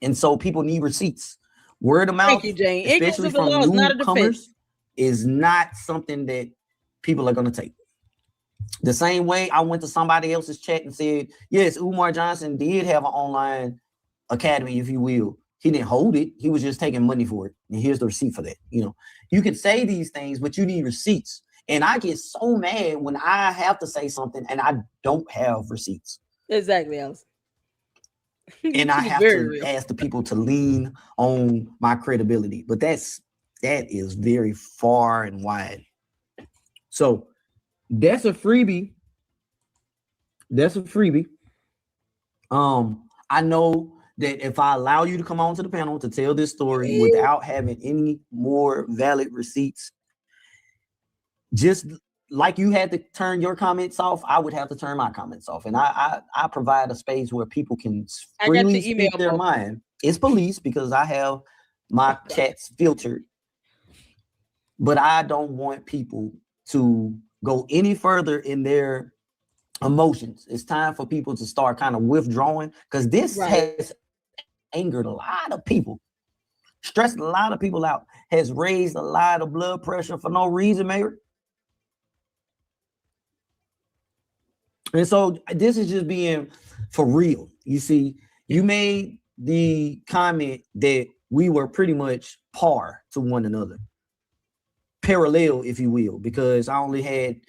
And so people need receipts. Word of mouth, Thank you, Jane. especially from newcomers, is not something that people are going to take. The same way I went to somebody else's chat and said, yes, Umar Johnson did have an online academy, if you will. He didn't hold it. He was just taking money for it. And here's the receipt for that. You can say these things, but you need receipts. And I get so mad when I have to say something and I don't have receipts. Exactly, Alice. And I have to ask the people to lean on my credibility. But that is very far and wide. So that's a freebie. I know that if I allow you to come onto the panel to tell this story without having any more valid receipts, just like you had to turn your comments off, I would have to turn my comments off. And I provide a space where people can freely speak their mind. It's police because I have my chats filtered. But I don't want people to go any further in their emotions. It's time for people to start kind of withdrawing because this has angered a lot of people, stressed a lot of people out, has raised a lot of blood pressure for no reason, Mary. And so this is just being for real. You see, you made the comment that we were pretty much par to one another, parallel, if you will, because I only had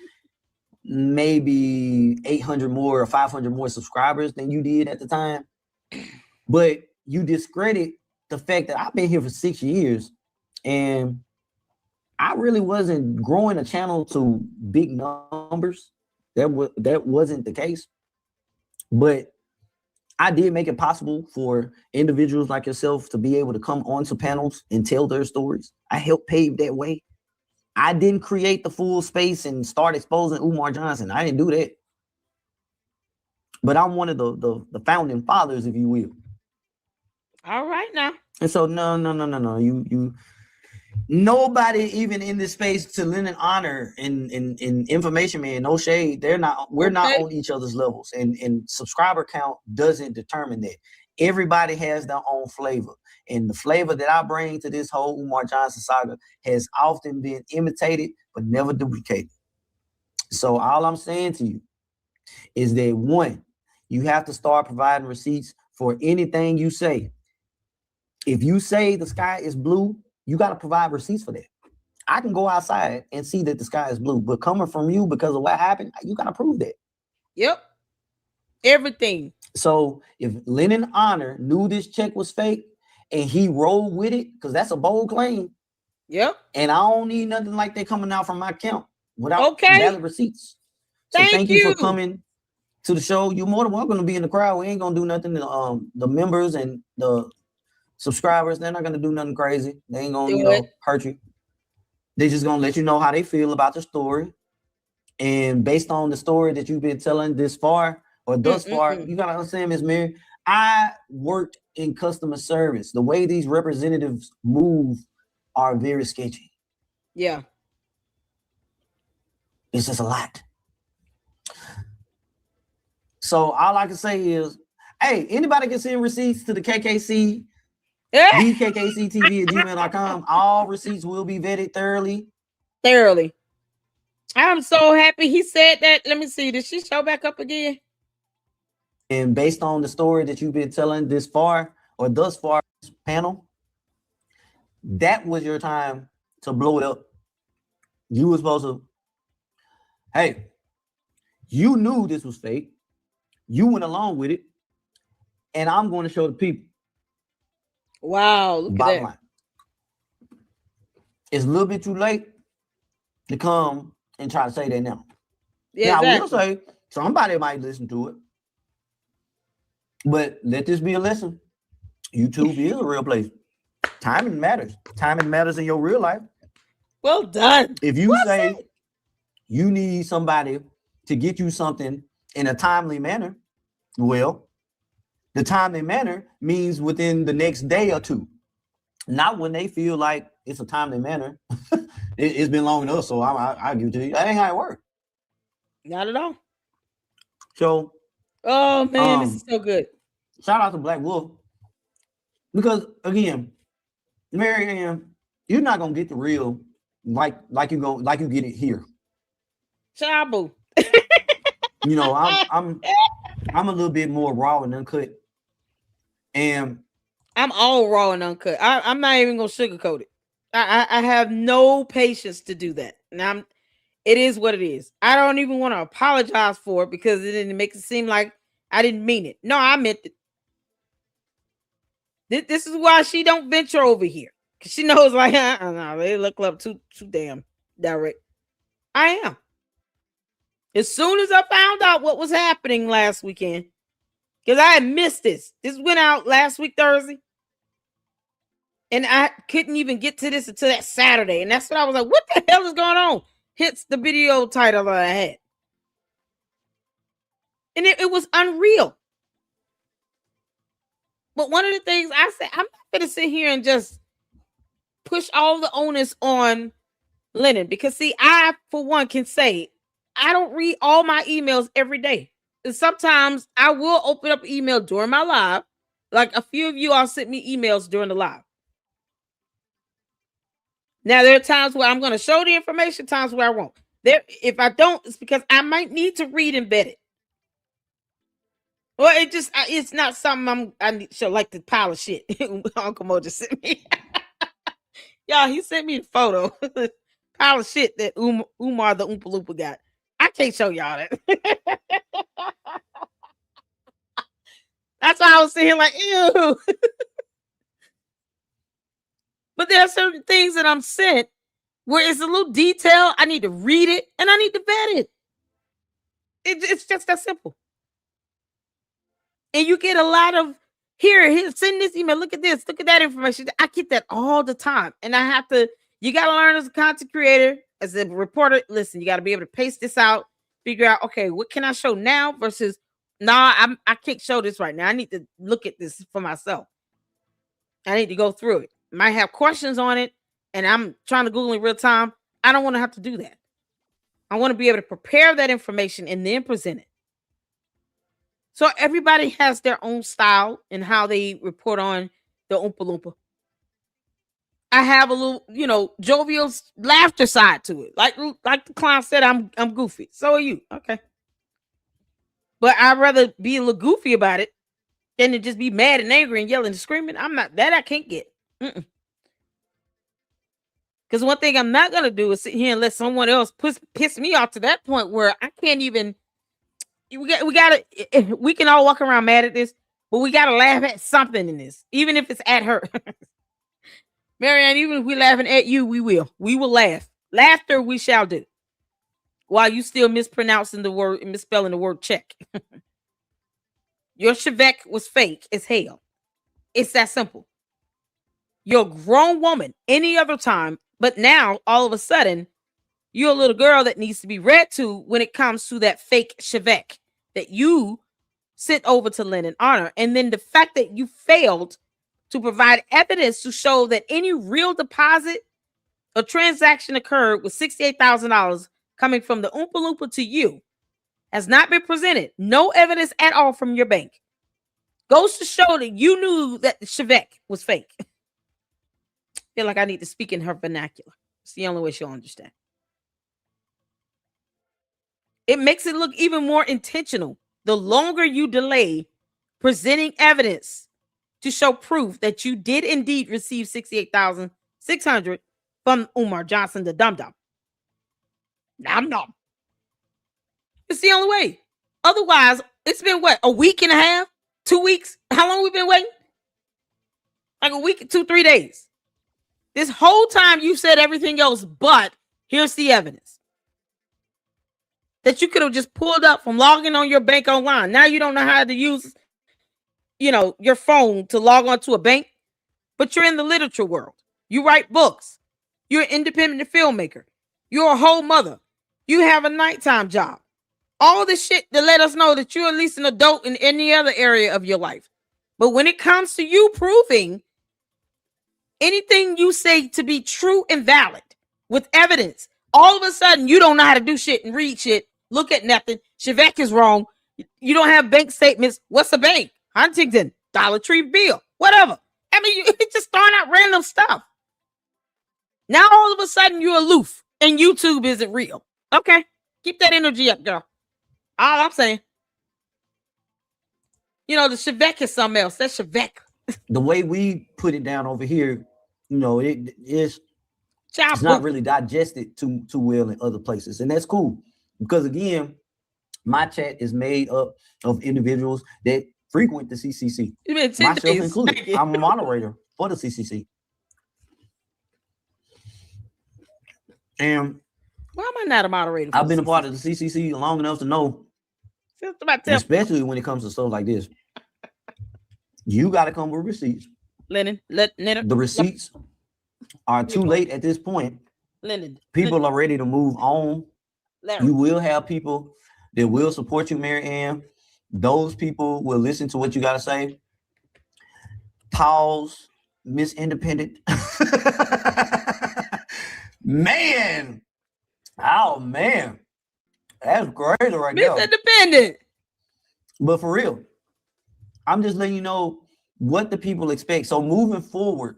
maybe 800 more or 500 more subscribers than you did at the time. But you discredit the fact that I've been here for 6 years and I really wasn't growing a channel to big numbers. That wasn't the case. But I did make it possible for individuals like yourself to be able to come onto panels and tell their stories. I helped pave that way. I didn't create the full space and start exposing Umar Johnson. I didn't do that. But I'm one of the founding fathers, if you will. All right now. And so no. You nobody even in this space to lend an honor in information, man, no shade. We're not on each other's levels. And subscriber count doesn't determine that. Everybody has their own flavor. And the flavor that I bring to this whole Umar Johnson saga has often been imitated, but never duplicated. So all I'm saying to you is that, one, you have to start providing receipts for anything you say. If you say the sky is blue, you got to provide receipts for that. I can go outside and see that the sky is blue, but coming from you because of what happened, you got to prove that. Yep. Everything. So if Lennon Honor knew this check was fake and he rolled with it, because that's a bold claim. Yep. And I don't need nothing like that coming out from my account without valid receipts. So thank you for coming to the show. You're more than welcome to be in the crowd. We ain't gonna do nothing. The members and the subscribers, they're not gonna do nothing crazy. They ain't gonna hurt you. They're just gonna let you know how they feel about the story. And based on the story that you've been telling this far or thus far, you gotta understand, Ms. Mary, I worked in customer service. The way these representatives move are very sketchy. Yeah. It's just a lot. So all I can say is, hey, anybody can send receipts to the KKC, DKKCTV@gmail.com. All receipts will be vetted thoroughly. I'm so happy he said that. Let me see. Did she show back up again? And based on the story that you've been telling thus far, this panel, that was your time to blow it up. You were supposed to, hey, you knew this was fake. You went along with it. And I'm going to show the people. Wow, look at that. Line. It's a little bit too late to come and try to say that now. Yeah, now, I will say somebody might listen to it. But let this be a lesson. YouTube is a real place. Timing matters. Timing matters in your real life. Well done. If you say you need somebody to get you something in a timely manner, well, the timely manner means within the next day or two. Not when they feel like it's a timely manner. It's been long enough, so I give it to you. That ain't how it works. Not at all. So, oh man, this is so good. Shout out to Black Wolf. Because again, Maryanne, you're not gonna get the real like you get it here. Chabu. You know, I'm a little bit more raw and uncut. And I'm all raw and uncut. I'm not even gonna sugarcoat it. I have no patience to do that. And it is what it is. I don't even want to apologize for it because it didn't make it seem like I didn't mean it. No, I meant it. This is why she don't venture over here. Because she knows like, no, they look up too damn direct. I am. As soon as I found out what was happening last weekend, because I had missed this. This went out last week, Thursday. And I couldn't even get to this until that Saturday. And that's what I was like, what the hell is going on? Hence the video title that I had. And it was unreal. But one of the things I said, I'm not going to sit here and just push all the onus on Lennon. Because, see, I, for one, can say, I don't read all my emails every day. And sometimes I will open up email during my live. Like a few of you all sent me emails during the live. Now, there are times where I'm going to show the information, times where I won't. If I don't, it's because I might need to read and vet it. Well, it's not something I should like to pile of shit. Uncle Mo just sent me. Y'all, he sent me a photo. Pile of shit that Umar the Oompa Loompa got. I can't show y'all that. That's why I was sitting here like, ew. But there are certain things that I'm sent where it's a little detail. I need to read it and I need to vet it. It's just that simple. And you get a lot of, here, send this email, look at this, look at that information. I get that all the time. And I have to, you got to learn as a content creator, as a reporter, listen, you got to be able to pace this out, figure out, okay, what can I show now versus, I can't show this right now. I need to look at this for myself. I need to go through it. Might have questions on it, and I'm trying to Google in real time. I don't want to have to do that. I want to be able to prepare that information and then present it. So everybody has their own style and how they report on the Oompa Loompa. I have a little, jovial laughter side to it. Like the clown said, I'm goofy. So are you. Okay. But I'd rather be a little goofy about it than to just be mad and angry and yelling and screaming. I'm not that. I can't get. Because one thing I'm not going to do is sit here and let someone else piss me off to that point where I can't even. We can all walk around mad at this, but we got to laugh at something in this, even if it's at her. Maryanne, even if we're laughing at you, we will laugh. Laughter we shall do. While you still mispronouncing the word and misspelling the word check. Your Chevette was fake as hell. It's that simple. You're a grown woman any other time, but now all of a sudden you're a little girl that needs to be read to when it comes to that fake Chevette that you sent over to Lennon Honor. And then the fact that you failed to provide evidence to show that any real deposit or transaction occurred with $68,000 coming from the Oompa Loompa to you has not been presented. No evidence at all from your bank. Goes to show that you knew that the Chevette was fake. I feel like I need to speak in her vernacular. It's the only way she'll understand. It makes it look even more intentional the longer you delay presenting evidence to show proof that you did indeed receive $68,600 from Umar Johnson, the dum-dum. Nom-nom. It's the only way. Otherwise, it's been what, a week and a half? 2 weeks? How long we been waiting? Like a week, 2-3 days. This whole time you said everything else, but here's the evidence that you could have just pulled up from logging on your bank online. Now you don't know how to use, your phone to log on to a bank, but you're in the literature world. You write books. You're an independent filmmaker. You're a whole mother. You have a nighttime job. All this shit to let us know that you're at least an adult in any other area of your life. But when it comes to you proving anything you say to be true and valid with evidence, all of a sudden you don't know how to do shit and read shit, look at nothing. Chevette is wrong. You don't have bank statements. What's a bank? Huntington, Dollar Tree bill, whatever. I mean, it's just throwing out random stuff. Now all of a sudden you're aloof and YouTube isn't real. Okay, keep that energy up, girl. All I'm saying. The Chevette is something else. That's Chevette. The way we put it down over here, it's not really digested too well in other places. And that's cool. Because again, my chat is made up of individuals that frequent the CCC. Myself included. I'm a moderator for the CCC. And why am I not a moderator? I've been a part of the CCC long enough to know, especially when it comes to stuff like this, you got to come with receipts. Lennon. The receipts are too late at this point. People are ready to move on. You will have people that will support you, Maryanne. Those people will listen to what you got to say. Pause, Miss Independent. Man. Oh, man. That's crazy right now. Miss Independent. But for real, I'm just letting you know what the people expect. So moving forward,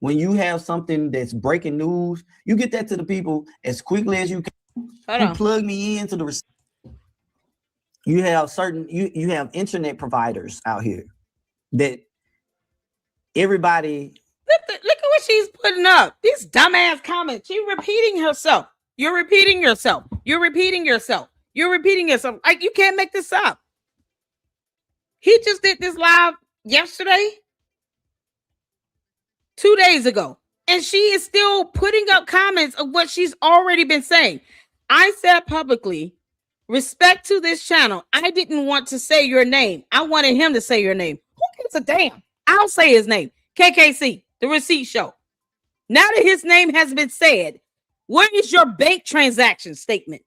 when you have something that's breaking news, you get that to the people as quickly as you can. You plug me into the receipt. You have you have internet providers out here that everybody. Look at what she's putting up. These dumbass comments. She's repeating herself. You're repeating yourself. You're repeating yourself. You're repeating yourself. Like, you can't make this up. He just did this live yesterday, 2 days ago, and she is still putting up comments of what she's already been saying. I said publicly, respect to this channel. I didn't want to say your name. I wanted him to say your name. Who gives a damn? I'll say his name. KKC, the receipt show. Now that his name has been said, where is your bank transaction statement?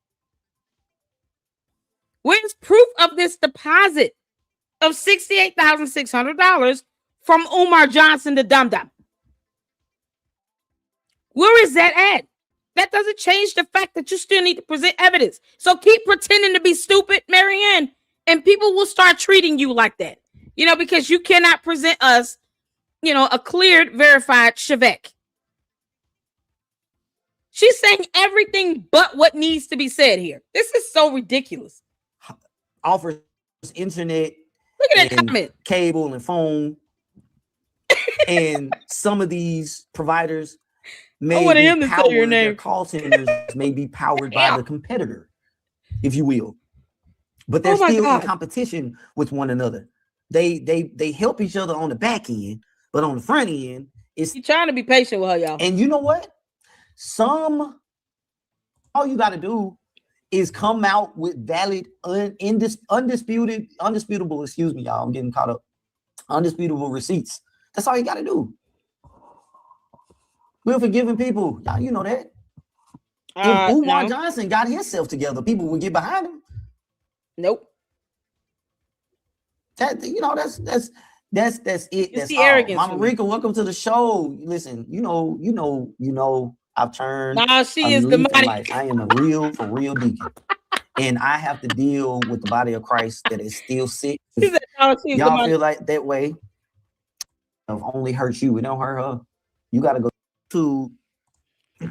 Where's proof of this deposit of $68,600 from Umar Johnson, the dum-dum? Where is that at? That doesn't change the fact that you still need to present evidence. So keep pretending to be stupid, Maryanne, and people will start treating you like that. Because you cannot present us, a cleared, verified Chevette. She's saying everything but what needs to be said here. This is so ridiculous. Offers internet. Look at that comment. Cable and phone. And some of these providers may be powered, their call centers may be powered by the competitor, if you will. But they're still in competition with one another. They help each other on the back end, but on the front end, it's... You're trying to be patient with her, y'all. And you know what? All you got to do is come out with valid, undisputable, excuse me, y'all, I'm getting caught up, undisputable receipts. That's all you got to do. We're forgiving people. Y'all, you know that. If Umar Johnson got himself together, people would get behind him. Nope. That that's it. It's That's the all. arrogance Mama for me. Rika, welcome to the show. Listen, I've turned Nah, she a is leaf in demonic. life. I am a for real deacon. And I have to deal with the body of Christ that is still sick. She said, "No, she's Y'all demonic." feel like that way. Of only hurt you. It don't hurt her. You gotta go to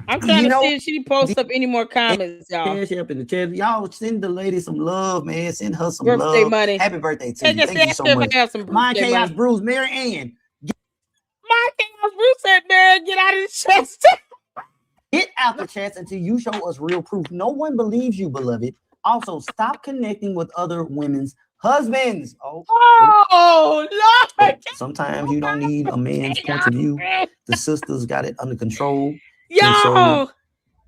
I'm trying to see if she posts up any more comments, y'all. Cash App in the chat. Y'all send the lady some love, man. Send her some Birthday love. money. Happy birthday to Hey, you. just Thank you ask so her if I much. have some My birthday Chaos money. Bruce, Maryanne. My Chaos Bruce said, "Man, get out of the chest." Get out the chest until you show us real proof. No one believes you, beloved. Also, stop connecting with other women's husbands. Oh, Lord. Sometimes you don't need a man's point of view. The sisters got it under control. Yo, And so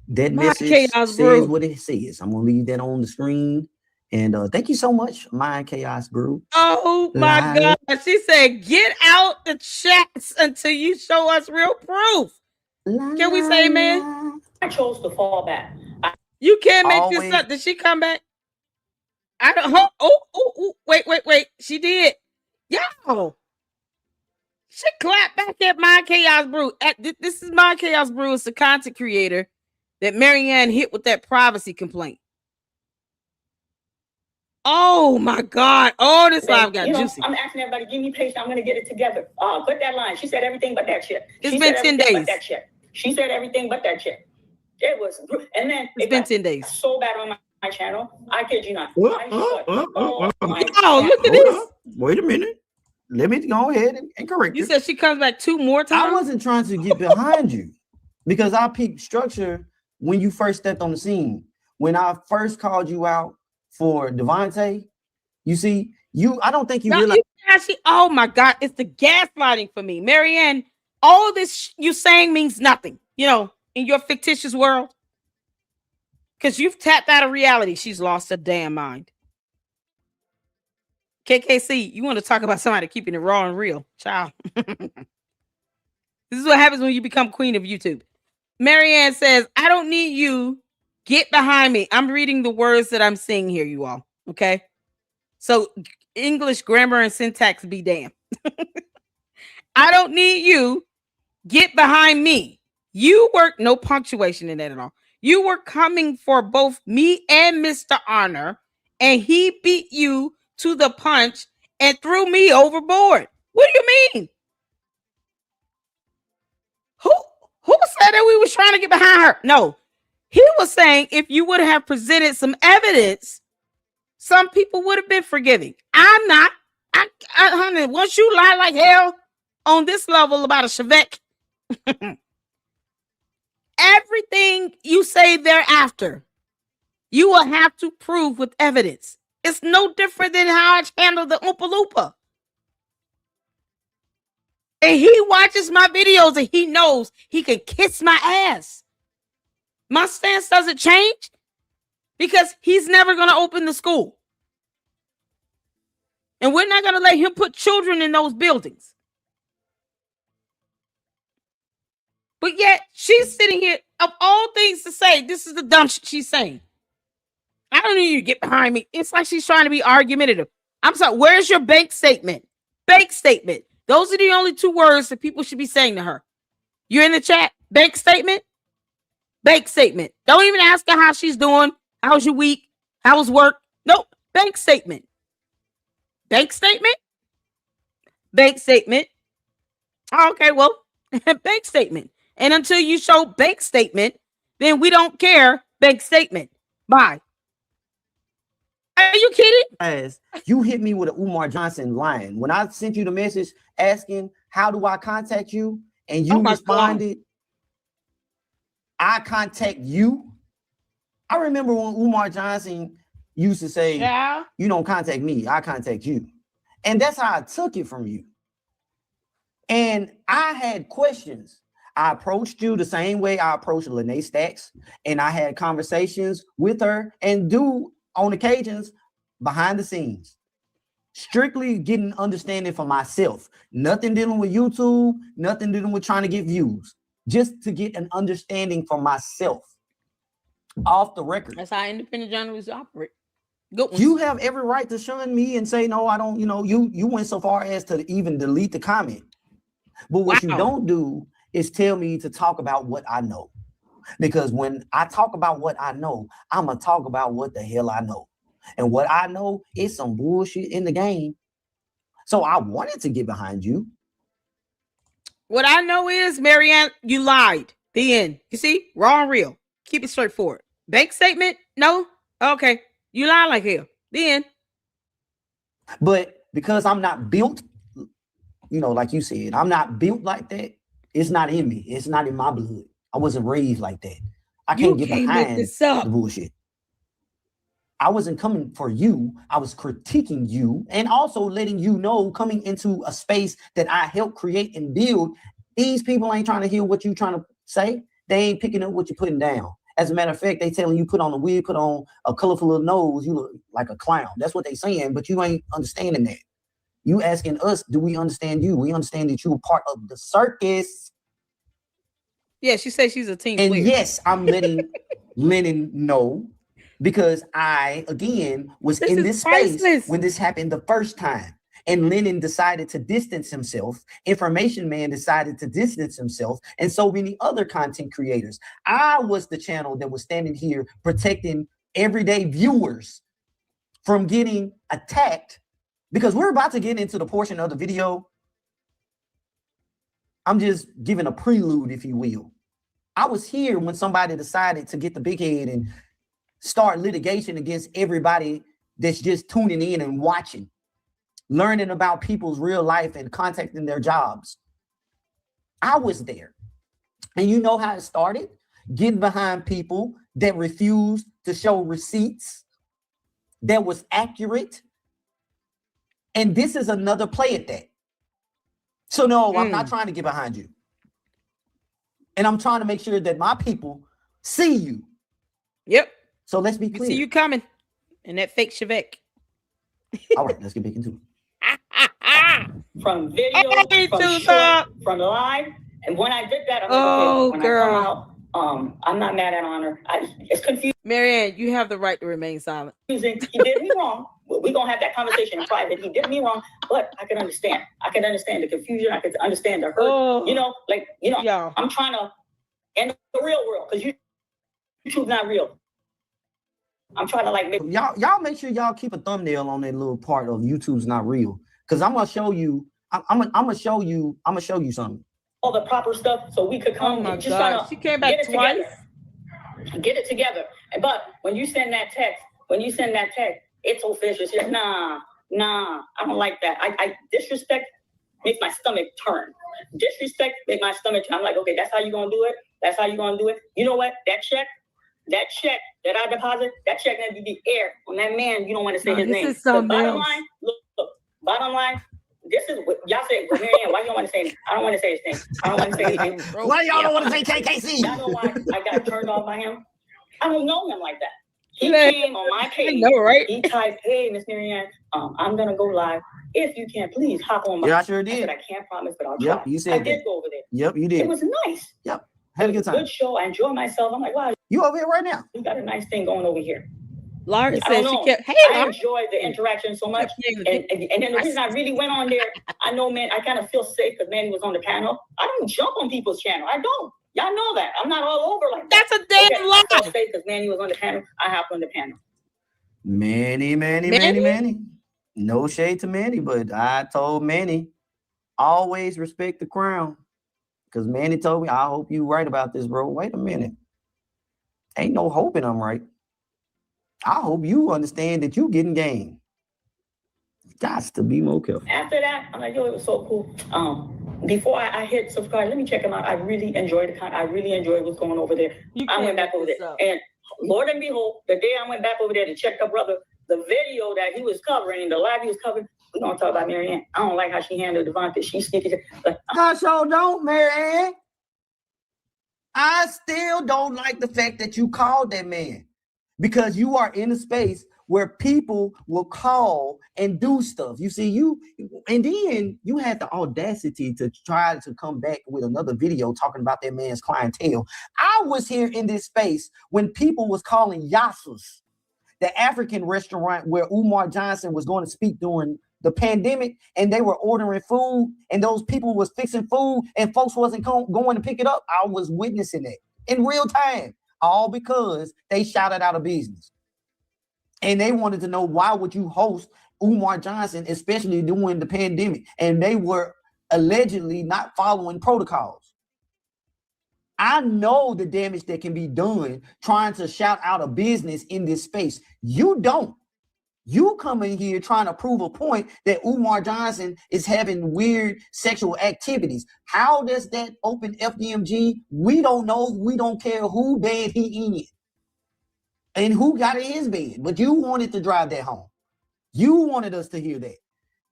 that My message Chaos says Brew. what it says. I'm gonna leave that on the screen. And thank you so much, My Chaos Brew. Oh my God. She said, "Get out the chats until you show us real proof." Can we say, man? I chose to fall back. You can't make Always. this up. Did she come back? I don't. Wait. She did. Yo. She clapped back at My Chaos Brew. This is My Chaos Brew. It's the content creator that Maryanne hit with that privacy complaint. Oh my God. Oh, this live got juicy. I'm asking everybody, give me patience. I'm going to get it together. Put that line. She said everything but that shit. It's been 10 days. That shit. She said everything but that shit. It was, and then it's been 10 days. So bad on my channel. I kid you not. Look at this. Wait a minute. Let me go ahead and correct You it. said she comes back 2 more times? I wasn't trying to get behind you because I peeped structure when you first stepped on the scene. When I first called you out for Devontae, you see, I don't think you realize. Oh my God, it's the gaslighting for me. Maryanne, all this you saying means nothing, in your fictitious world. Because you've tapped out of reality. She's lost her damn mind. KKC, you want to talk about somebody keeping it raw and real, child. This is what happens when you become queen of YouTube. Maryanne says, "I don't need you. Get behind me." I'm reading the words that I'm seeing here, you all. Okay. So English grammar and syntax be damned. I don't need you. Get behind me. You were no punctuation in that at all. You were coming for both me and Mr. Honor, and he beat you to the punch and threw me overboard. What do you mean? Who said that we was trying to get behind her? No, he was saying if you would have presented some evidence, some people would have been forgiving. I'm not. Honey, once you lie like hell on this level about a Chevette, everything you say thereafter, you will have to prove with evidence. It's no different than how I handled the Oompa Loompa. And he watches my videos and he knows he can kiss my ass. My stance doesn't change because he's never going to open the school. And we're not going to let him put children in those buildings. But yet she's sitting here, of all things to say, this is the dumb shit she's saying. I don't need you to get behind me. It's like she's trying to be argumentative. I'm sorry. Where's your bank statement? Bank statement. Those are the only 2 words that people should be saying to her. You're in the chat. Bank statement. Bank statement. Don't even ask her how she's doing. How's your week? How was work? Nope. Bank statement. Bank statement. Bank statement. Okay, well, bank statement. And until you show bank statement, then we don't care. Bank statement. Bye. Are you kidding? As you hit me with an Umar Johnson line. When I sent you the message asking, how do I contact you? And you responded, I contact you. I remember when Umar Johnson used to say, you don't contact me, I contact you. And that's how I took it from you. And I had questions. I approached you the same way I approached Lene Stacks. And I had conversations with her and do on occasions behind the scenes, strictly getting understanding for myself, nothing dealing with YouTube, nothing dealing with trying to get views, just to get an understanding for myself off the record. That's how independent journalists operate. You have every right to shun me and say, no, I don't, you went so far as to even delete the comment. But what you don't do is tell me to talk about what I know. Because when I talk about what I know, I'm going to talk about what the hell I know. And what I know is some bullshit in the game. So I wanted to get behind you. What I know is, Maryanne, you lied. The end. You see? Raw and real. Keep it straightforward. Bank statement? No? Okay. You lie like hell. The end. But because I'm not built, like you said, I'm not built like that. It's not in me. It's not in my blood. I wasn't raised like that. I can't get behind the bullshit. I wasn't coming for you. I was critiquing you and also letting you know, coming into a space that I helped create and build, these people ain't trying to hear what you're trying to say. They ain't picking up what you're putting down. As a matter of fact, they telling you put on a wig, put on a colorful little nose, you look like a clown. That's what they saying, but you ain't understanding that. You asking us, do we understand you? We understand that you are part of the circus. Yeah, she says she's a team player. And yes, I'm letting Lennon know, because I, again, was in this space when this happened the first time. And Lennon decided to distance himself. Information Man decided to distance himself. And so many other content creators. I was the channel that was standing here protecting everyday viewers from getting attacked, because we're about to get into the portion of the video. I'm just giving a prelude, if you will. I was here when somebody decided to get the big head and start litigation against everybody that's just tuning in and watching, learning about people's real life and contacting their jobs. I was there. And you know how it started? Getting behind people that refused to show receipts that was accurate. And this is another play at that. So no, I'm not trying to get behind you. And I'm trying to make sure that my people see you. Yep. So let's be clear. We see you coming in that fake Chevette. All right, let's get back into it. From video, from live. And when I did that, I'm like, okay, when I come out, I'm not mad at Honor. It's confusing. Maryanne, you have the right to remain silent. He did me wrong. We're going to have that conversation in private. He did me wrong, but I can understand. I can understand the confusion. I can understand the hurt. I'm trying to end the real world, because YouTube's not real. I'm trying to make y'all make sure y'all keep a thumbnail on that little part of YouTube's not real, because I'm gonna show you. I'm gonna show you something. All the proper stuff, so we could come and just try to she came back get it twice. Together. Get it together. But when you send that text, it's official. It's just, nah, I don't like that. I disrespect makes my stomach turn. Disrespect makes my stomach turn. I'm like, okay, that's how you gonna do it. That's how you gonna do it. You know what? That check that I deposit, that check had to be air on that man. You don't want to say his name. Bottom line, look, bottom line. This is what y'all say. Maryanne, why you don't want to say anything? I don't want to say his name. I don't want to say anything. Why y'all don't want to say KKC? Y'all know why I got turned off by him? I don't know him like that. He came on my page. I know, right? He typed, "Hey, Miss Maryanne, I'm gonna go live. If you can, please hop on my." Yeah, I sure did. I said, I can't promise, but I'll try. Yep, you said I did go over there. Yep, you did. It was nice. Yep, had a good time. Good show. I enjoy myself. I'm like, wow. You over here right now? You got a nice thing going over here. Laura said she kept. Hey, I enjoyed the interaction so much, and then the reason I really went on there, I know, man, I kind of feel safe because Manny was on the panel. I don't jump on people's channel. I don't. Y'all know that. I'm not all over like that. That's a damn lie. I feel safe because Manny was on the panel. I hopped on the panel. Manny. No shade to Manny, but I told Manny, always respect the crown. Because Manny told me, I hope you right about this, bro. Wait a minute. Ain't no hoping I'm right. I hope you understand that you getting game. Got to be more careful. After that, I'm like, yo, it was so cool. Before I hit subscribe, let me check him out. I really enjoyed the content. I really enjoyed what's going over there. I went back over there. And Lord and behold, the day I went back over there to check the brother, the video that he was covering, the live he was covering, we're going to talk about Maryanne. I don't like how she handled Devontae. She's sneaky. Like, I sure don't, Maryanne. I still don't like the fact that you called that man, because you are in a space where people will call and do stuff. You see, and then you had the audacity to try to come back with another video talking about that man's clientele. I was here in this space when people was calling Yasus. the African restaurant where Umar Johnson was going to speak during the pandemic, and they were ordering food, and those people was fixing food, and folks wasn't going to pick it up. I was witnessing that in real time, all because they shouted out of business. And they wanted to know, why would you host Umar Johnson, especially during the pandemic? And they were allegedly not following protocols. I know the damage that can be done trying to shout out a business in this space. You don't. You come in here trying to prove a point that Umar Johnson is having weird sexual activities. How does that open FDMG? We don't know. We don't care who bed he in and who got in his bed. But you wanted to drive that home. You wanted us to hear that.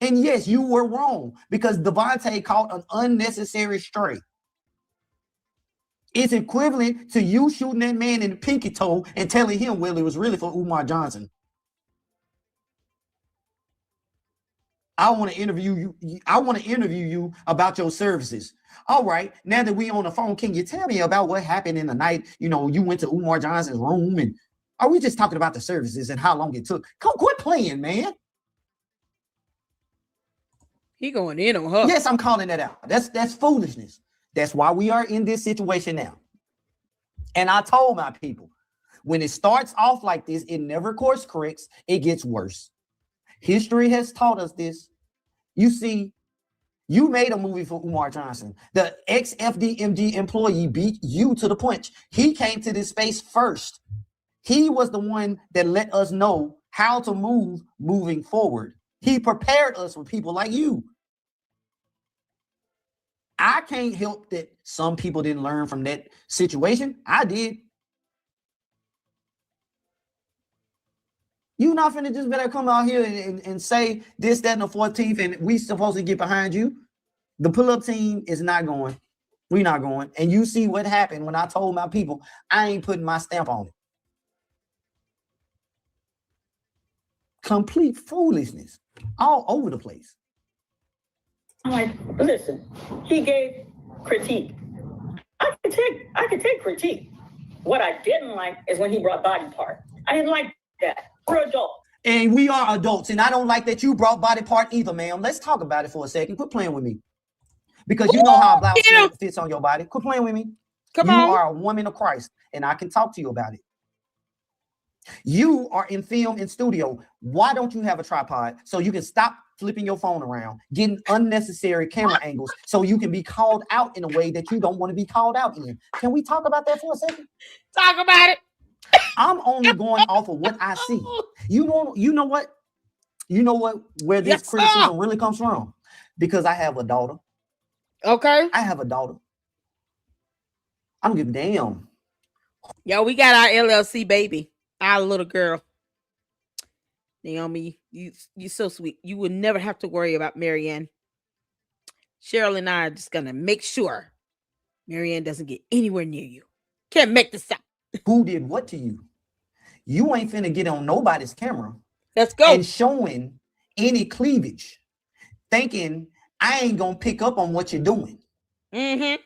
And yes, you were wrong, because Devontae caught an unnecessary stray. It's equivalent to you shooting that man in the pinky toe and telling him, well, it was really for Umar Johnson. I want to interview you. I want to interview you about your services. All right. Now that we on the phone, can you tell me about what happened in the night? You know, you went to Umar Johnson's room, and are we just talking about the services and how long it took? Quit playing, man. He going in on her. Yes, I'm calling that out. That's foolishness. That's why we are in this situation now. And I told my people, when it starts off like this, it never course corrects. It gets worse. History has taught us this. You see, you made a movie for Umar Johnson. The ex-FDMG employee beat you to the punch. He came to this space first. He was the one that let us know how to move moving forward. He prepared us for people like you. I can't help that some people didn't learn from that situation. I did. You not finna just better come out here and say this, that, and the 14th, and we supposed to get behind you. The pull-up team is not going. We not going. And you see what happened when I told my people, I ain't putting my stamp on it. Complete foolishness all over the place. I'm like, listen, he gave critique. I can take critique. What I didn't like is when he brought body part. I didn't like that. We're adults. And we are adults, and I don't like that you brought body part either, ma'am. Let's talk about it for a second. Quit playing with me. Because you know how a blouse fits on your body. Quit playing with me. You are a woman of Christ, and I can talk to you about it. You are in film and studio. Why don't you have a tripod so you can stop flipping your phone around, getting unnecessary camera angles so you can be called out in a way that you don't want to be called out in? Can we talk about that for a second? Talk about it. I'm only going off of what I see. You know what? Where this criticism really comes from? Because I have a daughter. Okay. I have a daughter. I don't give a damn. Yo, we got our LLC baby, our little girl. Naomi, you so sweet. You would never have to worry about Maryanne. Cheryl and I are just gonna make sure Maryanne doesn't get anywhere near you. Can't make this up. Who did what to you? You ain't finna get on nobody's camera. Let's go. And showing any cleavage, thinking I ain't gonna pick up on what you're doing. Mm-hmm.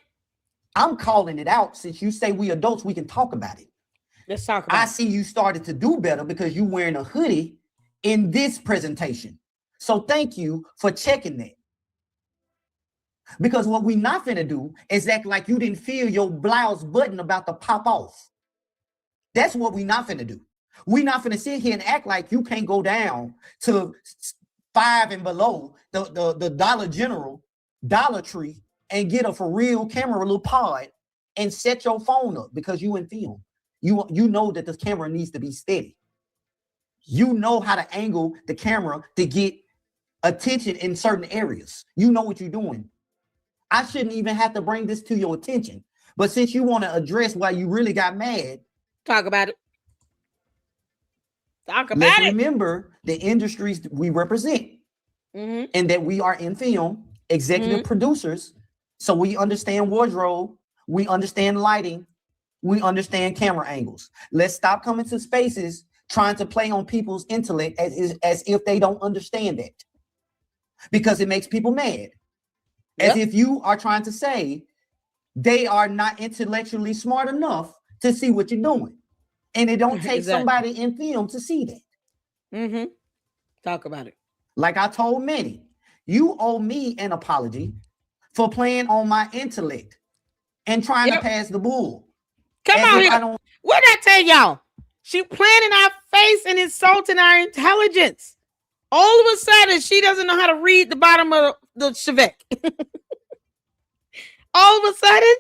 I'm calling it out. Since you say we adults, we can talk about it. Let's talk about it. I see you started to do better because you wearing a hoodie in this presentation. So thank you for checking that. Because what we not finna do is act like you didn't feel your blouse button about to pop off. That's what we not finna do. We not finna sit here and act like you can't go down to 5 and below the Dollar General, Dollar Tree, and get a for real camera little pod and set your phone up because you in film. You know that the camera needs to be steady. You know how to angle the camera to get attention in certain areas. You know what you're doing. I shouldn't even have to bring this to your attention. But since you want to address why you really got mad, talk about it. Talk about let's it. remember the industries we represent, and that we are in film, executive producers. So we understand wardrobe, we understand lighting, we understand camera angles. Let's stop coming to spaces trying to play on people's intellect as if they don't understand that, because it makes people mad. As if you are trying to say they are not intellectually smart enough to see what you're doing. And it don't take somebody in film to see that. Mm-hmm. Talk about it. Like I told Manny, you owe me an apology for playing on my intellect and trying to pass the bull. Come on here. What did I tell y'all? She playing in our face and insulting our intelligence. All of a sudden, she doesn't know how to read the bottom of the Chevette. All of a sudden,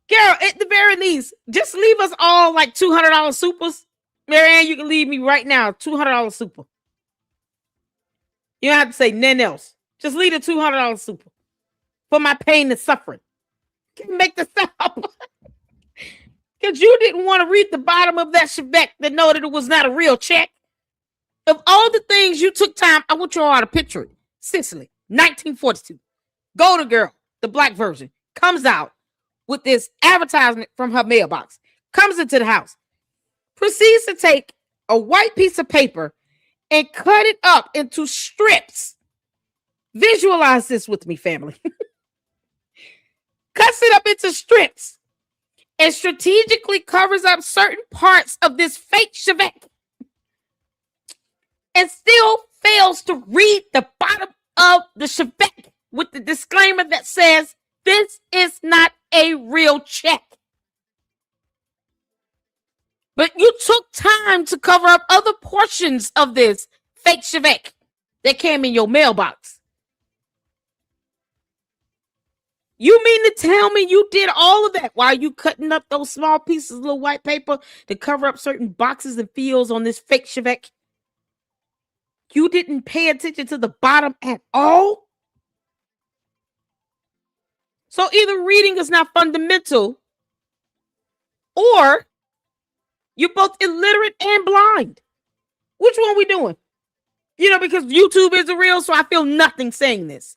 girl, at the very least, just leave us all like $200 supers. Maryanne, you can leave me right now, $200 super. You don't have to say nothing else. Just leave the $200 super for my pain and suffering. Can make this up. Because you didn't want to read the bottom of that Chevette to know that it was not a real check. Of all the things you took time, I want you all to picture it. Sicily, 1942. Golden Girl, the black version, comes out with this advertisement from her mailbox. Comes into the house. Proceeds to take a white piece of paper and cut it up into strips. Visualize this with me, family. Cuts it up into strips and strategically covers up certain parts of this fake Chevette and still fails to read the bottom of the Chevette with the disclaimer that says this is not a real check. But you took time to cover up other portions of this fake Chevette that came in your mailbox. You mean to tell me you did all of that while you cutting up those small pieces of little white paper to cover up certain boxes and fields on this fake Chevette? You didn't pay attention to the bottom at all? So either reading is not fundamental or you're both illiterate and blind. Which one we doing? You know, because YouTube isn't real, so I feel nothing saying this.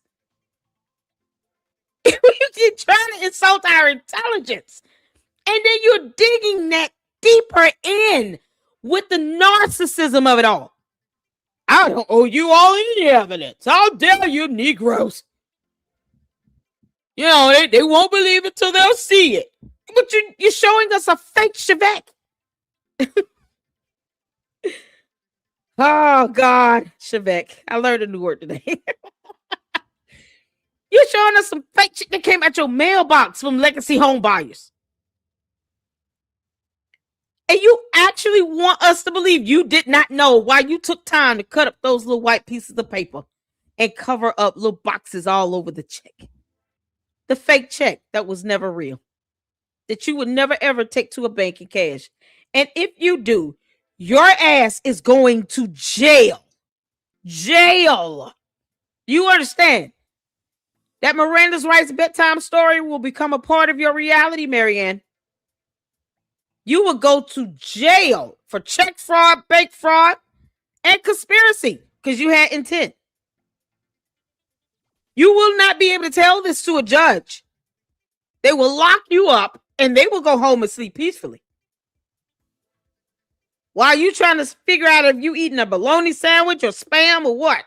You keep trying to insult our intelligence. And then you're digging that deeper in with the narcissism of it all. I don't owe you all any evidence. How dare you, Negroes? You know, they won't believe it till they'll see it. But you're showing us a fake Chevette. Oh, God. Chevette. I learned a new word today. You're showing us some fake shit that came at your mailbox from legacy home buyers. And you actually want us to believe you did not know why you took time to cut up those little white pieces of paper and cover up little boxes all over the check. The fake check that was never real. That you would never ever take to a bank in cash. And if you do, your ass is going to jail. Jail. You understand? That Miranda's Rights bedtime story will become a part of your reality, Maryanne. You will go to jail for check fraud, bank fraud, and conspiracy because you had intent. You will not be able to tell this to a judge. They will lock you up and they will go home and sleep peacefully. While you trying to figure out if you eating a bologna sandwich or spam or what.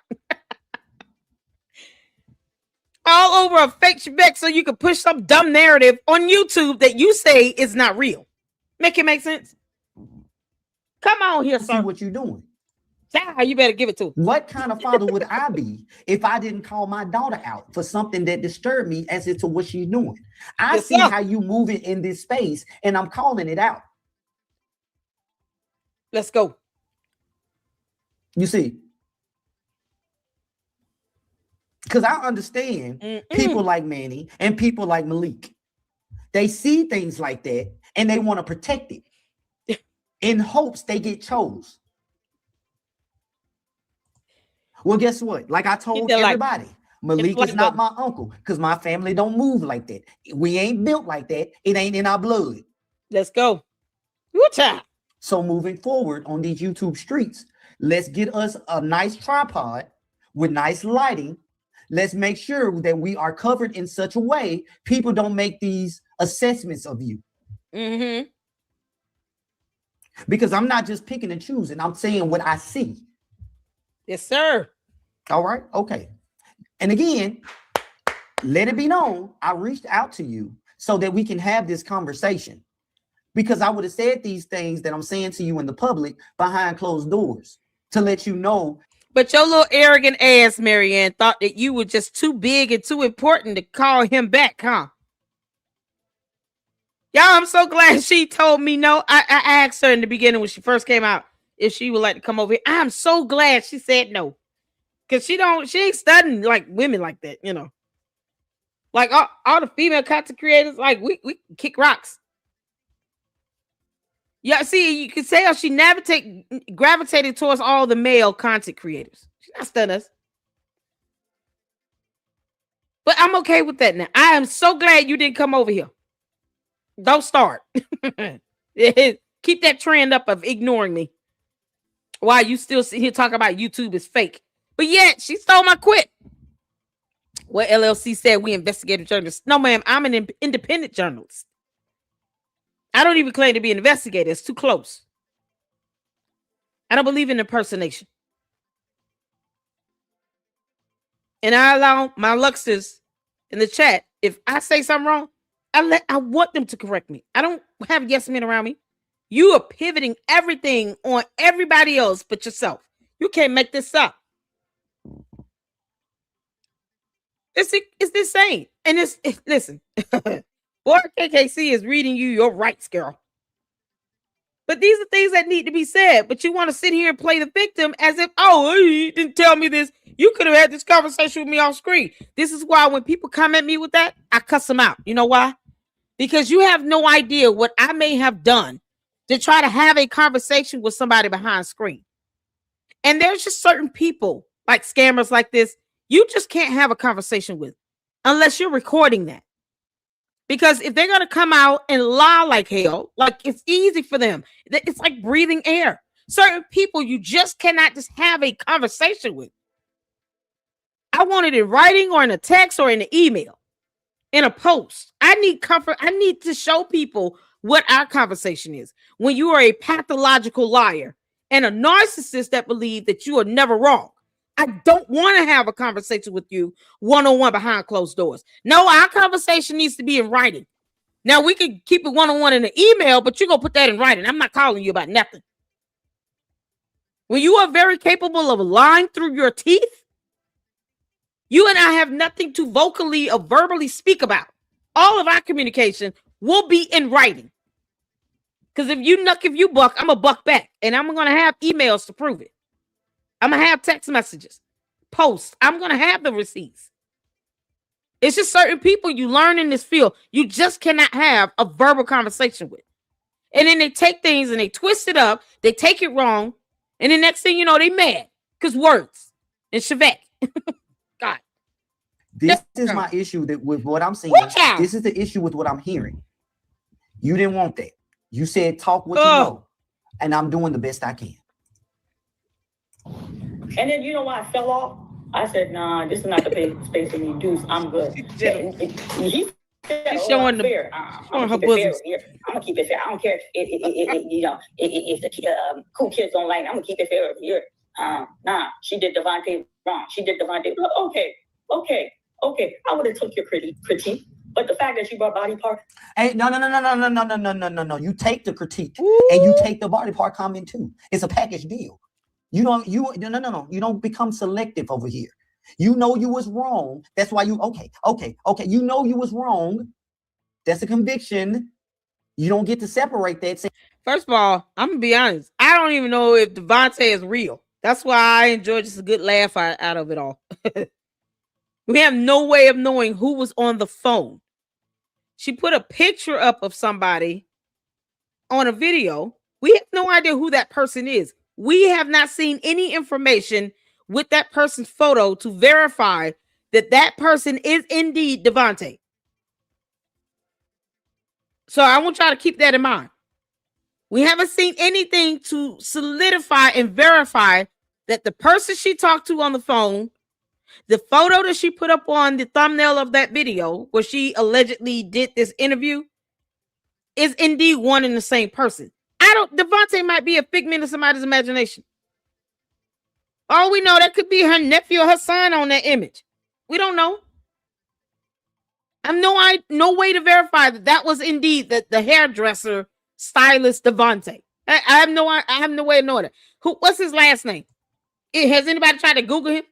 All over a fake Chevette so you can push some dumb narrative on YouTube that you say is not real. Make it make sense? Come on here, sir. See what you're doing. Yeah, you better give it to him. What kind of father would I be if I didn't call my daughter out for something that disturbed me as to what she's doing? I see how you moving in this space and I'm calling it out. Let's go. You see? Because I understand people like Manny and people like Malik. They see things like that and they want to protect it in hopes they get chose. Well, guess what? Like I told everybody, Malik is not my uncle because my family don't move like that. We ain't built like that. It ain't in our blood. Let's go. Good time. So moving forward on these YouTube streets, let's get us a nice tripod with nice lighting. Let's make sure that we are covered in such a way people don't make these assessments of you. Mm-hmm. Because I'm not just picking and choosing. I'm saying what I see. Yes, sir. All right. Okay. And again, let it be known, I reached out to you so that we can have this conversation. because I would have said these things that I'm saying to you in the public behind closed doors to let you know. But your little arrogant ass, Maryanne, thought that you were just too big and too important to call him back, huh? Y'all, I'm so glad she told me no. I asked her in the beginning when she first came out if she would like to come over here. I'm so glad she said no. Because she ain't studying like women like that, you know. Like all the female content creators, like we kick rocks. Yeah, see, you can say how she gravitated towards all the male content creators. She's not studying us. But I'm okay with that now. I am so glad you didn't come over here. Don't start. Keep that trend up of ignoring me. While you still sit here talking about YouTube is fake. But yet, she stole my quit. What LLC said we investigative journalists. No, ma'am, I'm an independent journalist. I don't even claim to be an investigator. It's too close. I don't believe in impersonation. And I allow my Luxers in the chat, if I say something wrong, I want them to correct me. I don't have yes men around me. You are pivoting everything on everybody else but yourself. You can't make this up. It's insane. And listen, boy, KKC is reading you your rights, girl. But these are things that need to be said. But you want to sit here and play the victim as if, oh, you didn't tell me this. You could have had this conversation with me off screen. This is why when people come at me with that, I cuss them out. You know why? Because you have no idea what I may have done to try to have a conversation with somebody behind screen. And there's just certain people, like scammers like this, you just can't have a conversation with unless you're recording that. Because if they're going to come out and lie like hell, like it's easy for them. It's like breathing air. Certain people you just cannot just have a conversation with. I want it in writing or in a text or in an email, in a post. I need comfort. I need to show people what our conversation is. When you are a pathological liar and a narcissist that believes that you are never wrong. I don't want to have a conversation with you one-on-one behind closed doors. No, our conversation needs to be in writing. Now, we can keep it one-on-one in an email, but you're going to put that in writing. I'm not calling you about nothing. When you are very capable of lying through your teeth, you and I have nothing to vocally or verbally speak about. All of our communication will be in writing. Because if you buck, I'm a buck back. And I'm going to have emails to prove it. I'm going to have text messages, posts. I'm going to have the receipts. It's just certain people you learn in this field, you just cannot have a verbal conversation with. And then they take things and they twist it up. They take it wrong. And the next thing you know, they mad because words and Chevette. God. This is my issue with what I'm saying. This is the issue with what I'm hearing. You didn't want that. You said talk what you know. And I'm doing the best I can. And then you know why I fell off? I said, nah, this is not the space for me, Deuce. I'm good. He's showing fair. I'm her gonna bosom. keep it fair. I don't care if the cool kids don't like it. I'm gonna keep it fair over here. Nah, she did Devontae wrong. She did Devontae. Okay. I would have took your critique. But the fact that you brought body part. Hey, no. You take the critique and you take the body part comment too. It's a package deal. You don't become selective over here. You know you was wrong. That's why you okay. You know you was wrong. That's a conviction. You don't get to separate that. First of all, I'm gonna be honest. I don't even know if Devontae is real. That's why I enjoy just a good laugh out of it all. We have no way of knowing who was on the phone. She put a picture up of somebody on a video. We have no idea who that person is. We have not seen any information with that person's photo to verify that that person is indeed Devontae. So I want y'all to keep that in mind. We haven't seen anything to solidify and verify that the person she talked to on the phone, the photo that she put up on the thumbnail of that video where she allegedly did this interview, is indeed one and the same person. Devontae might be a figment of somebody's imagination. All we know, that could be her nephew or her son on that image. We don't know. I have no way to verify that was indeed the hairdresser stylist Devontae. I have no way of knowing it. What's his last name? Has anybody tried to Google him?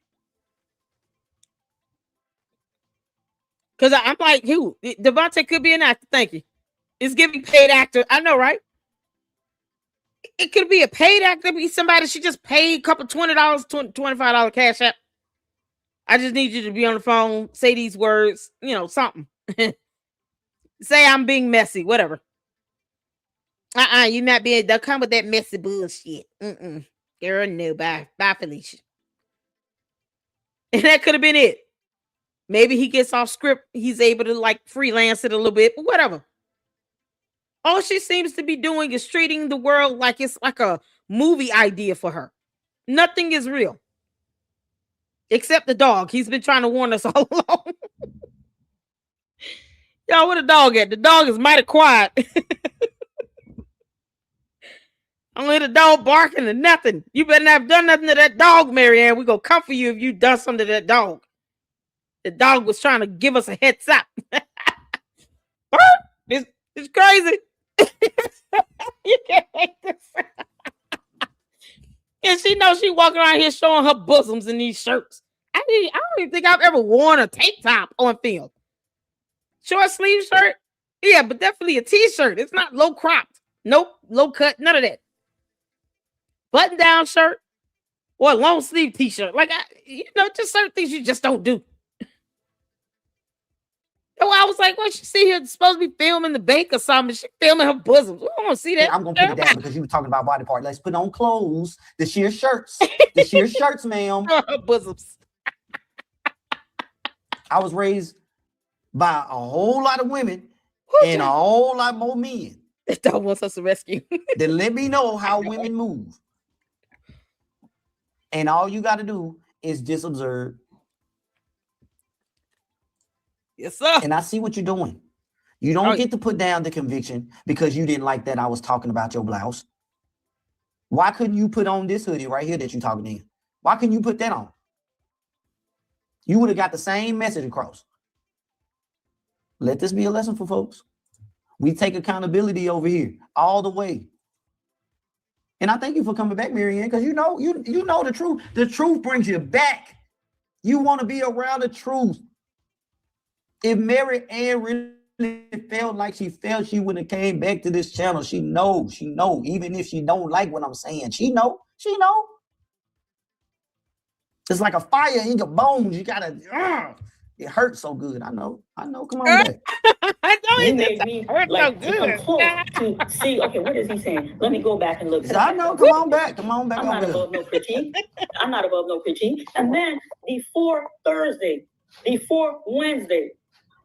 Because I'm like, who? Devontae could be an actor. Thank you. It's giving paid actor. I know, right? It could be a paid actor. It could be somebody she just paid a couple $20, $25 cash app. I just need you to be on the phone, say these words, something. Say I'm being messy, whatever. You're not being, don't come with that messy bullshit. Girl, no, bye, Felicia. And that could have been it. Maybe he gets off script. He's able to like freelance it a little bit, but whatever. All she seems to be doing is treating the world like it's like a movie idea for her. Nothing is real. Except the dog. He's been trying to warn us all along. Y'all, where the dog at? The dog is mighty quiet. I don't hear the dog barking or nothing. You better not have done nothing to that dog, Maryanne. We're going to come for you if you done something to that dog. The dog was trying to give us a heads up. It's crazy. You can't make this. And she knows she walking around here showing her bosoms in these shirts. I don't even think I've ever worn a tank top on film. Short sleeve shirt? Yeah, but definitely a t-shirt. It's not low cropped. Nope, low cut, none of that. Button down shirt or a long sleeve t-shirt. Like, just certain things you just don't do. So I was like, what, she see here supposed to be filming the bank or something? She filming her bosoms. We don't want to see that. I'm going to put it down because you were talking about body part. Let's put on clothes. The sheer shirts. The sheer shirts, ma'am. Bosoms. I was raised by a whole lot of women and a whole lot more men. That dog wants us to rescue. Then let me know how women move. And all you got to do is just observe. Yes, sir. And I see what you're doing. You don't get to put down the conviction because you didn't like that I was talking about your blouse. Why couldn't you put on this hoodie right here that you're talking in? Why couldn't you put that on? You would have got the same message across. Let this be a lesson for folks. We take accountability over here all the way. And I thank you for coming back, Maryanne, because you know the truth. The truth brings you back. You want to be around the truth. If Maryanne really felt like she felt, she would have came back to this channel. She know, even if she don't like what I'm saying, she know. It's like a fire in your bones. You gotta, it hurts so good. I know. Come on back. You made me like to come close to see, okay, what is he saying? Let me go back and look. I know, come on back. I'm not above no critique. And then before Thursday, before Wednesday,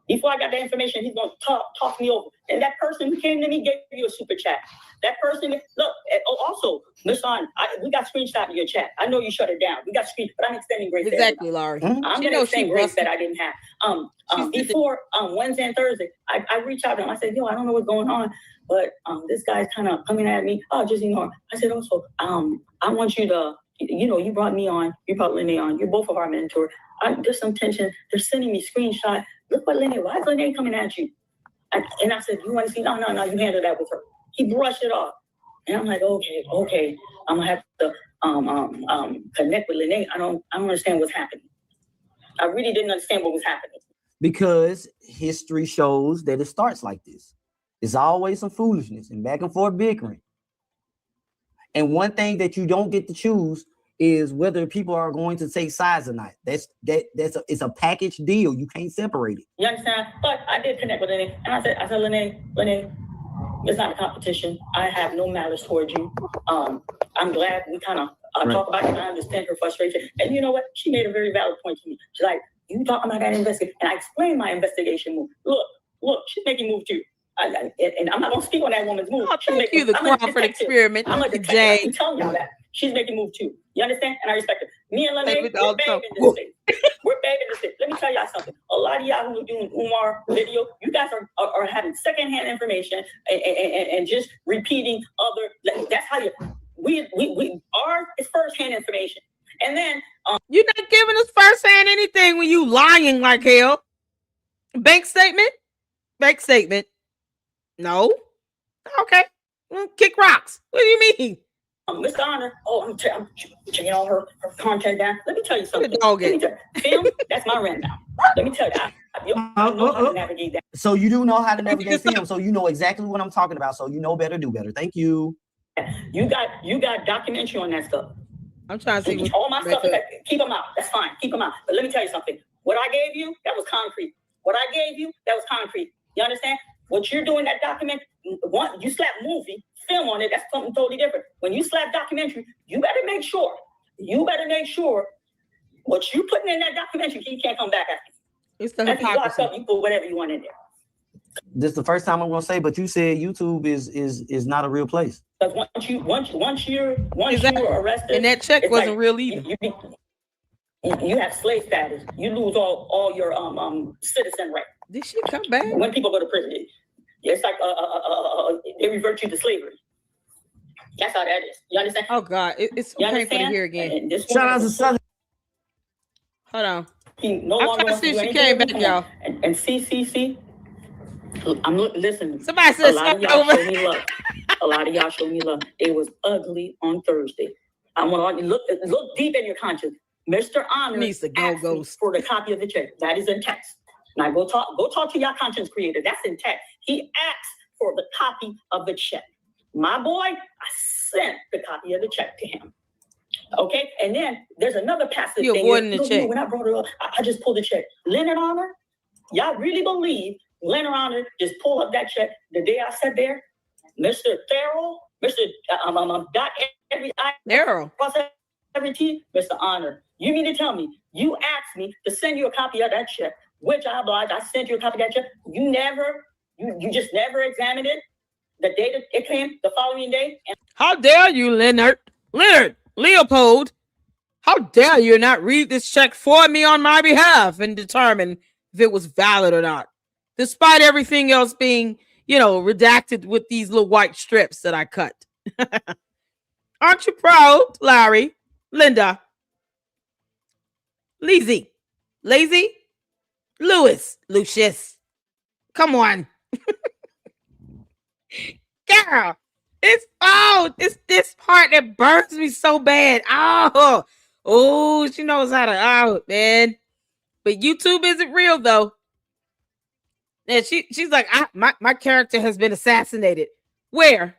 before I got that information, he's going to talk me over. And that person who came to me gave you a super chat. That person, look, also, Miss On, we got screenshot of your chat. I know you shut it down. We got screen, but I'm extending grace. Exactly, Laurie. I'm going to extend grace that I didn't have. Before Wednesday and Thursday, I reached out to him. I said, I don't know what's going on, but this guy's kind of coming at me. Oh, just ignore. I said, also, I want you to, you brought me on, you brought Lene on. You're both of our mentors. There's some tension. They're sending me screenshots. Look what Lene, why is Lene coming at you? And I said, you want to see? No, you handle that with her. He brushed it off. And I'm like, okay. I'm going to have to connect with Lene. I don't understand what's happening. I really didn't understand what was happening. Because history shows that it starts like this. It's always some foolishness and back and forth bickering. And one thing that you don't get to choose is whether people are going to take sides or not. It's a package deal. You can't separate it. You understand? But I did connect with Lene, and I said, Lene, it's not a competition. I have no malice towards you. I'm glad we kind of talk about it. I understand her frustration. And you know what? She made a very valid point to me. She's like, you talking about that investigation? And I explained my investigation move. Look, she's making move too. And I'm not going to speak on that woman's move. Thank you, the Crawford experiment. I'm a detective. I'm telling y'all that. She's making move too. You understand? And I respect her. Me and Lene, we're babe in this thing. We're babe in this thing. Let me tell y'all something. A lot of y'all who are doing Umar video, you guys are having secondhand information and just repeating other. That's how ours is firsthand information. And then you're not giving us firsthand anything when you lying like hell. Bank statement. No. Okay. Kick rocks. What do you mean? Mr. Honor, I'm checking all her content down. Let me tell you something. Dog it. Film, that's my rent now. Let me tell you, I know how to navigate that. So you do know how to navigate film. So you know exactly what I'm talking about. So you know better, do better. Thank you. You got documentary on that stuff. I'm trying to see all my stuff. Keep them out. That's fine. Keep them out. But let me tell you something. What I gave you, that was concrete. What I gave you, that was concrete. You understand? What you're doing, that document, you slap movie, film on it, that's something totally different. When you slap documentary, you better make sure what you putting in that documentary, you can't come back after. It's the hypocrisy. You put whatever you want in there. This is the first time I'm gonna say, but you said YouTube is not a real place. Because once you're arrested, and that check wasn't like, real either. You have slave status. You lose all your citizen right. Did she come back? When people go to prison, it's like they revert you to slavery. That's how that is. You understand? Oh God, it's so painful to hear again. Shout out to Southern. Hold on. He no longer I'm trying to see if she came back, y'all. And see. I'm listening. Somebody said a lot of y'all show me love. A lot of y'all show me love. It was ugly on Thursday. I want to look deep in your conscience. Mr. Honor needs to go for the copy of the check. That is in text. Now go talk to your content creator. That's in text. He asked for the copy of the check. My boy, I sent the copy of the check to him. Okay, and then there's another passive thing. Avoiding the check. When I brought it up, I just pulled the check. Leonard Honor, y'all really believe Leonard Honor just pulled up that check the day I sat there? Mr. Farrell, Mr. Dot every I Farrell. Cross every T, Mr. Honor. You mean to tell me you asked me to send you a copy of that check, which I obliged. I sent you a copy of that check. You just never examined it the day that it came the following day. And how dare you, Leonard Leopold? How dare you not read this check for me on my behalf and determine if it was valid or not, despite everything else being, redacted with these little white strips that I cut. Aren't you proud, Larry, Linda, Lazy, Lucius? Come on. Girl, it's this part that burns me so bad. Oh, she knows how to man. But YouTube isn't real though. And she's like, my character has been assassinated. Where?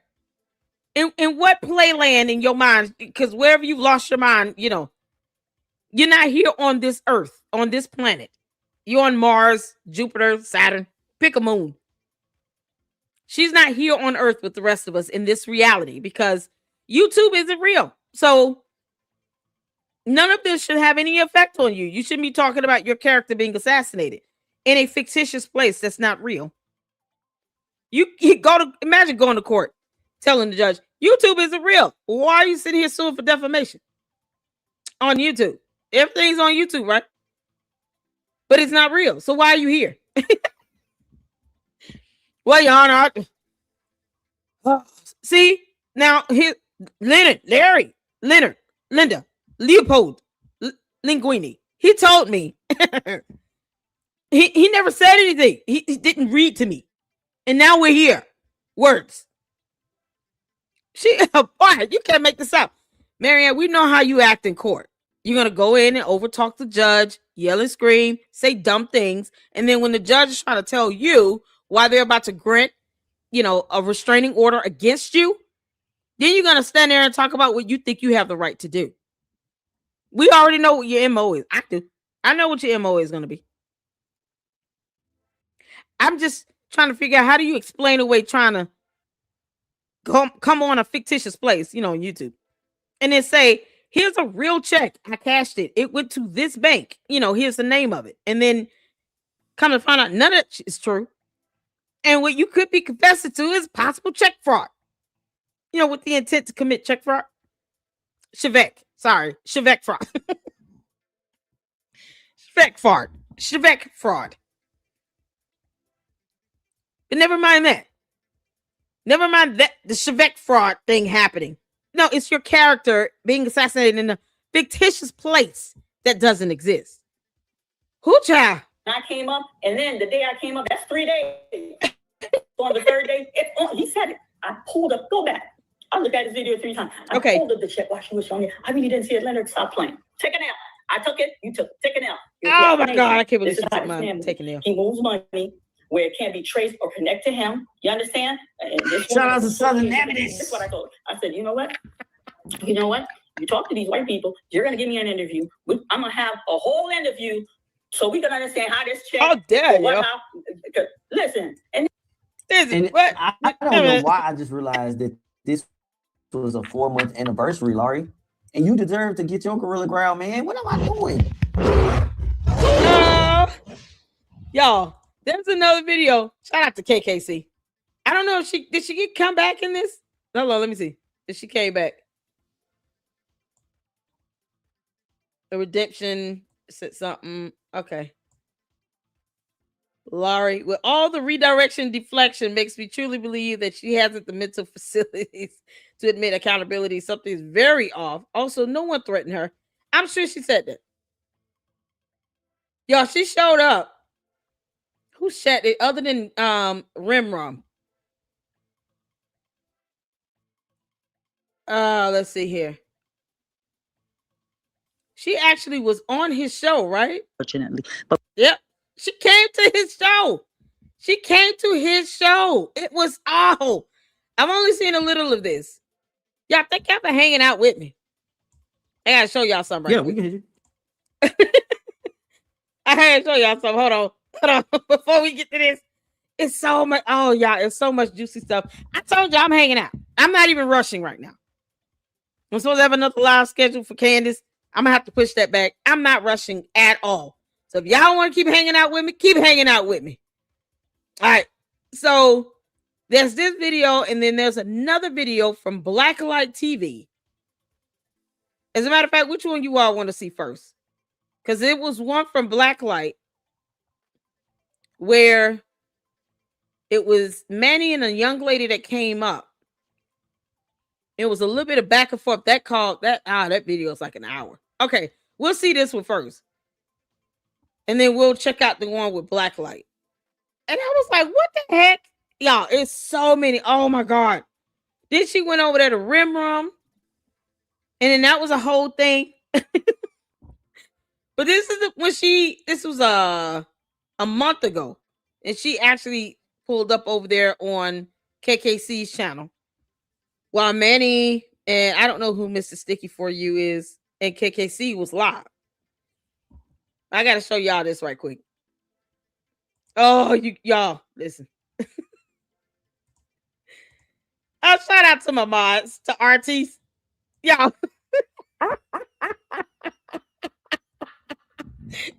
In what playland in your mind? Because wherever you've lost your mind, you're not here on this earth, on this planet. You're on Mars, Jupiter, Saturn. Pick a moon. She's not here on earth with the rest of us in this reality because YouTube isn't real. So none of this should have any effect on you. You shouldn't be talking about your character being assassinated in a fictitious place that's not real. You imagine going to court telling the judge, YouTube isn't real. Why are you sitting here suing for defamation on YouTube? Everything's on YouTube, right? But it's not real. So why are you here? Well, Your Honor, see, now here, Leonard, Larry, Leonard, Linda, Leopold, Linguini. He told me he never said anything. He didn't read to me, and now we're here. Words. Boy, you can't make this up, Maryanne. We know how you act in court. You're gonna go in and overtalk the judge, yell and scream, say dumb things, and then when the judge is trying to tell you why they're about to grant, a restraining order against you, then you're going to stand there and talk about what you think you have the right to do. We already know what your MO is. I do. I know what your MO is going to be. I'm just trying to figure out how do you explain away trying to come on a fictitious place, on YouTube, and then say, here's a real check. I cashed it. It went to this bank. Here's the name of it. And then come to find out none of it is true. And what you could be confessing to is possible check fraud. With the intent to commit check fraud. Check fraud. Check fraud. But never mind that. Never mind that the Check fraud thing happening. No, it's your character being assassinated in a fictitious place that doesn't exist. Who child? I came up, and then the day I came up, that's 3 days. On the third day, he said it. I pulled up, go back. I looked at this video 3 times. I pulled up the check while she was showing it. I really didn't see it. Leonard, stop playing. Take it out. I took it. You took it. Take it out. Oh my God, I can't believe she took mine. Take it out. He moves money where it can't be traced or connected to him. You understand? And this Shout out to Southern Evidence. This is what I told her. I said, you know what? You know what? You talk to these white people, you're going to give me an interview. I'm going to have a whole interview so we can understand how this check. Oh, dare you. Listen. And I don't know why I just realized that this was a 4-month anniversary, Laurie. And you deserve to get your Gorilla Ground, man. What am I doing? Y'all, there's another video. Shout out to KKC. I don't know if did she come back in this? No, let me see. If she came back. The redemption said something. Okay. Laurie, with all the redirection deflection makes me truly believe that she hasn't the mental facilities to admit accountability. Something's very off. Also, no one threatened her. I'm sure she said that. Y'all, she showed up. Who shot it other than Rimrom? Let's see here. She actually was on his show, right? Fortunately. But yep. She came to his show. She came to his show. It was awful. I've only seen a little of this. Y'all think y'all been hanging out with me? I gotta show y'all something. Yeah, we can hear you. I gotta show y'all something. Hold on. Before we get to this, it's so much. Oh, y'all, it's so much juicy stuff. I told you I'm hanging out. I'm not even rushing right now. I'm supposed to have another live schedule for Candace. I'm gonna have to push that back. I'm not rushing at all. So if y'all want to keep hanging out with me, keep hanging out with me. All right. So there's this video, and then there's another video from Blacklight TV. As a matter of fact, which one you all want to see first? Because it was one from Blacklight where it was Manny and a young lady that came up. It was a little bit of back and forth. That video is like an hour. Okay, we'll see this one first. And then we'll check out the one with Blacklight. And I was like, what the heck? Y'all, it's so many. Oh my God. Then she went over there to Rimrom. And then that was a whole thing. But this was a month ago. And she actually pulled up over there on KKC's channel. While Manny, and I don't know who Mr. Sticky For You is, and KKC was live. I got to show y'all this right quick. Oh, y'all, listen. I'll shout out to my mods, to RTs. Y'all.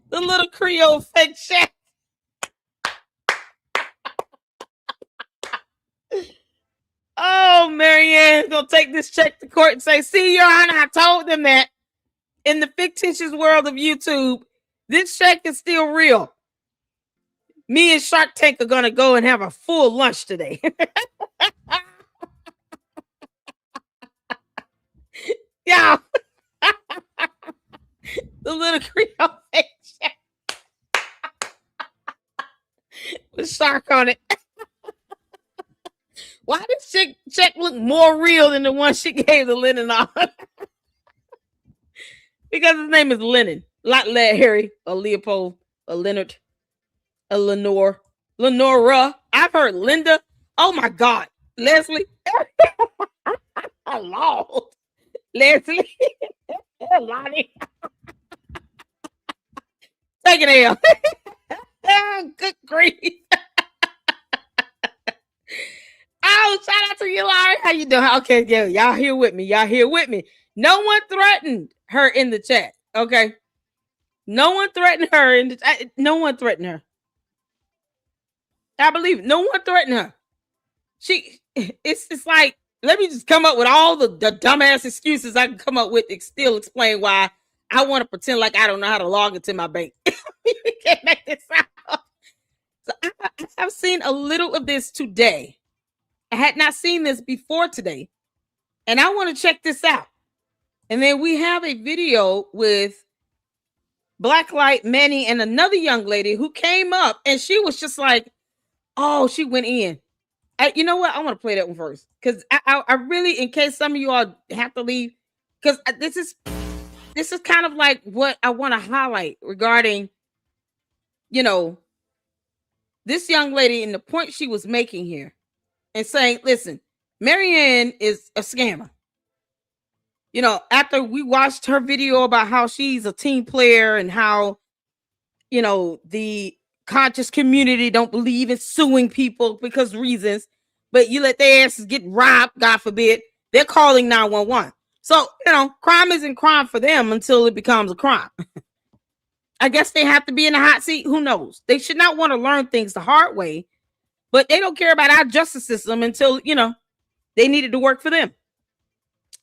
The little Creole fake check. Oh, Maryanne gonna take this check to court and say, see, Your Honor, I told them that in the fictitious world of YouTube, this check is still real. Me and Shark Tank are gonna go and have a full lunch today. Yeah. The little Creole fake check with Shark on it. Why does check look more real than the one she gave the Lennon on? Because his name is Lennon, not Harry or Leopold or Leonard or Lenore. Lenora. I've heard Linda. Oh my God. Leslie. Lord. Leslie. Lonnie. Take it out. Good grief. Oh, shout out to you, Laurie. How you doing? Okay, yeah, y'all here with me. Y'all here with me. No one threatened her in the chat. Okay. No one threatened her in the chat. No one threatened her. I believe it. No one threatened her. It's like, let me just come up with all the dumbass excuses I can come up with to still explain why I want to pretend like I don't know how to log into my bank. You can't make this out. So I've seen a little of this today. I had not seen this before today. And I want to check this out. And then we have a video with Blacklight, Manny, and another young lady who came up and she was just like, oh, she went in. You know what? I want to play that one first because I really, in case some of you all have to leave, because this is kind of like what I want to highlight regarding, you know, this young lady and the point she was making here, and saying, listen, Maryanne is a scammer. You know, after we watched her video about how she's a team player and how, you know, the conscious community don't believe in suing people because reasons, but you let their asses get robbed, God forbid, they're calling 911. So, you know, crime isn't crime for them until it becomes a crime. I guess they have to be in the hot seat. Who knows? They should not want to learn things the hard way, but they don't care about our justice system until, you know, they need it to work for them.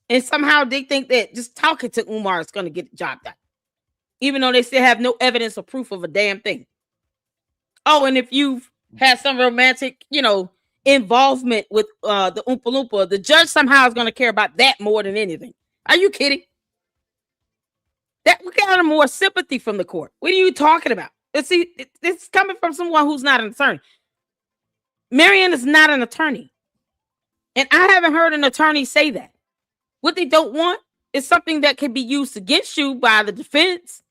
And somehow they think that just talking to Umar is going to get the job done, even though they still have no evidence or proof of a damn thing. Oh, and if you've had some romantic, you know, involvement with the Oompa Loompa, the judge somehow is going to care about that more than anything. Are you kidding? That we got more sympathy from the court. What are you talking about? See, it's coming from someone who's not an attorney. Maryanne is not an attorney. And I haven't heard an attorney say that. What they don't want is something that can be used against you by the defense.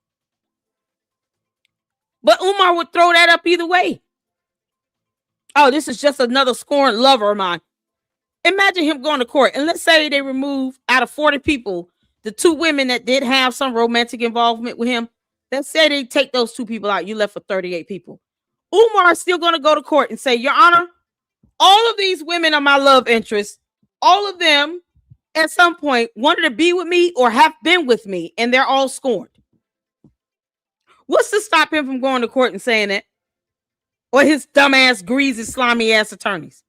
But Umar would throw that up either way. Oh, this is just another scorned lover of mine. Imagine him going to court. And let's say they remove out of 40 people, the 2 women that did have some romantic involvement with him. Let's say they take those 2 people out. You left with 38 people. Umar is still going to go to court and say, Your Honor, all of these women are my love interests. All of them at some point wanted to be with me or have been with me, and they're all scorned. What's to stop him from going to court and saying that? Or his dumbass, greasy, slimy ass attorneys?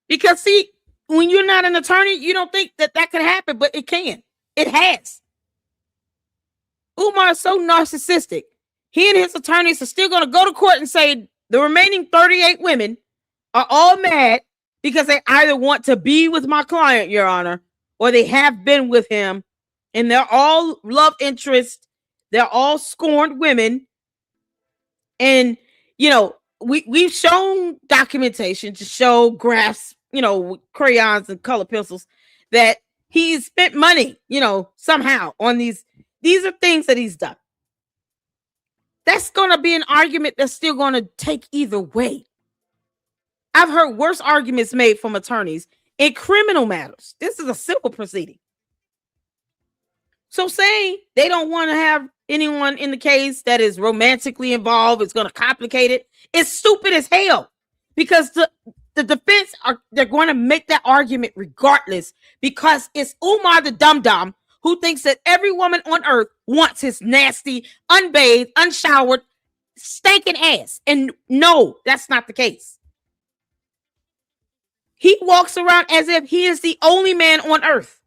Because see, when you're not an attorney, you don't think that that could happen, but it can. It has. Umar is so narcissistic. He and his attorneys are still going to go to court and say the remaining 38 women are all mad because they either want to be with my client, Your Honor, or they have been with him, and they're all love interests. They're all scorned women. And, you know, we've shown documentation to show graphs, you know, with crayons and color pencils, that he's spent money, you know, somehow on these. These are things that he's done. That's going to be an argument that's still going to take either way. I've heard worse arguments made from attorneys in criminal matters. This is a civil proceeding. So saying they don't want to have anyone in the case that is romantically involved is going to complicate it. It's stupid as hell, because the defense they're going to make that argument regardless, because it's Umar the dum-dum who thinks that every woman on earth wants his nasty, unbathed, unshowered, stinking ass. And no, that's not the case. He walks around as if he is the only man on earth,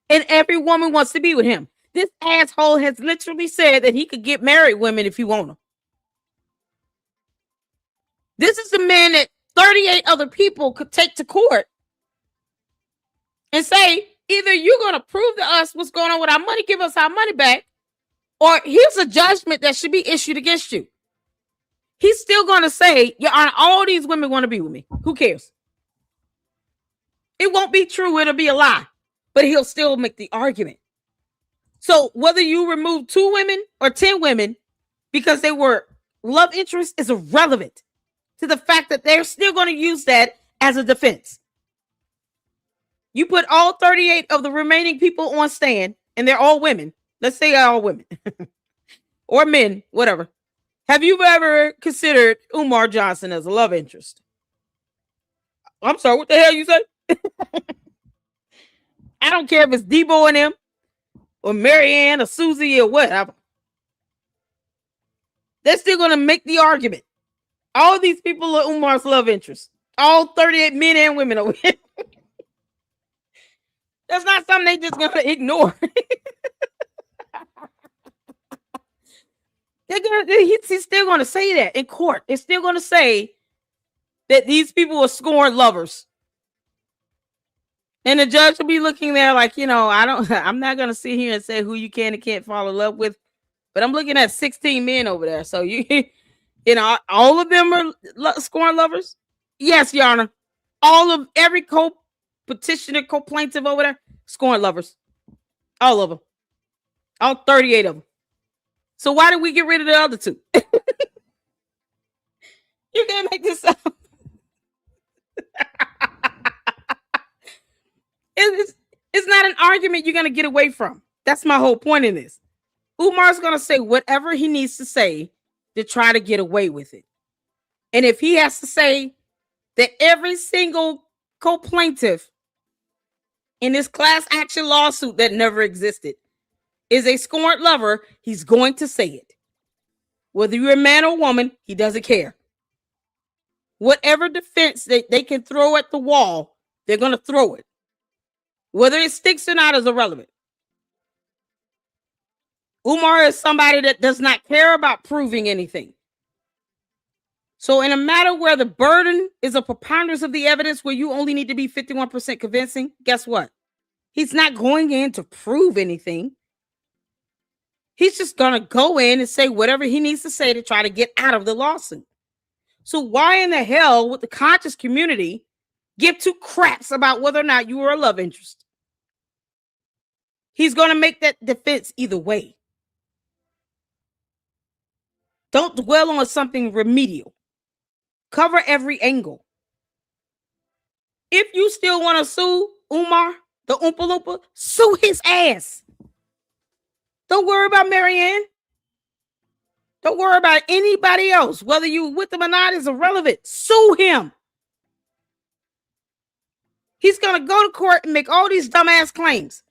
and every woman wants to be with him. This asshole has literally said that he could get married women if he want them. This is the man that 38 other people could take to court and say, either you're going to prove to us what's going on with our money, give us our money back, or here's a judgment that should be issued against you. He's still going to say, Your Honor, all these women want to be with me. Who cares? It won't be true. It'll be a lie, but he'll still make the argument. So whether you remove 2 women or 10 women because they were love interests is irrelevant to the fact that they're still going to use that as a defense. You put all 38 of the remaining people on stand, and they're all women. Let's say they're all women or men, whatever. Have you ever considered Umar Johnson as a love interest? I'm sorry, what the hell you say? I don't care if it's Debo and him or Maryanne or Susie or whatever. They're still going to make the argument. All these people are Umar's love interest. All 38 men and women over here. That's not something they just going to ignore. He's still going to say that in court. It's still going to say that these people are scorned lovers. And the judge will be looking there like, you know, I'm not going to sit here and say who you can and can't fall in love with, but I'm looking at 16 men over there. So You know, all of them are scorn lovers. Yes, Your Honor. All of every co-petitioner, co-plaintiff over there, scorn lovers. All of them. All 38 of them. So why did we get rid of the other two? You can't make this up. It's not an argument you're going to get away from. That's my whole point in this. Umar's going to say whatever he needs to say to try to get away with it. And if he has to say that every single co-plaintiff in this class action lawsuit that never existed is a scorned lover, he's going to say it. Whether you're a man or woman, he doesn't care. Whatever defense they can throw at the wall, they're going to throw it. Whether it sticks or not is irrelevant. Umar is somebody that does not care about proving anything. So in a matter where the burden is a preponderance of the evidence where you only need to be 51% convincing, guess what? He's not going in to prove anything. He's just going to go in and say whatever he needs to say to try to get out of the lawsuit. So why in the hell would the conscious community give two craps about whether or not you were a love interest? He's going to make that defense either way. Don't dwell on something remedial. Cover every angle. If you still want to sue Umar, the Oompa Loompa, sue his ass. Don't worry about Maryanne. Don't worry about anybody else. Whether you with them or not is irrelevant. Sue him. He's going to go to court and make all these dumbass claims.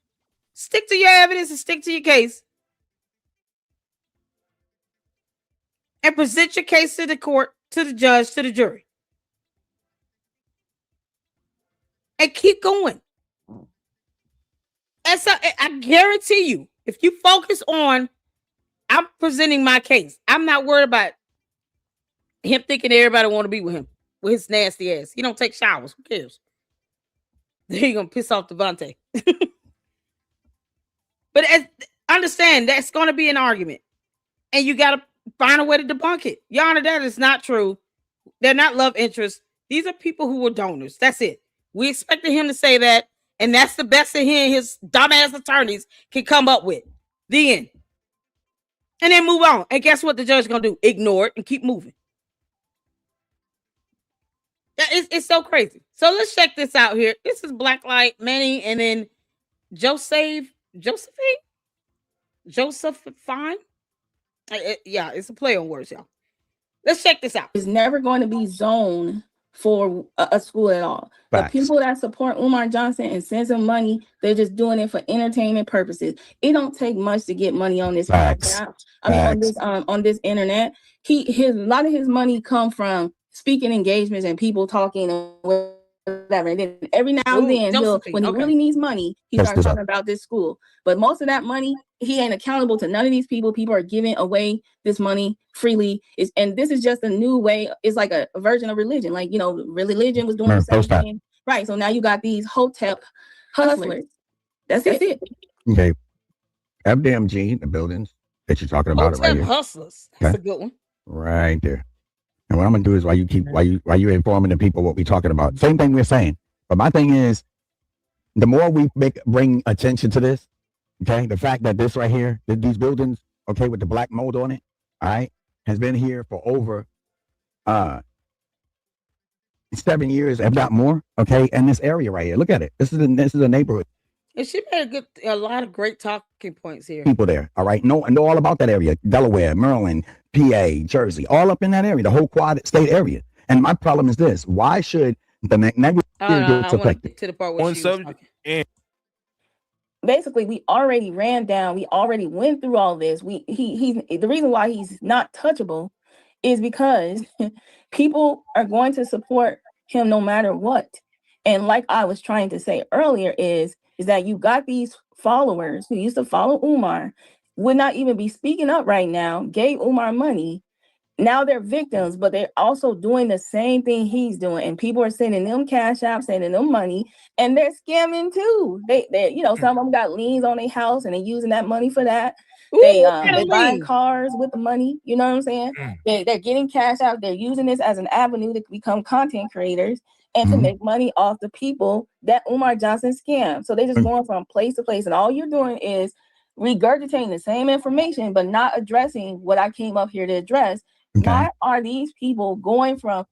Stick to your evidence and stick to your case. And present your case to the court, to the judge, to the jury. And keep going. And so I guarantee you, if you focus on, I'm presenting my case. I'm not worried about him thinking everybody want to be with him, with his nasty ass. He don't take showers. Who cares? They're going to piss off Devontae. But understand, that's going to be an argument. And you got to find a way to debunk it. Your Honor, that is not true. They're not love interests. These are people who were donors. That's it. We expected him to say that, and that's the best that he and his dumbass attorneys can come up with. The end. And then move on. And guess what the judge is going to do? Ignore it and keep moving. It's so crazy. So let's check this out here. This is Blacklight, Manny, and then Josephine? Yeah, it's a play on words, y'all. Let's check this out. It's never going to be zoned for a school at all. Facts. The people that support Umar Johnson and sends him money, they're just doing it for entertainment purposes. It don't take much to get money on this. Facts. On this internet. A lot of his money come from speaking engagements and people talking and whatever. And then every now and then, when he really needs money, he starts talking about this school. But most of that money, he ain't accountable to none of these people. People are giving away this money freely. And this is just a new way. It's like a version of religion. Like, religion was doing the same thing. Right. So now you got these Hotep hustlers. That's it. Okay. FDMG, the buildings that you're talking about. Hotep hustlers. That's a good one. Right there. And what I'm gonna do is while you're informing the people what we're talking about, same thing we're saying. But my thing is, the more we bring attention to this, okay, the fact that this right here, these buildings, okay, with the black mold on it, all right, has been here for over 7 years, if not more, okay, in this area right here. Look at it. This is a neighborhood. And she made a lot of great talking points here. People there, all right, know all about that area. Delaware, Maryland, PA, Jersey, all up in that area, the whole quad state area. And my problem is this: why should the negligence get affected? To the part where she was talking. Basically, we already ran down. We already went through all this. He's the reason why he's not touchable is because people are going to support him no matter what. And like I was trying to say earlier, is that you got these followers who used to follow Umar, would not even be speaking up right now, gave Umar money. Now they're victims, but they're also doing the same thing he's doing. And people are sending them cash apps, sending them money, and they're scamming too. They some of them got liens on their house and they're using that money for that. They're buying cars with the money. You know what I'm saying? Mm. They're getting cash out. They're using this as an avenue to become content creators and to make money off the people that Umar Johnson scammed. So they're just going from place to place, and all you're doing is regurgitating the same information, but not addressing what I came up here to address. Why are these people going from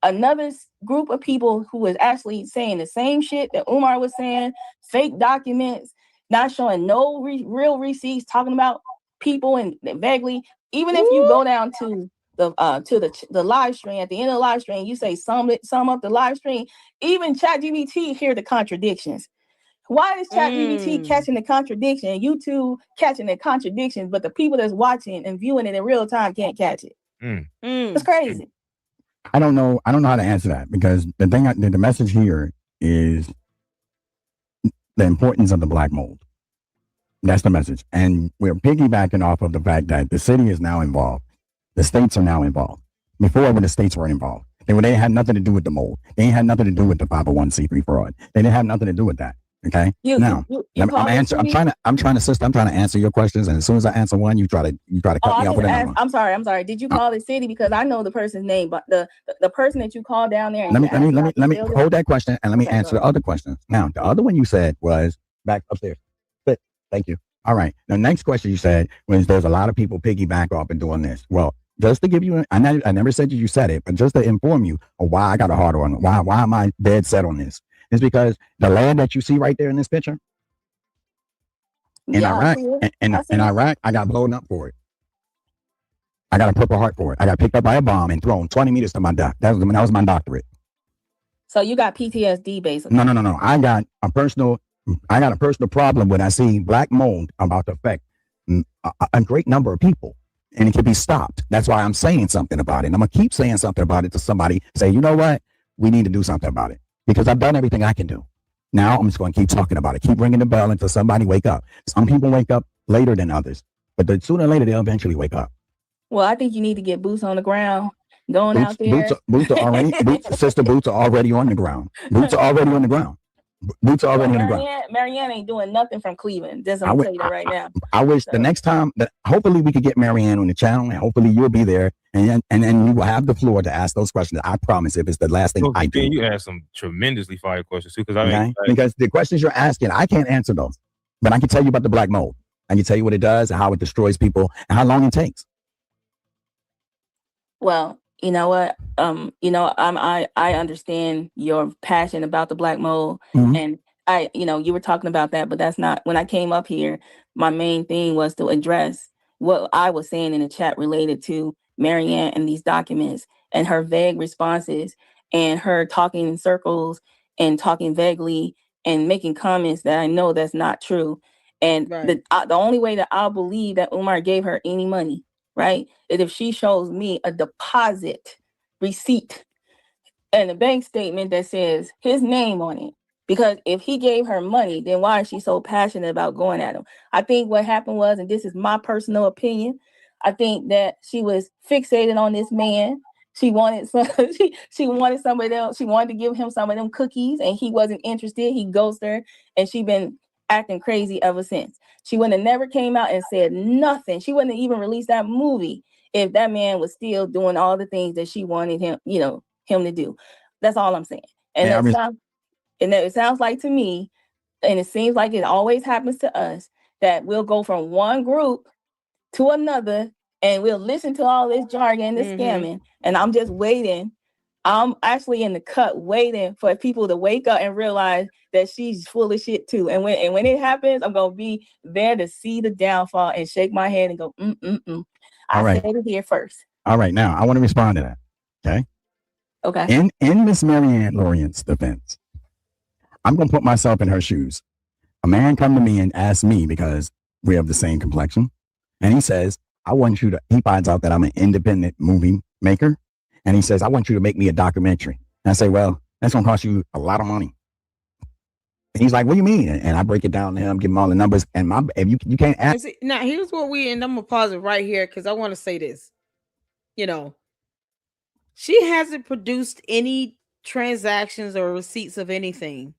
another group of people who is actually saying the same shit that Umar was saying, fake documents, not showing no real receipts, talking about people and vaguely, even if you go down to the live stream, at the end of the live stream, you say sum up the live stream, even ChatGPT hear the contradictions. Why is ChatGPT catching the contradiction, YouTube catching the contradictions, but the people that's watching and viewing it in real time can't catch it? It's crazy. I don't know how to answer that, because the message here is the importance of the black mold. That's the message. And we're piggybacking off of the fact that the city is now involved. The states are now involved. Before, when the states weren't involved, they had nothing to do with the mold. They had nothing to do with the 501c3 fraud. They didn't have nothing to do with that. Okay. I'm trying to answer your questions, and as soon as I answer one, you try to cut me off with another one. I'm sorry. Did you call the city? Because I know the person's name, but the person that you called down there. Let me hold that question and let me answer the other questions. Now, the other one you said was back upstairs. Good. Thank you. All right. The next question you said was there's a lot of people piggyback off and doing this. Well, just to give you, I never said you said it, but just to inform you of why I got a hard on, why am I dead set on this? Is because the land that you see right there in this picture in Iraq, in Iraq, I got blown up for it. I got a Purple Heart for it. I got picked up by a bomb and thrown 20 meters to my death. That was my doctorate. So you got PTSD basically. No. I got a personal problem when I see black mold about to affect a great number of people, and it can be stopped. That's why I'm saying something about it. And I'm gonna keep saying something about it to somebody. Say, you know what? We need to do something about it, because I've done everything I can do. Now I'm just going to keep talking about it, keep ringing the bell until somebody wake up. Some people wake up later than others, but sooner or later they'll eventually wake up. Well, I think you need to get boots on the ground, out there. Boots are already, boots are already on the ground. Boots are already on the ground. Boots are already on the ground. Maryanne ain't doing nothing from Cleveland. I'm gonna tell you that right now. I wish the next time that hopefully we could get Maryanne on the channel, and hopefully you'll be there, and then you will have the floor to ask those questions. I promise, if it's the last thing I do. You ask some tremendously fire questions too, because the questions you're asking, I can't answer those, but I can tell you about the black mold. I can tell you what it does and how it destroys people and how long it takes. Well, you know what? I understand your passion about the black mold, and you were talking about that, but that's not when I came up here. My main thing was to address what I was saying in the chat related to Maryanne and these documents and her vague responses and her talking in circles and talking vaguely and making comments that I know that's not true. And the only way that I'll believe that Umar gave her any money, right, is if she shows me a deposit receipt and a bank statement that says his name on it. Because if he gave her money, then why is she so passionate about going at him? I think what happened was, and this is my personal opinion, I think that she was fixated on this man. She wanted she wanted somebody else. She wanted to give him some of them cookies, and he wasn't interested. He ghosted her, and she been acting crazy ever since. She wouldn't have never came out and said nothing. She wouldn't have even released that movie if that man was still doing all the things that she wanted him to do. That's all I'm saying. And it sounds like to me, and it seems like it always happens to us, that we'll go from one group to another and we'll listen to all this jargon, this scamming, and I'm just waiting. I'm actually in the cut waiting for people to wake up and realize that she's full of shit too. And when it happens, I'm going to be there to see the downfall and shake my head and go, I said it here first. All right. Now I want to respond to that. Okay. Okay. In Miss Maryanne Lorient's defense, I'm going to put myself in her shoes. A man come to me and ask me, because we have the same complexion, and he says, he finds out that I'm an independent movie maker, and he says, I want you to make me a documentary. And I say, well, that's going to cost you a lot of money. And he's like, what do you mean? And I break it down to him, give him all the numbers, and if you can't ask. Now, here's what and I'm going to pause it right here, because I want to say this. She hasn't produced any transactions or receipts of anything.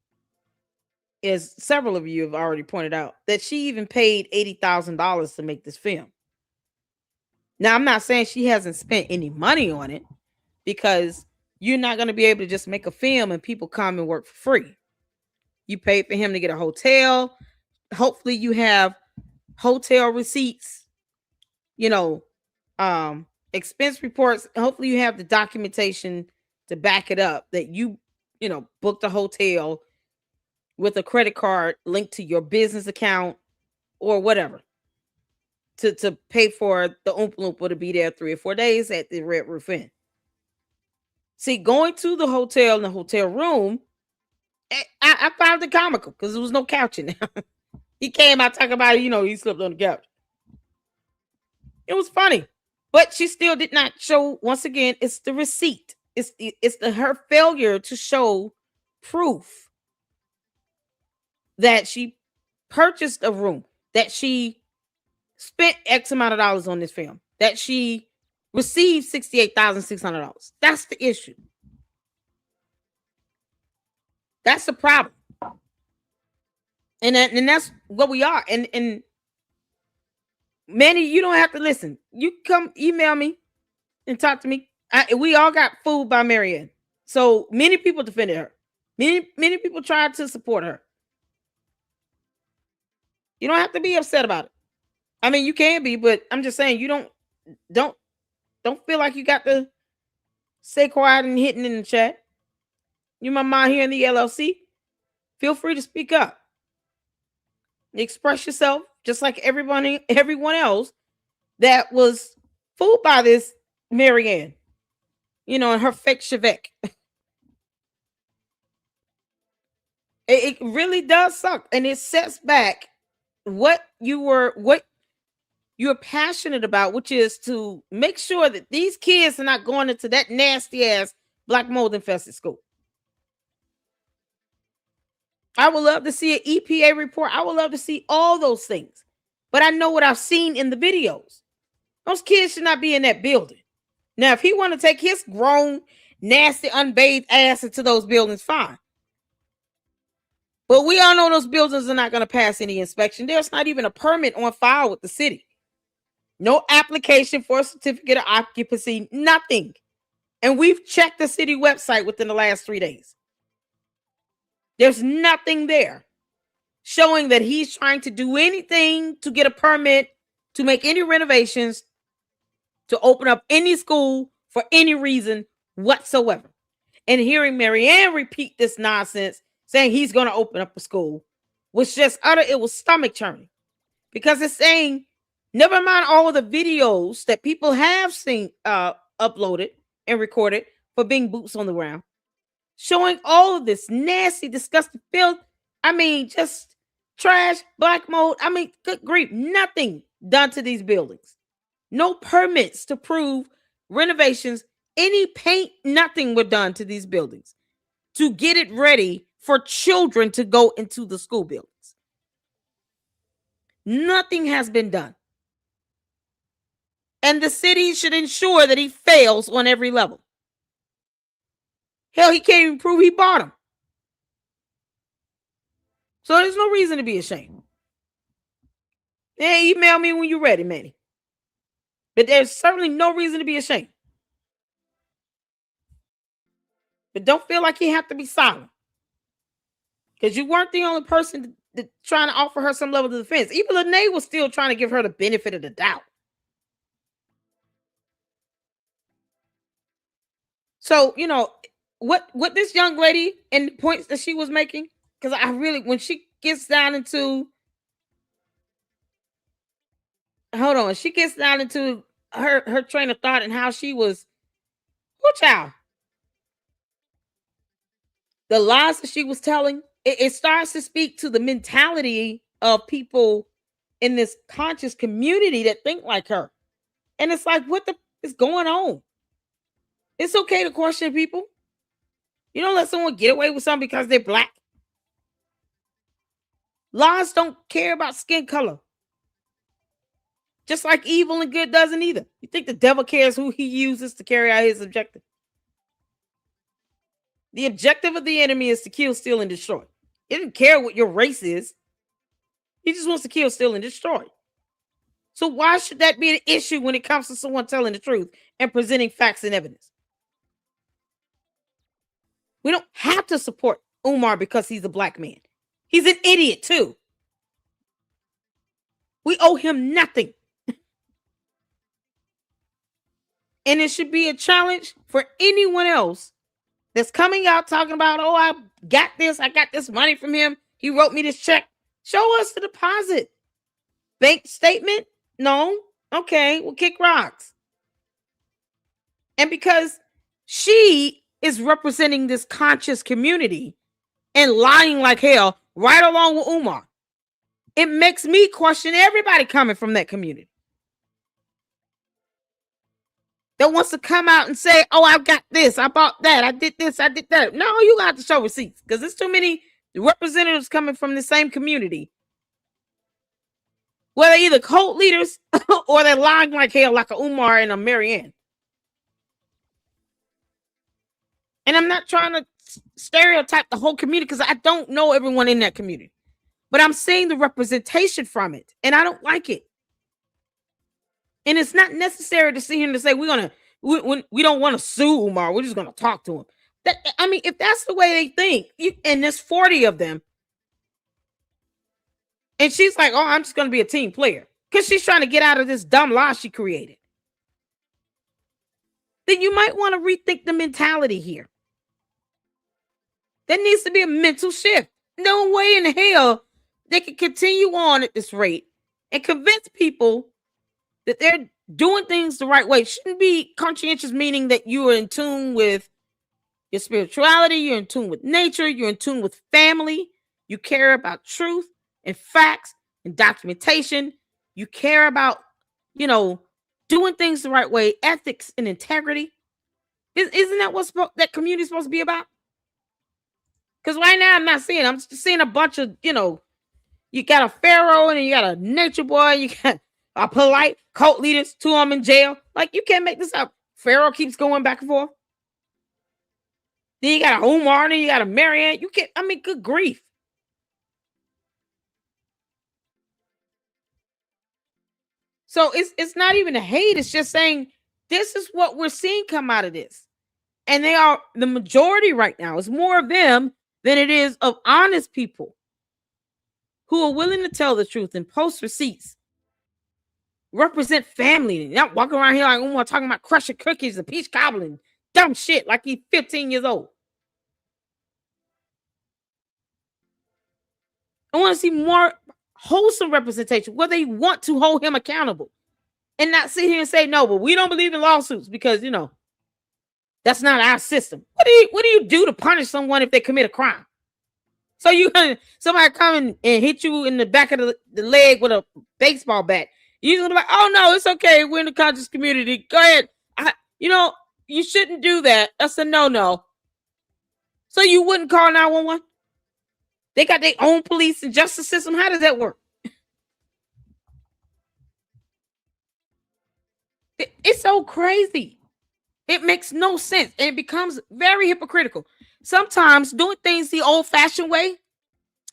as several of you have already pointed out, that she even paid $80,000 to make this film. Now, I'm not saying she hasn't spent any money on it, because you're not going to be able to just make a film and people come and work for free. You paid for him to get a hotel. Hopefully you have hotel receipts, expense reports. Hopefully you have the documentation to back it up that you booked a hotel with a credit card linked to your business account or whatever to pay for the Oompa Loompa to be there 3 or 4 days at the Red Roof Inn. See, going to the hotel in the hotel room, I found it comical because there was no couch in there. He came out talking about, he slept on the couch. It was funny, but she still did not show. Once again, it's the receipt. It's her failure to show proof that she purchased a room, that she spent X amount of dollars on this film, that she received $68,600. That's the issue. That's the problem. And that's what we are. And Manny, you don't have to listen. You come email me and talk to me. We all got fooled by Maryanne. So many people defended her. Many people tried to support her. You don't have to be upset about it. I mean, you can be, but I'm just saying you don't feel like you got to stay quiet and hitting in the chat. You my mom here in the LLC. Feel free to speak up. Express yourself just like everyone else that was fooled by this Maryanne, and her fake Chevette. It really does suck, and it sets back what you're passionate about, which is to make sure that these kids are not going into that nasty ass black mold infested school. I would love to see an EPA report. I would love to see all those things. But I know what I've seen in the videos. Those kids should not be in that building. Now, if he want to take his grown, nasty, unbathed ass into those buildings, fine. But we all know those buildings are not going to pass any inspection. There's not even a permit on file with the city. No application for a certificate of occupancy, nothing. And we've checked the city website within the last 3 days. There's nothing there showing that he's trying to do anything to get a permit, to make any renovations, to open up any school for any reason whatsoever. And hearing Maryanne repeat this nonsense, saying he's going to open up a school, was just it was stomach churning. Because it's saying, never mind all of the videos that people have seen, uploaded and recorded for being boots on the ground, showing all of this nasty, disgusting filth. I mean, just trash, black mold. I mean, good grief, nothing done to these buildings. No permits to prove renovations, any paint, nothing were done to these buildings to get it ready for children to go into the school buildings. Nothing has been done. And the city should ensure that he fails on every level. Hell, he can't even prove he bought them. So there's no reason to be ashamed. Hey, email me when you're ready, Manny. But there's certainly no reason to be ashamed. But don't feel like you have to be silent. Because you weren't the only person trying to offer her some level of defense. Even Lene was still trying to give her the benefit of the doubt. So, what this young lady and the points that she was making, because when she gets down into she gets down into her train of thought and how she was, child, the lies that she was telling, it starts to speak to the mentality of people in this conscious community that think like her. And it's like, what is going on? It's okay to question people. You don't let someone get away with something because they're black. Laws don't care about skin color. Just like evil and good doesn't either. You think the devil cares who he uses to carry out his objective? The objective of the enemy is to kill, steal, and destroy. He doesn't care what your race is. He just wants to kill, steal, and destroy. So why should that be an issue when it comes to someone telling the truth and presenting facts and evidence? We don't have to support Umar because he's a black man. He's an idiot too. We owe him nothing. And it should be a challenge for anyone else that's coming out talking about, oh, I got this money from him. He wrote me this check. Show us the deposit. Bank statement? No. Okay, we'll kick rocks. And because she is representing this conscious community and lying like hell right along with Umar, it makes me question everybody coming from that community that wants to come out and say, oh, I've got this, I bought that, I did this, I did that. No, you got to show receipts because there's too many representatives coming from the same community where they're either cult leaders or they're lying like hell, like a Umar and a Maryanne. And I'm not trying to stereotype the whole community because I don't know everyone in that community, but I'm seeing the representation from it, and I don't like it. And it's not necessary to see him to say we don't want to sue Umar. We're just going to talk to him. I mean, if that's the way they think, and there's 40 of them, and she's like, oh, I'm just going to be a team player because she's trying to get out of this dumb lie she created, then you might want to rethink the mentality here. There needs to be a mental shift. No way in hell they can continue on at this rate and convince people that they're doing things the right way. It shouldn't be conscientious, meaning that you are in tune with your spirituality, you're in tune with nature, you're in tune with family, you care about truth and facts and documentation, you care about, doing things the right way, ethics and integrity. Isn't that what that community is supposed to be about? Because right now I'm not seeing, I'm just seeing a bunch of, you got a pharaoh and then you got a nature boy, you got a Polight, cult leaders, 2 of them in jail. Like, you can't make this up. Pharaoh keeps going back and forth. Then you got a Umar, and then you got a Maryanne. You can't, good grief. So it's not even a hate. It's just saying this is what we're seeing come out of this. And they are the majority right now. It's more of them than it is of honest people who are willing to tell the truth and post receipts. Represent family, not walking around here like Umar talking about crushing cookies and peach cobbling, dumb shit like he's 15 years old. I want to see more wholesome representation where they want to hold him accountable and not sit here and say, no, but we don't believe in lawsuits because, that's not our system. What do you do to punish someone if they commit a crime? So somebody come and hit you in the back of the leg with a baseball bat. You're gonna be like, oh no, it's okay. We're in the conscious community. Go ahead. You shouldn't do that. That's a no-no. So you wouldn't call 911? They got their own police and justice system. How does that work? It's so crazy. It makes no sense. And it becomes very hypocritical. Sometimes doing things the old-fashioned way,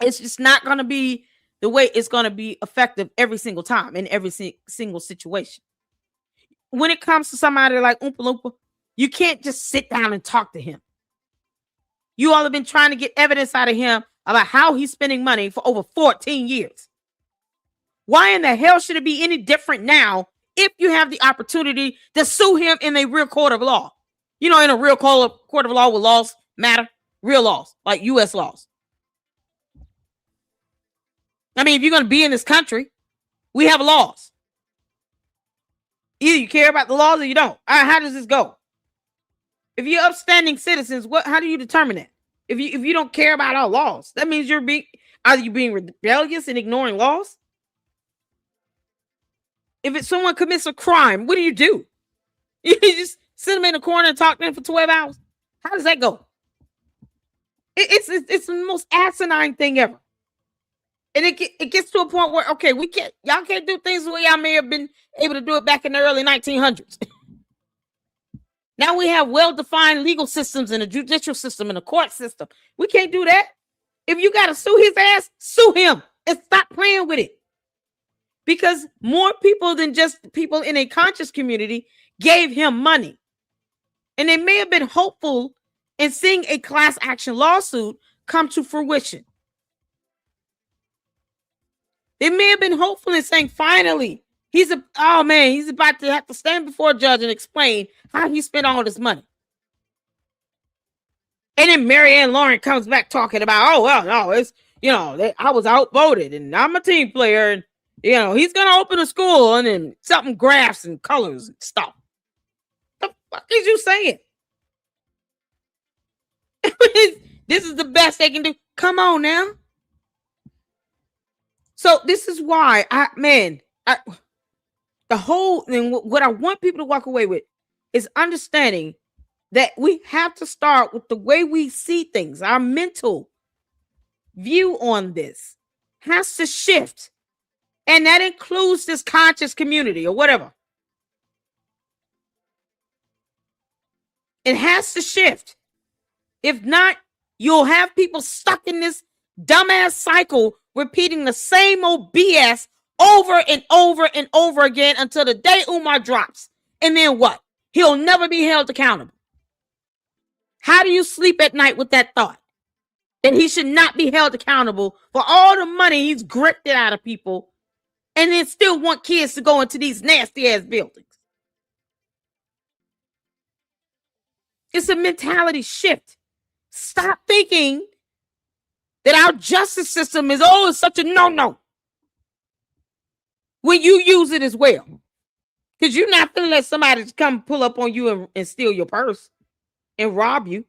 it's just not going to be the way it's going to be effective every single time in every single situation. When it comes to somebody like Oompa Loompa, you can't just sit down and talk to him. You all have been trying to get evidence out of him about how he's spending money for over 14 years. Why in the hell should it be any different now if you have the opportunity to sue him in a real court of law? In a real court of law where laws matter, real laws, like U.S. laws. If you're going to be in this country, we have laws. Either you care about the laws or you don't. How does this go? If you're upstanding citizens, how do you determine that? If you don't care about our laws, that means you're being rebellious and ignoring laws. If someone commits a crime, what do? You just sit them in a corner and talk to them for 12 hours? How does that go? It's the most asinine thing ever. And it gets to a point where, okay, y'all can't do things the way y'all may have been able to do it back in the early 1900s. Now we have well-defined legal systems and a judicial system and a court system. We can't do that. If you got to sue his ass, sue him and stop playing with it. Because more people than just people in a conscious community gave him money. And they may have been hopeful in seeing a class action lawsuit come to fruition. They may have been hopeful in saying, finally, he's about to have to stand before a judge and explain how he spent all this money. And then Maryanne Lorient comes back talking about, oh, well, no, it's, I was outvoted and I'm a team player and, he's going to open a school and then something graphs and colors and stuff. The fuck is you saying? This is the best they can do. Come on now. So this is why the whole thing, what I want people to walk away with is understanding that we have to start with the way we see things. Our mental view on this has to shift. And that includes this conscious community or whatever. It has to shift. If not, you'll have people stuck in this dumbass cycle, repeating the same old BS over and over and over again until the day Umar drops. And then what? He'll never be held accountable. How do you sleep at night with that thought? That he should not be held accountable for all the money he's grifted out of people and then still want kids to go into these nasty ass buildings. It's a mentality shift. Stop thinking that our justice system is always such a no-no when you use it as well. Because you're not going to let somebody come pull up on you and steal your purse and rob you.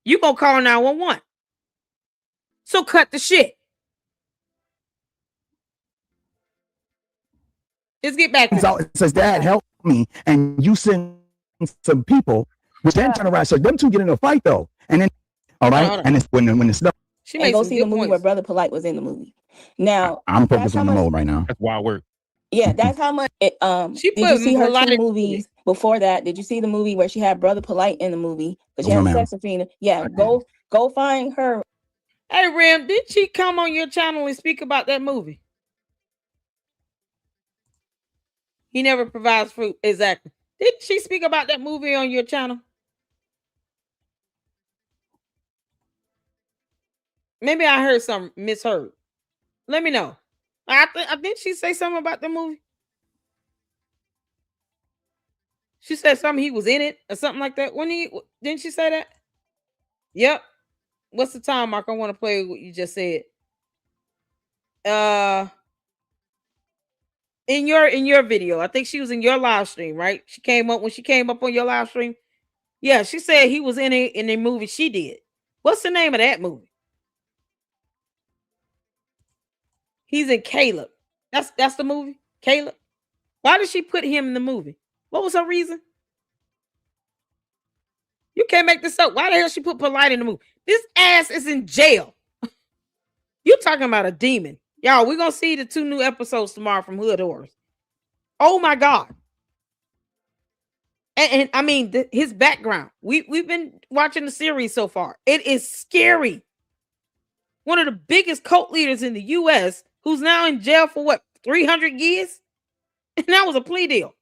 You're going to call 911. So cut the shit. Let's get back to it. Says, Dad, help me. And you send some people, which then turn around. So them two get in a fight, though. And then, all right? And it's when it's done. She may go see the movie where Brother Polight was in the movie. Now, I'm focused on the mode right now. That's wild work. Yeah, that's how much did you see her two movies before that? Did you see the movie where she had Brother Polight in the movie? But she had sex offender. Yeah, go find her. Hey, Ram, did she come on your channel and speak about that movie? He never provides fruit. Exactly. Did she speak about that movie on your channel? Maybe I heard some misheard. Let me know. I think she say something about the movie. She said something he was in it or something like that. Didn't she say that? Yep. What's the time mark? I want to play what you just said. In your video, I think she was in your live stream, right? She came up on your live stream. Yeah, she said he was in a movie she did. What's the name of that movie? He's in Caleb. That's the movie, Caleb. Why did she put him in the movie? What was her reason? You can't make this up. Why the hell she put Polight in the movie? This ass is in jail. You talking about a demon. Y'all, we're going to see the 2 new episodes tomorrow from Hood Horrors. Oh, my God. And I mean, his background. We've been watching the series so far. It is scary. One of the biggest cult leaders in the U.S. who's now in jail for what, 300 years? And that was a plea deal.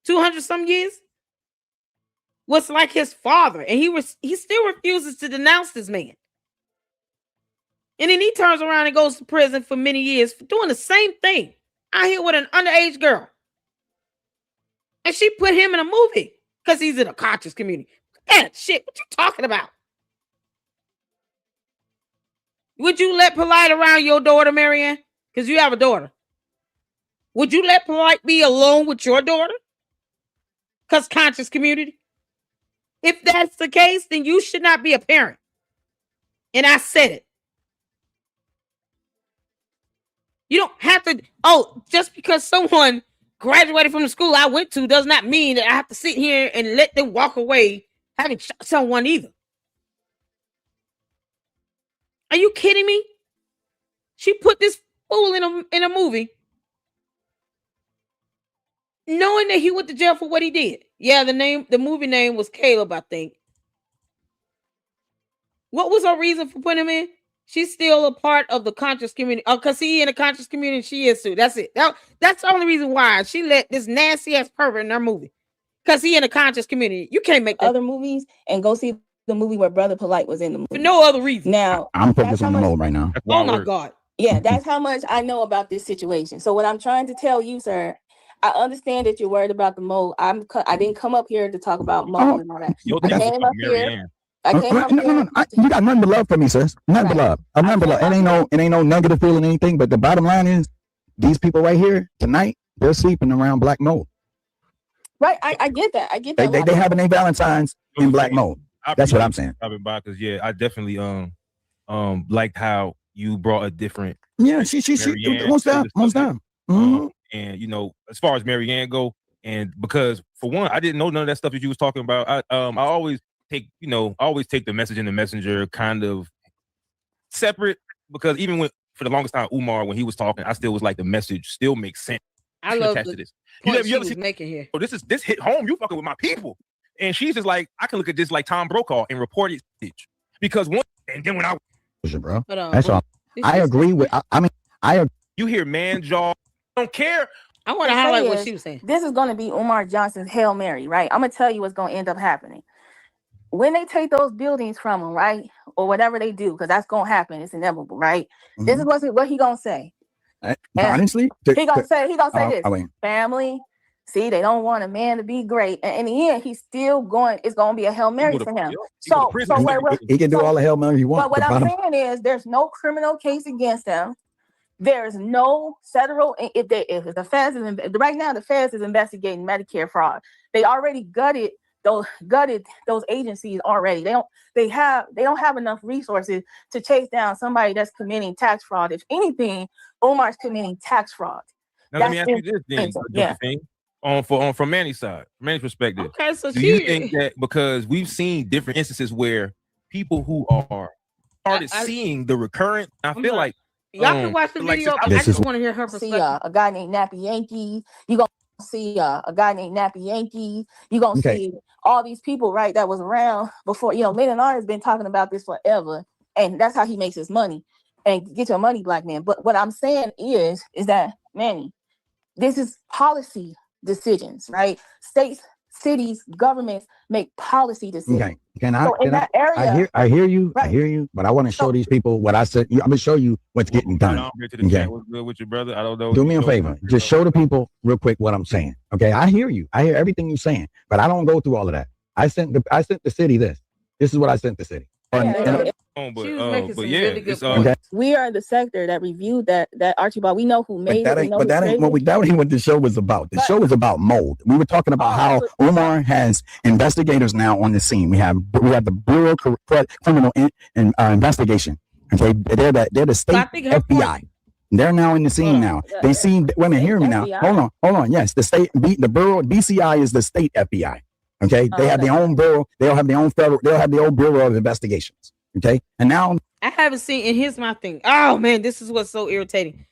200 some years? Was like his father. And he still refuses to denounce this man. And then he turns around and goes to prison for many years for doing the same thing. Out here with an underage girl. And she put him in a movie because he's in a conscious community. That shit, what you talking about? Would you let Polight around your daughter, Maryanne? Because you have a daughter. Would you let Polight be alone with your daughter? Because conscious community? If that's the case, then you should not be a parent. And I said it. You don't have to, just because someone graduated from the school I went to does not mean that I have to sit here and let them walk away having shot someone either. Are you kidding me? She put this fool in a movie knowing that he went to jail for what he did. Yeah, the movie name was Caleb, I think. What was her reason for putting him in? She's still a part of the conscious community. Oh, because he in the conscious community, she is too. That's it. That's the only reason why she let this nasty ass pervert in her movie. Because he in the conscious community. You can't make that. Other movies and go see the movie where Brother Polight was in the movie. For no other reason. Now, I'm focused on the mode right now. Oh my God. Yeah, that's how much I know about this situation. So what I'm trying to tell you, sir, I understand that you're worried about the mole. I didn't come up here to talk about mole and all that. I came up here. No. You got nothing but love for me, sis. Nothing but love. Nothing but love. It ain't no negative feeling, anything. But the bottom line is, these people right here tonight, they're sleeping around black mold. Right, I get that. I get that. They having their Valentines in black mold. That's what I'm saying. Because I definitely liked how you brought a different. Yeah, she most down. And as far as Maryanne go, and because for one, I didn't know none of that stuff that you was talking about. I always take the message in the messenger kind of separate, because even for the longest time, Umar, when he was talking, I still was like, the message still makes sense. I love attached the to this. point she was making here. Oh, this hit home. You fucking with my people, and she's just like, I can look at this like Tom Brokaw and report it, because one, and then when I, bro, that's all. I agree with. You hear man jaw, don't care. I want to highlight what she was saying. This is going to be Umar Johnson's Hail Mary, right? I'm going to tell you what's going to end up happening. When they take those buildings from them, right? Or whatever they do, because that's going to happen. It's inevitable, right? Mm-hmm. This is what he going to say. Honestly? He going to say this. Family, see, they don't want a man to be great. And in the end, he's still going, it's going to be a Hail Mary for him. So he can do all the Hail Mary he wants. But what I'm saying is, there's no criminal case against him. There's no federal, if the feds right now, the feds is investigating Medicare fraud. They already gutted those agencies already. They don't have enough resources to chase down somebody that's committing tax fraud. If anything, Omar's committing tax fraud. Now let me ask you this then, from Manny's side, Manny's perspective. Okay, so do you think that, because we've seen different instances where people who are started seeing the recurrent, I feel like y'all can watch the video. I just want to hear her perspective. See a guy named Nappy Yankee. You gonna see a guy named Nappy Yankee. You gonna see all these people, right? That was around before. Lennon has been talking about this forever, and that's how he makes his money. And get your money, black man. But what I'm saying is that, Manny, this is policy decisions, right? States, cities, governments make policy decisions. Okay. I hear you. Right. I hear you. But I want to show these people what I said. I'm gonna show you what's getting done. Okay. What's good with your brother? I don't know. Do me a favor. Just show the people real quick what I'm saying. Okay. I hear you. I hear everything you're saying, but I don't go through all of that. I sent the city this. This is what I sent the city. We are the sector that reviewed that Archibald. We know who made it. But that ain't what the show was about. The show was about mold. We were talking about how Umar has investigators now on the scene. We have the Bureau of Criminal Investigation. Okay, they're the state FBI. They're now in the scene now. They see women. Hear me now. Hold on. Yes, the Bureau DCI is the state FBI. Okay, they have their own bureau. They'll have their own federal. They'll have their own Bureau of Investigations. Okay, and now I haven't seen. And here's my thing. Oh man, this is what's so irritating.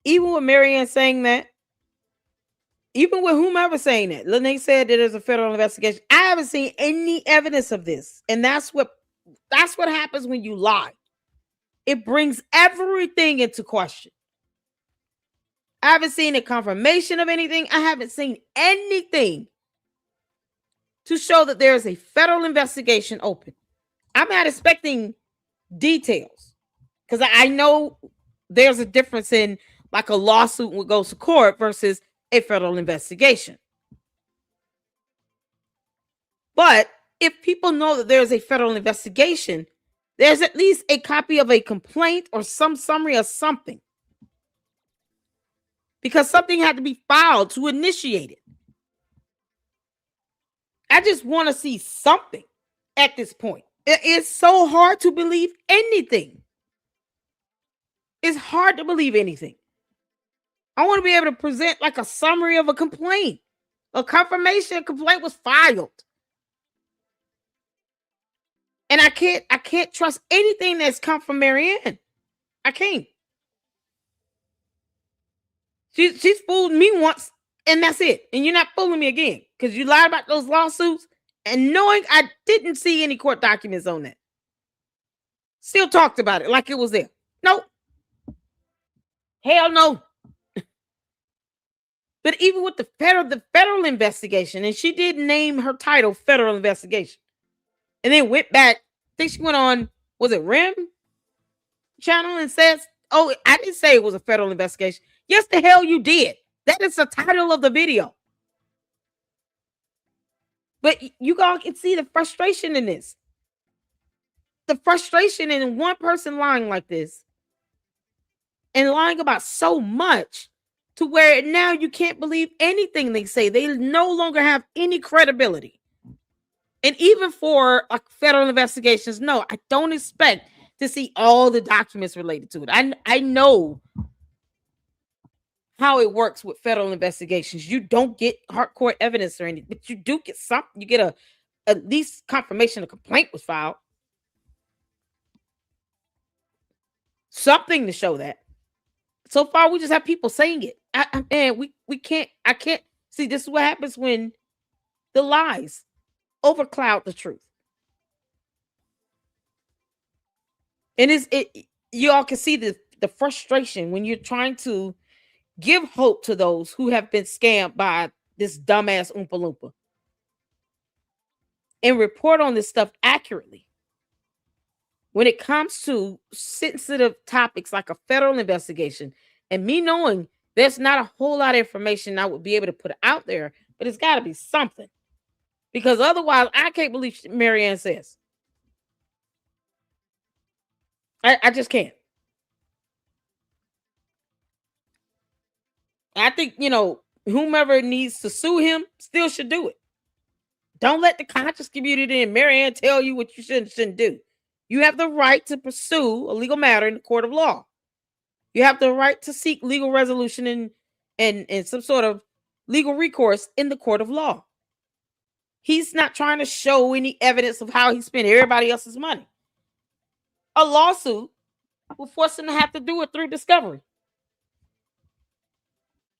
Even with Maryanne saying that, even with whomever saying that, Lene said that there's a federal investigation. I haven't seen any evidence of this, and that's what happens when you lie. It brings everything into question. I haven't seen a confirmation of anything. I haven't seen anything to show that there is a federal investigation open. I'm not expecting details, because I know there's a difference in like a lawsuit that goes to court versus a federal investigation. But if people know that there's a federal investigation, there's at least a copy of a complaint or some summary of something, because something had to be filed to initiate it. I just want to see something at this point. It's so hard to believe anything. It's hard to believe anything. I want to be able to present like a summary of a complaint, a confirmation a complaint was filed. And I can't trust anything that's come from Maryanne. I can't. She's fooled me once, and that's it. And you're not fooling me again, because you lied about those lawsuits, and knowing I didn't see any court documents on that. Still talked about it like it was there. Nope. Hell no. But even with the federal investigation, and she did name her title federal investigation, and then went back. I think she went on, was it RIM channel, and says, "Oh, I didn't say it was a federal investigation." Yes, the hell you did. That is the title of the video. But you all can see the frustration in this. The frustration in one person lying like this, and lying about so much, to where now you can't believe anything they say. They no longer have any credibility. And even for federal investigations, no, I don't expect to see all the documents related to it. I know how it works with federal investigations. You don't get hardcore evidence or anything, but you do get something. You get at least confirmation a complaint was filed. Something to show that. So far, we just have people saying it. And we can't, I can't see. This is what happens when the lies overcloud the truth. And you all can see the frustration when you're trying to give hope to those who have been scammed by this dumbass Oompa Loompa and report on this stuff accurately. When it comes to sensitive topics like a federal investigation, and me knowing there's not a whole lot of information I would be able to put out there, but it's got to be something. Because otherwise, I can't believe Maryanne says. I just can't. I think, whomever needs to sue him still should do it. Don't let the conscious community and Maryanne tell you what you shouldn't do. You have the right to pursue a legal matter in the court of law. You have the right to seek legal resolution and some sort of legal recourse in the court of law. He's not trying to show any evidence of how he spent everybody else's money. A lawsuit will force him to have to do it through discovery.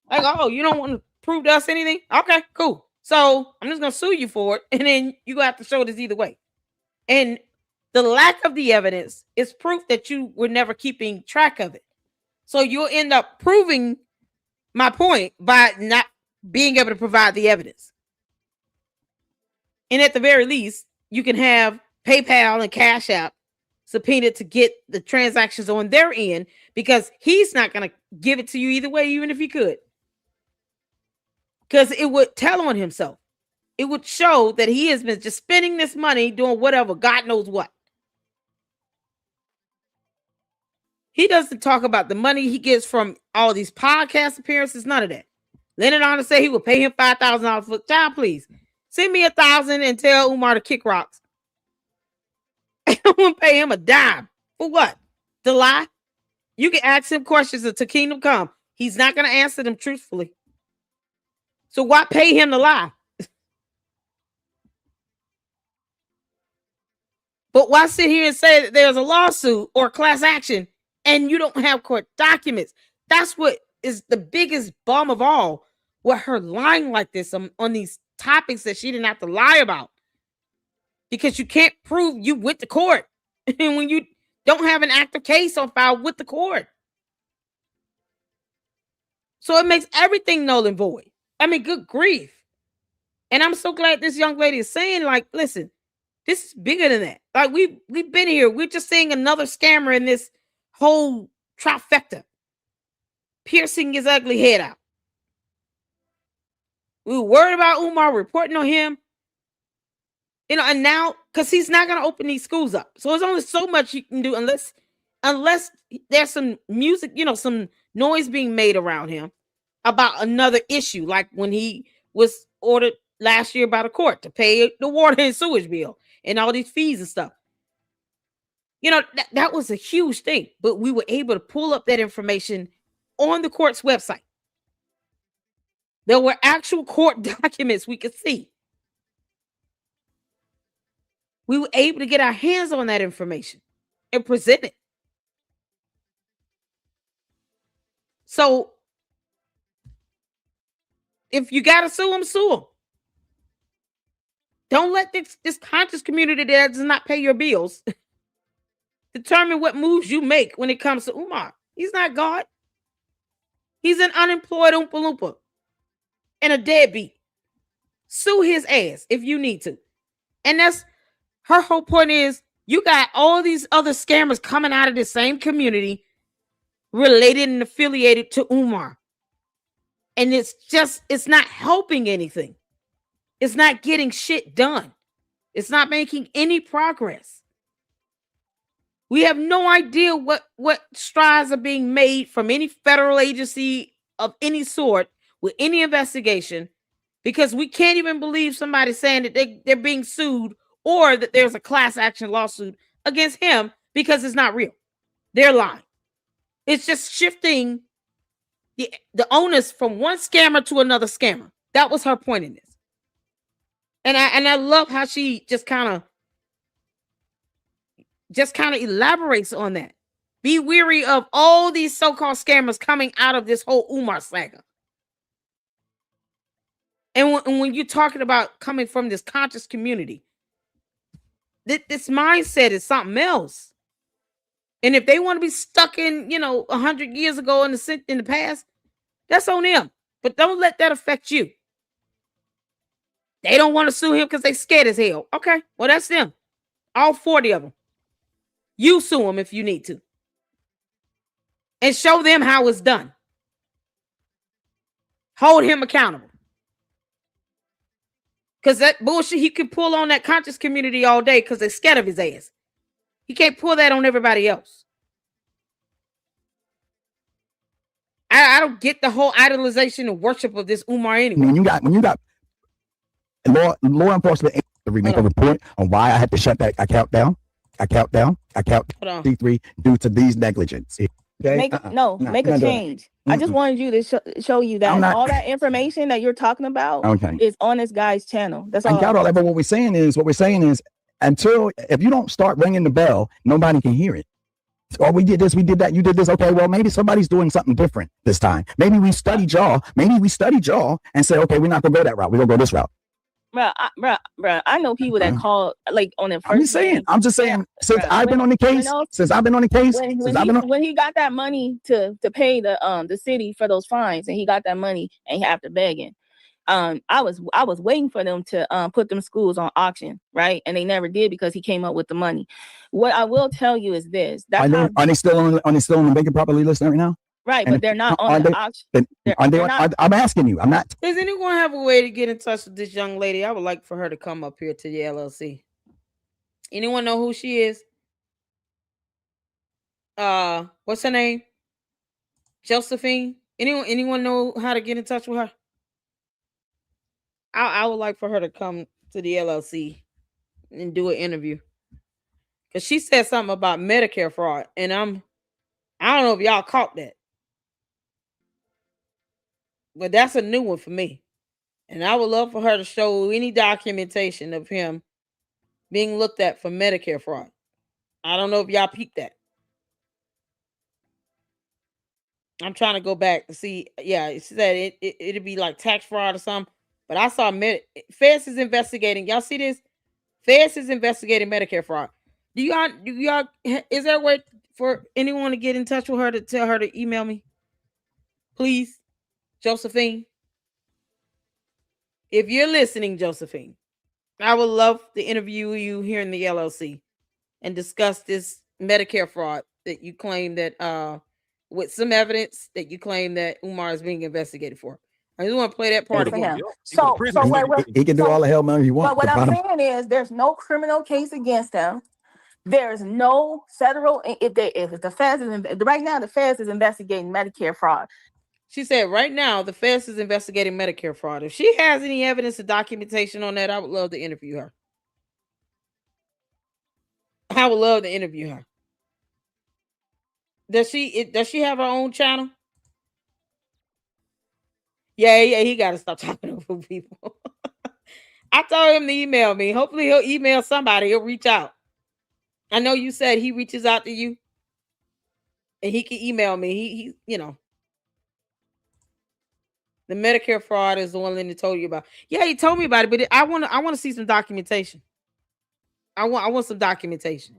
Like, oh, you don't want to prove to us anything? Okay, cool. So I'm just going to sue you for it. And then you have to show this either way. And the lack of the evidence is proof that you were never keeping track of it. So you'll end up proving my point by not being able to provide the evidence. And at the very least, you can have PayPal and Cash App subpoenaed to get the transactions on their end, because he's not going to give it to you either way, even if he could. Because it would tell on himself. It would show that he has been just spending this money doing whatever, God knows what. He doesn't talk about the money he gets from all these podcast appearances, none of that. Leonard Honor said he would pay him $5,000 for child, please. Send me $1,000 and tell Umar to kick rocks. I wouldn't pay him a dime. For what? To lie? You can ask him questions until Kingdom Come. He's not going to answer them truthfully. So why pay him to lie? But why sit here and say that there's a lawsuit or class action and you don't have court documents? That's what is the biggest bum of all. With her lying like this on these topics that she didn't have to lie about. Because you can't prove you went to court. And when you don't have an active case on file with the court. So it makes everything null and void. I mean, good grief. And I'm so glad this young lady is saying, like, listen, this is bigger than that. Like, we've been here. We're just seeing another scammer in this whole trifecta. Piercing his ugly head out. We were worried about Umar reporting on him. And now, because he's not going to open these schools up. So there's only so much you can do unless there's some music, some noise being made around him about another issue, like when he was ordered last year by the court to pay the water and sewage bill and all these fees and stuff. That was a huge thing, but we were able to pull up that information on the court's website. There were actual court documents we could see. We were able to get our hands on that information and present it. So if you got to sue them, sue them. Don't let this conscious community that does not pay your bills determine what moves you make when it comes to Umar. He's not God. He's an unemployed Oompa Loompa and a deadbeat. Sue his ass if you need to. And that's her whole point is you got all these other scammers coming out of the same community related and affiliated to Umar. And it's not helping anything. It's not getting shit done. It's not making any progress. We have no idea what strides are being made from any federal agency of any sort with any investigation, because we can't even believe somebody saying that they're being sued or that there's a class action lawsuit against him because it's not real. They're lying. It's just shifting the onus from one scammer to another scammer. That was her point in this. And I love how she just kind of elaborates on that. Be weary of all these so-called scammers coming out of this whole Umar saga. And when you're talking about coming from this conscious community, this mindset is something else. And if they want to be stuck in, 100 years ago in the past, that's on them. But don't let that affect you. They don't want to sue him because they scared as hell. Okay, well, that's them. All 40 of them. You sue them if you need to. And show them how it's done. Hold him accountable. Because that bullshit, he can pull on that conscious community all day because they're scared of his ass. He can't pull that on everybody else. I don't get the whole idolization and worship of this Umar anyway. When you got law enforcement to make a report on why I had to shut that account down. C3 due to these negligence. Okay? Make a change. I just wanted you to show you that all that information that you're talking about is on this guy's channel. That's all. I got all that, but what we're saying is if you don't start ringing the bell, nobody can hear it. Oh, we did this, we did that, you did this. Okay, well, maybe somebody's doing something different this time. Maybe we studied y'all and said, okay, we're not gonna go that route. We're gonna go this route. Bro, I know people that call like on the first. I'm just saying. Since I've been on the case, when he got that money to pay the city for those fines, and he got that money and he after begging, I was waiting for them to put them schools on auction, right? And they never did because he came up with the money. What I will tell you is this: are they still on the Make It Properly list right now? Right, but they're not on the auction. I'm asking you. I'm not. Does anyone have a way to get in touch with this young lady? I would like for her to come up here to the LLC. Anyone know who she is? What's her name? Josephine. Anyone know how to get in touch with her? I would like for her to come to the LLC and do an interview. Because she said something about Medicare fraud. And I don't know if y'all caught that. But that's a new one for me. And I would love for her to show any documentation of him being looked at for Medicare fraud. I don't know if y'all peeped that. I'm trying to go back to see. Yeah, it said it'd be like tax fraud or something. But I saw Feds is investigating. Y'all see this? Feds is investigating Medicare fraud. Do y'all is there a way for anyone to get in touch with her to tell her to email me? Please, Josephine. If you're listening, Josephine, I would love to interview you here in the LLC and discuss this Medicare fraud that you claim that with some evidence that you claim that Umar is being investigated for. I just want to play that part again. So he can do all the hell money he wants. But what I'm saying is there's no criminal case against him. There's no federal if the feds is right now the feds is investigating Medicare fraud. She said right now the feds is investigating Medicare fraud. If she has any evidence or documentation on that, I would love to interview her. I would love to interview her. Does she have her own channel? Yeah, he got to stop talking over people. I told him to email me. Hopefully he'll email somebody. He'll reach out. I know you said he reaches out to you. And he can email me. He the Medicare fraud is the one Linda told you about. Yeah, he told me about it, but I want to see some documentation. I want some documentation.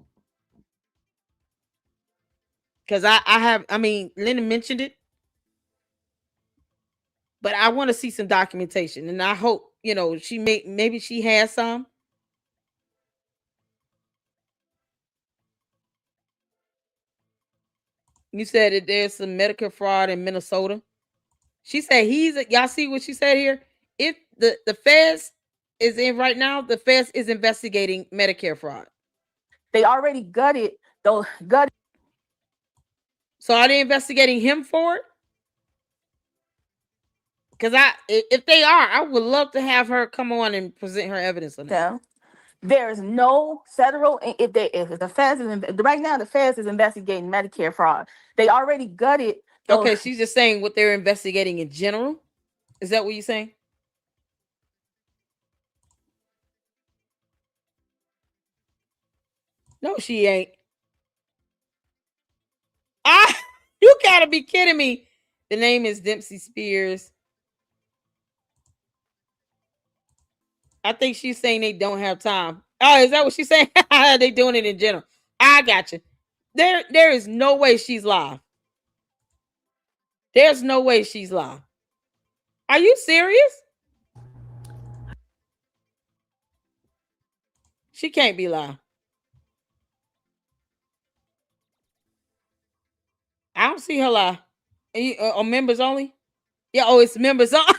Because I mean, Lennon mentioned it, but I want to see some documentation, and I hope, you know, maybe she has some. You said that there's some Medicare fraud in Minnesota. She said y'all see what she said here? If the feds is in right now, the feds is investigating Medicare fraud. They already gutted those gutted. So are they investigating him for it? Because if they are, I would love to have her come on and present her evidence on that. There's no federal if the feds right now, the feds is investigating Medicare fraud. They already gutted those. Okay, she's just saying what they're investigating in general. Is that what you're saying? No, she ain't. You gotta be kidding me. The name is Dempsey Spears. I think she's saying they don't have time. Oh, is that what she's saying? They doing it in general. I got you. There is no way she's live. There's no way she's live. Are you serious? She can't be live. I don't see her live. On members only? Yeah, oh, it's members only.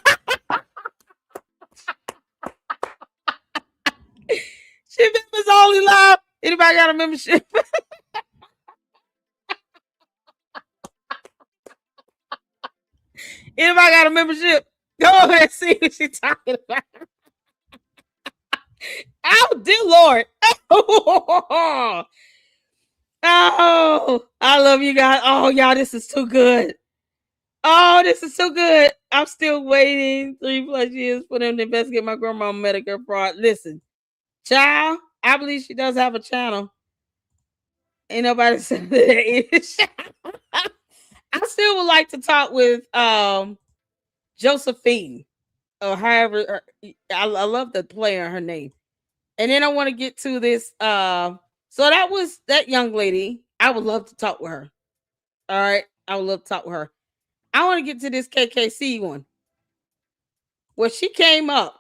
She members only live. Anybody got a membership? Anybody got a membership? Go over and see what she's talking about. Oh, dear Lord. Oh, I love you guys. Oh, y'all, this is too good. Oh, this is so good. I'm still waiting 3+ years for them to investigate my grandma Medicare fraud. Listen, child, I believe she does have a channel. Ain't nobody said that. I still would like to talk with Josephine, or however. I love the play on her name. And then I want to get to this. So that was that young lady. I would love to talk with her. All right, I would love to talk with her. I want to get to this KKC one, where she came up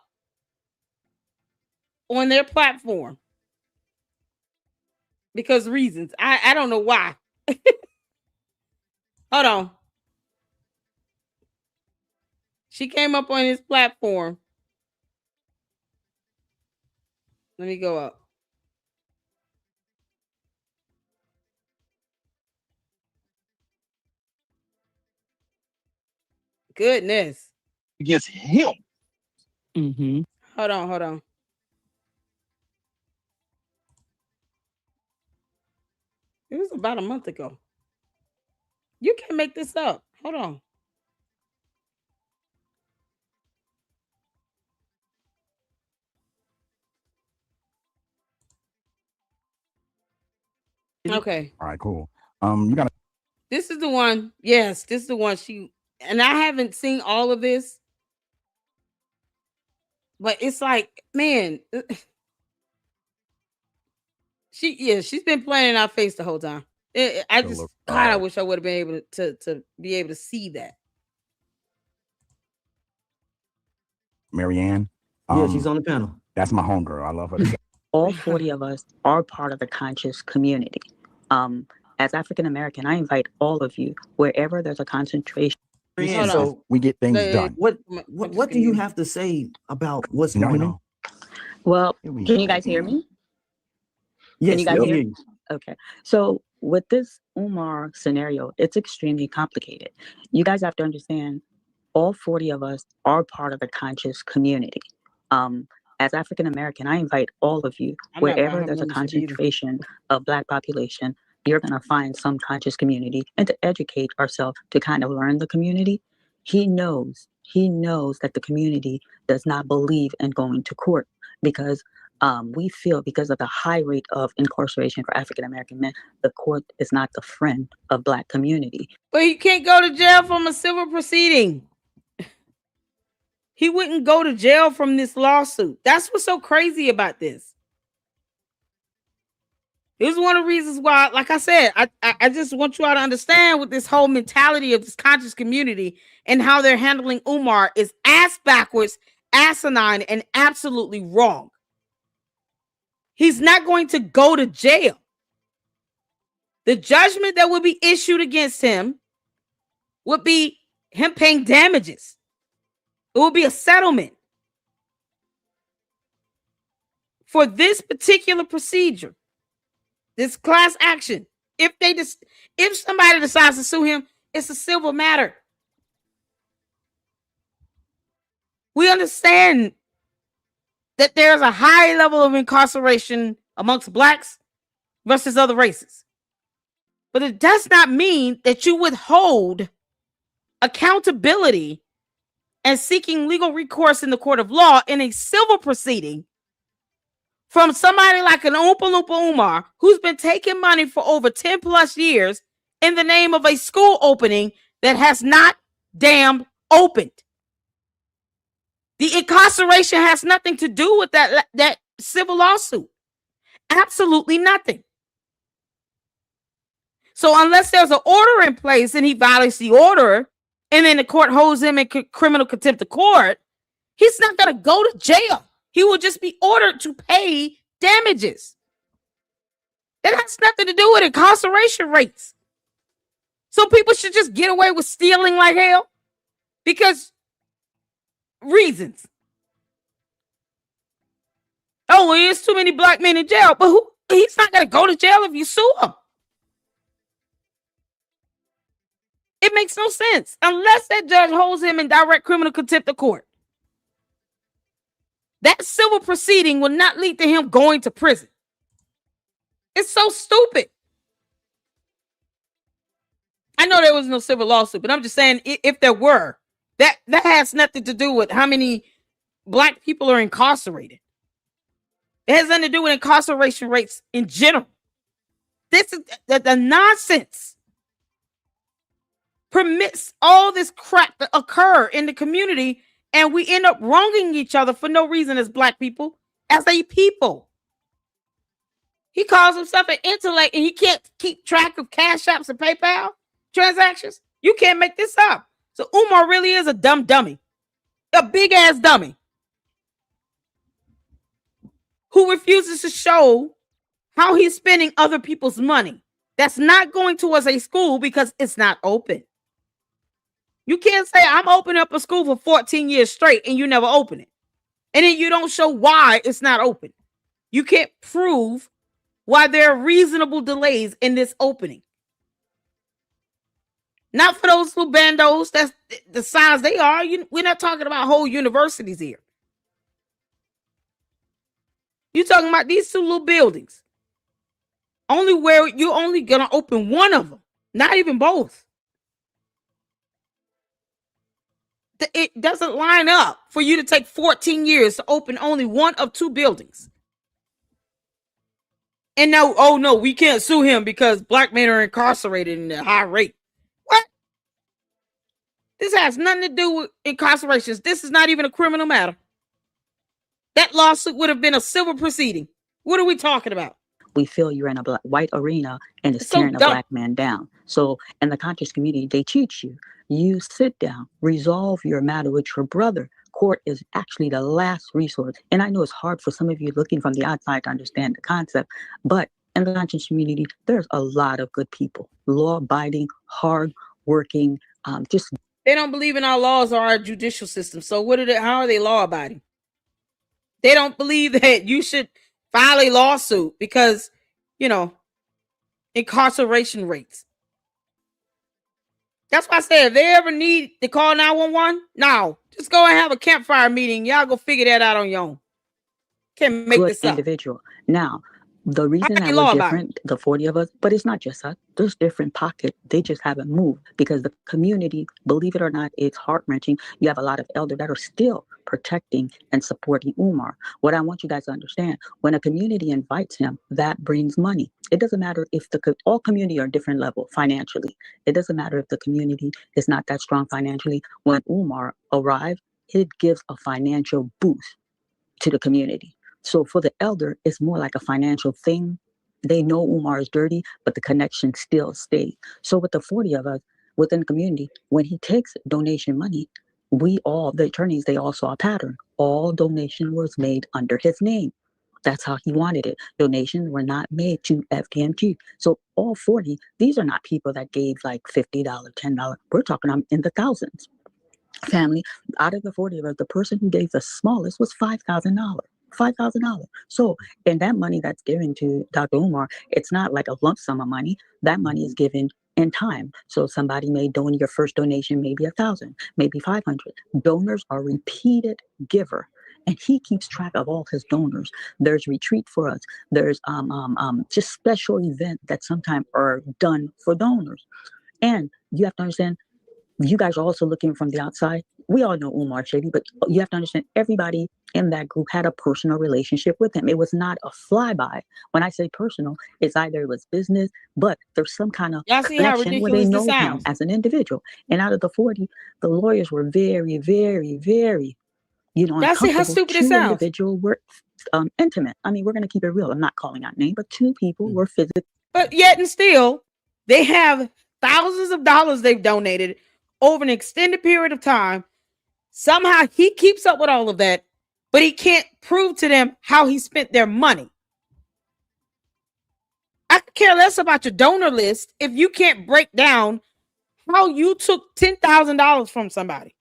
on their platform because reasons. I don't know why. Hold on. She came up on his platform. Let me go up. Goodness. Against him. Mm-hmm. Hold on. It was about a month ago. You can't make this up. Hold on. Okay. All right, cool. You got. This is the one. Yes, this is the one. And I haven't seen all of this, but it's like, man, she's been playing in our face the whole time. I wish I would have been able to be able to see that. Maryanne. Yeah, she's on the panel. That's my homegirl. I love her. All 40 of us are part of the conscious community. As African American, I invite all of you, wherever there's a concentration. So we get things done. What do you have to say about what's going on? Well, can you guys hear me? Yes, can you guys hear yes. me? Okay. So with this Umar scenario, it's extremely complicated. You guys have to understand, all 40 of us are part of the conscious community. As African American, I invite all of you, wherever there's a concentration of Black population, you're going to find some conscious community, and to educate ourselves to kind of learn the community. He knows that the community does not believe in going to court because we feel, because of the high rate of incarceration for African American men, the court is not the friend of Black community. But he can't go to jail from a civil proceeding. He wouldn't go to jail from this lawsuit. That's what's so crazy about this. This is one of the reasons why, like I said, I just want you all to understand with this whole mentality of this conscious community and how they're handling Umar is ass backwards, asinine, and absolutely wrong. He's not going to go to jail. The judgment that will be issued against him would be him paying damages. It will be a settlement for this particular procedure. This class action, if somebody decides to sue him, it's a civil matter. We understand that there's a high level of incarceration amongst blacks versus other races. But it does not mean that you withhold accountability and seeking legal recourse in the court of law in a civil proceeding from somebody like an Oompa Loompa Umar who's been taking money for over 10 plus years in the name of a school opening that has not damn opened. The incarceration has nothing to do with that civil lawsuit. Absolutely nothing. So unless there's an order in place and he violates the order and then the court holds him in criminal contempt of court, he's not going to go to jail. He will just be ordered to pay damages. That has nothing to do with incarceration rates. So people should just get away with stealing like hell because reasons. Oh, well, there's too many black men in jail, but he's not going to go to jail if you sue him. It makes no sense unless that judge holds him in direct criminal contempt of court. That civil proceeding will not lead to him going to prison. It's so stupid. I know there was no civil lawsuit, but I'm just saying if there were, that has nothing to do with how many black people are incarcerated. It has nothing to do with incarceration rates in general. This is the nonsense permits all this crap to occur in the community, and we end up wronging each other for no reason as black people, as a people. He calls himself an intellect, and he can't keep track of Cash Apps and PayPal transactions. You can't make this up. So Umar really is a dumb dummy, a big ass dummy who refuses to show how he's spending other people's money. That's not going towards a school because it's not open. You can't say I'm opening up a school for 14 years straight and you never open it. And then you don't show why it's not open. You can't prove why there are reasonable delays in this opening. Not for those little bandos, that's the size they are. We're not talking about whole universities here. You're talking about these two little buildings. Only where you're only going to open one of them, not even both. It doesn't line up for you to take 14 years to open only one of two buildings. And now, oh no, we can't sue him because black men are incarcerated in a high rate. What? This has nothing to do with incarcerations. This is not even a criminal matter. That lawsuit would have been a civil proceeding. What are we talking about? We feel you're in a white arena and it's tearing a black man down. So in the conscious community, they teach you. You sit down, resolve your matter with your brother. Court is actually the last resource. And I know it's hard for some of you looking from the outside to understand the concept, but in the conscious community, there's a lot of good people, law-abiding, hard-working, just... They don't believe in our laws or our judicial system. So how are they law-abiding? They don't believe that you should file a lawsuit because, incarceration rates. That's why I say if they ever need to call 911, no, just go and have a campfire meeting. Y'all go figure that out on your own. Can't make this up. Individual. Now, the reason that we're different, the 40 of us, but it's not just us. There's different pockets. They just haven't moved because the community, believe it or not, it's heart-wrenching. You have a lot of elders that are still protecting and supporting Umar. What I want you guys to understand, when a community invites him, that brings money. It doesn't matter if all community are different level financially. It doesn't matter if the community is not that strong financially. When Umar arrived, it gives a financial boost to the community. So for the elder, it's more like a financial thing They know Umar is dirty, but the connection still stays. So with the 40 of us within the community, when he takes donation money, the attorneys, they all saw a pattern. All donation was made under his name. That's how he wanted it. Donations were not made to FDMG. So all 40, these are not people that gave like $50, $10. We're talking in the thousands. Family, out of the 40 of us, the person who gave the smallest was $5,000. $5,000. So, and that money that's given to Dr. Umar, it's not like a lump sum of money. That money is given in time. So somebody may donate your first donation, maybe 1,000, maybe 500. Donors are repeated giver. And he keeps track of all his donors. There's retreat for us. There's just special events that sometimes are done for donors. And you have to understand, you guys are also looking from the outside. We all know Umar Shady, but you have to understand everybody in that group had a personal relationship with him. It was not a flyby. When I say personal, it's either it was business, but there's some kind of connection where they know him as an individual. And out of the 40, the lawyers were very, very, very, Y'all see how stupid it sounds? Individuals were intimate. I mean, we're going to keep it real. I'm not calling out names, but two people were physically. But yet and still, they have thousands of dollars they've donated over an extended period of time. Somehow he keeps up with all of that, but he can't prove to them how he spent their money. I could care less about your donor list if you can't break down how you took $10,000 from somebody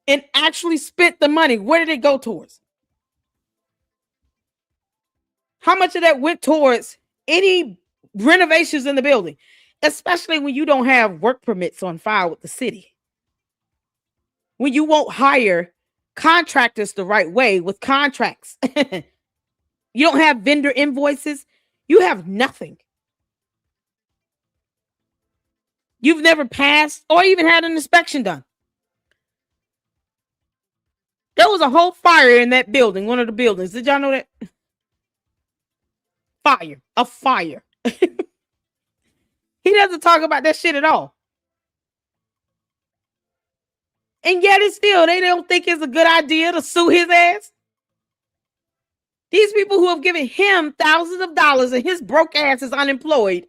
and actually spent the money. Where did it go towards? How much of that went towards any renovations in the building, especially when you don't have work permits on file with the city? When you won't hire contractors the right way with contracts. You don't have vendor invoices. You have nothing. You've never passed or even had an inspection done. There was a whole fire in that building, one of the buildings. Did y'all know that? A fire. He doesn't talk about that shit at all. And yet it's still, they don't think it's a good idea to sue his ass. These people who have given him thousands of dollars and his broke ass is unemployed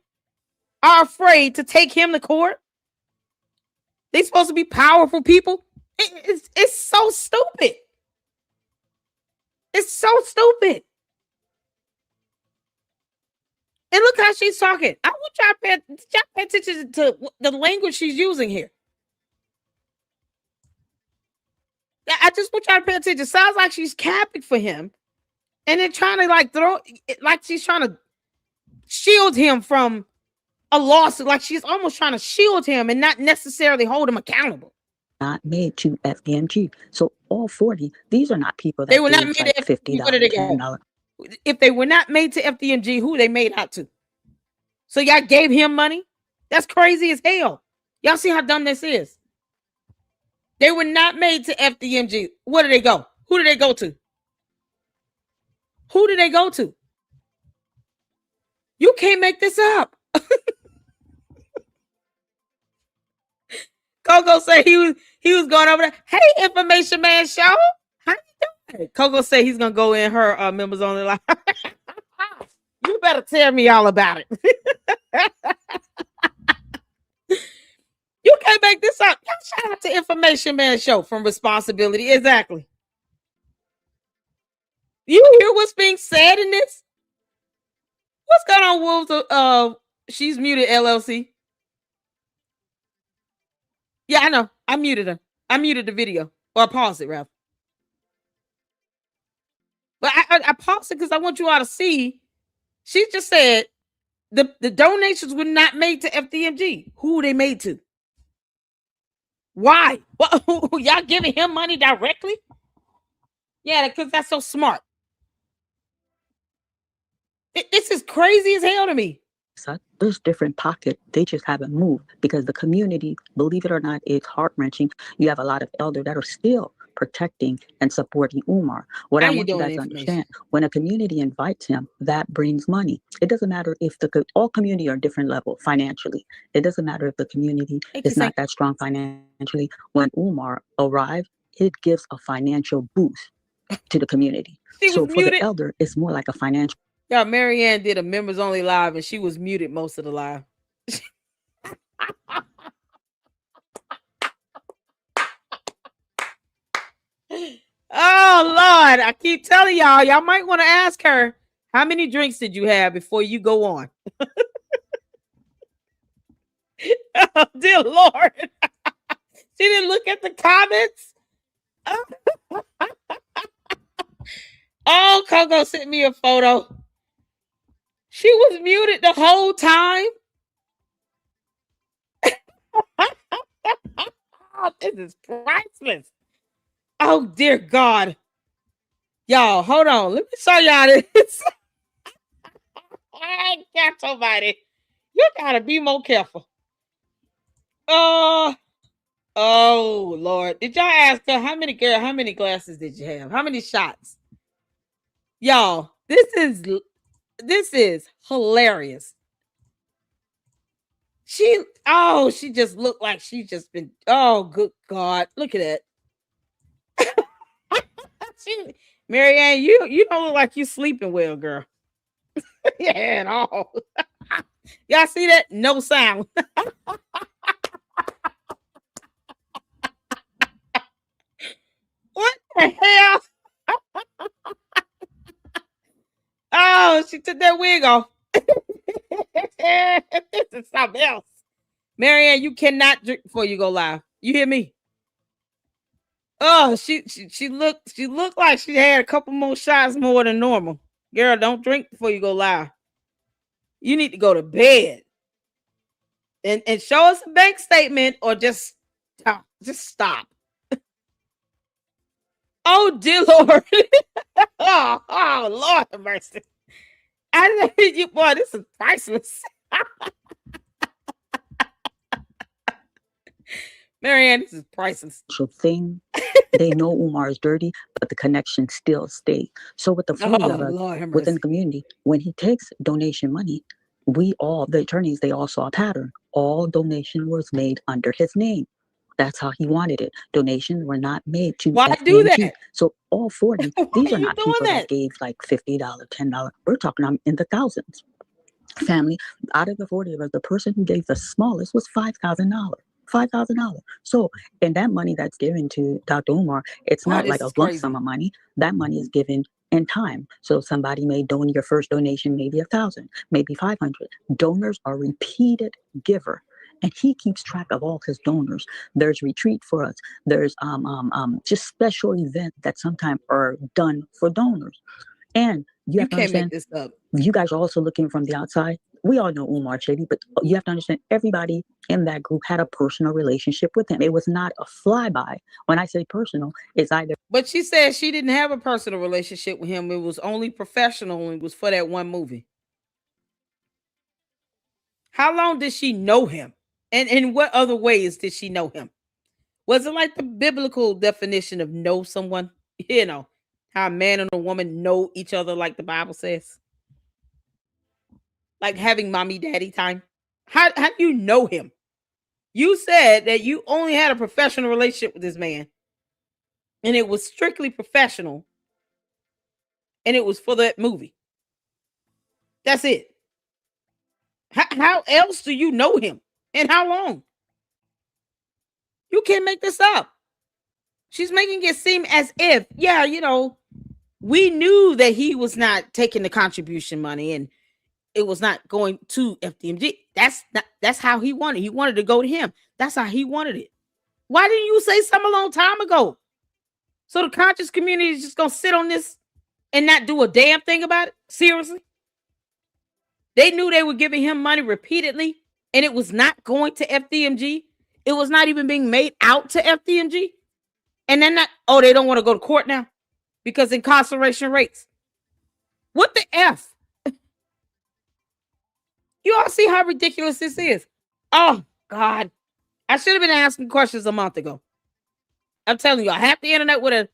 are afraid to take him to court. They're supposed to be powerful people. It's so stupid. It's so stupid. And look how she's talking. I want y'all to pay attention to the language she's using here. I just want y'all to pay attention. It sounds like she's capping for him. And then trying to like she's trying to shield him from a lawsuit. Like she's almost trying to shield him and not necessarily hold him accountable. Not made to FDMG. So all 40, these are not people that they were not made like to $50, $10. If they were not made to FDMG, who they made out to? So y'all gave him money? That's crazy as hell. Y'all see how dumb this is? They were not made to FDMG. Where do they go? Who do they go to? Who do they go to? You can't make this up. Coco said he was going over there. Hey, Information Man Show. How you doing? Coco said he's gonna go in her members only live. You better tell me all about it. You can't make this up. Shout out to Information Man Show from Responsibility. Exactly. You hear what's being said in this? What's going on, Wolves? She's muted, LLC. Yeah, I know. I muted her. I muted the video. Or I paused it, Ralph. But I paused it because I want you all to see. She just said the donations were not made to FDMG. Who were they made to? Why? Y'all giving him money directly? Yeah, because that's so smart. This is crazy as hell to me. There's different pockets. They just haven't moved because the community, believe it or not, it's heart-wrenching. You have a lot of elders that are still protecting and supporting Umar. What I want you guys to understand, when a community invites him, that brings money. It doesn't matter if all community are different level financially. It doesn't matter if the community is not that strong financially. When Umar arrived, it gives a financial boost to the community. So for the elder, it's more like a financial Y'all, Maryanne did a members only live and she was muted most of the live. Oh Lord, I keep telling y'all might want to ask her, how many drinks did you have before you go on? Oh, dear Lord. She didn't look at the comments. Oh, Coco sent me a photo. She was muted the whole time. Oh, this is priceless. Oh, dear God. Y'all, hold on. Let me show y'all this. I got somebody. You gotta be more careful. Oh, Lord. Did y'all ask her how many glasses did you have? How many shots? Y'all, this is hilarious. She just looked like she just been, oh, good God. Look at that. Maryanne, you don't look like you sleeping well, girl. Yeah, at all. Y'all see that? No sound. What the hell? Oh, she took that wig off. This is something else. Maryanne, you cannot drink before you go live. You hear me? Oh, she looked like she had a couple more shots more than normal. Girl, don't drink before you go live. You need to go to bed. And show us a bank statement or just stop. Oh, dear Lord. oh, Lord have mercy. I think you, boy, this is priceless. Maryanne, this is priceless. Thing. They know Umar is dirty, but the connection still stay. So with the 40 of us within the community, when he takes donation money, we all, the attorneys, they all saw a pattern. All donation was made under his name. That's how he wanted it. Donations were not made to Why do that? So all 40, these are not people that gave like $50, $10. We're talking in the thousands. Family, out of the 40 of us, the person who gave the smallest was $5,000. $5,000. So, and that money that's given to Dr. Umar, it's not like a lump sum of money. That money is given in time. So somebody may donate your first donation, maybe 1,000, maybe 500. Donors are repeated giver. And he keeps track of all his donors. There's retreat for us. There's just special events that sometimes are done for donors. And you have to understand, make this up. You guys are also looking from the outside. We all know Umar Shady, but you have to understand everybody in that group had a personal relationship with him. It was not a flyby. When I say personal, it's either. But she said she didn't have a personal relationship with him. It was only professional and it was for that one movie. How long did she know him? And in what other ways did she know him? Was it like the biblical definition of know someone? You know, how a man and a woman know each other like the Bible says? Like having mommy daddy time? How do you know him? You said that you only had a professional relationship with this man. And it was strictly professional. And it was for that movie. That's it. How else do you know him? And how long? You can't make this up. She's making it seem as if, yeah, you know, we knew that he was not taking the contribution money and it was not going to FDMG. That's how he wanted. He wanted to go to him. That's how he wanted it. Why didn't you say something a long time ago? So the conscious community is just gonna sit on this and not do a damn thing about it? Seriously? They knew they were giving him money repeatedly and it was not going to FDMG. It was not even being made out to FDMG. And then they don't want to go to court now because incarceration rates. What the F? You all see how ridiculous this is. Oh, God. I should have been asking questions a month ago. I'm telling you, half the internet would have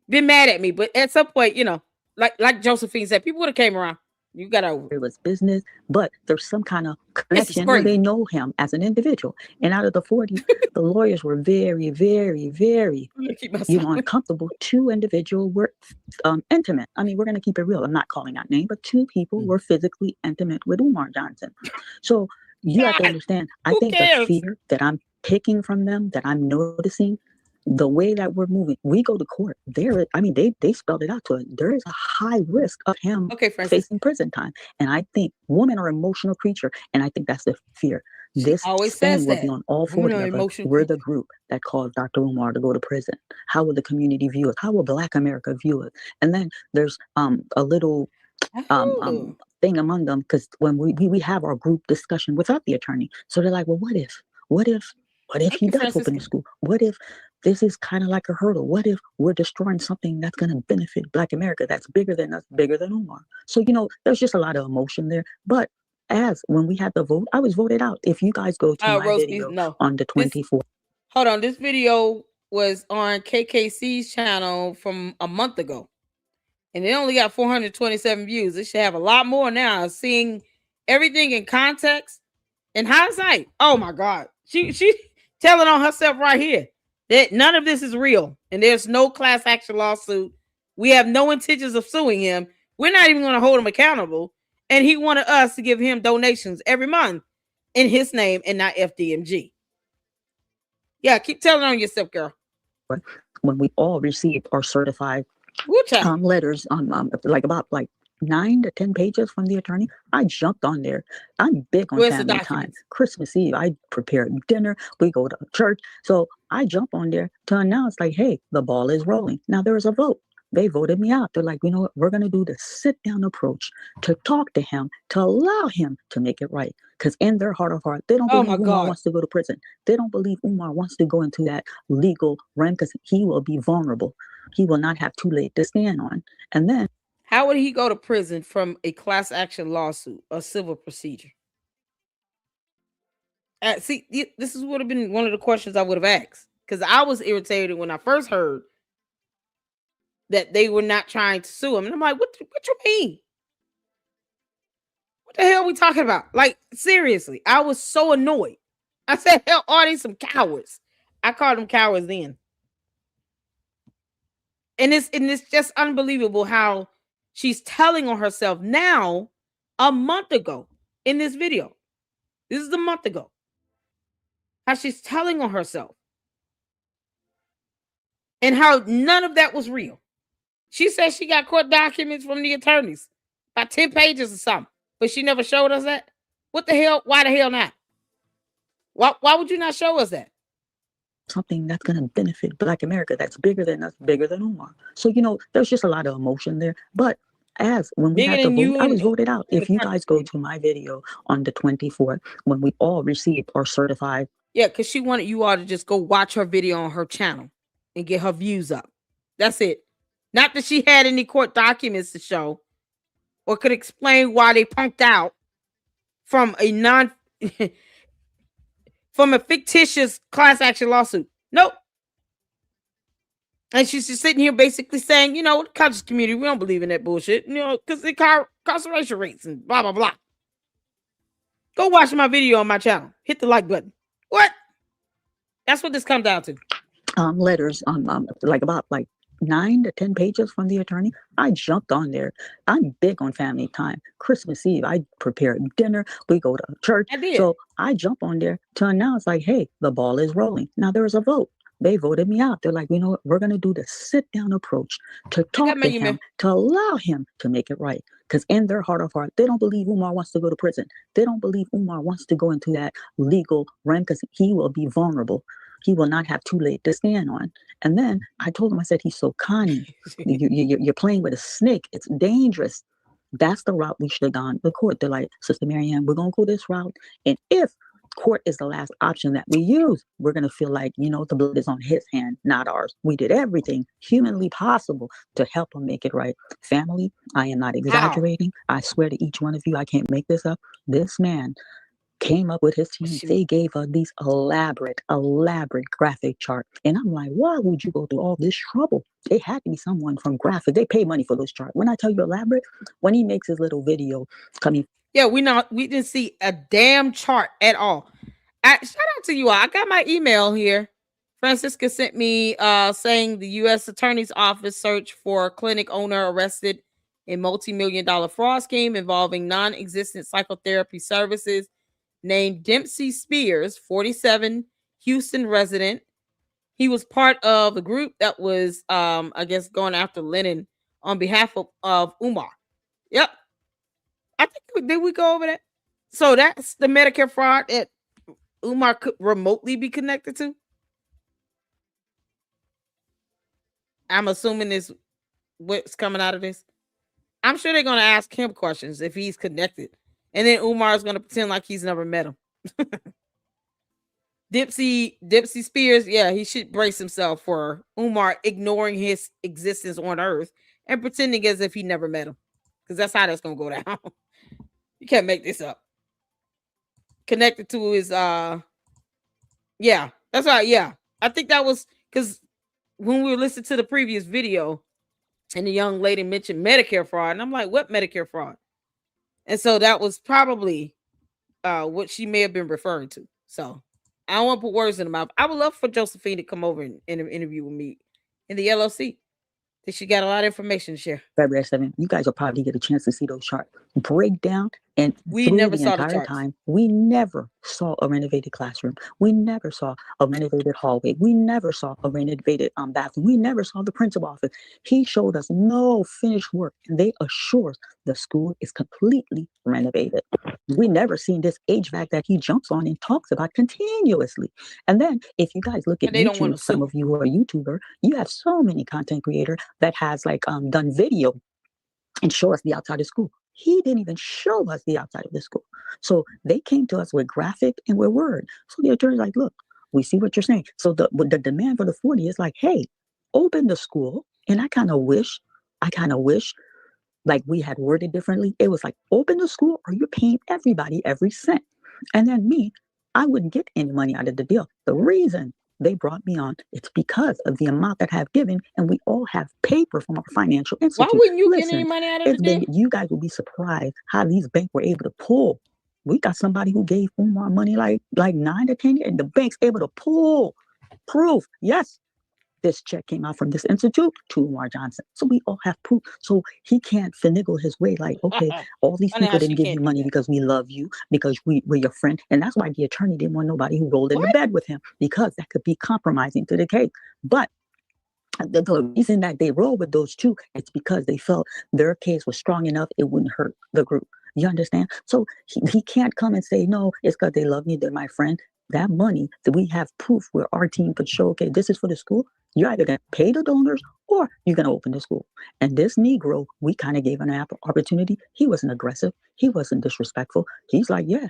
been mad at me. But at some point, you know, like Josephine said, people would have came around. You got over it was business, but there's some kind of This is connection where they crazy. know him as an individual. And out of the 40, the lawyers were very, very, very, I'm gonna keep my uncomfortable. 2 individuals were intimate. I mean, we're going to keep it real. I'm not calling out name, but 2 people were physically intimate with Umar Johnson. So you have to understand, I think the fear that I'm picking from them, that I'm noticing, the way that we're moving, we go to court. They spelled it out to us. There is a high risk of him facing prison time. And I think women are emotional creature, and I think that's the fear. This always stain says will that. be on all Women 40 are of us. emotional We're the group that caused Dr. Umar to go to prison. How will the community view us? How will Black America view us? And then there's a little thing among them, because when we have our group discussion without the attorney, so they're like, well, what if he does open the school? What if this is kind of like a hurdle? What if we're destroying something that's going to benefit Black America, that's bigger than us, bigger than Umar? So, there's just a lot of emotion there. But when we had the vote, I was voted out. If you guys go to my video on the 24th. Hold on. This video was on KKC's channel from a month ago. And it only got 427 views. It should have a lot more now. Seeing everything in context. In hindsight, oh my God. She telling on herself right here that none of this is real. And there's no class action lawsuit. We have no intentions of suing him. We're not even going to hold him accountable. And he wanted us to give him donations every month in his name and not FDMG. Yeah, keep telling on yourself, girl. When we all received our certified letters, about 9 to 10 pages from the attorney, I jumped on there. I'm big on family time. Christmas Eve, I prepared dinner. We go to church. So I jump on there to announce, hey, the ball is rolling. Now there was a vote. They voted me out. They're like, you know what? We're going to do the sit-down approach to talk to him, to allow him to make it right. Because in their heart of heart, they don't believe Umar wants to go to prison. They don't believe Umar wants to go into that legal realm, because he will be vulnerable. He will not have too late to stand on. And then, how would he go to prison from a class action lawsuit or civil procedure? See, this would have been one of the questions I would have asked, because I was irritated when I first heard that they were not trying to sue him. And I'm like, what you mean? What the hell are we talking about? Seriously, I was so annoyed. I said, hell, are they some cowards? I called them cowards then. And it's just unbelievable how she's telling on herself now a month ago in this video. This is a month ago. How she's telling on herself. And how none of that was real. She said she got court documents from the attorneys. About 10 pages or something. But she never showed us that. What the hell? Why the hell not? Why would you not show us that? Something that's going to benefit Black America, that's bigger than us, bigger than Umar. So, there's just a lot of emotion there. But when we had the vote, I was voted out. If you guys go to my video on the 24th, when we all received our certified. Yeah, because she wanted you all to just go watch her video on her channel and get her views up. That's it. Not that she had any court documents to show or could explain why they punked out from a from a fictitious class action lawsuit. Nope. And she's just sitting here basically saying, the conscious community, we don't believe in that bullshit, because the incarceration rates and blah, blah, blah. Go watch my video on my channel. Hit the like button. What? That's what this comes down to. Letters about 9 to 10 pages from the attorney. I jumped on there. I'm big on family time. Christmas Eve, I prepared dinner. We go to church. So I jump on there to announce, hey, the ball is rolling. Now there was a vote. They voted me out. They're like, you know what? We're going to do the sit-down approach to talk to him, to allow him to make it right. Because in their heart of heart, they don't believe Umar wants to go to prison. They don't believe Umar wants to go into that legal realm, because he will be vulnerable. He will not have too late to stand on. And then I told him, I said, he's so cunning. You're playing with a snake. It's dangerous. That's the route we should have gone to court. They're like, Sister Maryanne, we're going to go this route. And if court is the last option that we use, we're going to feel like, the blood is on his hand, not ours. We did everything humanly possible to help him make it right. Family, I am not exaggerating. I swear to each one of you, I can't make this up. This man came up with his team. They gave us these elaborate graphic chart. And I'm like, why would you go through all this trouble? It had to be someone from graphic. They pay money for those charts. When I tell you elaborate, when he makes his little video coming. Yeah, we didn't see a damn chart at all. Shout out to you all. I got my email here. Francisca sent me saying the U.S. Attorney's Office search for clinic owner arrested in multi-million-dollar fraud scheme involving non-existent psychotherapy services named Dempsey Spears, 47, Houston resident. He was part of a group that was, I guess, going after Lennon on behalf of Umar. Yep. I think, did we go over that? So that's the Medicare fraud that Umar could remotely be connected to. I'm assuming is what's coming out of this. I'm sure they're going to ask him questions if he's connected. And then Umar is going to pretend like he's never met him. Dempsey Spears, yeah, he should brace himself for Umar ignoring his existence on Earth and pretending as if he never met him. Because that's how that's going to go down. You can't make this up. Connected to his, yeah, that's right, yeah. I think that was because when we were listening to the previous video and the young lady mentioned Medicare fraud, and I'm like, what Medicare fraud? And so that was probably what she may have been referring to. So I don't want to put words in her mouth. I would love for Josephine to come over and interview with me in the LLC. That she got a lot of information to share. February 7th, you guys will probably get a chance to see those charts. Breakdown, and we never saw the entire time, we never saw a renovated classroom. We never saw a renovated hallway. We never saw a renovated bathroom. We never saw the principal office. He showed us no finished work, and they assure us the school is completely renovated. We never seen this HVAC that he jumps on and talks about continuously. And then if you guys look at YouTube, some of you who are YouTuber, you have so many content creators that has like done video and show us the outside of school. He didn't even show us the outside of the school. So they came to us with graphic and with word. So the attorney's like, look, we see what you're saying. So the demand for the 40 is like, hey, open the school. And I kind of wish like we had worded differently. It was like, open the school or you're paying everybody every cent. And then me, I wouldn't get any money out of the deal. The reason they brought me on, it's because of the amount that I have given, and we all have paper from our financial institute. Why wouldn't you get any money out of the deal? You guys will be surprised how these banks were able to pull. We got somebody who gave Umar money like 9 to 10 years, and the bank's able to pull proof. Yes, this check came out from this institute to Umar Johnson. So we all have proof. So he can't finagle his way like, okay, all these people didn't give you money because we love you, because we're your friend. And that's why the attorney didn't want nobody who rolled in the bed with him, because that could be compromising to the case. But the reason that they rolled with those two, it's because they felt their case was strong enough, it wouldn't hurt the group. You understand? So he can't come and say, no, it's because they love me, they're my friend. That money that we have proof where our team could show, okay, this is for the school. You're either going to pay the donors or you're going to open the school. And this Negro, we kind of gave an opportunity. He wasn't aggressive. He wasn't disrespectful. He's like, yeah,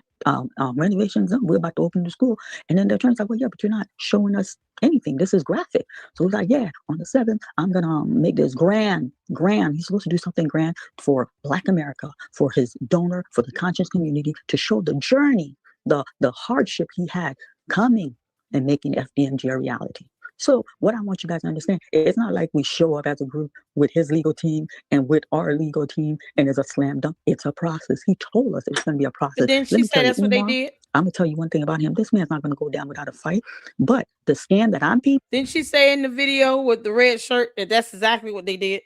renovations, we're about to open the school. And then the attorney's like, well, yeah, but you're not showing us anything. This is graphic. So he's like, yeah, on the 7th, I'm going to make this grand. He's supposed to do something grand for Black America, for his donor, for the conscious community, to show the journey, the hardship he had coming and making FDMG a reality. So what I want you guys to understand, it's not like we show up as a group with his legal team and with our legal team and it's a slam dunk. It's a process. He told us it's going to be a process. But then she said that's what they did. I'm going to tell you one thing about him. This man's not going to go down without a fight. But the scam that I'm peeping. Didn't she say in the video with the red shirt that that's exactly what they did?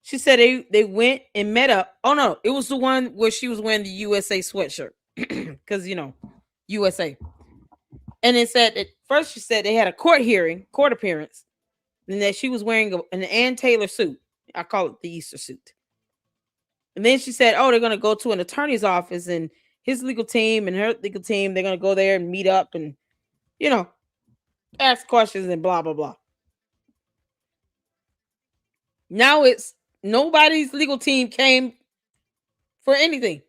She said they went and met up. Oh, no. It was the one where she was wearing the USA sweatshirt. Because, USA. And it said that first she said they had a court appearance, and that she was wearing an Ann Taylor suit. I call it the Easter suit. And then she said, oh, they're going to go to an attorney's office, and his legal team and her legal team, they're going to go there and meet up and, ask questions and blah, blah, blah. Now it's nobody's legal team came for anything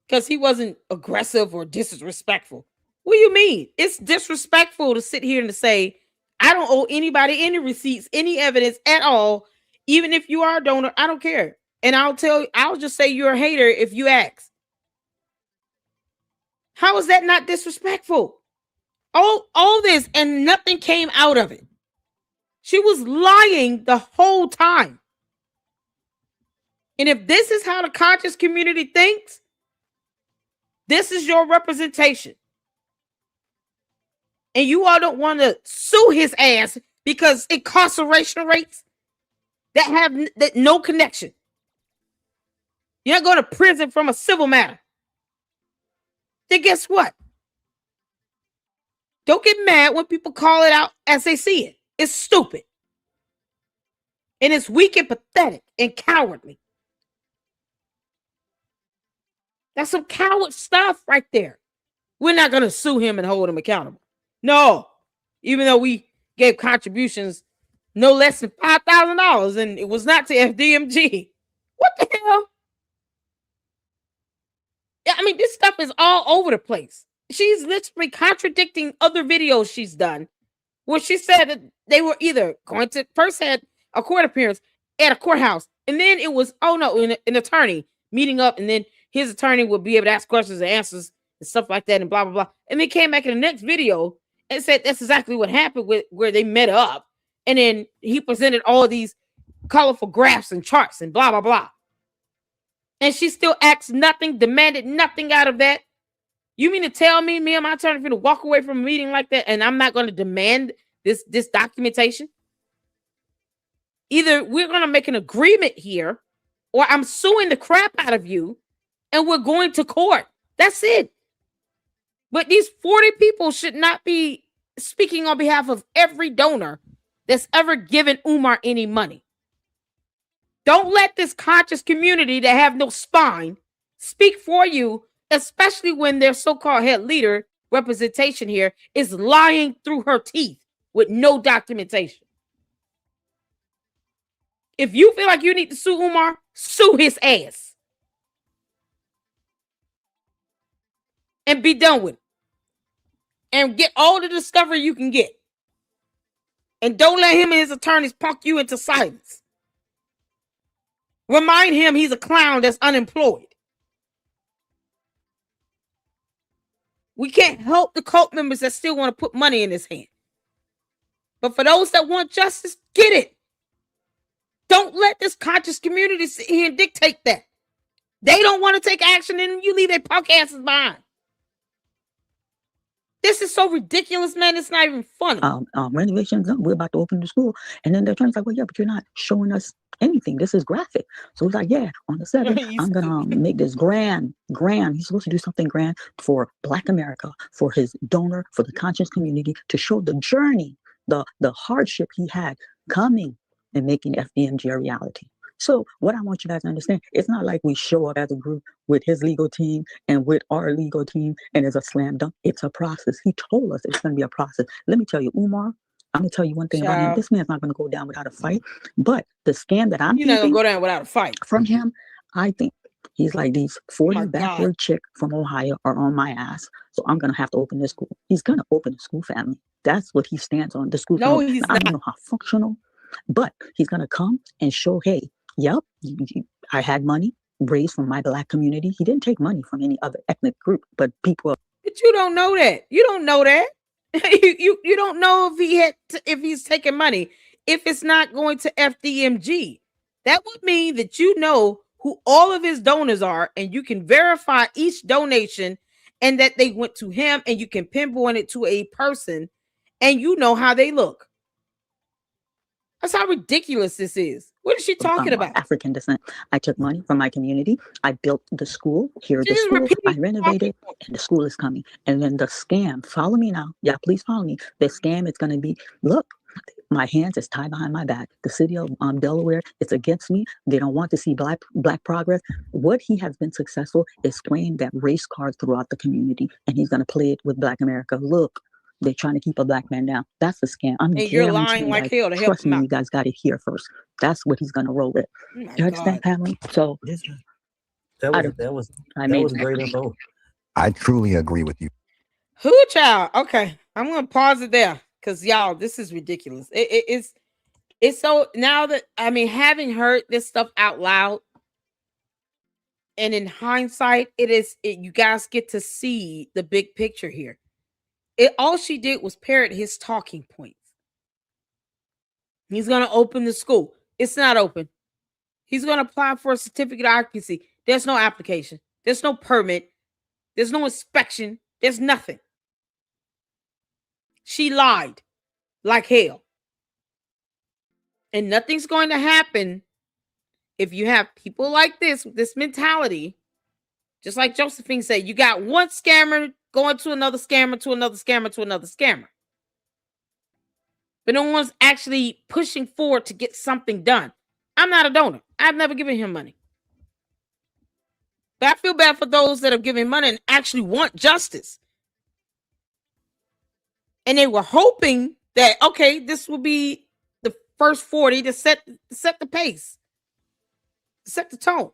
because he wasn't aggressive or disrespectful. What do you mean? It's disrespectful to sit here and to say, I don't owe anybody any receipts, any evidence at all. Even if you are a donor, I don't care. And I'll just say you're a hater if you ask. How is that not disrespectful? All this and nothing came out of it. She was lying the whole time. And if this is how the conscious community thinks, this is your representation. And you all don't want to sue his ass because incarceration rates that have no connection. You're not going to prison from a civil matter. Then guess what? Don't get mad when people call it out as they see it. It's stupid. And it's weak and pathetic and cowardly. That's some coward stuff right there. We're not going to sue him and hold him accountable. No. Even though we gave contributions no less than $5,000 and it was not to FDMG. What the hell? I mean, this stuff is all over the place. She's literally contradicting other videos she's done where she said that they were either going to first had a court appearance at a courthouse, and then it was, an attorney meeting up, and then his attorney would be able to ask questions and answers and stuff like that, and blah, blah, blah. And they came back in the next video and said that's exactly what happened with where they met up. And then he presented all of these colorful graphs and charts and blah, blah, blah. And she still asked nothing, demanded nothing out of that. You mean to tell me and my attorney to walk away from a meeting like that and I'm not going to demand this documentation? Either we're going to make an agreement here or I'm suing the crap out of you and we're going to court. That's it. But these 40 people should not be speaking on behalf of every donor that's ever given Umar any money. Don't let this conscious community that have no spine speak for you, especially when their so-called head leader representation here is lying through her teeth with no documentation. If you feel like you need to sue Umar, sue his ass. And be done with it. And get all the discovery you can get. And don't let him and his attorneys punk you into silence. Remind him he's a clown that's unemployed. We can't help the cult members that still want to put money in his hand. But for those that want justice, get it. Don't let this conscious community sit here and dictate that. They don't want to take action and you leave their punk asses behind. This is so ridiculous, man. It's not even funny. Renovations, we're about to open the school. And then the attorney's like, well, yeah, but you're not showing us anything. This is graphic. So he's like, yeah, on the 7th, I'm going to make this grand. He's supposed to do something grand for Black America, for his donor, for the conscious community, to show the journey, the hardship he had coming and making FDMG a reality. So what I want you guys to understand, it's not like we show up as a group with his legal team and with our legal team and it's a slam dunk. It's a process. He told us it's going to be a process. Let me tell you, Umar, I'm going to tell you one thing about him. This man's not going to go down without a fight. But the scam that I'm You're not going to go down without a fight. From him, I think he's like these 40 backward chick from Ohio are on my ass. So I'm going to have to open this school. He's going to open the school, family. That's what he stands on. The school. No, he's not. I don't know how functional, but he's going to come and show, hey, yep, I had money raised from my Black community. He didn't take money from any other ethnic group, but people. But you don't know that. You don't know that. you don't know if he's taking money. If it's not going to FDMG, that would mean that you know who all of his donors are, and you can verify each donation, and that they went to him, and you can pinpoint it to a person, and you know how they look. That's how ridiculous this is. What is she talking about? African descent. I took money from my community. I built the school. Here, the school. I renovated, and the school is coming. And then the scam. Follow me now. Yeah, please follow me. The scam is going to be, look, my hands is tied behind my back. The city of Delaware, it's against me. They don't want to see black progress. What he has been successful is playing that race card throughout the community, and he's going to play it with Black America. Look. They're trying to keep a Black man down. That's the scam. I'm and you're lying like hell to help trust him me, out. You guys got it here first. That's what he's gonna roll with. You understand, family? So that was great info. I truly agree with you. Who, child? Okay, I'm gonna pause it there because y'all, this is ridiculous. It's so now that having heard this stuff out loud, And in hindsight, you guys get to see the big picture here. All she did was parrot his talking points. He's going to open the school. It's not open. He's going to apply for a certificate of occupancy. There's no application. There's no permit. There's no inspection. There's nothing. She lied like hell. And nothing's going to happen if you have people like this, with this mentality. Just like Josephine said, you got one scammer going to another scammer, to another scammer, to another scammer. But no one's actually pushing forward to get something done. I'm not a donor. I've never given him money. But I feel bad for those that are giving money and actually want justice. And they were hoping that, okay, this will be the first 40 to set the pace, set the tone.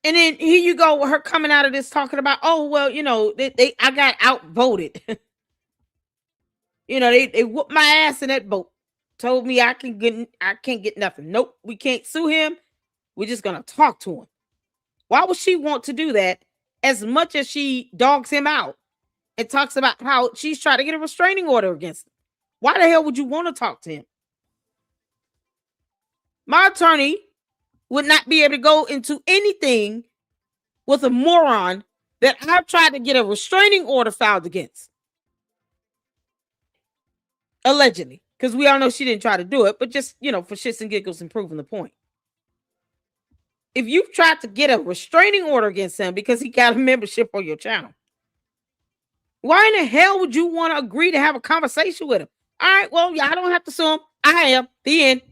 And then here you go with her coming out of this talking about, oh, well, you know, I got outvoted. You know, they whooped my ass in that boat. Told me I can't get nothing. Nope, we can't sue him. We're just gonna talk to him. Why would she want to do that as much as she dogs him out and talks about how she's trying to get a restraining order against him? Why the hell would you want to talk to him? My attorney would not be able to go into anything with a moron that I've tried to get a restraining order filed against. Allegedly. Because we all know she didn't try to do it, but just, you know, for shits and giggles and proving the point. If you've tried to get a restraining order against him because he got a membership on your channel, why in the hell would you want to agree to have a conversation with him? All right, well, yeah, I don't have to sue him. I am. The end.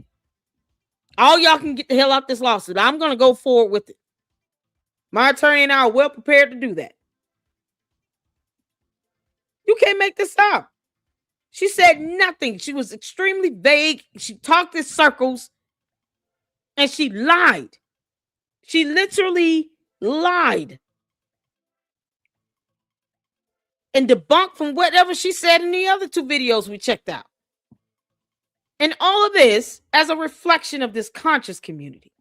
All y'all can get the hell out this lawsuit. I'm going to go forward with it. My attorney and I are well prepared to do that. You can't make this up. She said nothing. She was extremely vague. She talked in circles. And she lied. She literally lied. And debunked from whatever she said in the other 2 videos we checked out. And all of this as a reflection of this conscious community.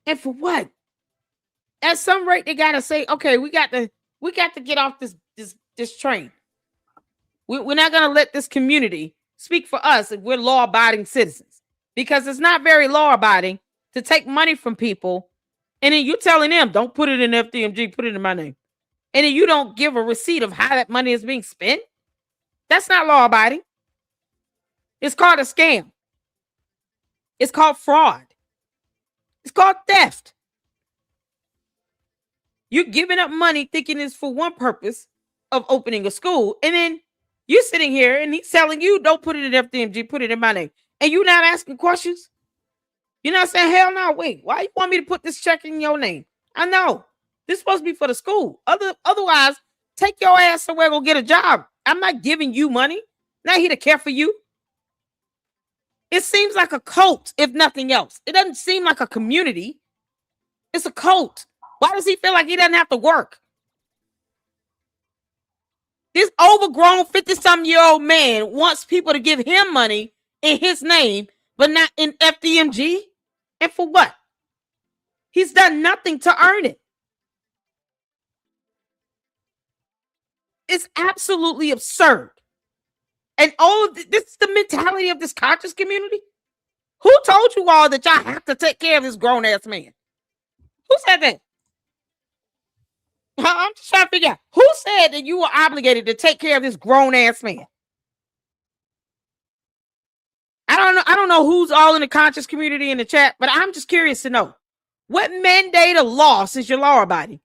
And for what? At some rate, they gotta say, okay, we got to get off this train. We're not gonna let this community speak for us if we're law-abiding citizens. Because it's not very law-abiding to take money from people, and then you're telling them, don't put it in FDMG, put it in my name. And then you don't give a receipt of how that money is being spent. That's not law-abiding. It's called a scam. It's called fraud. It's called theft. You're giving up money thinking it's for one purpose of opening a school. And then you're sitting here and he's telling you, don't put it in FDMG, put it in my name. And you're not asking questions. You're not saying, hell no, wait, why you want me to put this check in your name? I know. This is supposed to be for the school. Otherwise, take your ass somewhere, go get a job. I'm not giving you money. Not here to care for you. It seems like a cult, if nothing else. It doesn't seem like a community. It's a cult. Why does he feel like he doesn't have to work? This overgrown 50-some-year-old man wants people to give him money in his name, but not in FDMG? And for what? He's done nothing to earn it. It's absolutely absurd. And all of this is the mentality of this conscious community. Who told you all that y'all have to take care of this grown-ass man? Who said that? I'm just trying to figure out. Who said that you were obligated to take care of this grown-ass man? I don't know who's all in the conscious community in the chat, but I'm just curious to know. What mandate of law, since you're law-abiding,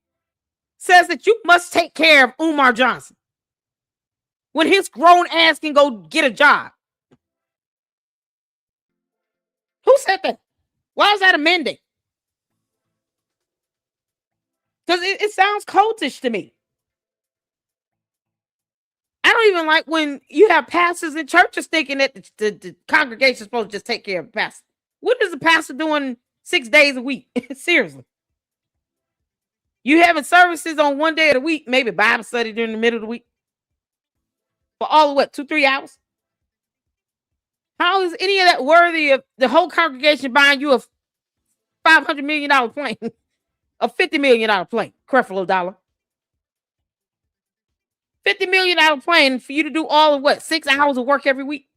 says that you must take care of Umar Johnson when his grown ass can go get a job? Who said that? Why is that a mandate? Because it sounds cultish to me. I don't even like when you have pastors in churches thinking that the congregation is supposed to just take care of the pastor. What is the pastor doing 6 days a week? Seriously. You having services on one day of the week, maybe Bible study during the middle of the week. For all of what, 2-3 hours? How is any of that worthy of the whole congregation buying you a $500 million plane, a $50 million plane, Creflo Dollar? $50 million plane for you to do all of what? 6 hours of work every week?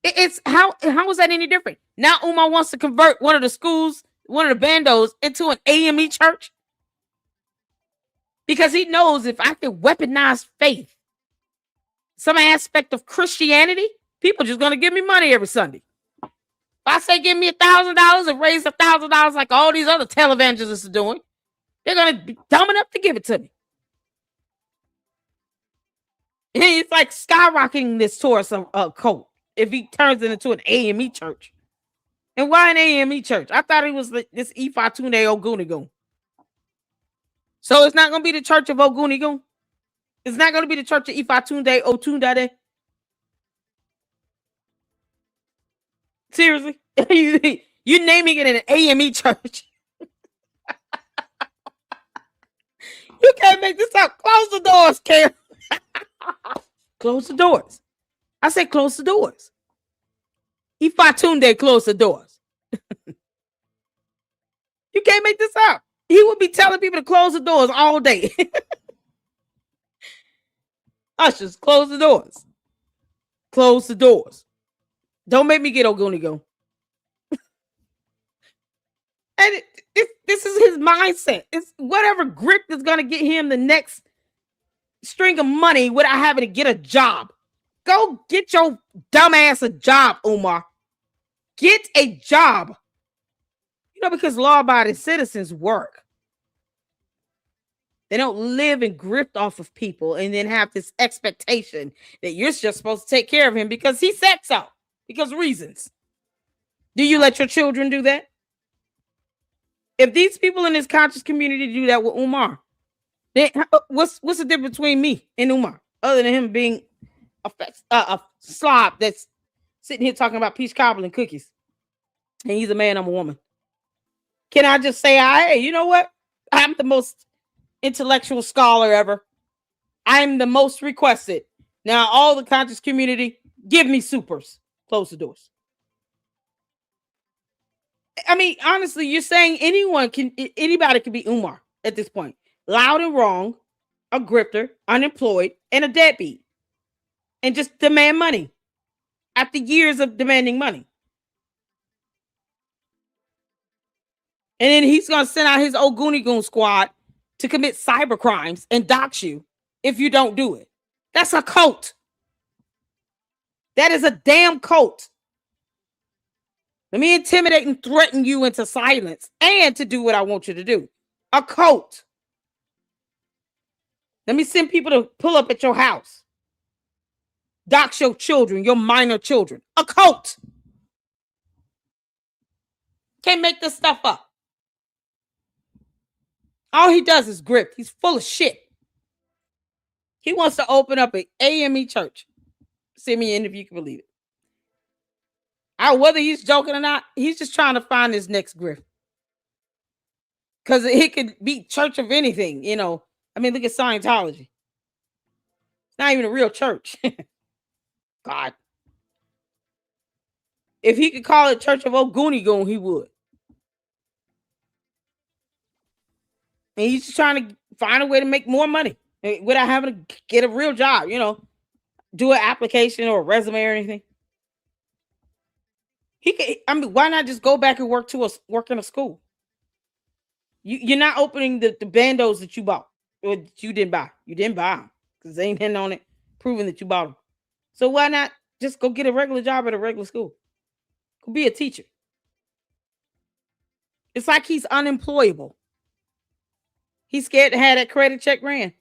It's how is that any different? Now Umar wants to convert one of the schools, one of the bandos, into an AME church because he knows if I can weaponize faith, some aspect of Christianity, people just gonna give me money every Sunday. If I say give me $1,000 and raise $1,000 like all these other televangelists are doing, they're gonna be dumb enough to give it to me. And it's like skyrocketing this towards a cult if he turns it into an AME church. And why an AME church? I thought it was this Ifatunde Ogunigun. So it's not going to be the church of Ogunigun? It's not going to be the church of Ifatunde Otundade? Seriously? You're naming it an AME church? You can't make this up. Close the doors, Karen. Close the doors. I said close the doors. Ifatunde close the doors. You can't make this up. He would be telling people to close the doors all day. Ushers, close the doors. Close the doors. Don't make me get Ogunigo. And this is his mindset. It's whatever grip is going to get him the next string of money without having to get a job. Go get your dumb ass a job, Umar. Get a job. You know, because law-abiding citizens work. They don't live and grift off of people and then have this expectation that you're just supposed to take care of him because he said so. Because reasons. Do you let your children do that? If these people in this conscious community do that with Umar, then what's the difference between me and Umar? Other than him being a slob that's sitting here talking about peach cobbler and cookies. And he's a man, I'm a woman. Can I just say, hey, you know what? I'm the most intellectual scholar ever. I'm the most requested. Now, all the conscious community, give me supers. Close the doors. I mean, honestly, you're saying anybody can be Umar at this point. Loud and wrong, a grifter, unemployed, and a deadbeat. And just demand money after years of demanding money. And then he's going to send out his Ogunigun squad to commit cyber crimes and dox you if you don't do it. That's a cult. That is a damn cult. Let me intimidate and threaten you into silence and to do what I want you to do. A cult. Let me send people to pull up at your house. Dox your children, your minor children. A cult. Can't make this stuff up. All he does is grip. He's full of shit. He wants to open up an AME church. Send me in if you can believe it. Whether he's joking or not, he's just trying to find his next grift. Because it could be church of anything, you know. I mean, look at Scientology. It's not even a real church. God. If he could call it Church of Ogunigun, he would. And he's just trying to find a way to make more money without having to get a real job, you know, do an application or a resume or anything. He could, I mean, why not just go back and work in a school? You're not opening the bandos that you bought or that you didn't buy. You didn't buy them because they ain't hitting on it, proving that you bought them. So why not just go get a regular job at a regular school? Go be a teacher. It's like he's unemployable. He's scared to have that credit check ran.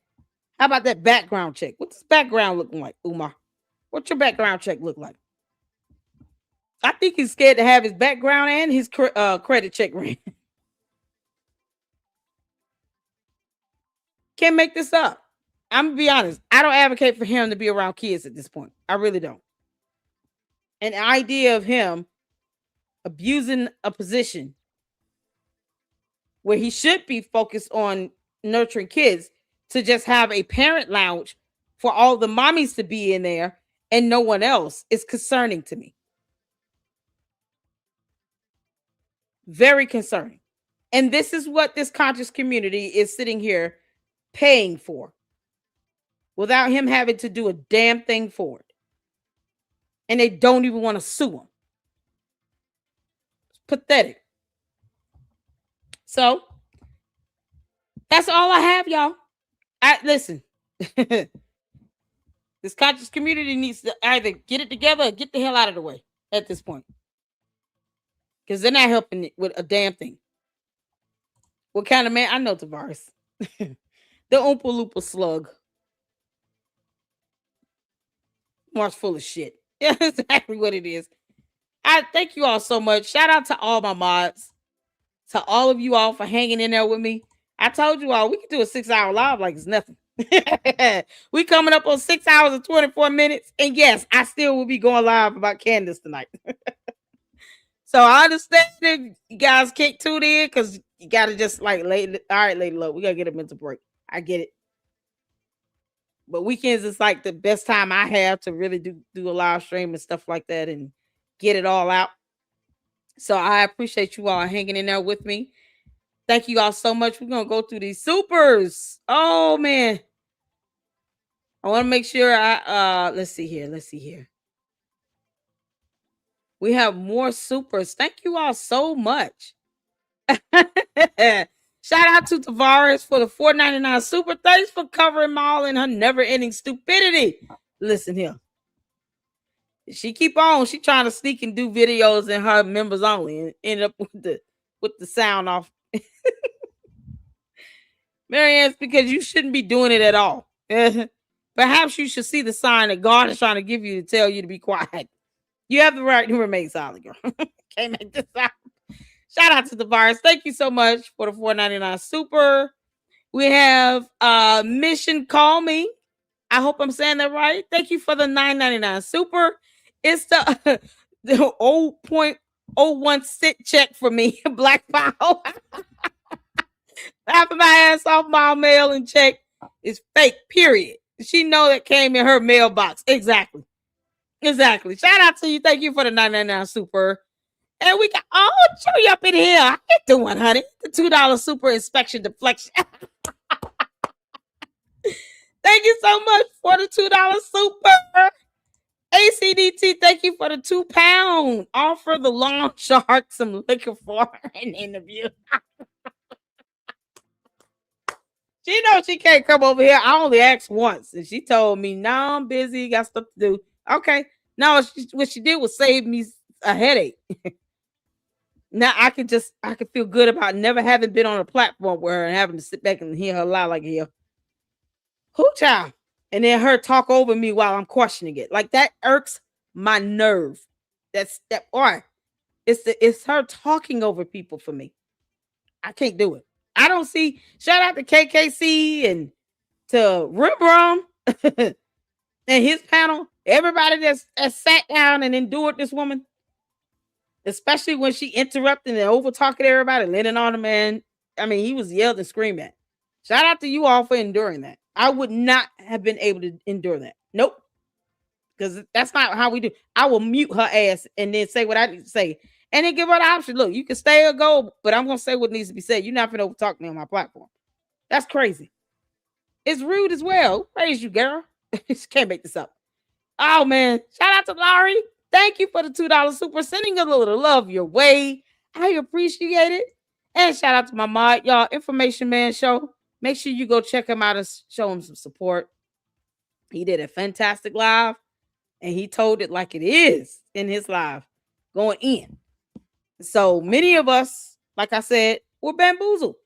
How about that background check? What's his background looking like, Umar? What's your background check look like? I think he's scared to have his background and his credit check ran. Can't make this up. I'm going to be honest. I don't advocate for him to be around kids at this point. I really don't. An idea of him abusing a position where he should be focused on nurturing kids to just have a parent lounge for all the mommies to be in there and no one else is concerning to me. Very concerning. And this is what this conscious community is sitting here paying for without him having to do a damn thing for it. And they don't even want to sue him. It's pathetic. So that's all I have, y'all. Listen. This conscious community needs to either get it together or get the hell out of the way at this point. Because they're not helping it with a damn thing. What kind of man? I know Tavares. The Oompa Loompa slug. Mark's full of shit. Yeah, that's exactly what it is. I thank you all so much. Shout out to all my mods. To all of you all for hanging in there with me. I told you all we could do a 6-hour live like it's nothing. We coming up on 6 hours and 24 minutes. And yes, I still will be going live about Candace tonight. So I understand if you guys can't tune in because you got to just like, all right, Lady Love, we got to get a mental break. I get it. But weekends is like the best time I have to really do a live stream and stuff like that and get it all out. So I appreciate you all hanging in there with me. Thank you all so much. We're going to go through these supers. Oh, man. I want to make sure let's see here. We have more supers. Thank you all so much. Shout out to Tavares for the $4.99 super. Thanks for covering Maul and her never-ending stupidity. Listen here. She keep on. She trying to sneak and do videos in her members only and end up with the sound off. Maryanne, because you shouldn't be doing it at all. Perhaps you should see the sign that God is trying to give you to tell you to be quiet. You have the right to remain silent, girl. Can't make this out. Shout out to the virus. Thank you so much for the $4.99 super. We have Mission Call Me. I hope I'm saying that right. Thank you for the $9.99 super. It's the 0.01 cent check for me. Black Power. Laughing my ass off, my mail and check is fake, period. She know that came in her mailbox. Exactly. Shout out to you. Thank you for the $9.99 super. And we got show you up in here. How you doing, honey? The $2 super inspection deflection. Thank you so much for the $2 super. ACDT, thank you for the £2. Offer the long shark some liquor for an interview. She knows she can't come over here. I only asked once, and she told me, "No, I'm busy. Got stuff to do." Okay. No, what she did was save me a headache. Now I can feel good about never having been on a platform with her and having to sit back and hear her lie like here. Who child? And then her talk over me while I'm questioning it. Like that irks my nerve. It's her talking over people for me. I can't do it. I don't see. Shout out to KKC and to Rim and his panel. Everybody that's sat down and endured this woman. Especially when she interrupted and over talking to everybody, leaning on him, man. I mean, he was yelled and screamed at. Shout out to you all for enduring that. I would not have been able to endure that. Nope. Because that's not how we do. I will mute her ass and then say what I need to say. And then give her the option. Look, you can stay or go, but I'm going to say what needs to be said. You're not going to overtalk me on my platform. That's crazy. It's rude as well. Praise you, girl. Can't make this up. Oh, man. Shout out to Laurie. Thank you for the $2 super. Sending a little love your way. I appreciate it. And shout out to my mod, y'all. Information Man Show. Make sure you go check him out and show him some support. He did a fantastic live. And he told it like it is in his live. Going in. So many of us, like I said, were bamboozled.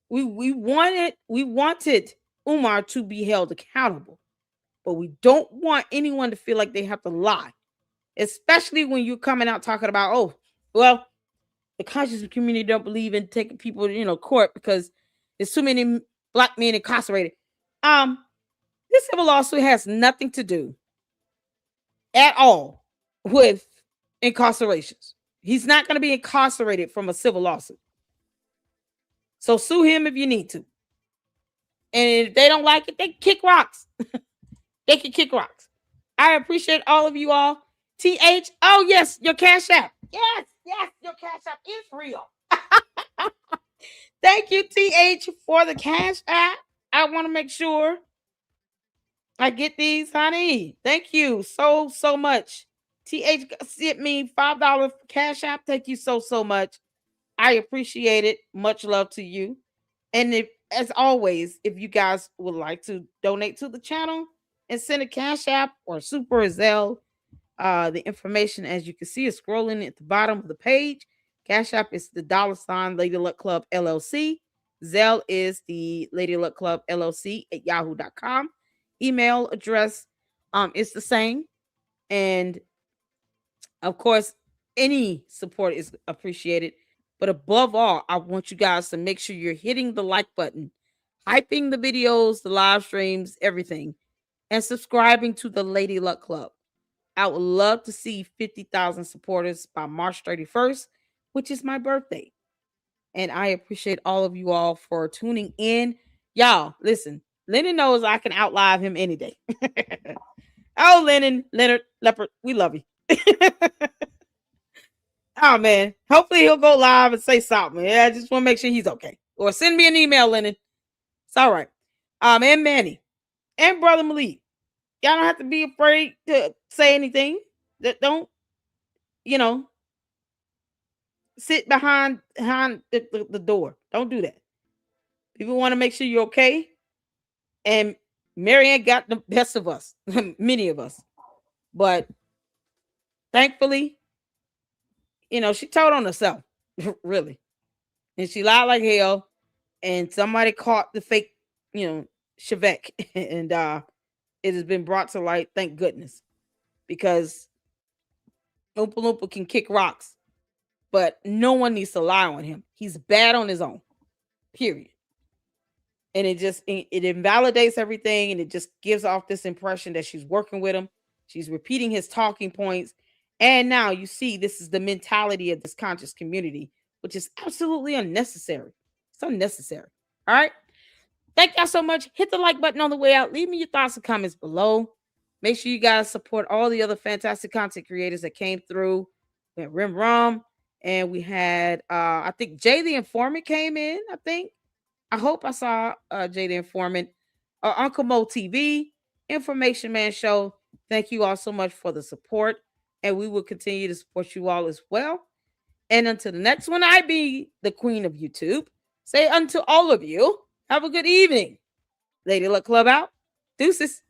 We wanted Umar to be held accountable. But we don't want anyone to feel like they have to lie, especially when you're coming out talking about, oh, well, the conscious community don't believe in taking people to, court because there's too many black men incarcerated. This civil lawsuit has nothing to do at all with incarcerations. He's not going to be incarcerated from a civil lawsuit. So sue him if you need to. And if they don't like it, they kick rocks. They can kick rocks. I appreciate all of you all. TH, oh yes, your Cash App. Yes, your Cash App is real. Thank you, TH, for the Cash App. I want to make sure I get these, honey. Thank you so much. TH sent me $5 Cash App. Thank you so much. I appreciate it. Much love to you. And if, as always, if you guys would like to donate to the channel and send a Cash App or Super Zelle, the information, as you can see, is scrolling at the bottom of the page. Cash App is the $ Lady Luck Club LLC. Zelle is the Lady Luck Club LLC at yahoo.com. Email address is the same. And of course, any support is appreciated. But above all, I want you guys to make sure you're hitting the like button, hyping the videos, the live streams, everything, and subscribing to the Lady Luck Club. I would love to see 50,000 supporters by March 31st, which is my birthday. And I appreciate all of you all for tuning in. Y'all, listen, Lennon knows I can outlive him any day. Oh, Leonard Leopard, we love you. Oh, man. Hopefully he'll go live and say something. Yeah, I just want to make sure he's okay. Or send me an email, Lennon. It's all right. And Manny and Brother Malik. Y'all don't have to be afraid to say anything. That don't, sit behind the door. Don't do that. People want to make sure you're okay. And Maryanne got the best of us, many of us. But thankfully, she told on herself, really. And she lied like hell. And somebody caught the fake, Chevette. And it has been brought to light, thank goodness. Because Oompa Loompa can kick rocks. But no one needs to lie on him. He's bad on his own. Period. And it invalidates everything. And it just gives off this impression that she's working with him. She's repeating his talking points. And now you see this is the mentality of this conscious community, which is absolutely unnecessary. It's unnecessary. All right. Thank y'all so much. Hit the like button on the way out. Leave me your thoughts and comments below. Make sure you guys support all the other fantastic content creators that came through. We had Rim Rum, and we had I think Jay the Informant came in. I hope I saw Jay the Informant. Uncle Mo TV, Information Man Show. Thank you all so much for the support. And we will continue to support you all as well. And until the next one, I be the queen of YouTube. Say unto all of you, have a good evening. Lady Luck Club out. Deuces.